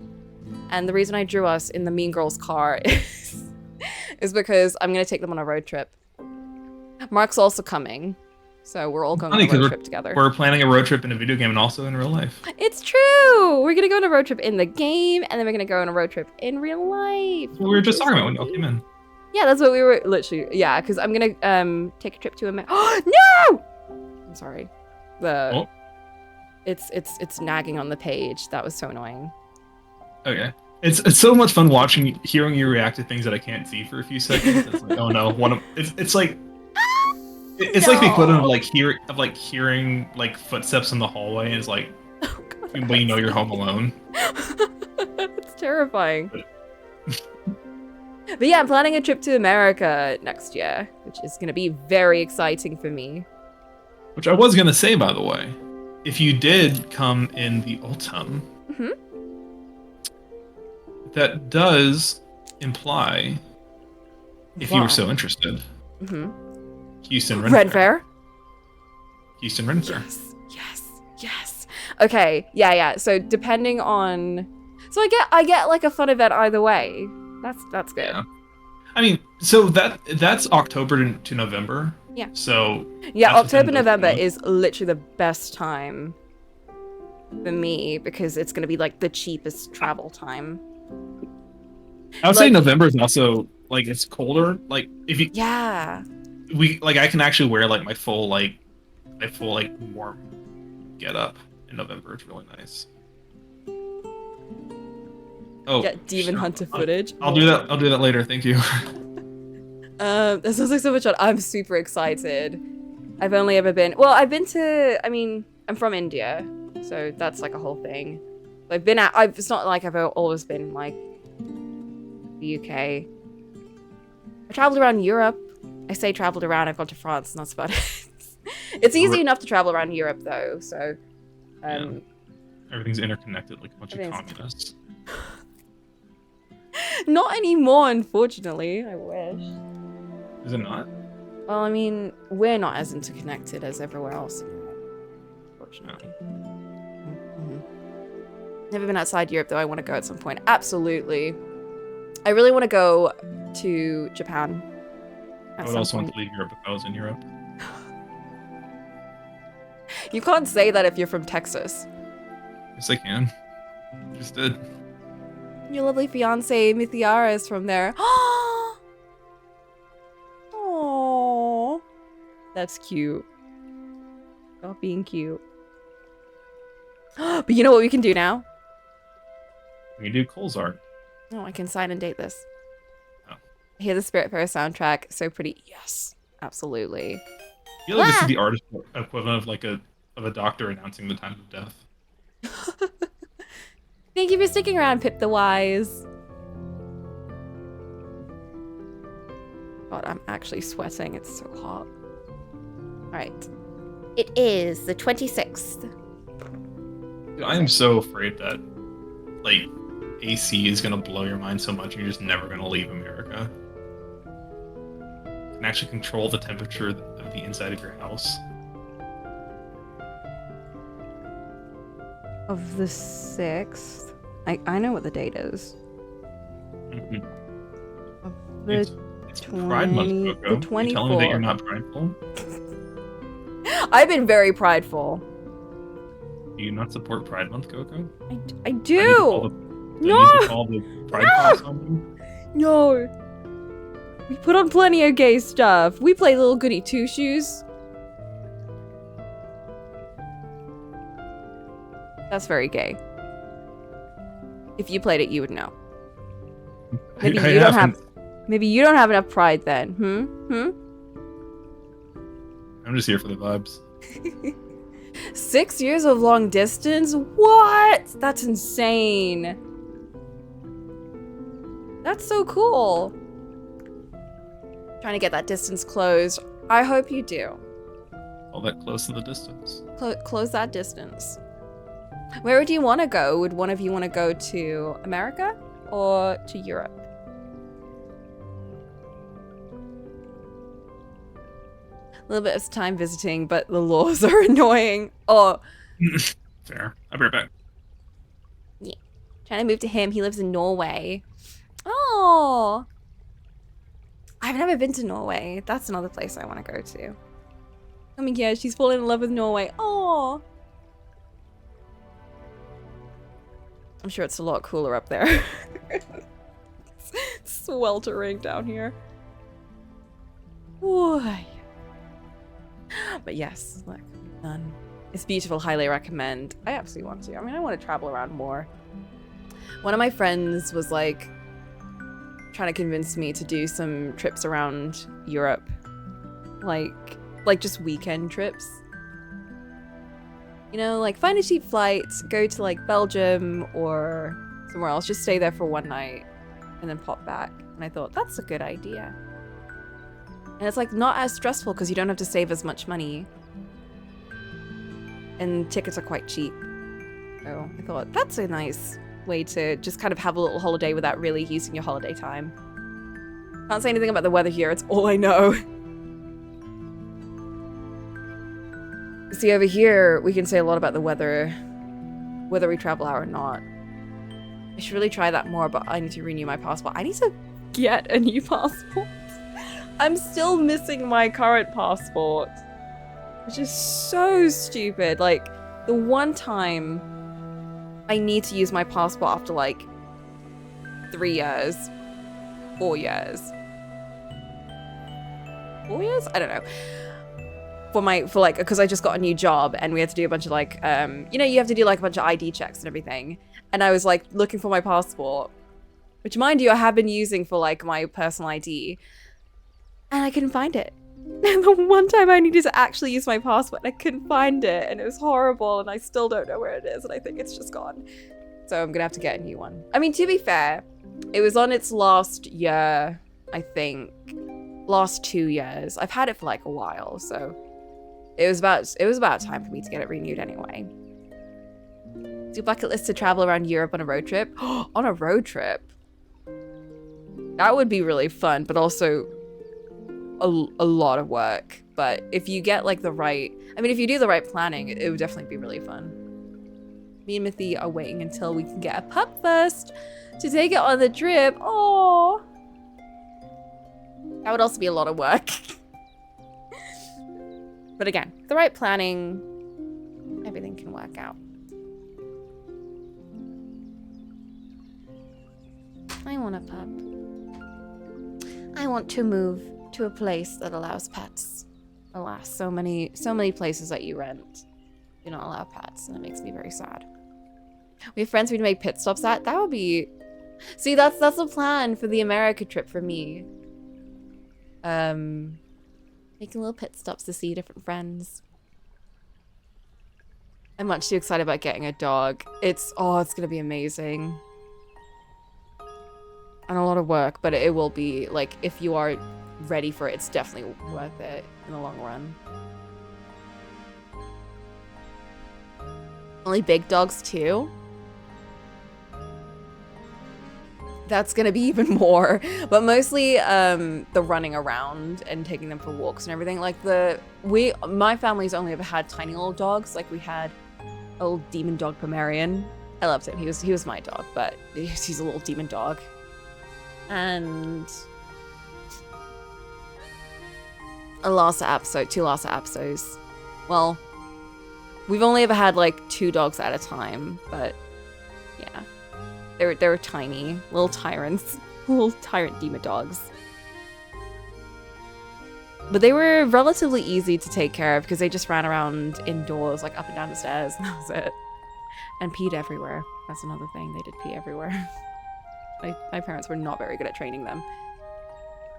And the reason I drew us in the Mean Girls car is because I'm going to take them on a road trip. Mark's also coming. So we're all going on a road trip together. We're planning a road trip in a video game and also in real life. It's true! We're going to go on a road trip in the game, and then we're going to go on a road trip in real life. Well, we were just talking about when y'all came in. Yeah, that's what we were literally. Yeah, because I'm gonna take a trip to America. Oh no! I'm sorry. It's nagging on the page. That was so annoying. Okay. It's so much fun hearing you react to things that I can't see for a few seconds. It's like, oh no, it's like it's like the equivalent of hearing like footsteps in the hallway, and it's like when you know you're home alone. It's terrifying. But yeah, I'm planning a trip to America next year, which is going to be very exciting for me. Which I was going to say, by the way, if you did come in the autumn, that does imply, if you were so interested, Houston Ren Fair. Houston Ren Fair. Yes. Okay, yeah. So depending on, so I get like a fun event either way. That's good. Yeah. I mean, so that's October to November. Yeah. So yeah, October, November is literally the best time for me because it's gonna be like the cheapest travel time. I would say November is also like it's colder. Like if you I can actually wear like my full warm get up in November. It's really nice. Oh, get Demon Hunter footage. I'll do that later. Thank you. That sounds like so much fun. I'm super excited. I've only ever been. Well, I've been to. I mean, I'm from India, so that's like a whole thing. It's not like I've always been like the UK. I traveled around Europe. I say traveled around, I've gone to France, and that's about it. It's easy enough to travel around Europe, though, so... Yeah. Everything's interconnected like a bunch of Everything's- communists. Not anymore, unfortunately. I wish. Is it not? Well, I mean, we're not as interconnected as everywhere else in Europe, unfortunately. Never been outside Europe, though. I want to go at some point. Absolutely. I really want to go to Japan. I would also want to leave Europe if I was in Europe. You can't say that if you're from Texas. Yes, I can. Just did. Your lovely fiance, Mithiara, is from there. Aww. That's cute. Stop being cute. But you know what we can do now? We can do Cole's art. Oh, I can sign and date this. Oh. I hear the Spiritfarer soundtrack. So pretty. Yes, absolutely. I feel like this is the artist equivalent of like a doctor announcing the time of death. Thank you for sticking around, Pip the Wise. God, I'm actually sweating. It's so hot. All right. It is the 26th. Dude, I am so afraid that like AC is gonna blow your mind so much you're just never gonna leave America. You can actually control the temperature of the inside of your house. Of the 6th. I know what the date is. Mm-hmm. Of the It's Pride Month, Coco. the You telling me that you're 24th. not prideful? I've been very prideful. Do you not support Pride Month, Coco? I Do I need to call do. the- do I No! need to call the Pride Cops on you? No. We put on plenty of gay stuff. We play little goody two-shoes. That's very gay. If you played it, you would know. Maybe I you don't haven't. Maybe you don't have enough pride then. I'm just here for the vibes. 6 years of long distance? What? That's insane. That's so cool. Trying to get that distance closed. I hope you do. All that close to the distance. Close that distance. Where would you want to go? Would one of you want to go to America or to Europe? A little bit of time visiting, but the laws are annoying. Oh, Fair. I'll be right back. trying to move to him. He lives in Norway. Oh, I've never been to Norway. That's another place I want to go to. I mean, yeah, she's fallen in love with Norway. Oh, I'm sure it's a lot cooler up there. It's sweltering down here. Boy. But yes, look, done. It's beautiful, highly recommend. I absolutely want to. I mean, I want to travel around more. One of my friends was like trying to convince me to do some trips around Europe. Like just weekend trips. You know, like find a cheap flight, go to like Belgium or somewhere else, just stay there for one night and then pop back. And I thought, that's a good idea. And it's like not as stressful because you don't have to save as much money. And tickets are quite cheap. So I thought that's a nice way to just kind of have a little holiday without really using your holiday time. Can't say anything about the weather here, it's all I know. See, over here, we can say a lot about the weather, whether we travel out or not. I should really try that more, but I need to renew my passport. I need to get a new passport. I'm still missing my current passport, which is so stupid. Like, the one time I need to use my passport after like 3 years, 4 years. 4 years? I don't know. Because I just got a new job and we had to do a bunch of like, you know, you have to do like a bunch of ID checks and everything. And I was like looking for my passport, which mind you, I have been using for like my personal ID. And I couldn't find it. And the one time I needed to actually use my passport, I couldn't find it. And it was horrible. And I still don't know where it is. And I think it's just gone. So I'm going to have to get a new one. I mean, to be fair, It was on its last year, I think. Last 2 years. I've had it for like a while, so it was about time for me to get it renewed anyway. Is your bucket list to travel around Europe on a road trip? On a road trip? That would be really fun, but also a lot of work. But if you get like the right, I mean, if you do the right planning, it would definitely be really fun. Me and Mithy are waiting until we can get a pup first to take it on the trip. Oh, that would also be a lot of work. But again, the right planning, everything can work out. I want a pup. I want to move to a place that allows pets. Alas, so many places that you rent do not allow pets, and it makes me very sad. We have friends we'd make pit stops at. That would be... See, that's the plan for the America trip for me. Making little pit stops to see different friends. I'm much too excited about getting a dog. It's gonna be amazing. And a lot of work, but it will be, like, if you are ready for it, it's definitely worth it in the long run. Only big dogs too? That's gonna be even more, but mostly the running around and taking them for walks and everything. Like my family's only ever had tiny little dogs. Like we had a little demon dog Pomerian. I loved him. He was my dog, but he's a little demon dog. And two Lhasa Apsos. Well, we've only ever had like 2 dogs at a time, but yeah. They were tiny, little tyrants, little tyrant demon dogs. But they were relatively easy to take care of because they just ran around indoors, like up and down the stairs, and that was it. And peed everywhere. That's another thing, they did pee everywhere. My parents were not very good at training them.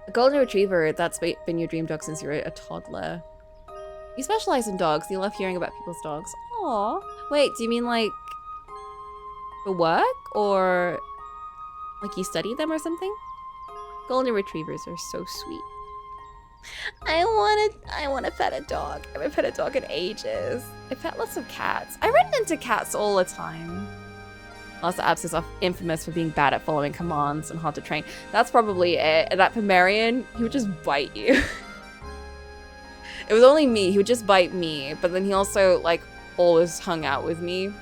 A golden retriever, that's been your dream dog since you were a toddler. You specialize in dogs, you love hearing about people's dogs. Aww. Wait, do you mean like for work, or like you study them or something? Golden retrievers are so sweet. I want to pet a dog. I haven't pet a dog in ages. I pet lots of cats. I run into cats all the time. Lhasa Apsos are infamous for being bad at following commands and hard to train. That's probably it. And that Pomerian, he would just bite you. It was only me. He would just bite me, but then he also like always hung out with me.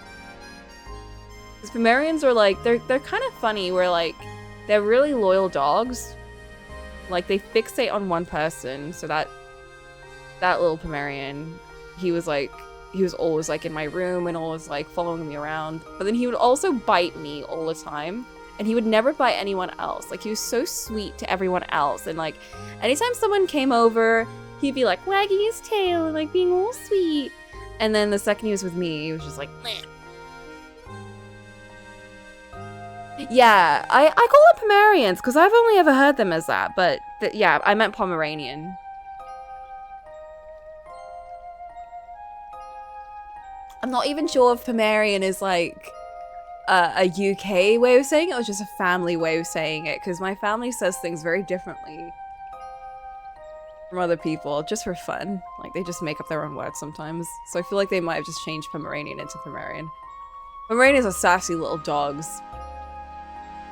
Because Pomerians are like, they're kind of funny where like, they're really loyal dogs. Like they fixate on one person. So that little Pomerian, he was always like in my room and always like following me around. But then he would also bite me all the time. And he would never bite anyone else. Like he was so sweet to everyone else. And like anytime someone came over, he'd be like wagging his tail and like being all sweet. And then the second he was with me, he was just like, meh. Yeah, I call them Pomerians because I've only ever heard them as that, but yeah, I meant Pomeranian. I'm not even sure if Pomerian is like a UK way of saying it or just a family way of saying it, because my family says things very differently from other people, just for fun. Like they just make up their own words sometimes. So I feel like they might have just changed Pomeranian into Pomerian. Pomeranians are sassy little dogs.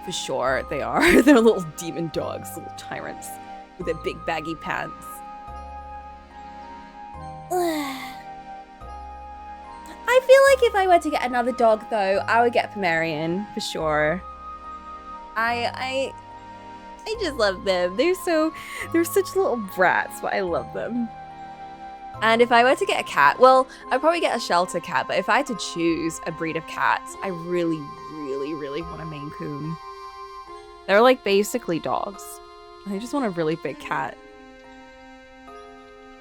For sure, they are. They're little demon dogs, little tyrants with their big baggy pants. I feel like if I were to get another dog, though, I would get Pomerian for sure. I just love them. They're such little brats, but I love them. And if I were to get a cat, well, I'd probably get a shelter cat. But if I had to choose a breed of cats, I really, really, really want a Maine Coon. They're like basically dogs. I just want a really big cat.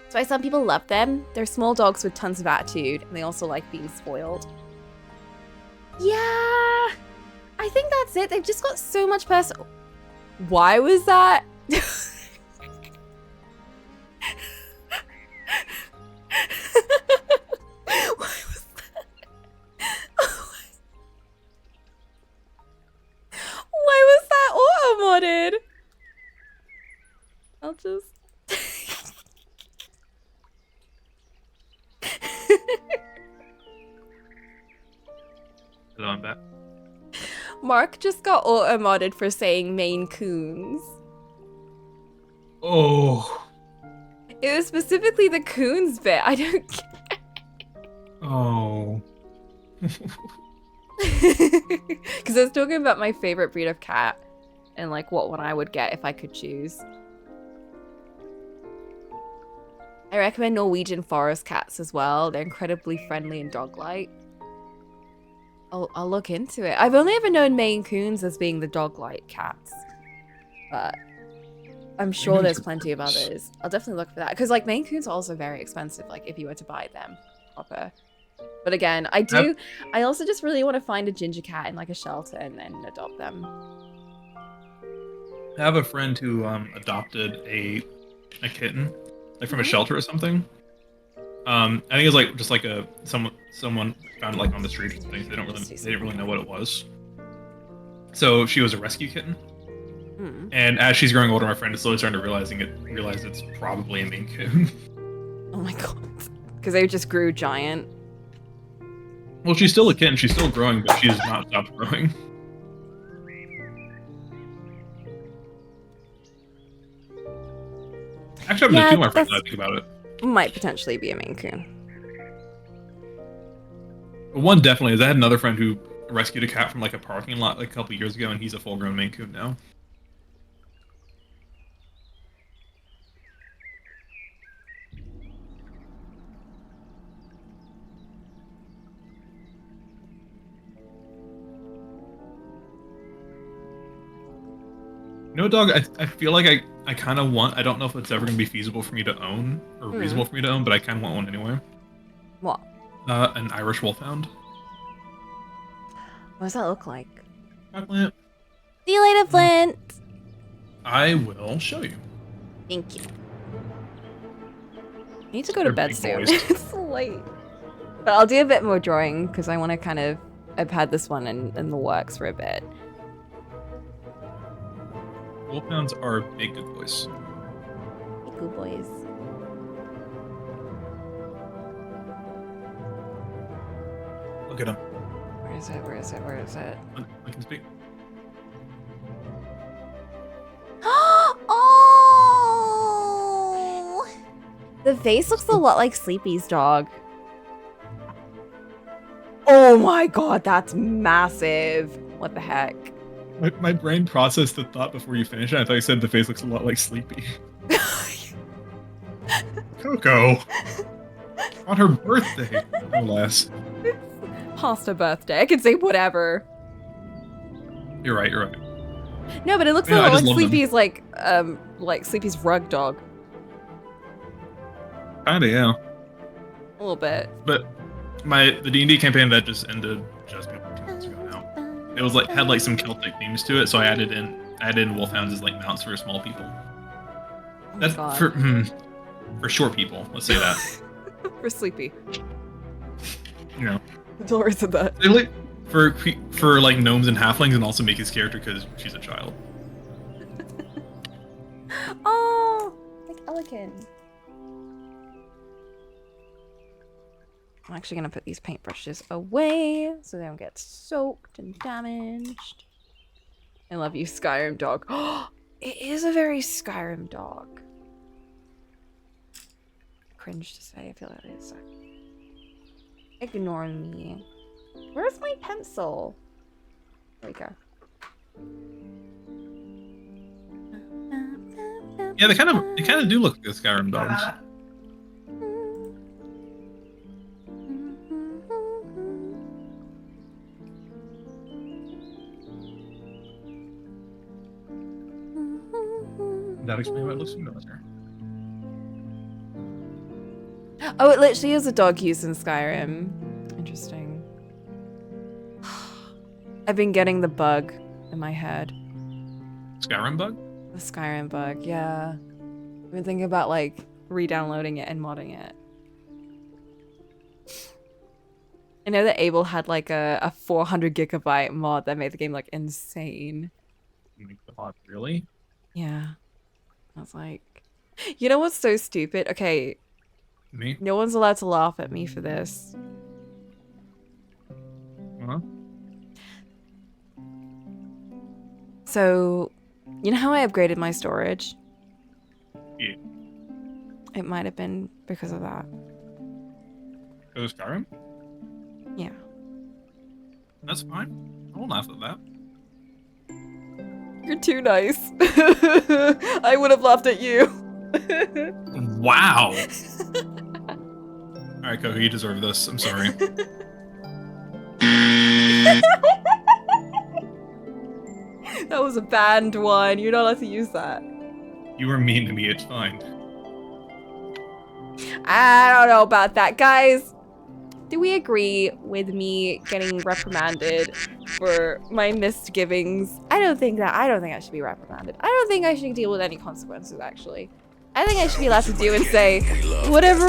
That's why some people love them. They're small dogs with tons of attitude, and they also like being spoiled. Yeah, I think that's it. They've just got so much person. Why was that? Why was that Hello, I'm back. Mark just got auto-modded for saying Maine Coons. Oh. It was specifically the coons bit. I don't get Oh. because I was talking about my favorite breed of cat and like what one I would get if I could choose. I recommend Norwegian forest cats as well. They're incredibly friendly and dog-like. I'll look into it. I've only ever known Maine Coons as being the dog-like cats, but I'm sure there's plenty of others. I'll definitely look for that because like Maine Coons are also very expensive. Like if you were to buy them proper. But again, I also just really want to find a ginger cat in like a shelter and then adopt them. I have a friend who adopted a kitten, like from a shelter or something. I think it was like just like someone found it like on the street or something. They didn't really know what it was. So she was a rescue kitten. And as she's growing older, my friend is slowly starting to realize it's probably a Maine Coon. Oh my god. Because they just grew giant. Well, she's still a kitten. She's still growing, but she has not stopped growing. Actually, I'm my friends. I think about it. Might potentially be a Maine Coon. One definitely is. I had another friend who rescued a cat from like a parking lot like a couple years ago, and he's a full-grown Maine Coon now. No, dog, I feel like I kind of want, I don't know if it's ever going to be feasible for me to own, or reasonable for me to own, but I kind of want one anyway. What? An Irish Wolfhound. What does that look like? Hi, Flint. See you later, Flint! I will show you. Thank you. I need to go to bed soon. It's late. But I'll do a bit more drawing, because I want to kind of, I've had this one in the works for a bit. Wolfhounds are big good boys. Hey, good boys. Look at them. Where is it? Where is it? Where is it? I can speak. Oh! The face looks a lot like Sleepy's dog. Oh my god, that's massive. What the heck? My brain processed the thought before you finished it. I thought you said the face looks a lot like Sleepy. Coco! On her birthday, no less. Past her birthday. I can say whatever. You're right, you're right. No, but it looks a lot like Sleepy's like Sleepy's rug dog. Kinda, yeah. A little bit. But the D&D campaign that just ended just a couple months ago now. It was like had like some Celtic themes to it, so I added in wolfhounds as like mounts for small people. Oh That's for short people. Let's say that. For Sleepy. You know. Dolores said that. Like, for like gnomes and halflings, and also make his character because she's a child. Oh, like elegant. I'm actually gonna put these paintbrushes away so they don't get soaked and damaged. I love you, Skyrim dog. It is a very Skyrim dog. Cringe to say, I feel like it is. Ignore me. Where's my pencil? There we go. Yeah, they kind of do look like the Skyrim dogs. That explains why it looks familiar. Oh, it literally is a dog used in Skyrim. Interesting. I've been getting the bug in my head. Skyrim bug? The Skyrim bug, yeah. I've been thinking about like re-downloading it and modding it. I know that Abel had like a 400 gigabyte mod that made the game like insane. Really? Yeah. I was like, you know what's so stupid? Okay, Me? no one's allowed to laugh at me for this. Huh? So, you know how I upgraded my storage? Yeah. It might have been because of that. Go to Skyrim? Yeah. That's fine. I won't laugh at that. You're too nice. I would have laughed at you. Wow. Alright, Coco, you deserve this. I'm sorry. That was a banned one. You're not allowed to use that. You were mean to me, it's fine. I don't know about that. Guys, do we agree with me getting reprimanded for my misgivings? I don't think I should be reprimanded. I don't think I should deal with any consequences, actually. I think I should be allowed to do and say whatever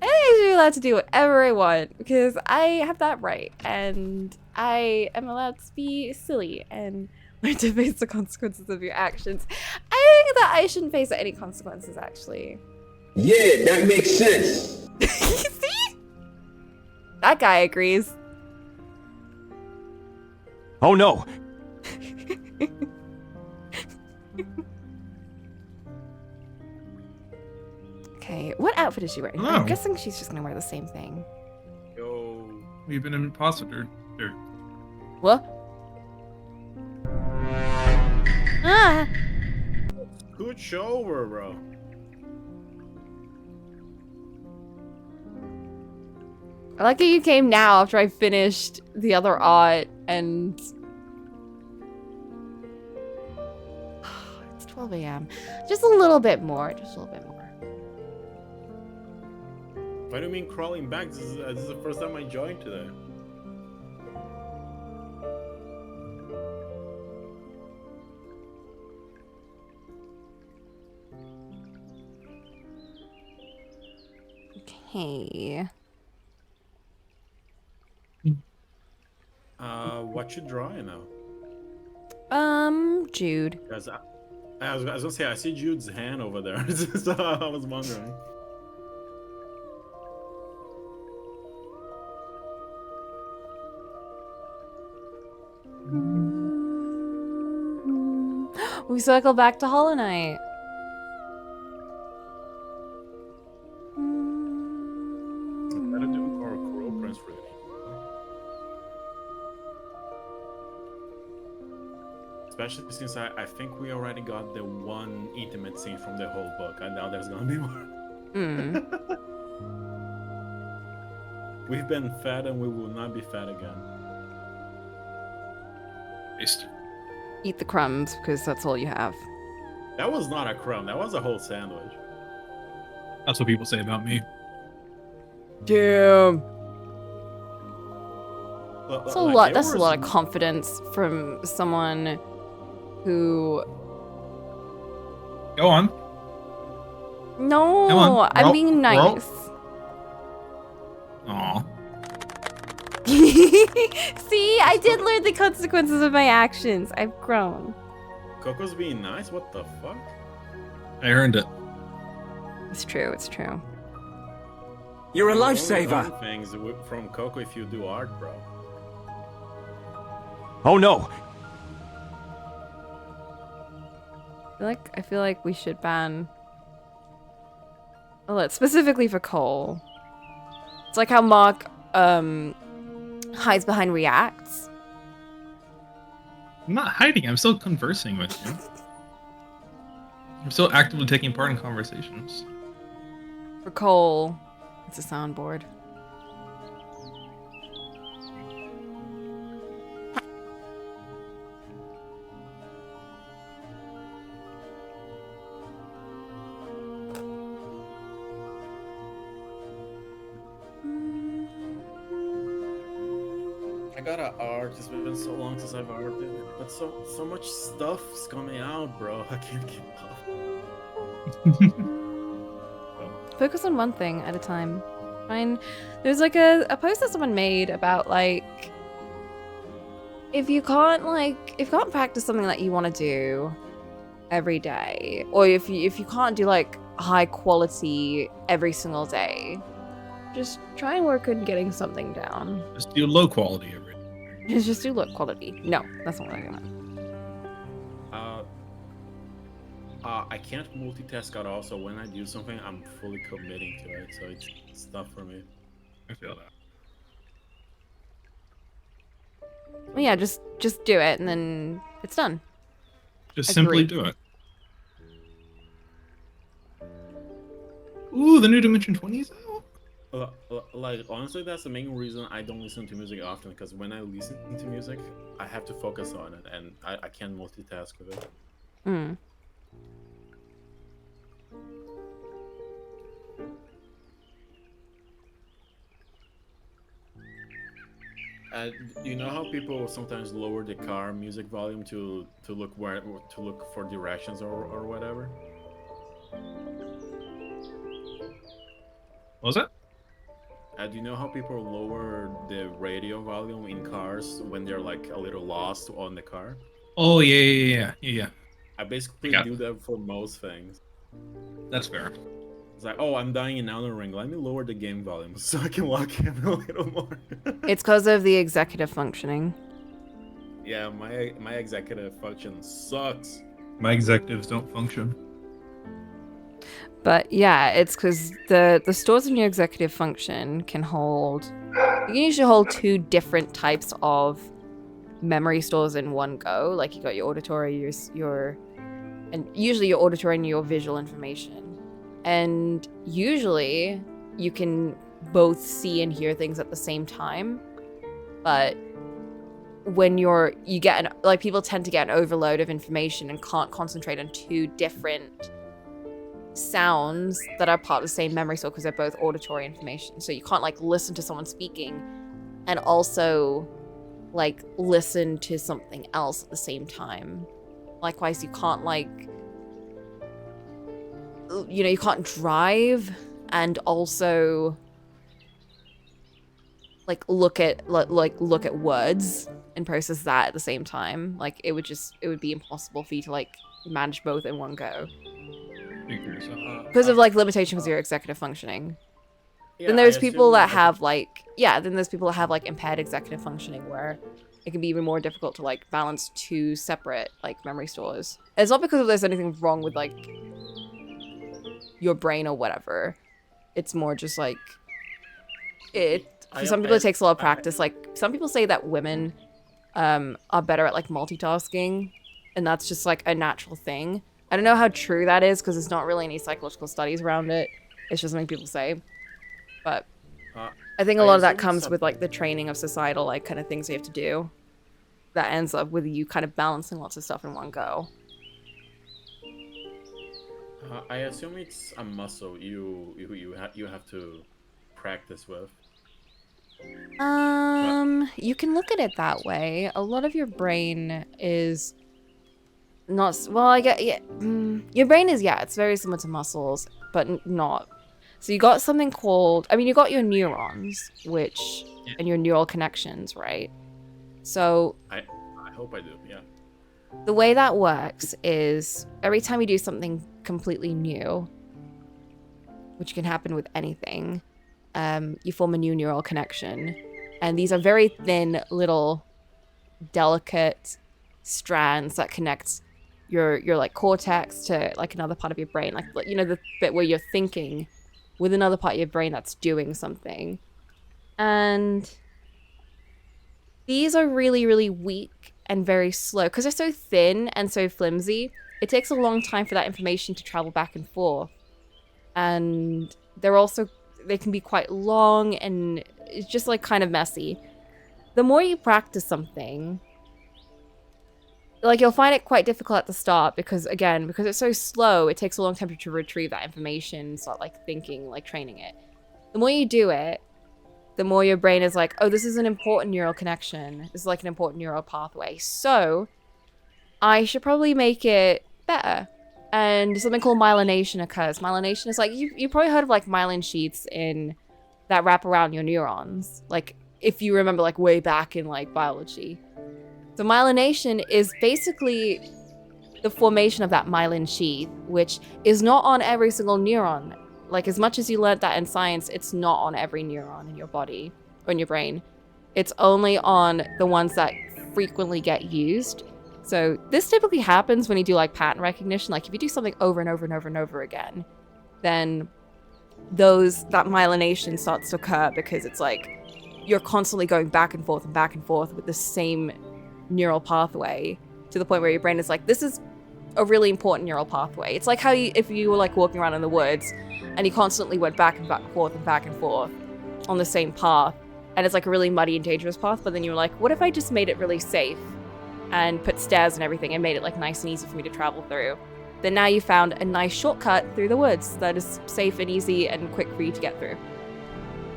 I think I should be allowed to do whatever I want because I have that right and I am allowed to be silly and learn to face the consequences of your actions. I think that I shouldn't face any consequences, actually. Yeah, that makes sense. See? That guy agrees. Oh no! Okay, what outfit is she wearing? Hello. I'm guessing she's just gonna wear the same thing. Yo. We've been an imposter. What? Ah! Scooch over, bro. I like that you came now after I finished the other art and... It's 12 a.m. Just a little bit more, just a little bit more. Why do you mean crawling back? This is the first time I joined today. Okay. What you drawing now? Jude. Because I was gonna say I see Jude's hand over there, so I was wondering. We circle back to Hollow Knight. Better do our Coral Prince for me. Especially since I think we already got the one intimate scene from the whole book. I doubt there's gonna be more. We've been fed and we will not be fed again. Based. Eat the crumbs because that's all you have. That was not a crumb. That was a whole sandwich. That's what people say about me. Damn. That's a Like, lot. there That's a was- lot of confidence from someone who. Go on. No, Come on, I'm roll- being roll. nice. Aw. See, I did learn the consequences of my actions. I've grown. Coco's being nice? What the fuck? I earned it. It's true. It's true. You're a You only lifesaver! learn things from Coco if you do art, bro. Oh no! I feel like we should ban. Well, it's specifically for Cole. It's like how Mark hides behind reacts. I'm not hiding. I'm still conversing with you. I'm still actively taking part in conversations. For Cole, it's a soundboard. I gotta art. It's been so long since I've arted, but so much stuff's coming out, bro. I can't keep up. Focus on one thing at a time. Fine. There's like a post that someone made about like if you can't practice something that you want to do every day, or if you can't do like high quality every single day, Just try and work on getting something down. Just do low quality every day. Just do look quality. No, that's not what I meant. I can't multitask at all, so when I do something, I'm fully committing to it, so it's tough for me. I feel that. Well, yeah, just do it and then it's done. Just simply Agreed. do it. Ooh, the new Dimension 20 is out. Like, honestly, that's the main reason I don't listen to music often, because when I listen to music, I have to focus on it, and I can't multitask with it. Mm. Do you know how people sometimes lower the car music volume to look for directions or whatever? What was it? Do you know how people lower the radio volume in cars when they're like a little lost on the car? Oh yeah. I basically Yeah. do that for most things. That's fair. It's like, oh, I'm dying in Elden Ring. Let me lower the game volume so I can walk in a little more. It's because of the executive functioning. Yeah, my executive function sucks. My executives don't function. But yeah, it's because the stores in your executive function can hold. You can usually hold two different types of memory stores in one go. Like you got your auditory, and usually your auditory and your visual information. And usually you can both see and hear things at the same time. But when people tend to get an overload of information and can't concentrate on two different sounds that are part of the same memory store because they're both auditory information. So you can't like listen to someone speaking and also like listen to something else at the same time. Likewise, you can't you can't drive and also like look at words and process that at the same time. Like it would be impossible for you to like manage both in one go because of like limitations of your executive functioning. Yeah, Then there's I people assume that have like impaired executive functioning where it can be even more difficult to like balance two separate like memory stores. And it's not because there's anything wrong with like your brain or whatever. It's more just like for some people it takes a lot of practice. Like some people say that women are better at like multitasking, and that's just like a natural thing. I don't know how true that is because there's not really any psychological studies around it. It's just something people say. But I think a lot of that comes with like the training of societal like kind of things you have to do. That ends up with you kind of balancing lots of stuff in one go. I assume it's a muscle you have to practice with. You can look at it that way. A lot of your brain is not well. I get your brain is it's very similar to muscles, but not. So you got something called. I mean, you got your neurons, and your neural connections, right? So I hope I do. Yeah. The way that works is every time you do something completely new, which can happen with anything, you form a new neural connection. And these are very thin, little, delicate strands that connect your like cortex to like another part of your brain. Like, you know, the bit where you're thinking with another part of your brain that's doing something. And these are really, really weak and very slow because they're so thin and so flimsy. It takes a long time for that information to travel back and forth. And they can be quite long and it's just like kind of messy. The more you practice something, like you'll find it quite difficult at the start because it's so slow, it takes a long time to retrieve that information, start like thinking, like training it. The more you do it, the more your brain is like, oh, this is an important neural connection. This is like an important neural pathway. So I should probably make it better. And something called myelination occurs. Myelination is like, you probably heard of like myelin sheaths that wrap around your neurons. Like if you remember like way back in like biology. So myelination is basically the formation of that myelin sheath, which is not on every single neuron. like as much as you learned that in science, it's not on every neuron in your body or in your brain. It's only on the ones that frequently get used. So this typically happens when you do like pattern recognition. Like if you do something over and over and over and over again, then that myelination starts to occur because it's like you're constantly going back and forth with the same neural pathway to the point where your brain is like, this is a really important neural pathway. It's like how if you were like walking around in the woods and you constantly went back and forth on the same path, and it's like a really muddy and dangerous path, but then you were like, what if I just made it really safe and put stairs and everything and made it like nice and easy for me to travel through? Then now you found a nice shortcut through the woods that is safe and easy and quick for you to get through.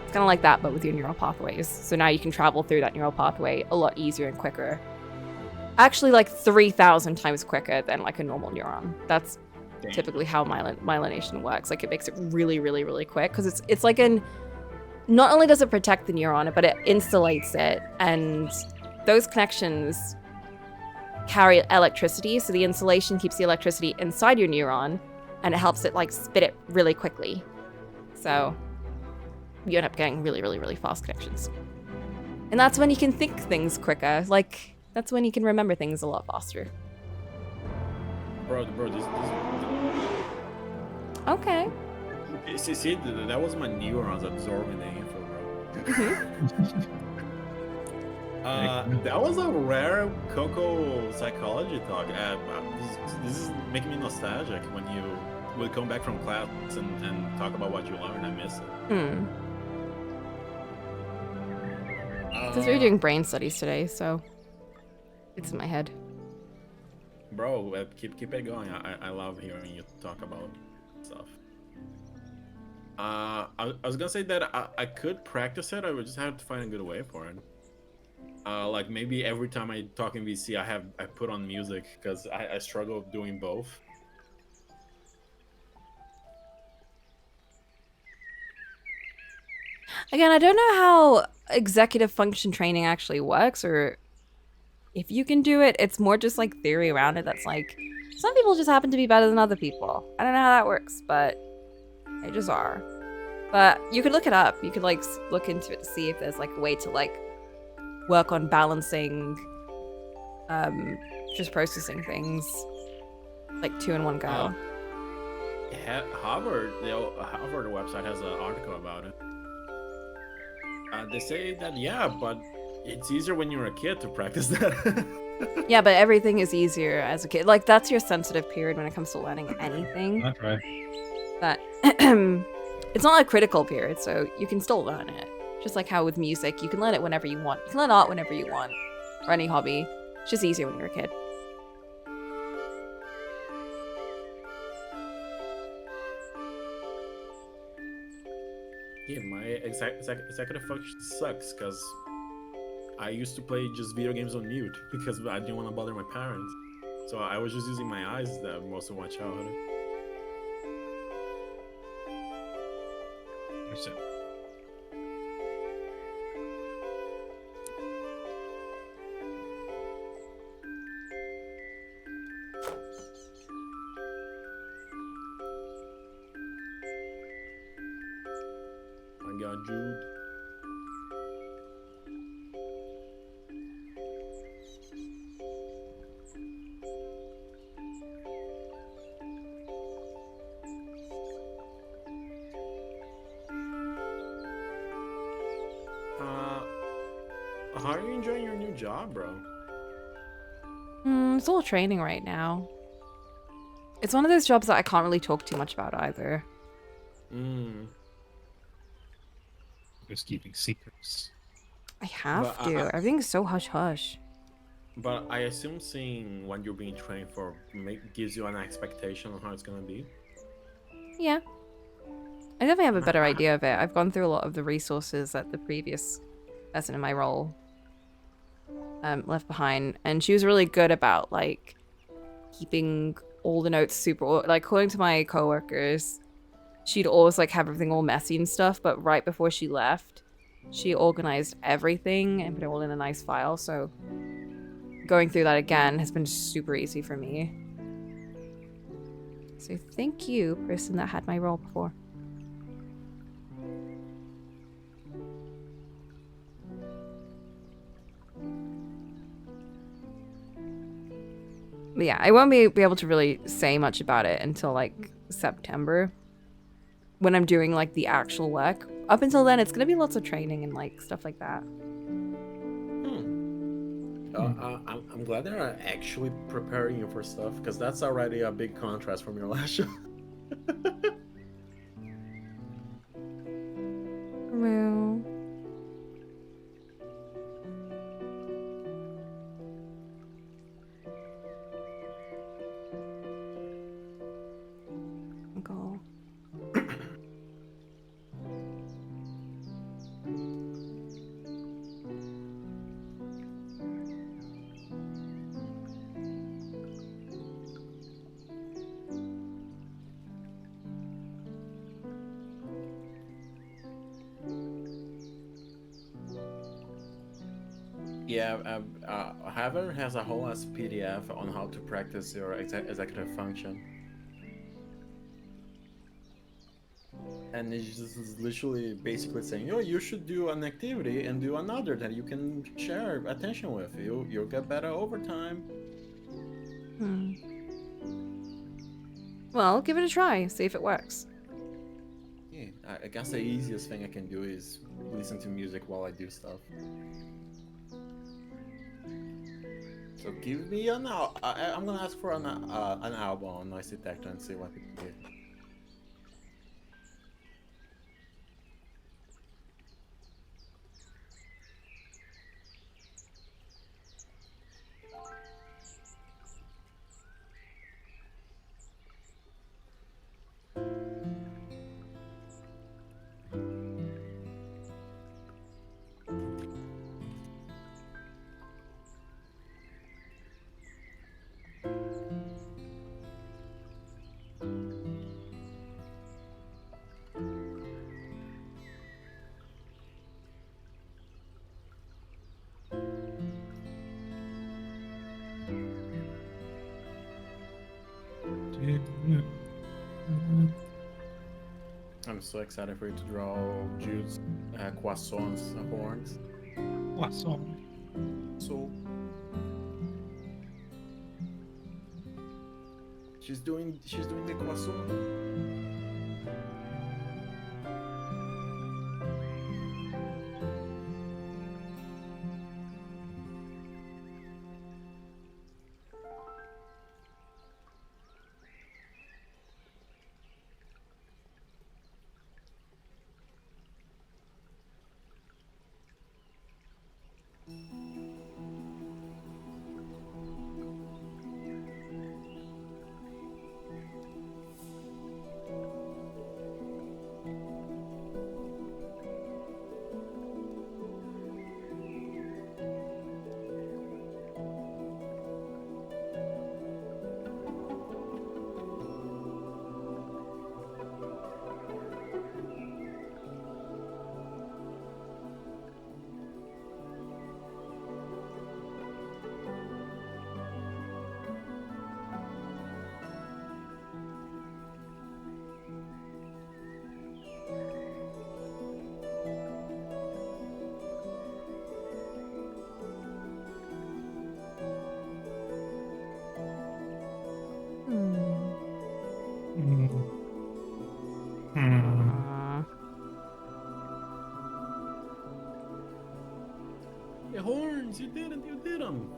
It's kind of like that, but with your neural pathways. So now you can travel through that neural pathway a lot easier and quicker. Actually, like 3,000 times quicker than like a normal neuron. That's typically how myelination works. Like it makes it really, really, really quick because it's like not only does it protect the neuron, but it insulates it, and those connections carry electricity. So the insulation keeps the electricity inside your neuron, and it helps it like spit it really quickly. So you end up getting really, really, really fast connections. And that's when you can think things quicker. Like that's when you can remember things a lot faster. Bro, this Okay. see, that was my neurons absorbing the info, bro. That was a rare Coco psychology talk. This is making me nostalgic when you would come back from class and talk about what you learned. I miss it. Since we're doing brain studies today, so it's in my head. Bro, keep it going. I love hearing you talk about stuff. I was gonna say that I could practice it. I would just have to find a good way for it. Like maybe every time I talk in VC, I put on music because I struggle with doing both. Again, I don't know how executive function training actually works, or if you can do it. It's more just like theory around it. That's like some people just happen to be better than other people. I don't know how that works, but they just are. But you could look it up. You could like look into it to see if there's like a way to like work on balancing, just processing things like two in one go. Harvard website has an article about it. They say that but it's easier when you're a kid to practice that. Yeah, but everything is easier as a kid. Like that's your sensitive period when it comes to learning anything. That's right. But it's not a critical period, so you can still learn it. Just like how with music, you can learn it whenever you want. You can learn art whenever you want, or any hobby. It's just easier when you're a kid. Yeah, my executive function sucks because I used to play just video games on mute because I didn't want to bother my parents. So I was just using my eyes most of my childhood. Understood. I got Jude. How are you enjoying your new job, bro? It's all training right now. It's one of those jobs that I can't really talk too much about either. Just keeping secrets. I have But, to. Everything's so hush-hush. But I assume seeing what you're being trained for gives you an expectation on how it's gonna be. Yeah. I definitely have a better idea of it. I've gone through a lot of the resources that the previous person in my role left behind, and she was really good about like keeping all the notes super, like according to my coworkers, she'd always like have everything all messy and stuff, but right before she left, she organized everything and put it all in a nice file. So going through that again has been super easy for me. So thank you, person that had my role before. But yeah, I won't be able to really say much about it until like September when I'm doing like the actual work. Up until then, it's gonna be lots of training and like stuff like that. I'm glad they're actually preparing you for stuff, because that's already a big contrast from your last show. Well, go. Yeah, Heather has a whole ass PDF on how to practice your executive function. And it's just literally basically saying, oh, you should do an activity and do another that you can share attention with. You'll get better over time. Well, give it a try. See if it works. Yeah, I guess the easiest thing I can do is listen to music while I do stuff. So give me I'm gonna ask for an album on Noise Detector and see what people get. I'm so excited for you to draw Jude's croissants horns. Croissant. So she's doing the croissant. The horns, you did them.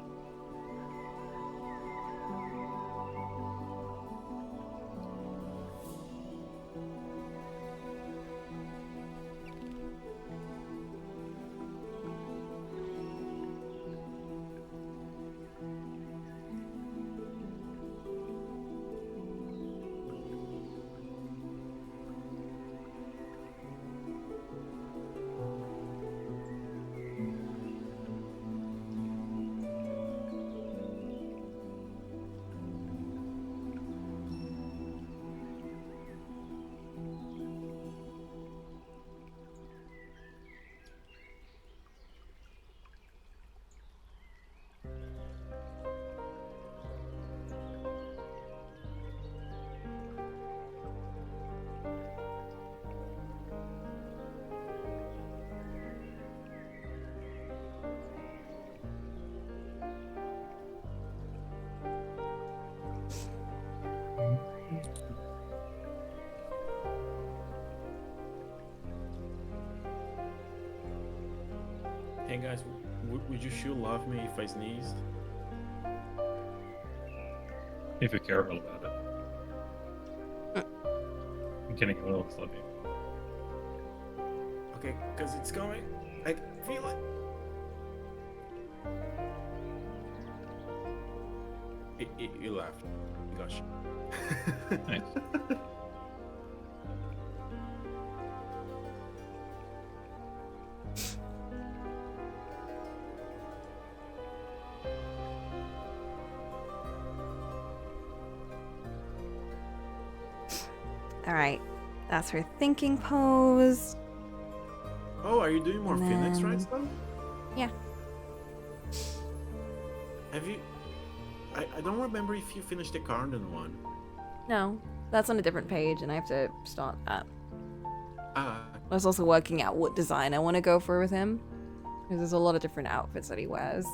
Hey guys, would you sure love me if I sneezed? If you're careful about it. I'm kidding, I will love you. Okay, because it's coming. I feel it. You laughed. Gosh. Nice. All right, that's her thinking pose. Oh, are you doing more And Phoenix then- rights though? Yeah. Have you? I don't remember if you finished the Carden one. No, that's on a different page, and I have to start that. Ah, I was also working out what design I want to go for with him, because there's a lot of different outfits that he wears.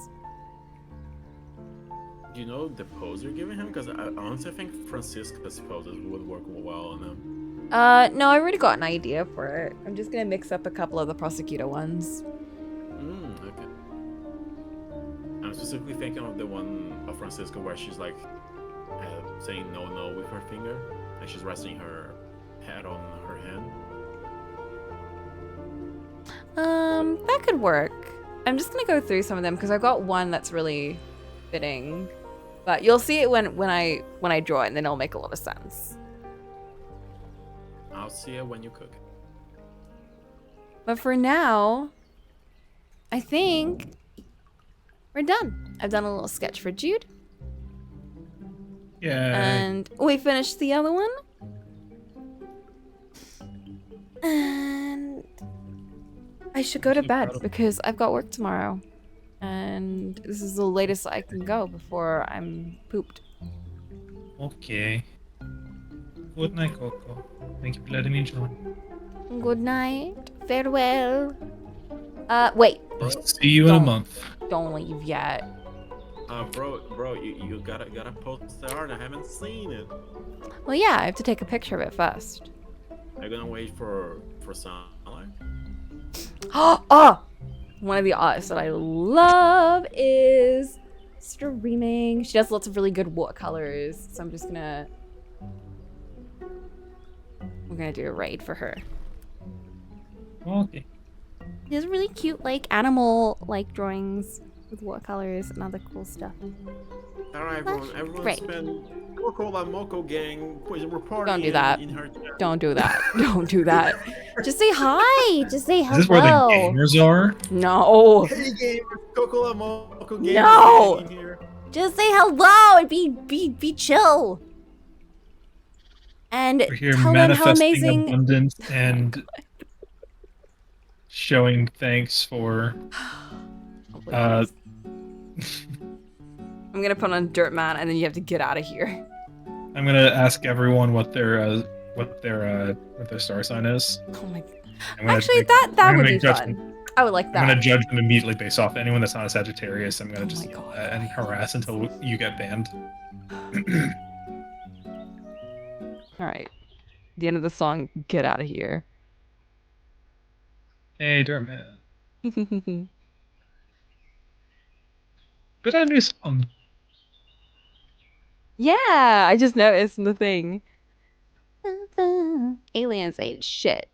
do you know the pose you're giving him? Because I honestly think Francisca's poses would work well on him. No, I already got an idea for it. I'm just gonna mix up a couple of the prosecutor ones. Okay. I'm specifically thinking of the one of Francisca where she's like saying no with her finger, and she's resting her head on her hand. That could work. I'm just gonna go through some of them because I got one that's really fitting, but you'll see it when I draw it, and then it'll make a lot of sense. I'll see it when you cook. But for now, I think we're done. I've done a little sketch for Jude, Yeah. and we finished the other one. And I should go to bed because I've got work tomorrow. And this is the latest I can go before I'm pooped. Okay. Good night, Coco. Thank you for letting me join. Good night. Farewell. Wait. I'll see you in a Don't. month. Don't leave yet. Bro, you gotta post the art. I haven't seen it. Well, yeah, I have to take a picture of it first. Are you gonna wait for sunlight? Oh! One of the artists that I love is streaming. She does lots of really good watercolors, so I'm just gonna... We're gonna do a raid for her. Okay. She does really cute, like, animal-like drawings with watercolors and other cool stuff. Alright, everyone Great. spend Cocolamoco gang was reporting Don't do that. in her chat. Don't do that. Don't do that. Just say hi. Just say Is hello. this where the gamers are? No. Hey gamers, Cocolamoco gang No. in here. Just say hello and be chill. And We're here tell them how manifesting amazing. abundance and showing thanks for I'm gonna put on Dirt Man, and then you have to get out of here. I'm gonna ask everyone what their star sign is. Oh my god. I'm gonna Actually, make- that I'm would gonna be make judgment. fun. I would like I'm that. gonna judge them immediately based off anyone that's not a Sagittarius. I'm gonna Oh just my yell God. at and harass until you get banned. All right. The end of the song. Get out of here. Hey, Dermot. But a new song. Yeah, I just noticed in the thing. Aliens ate shit.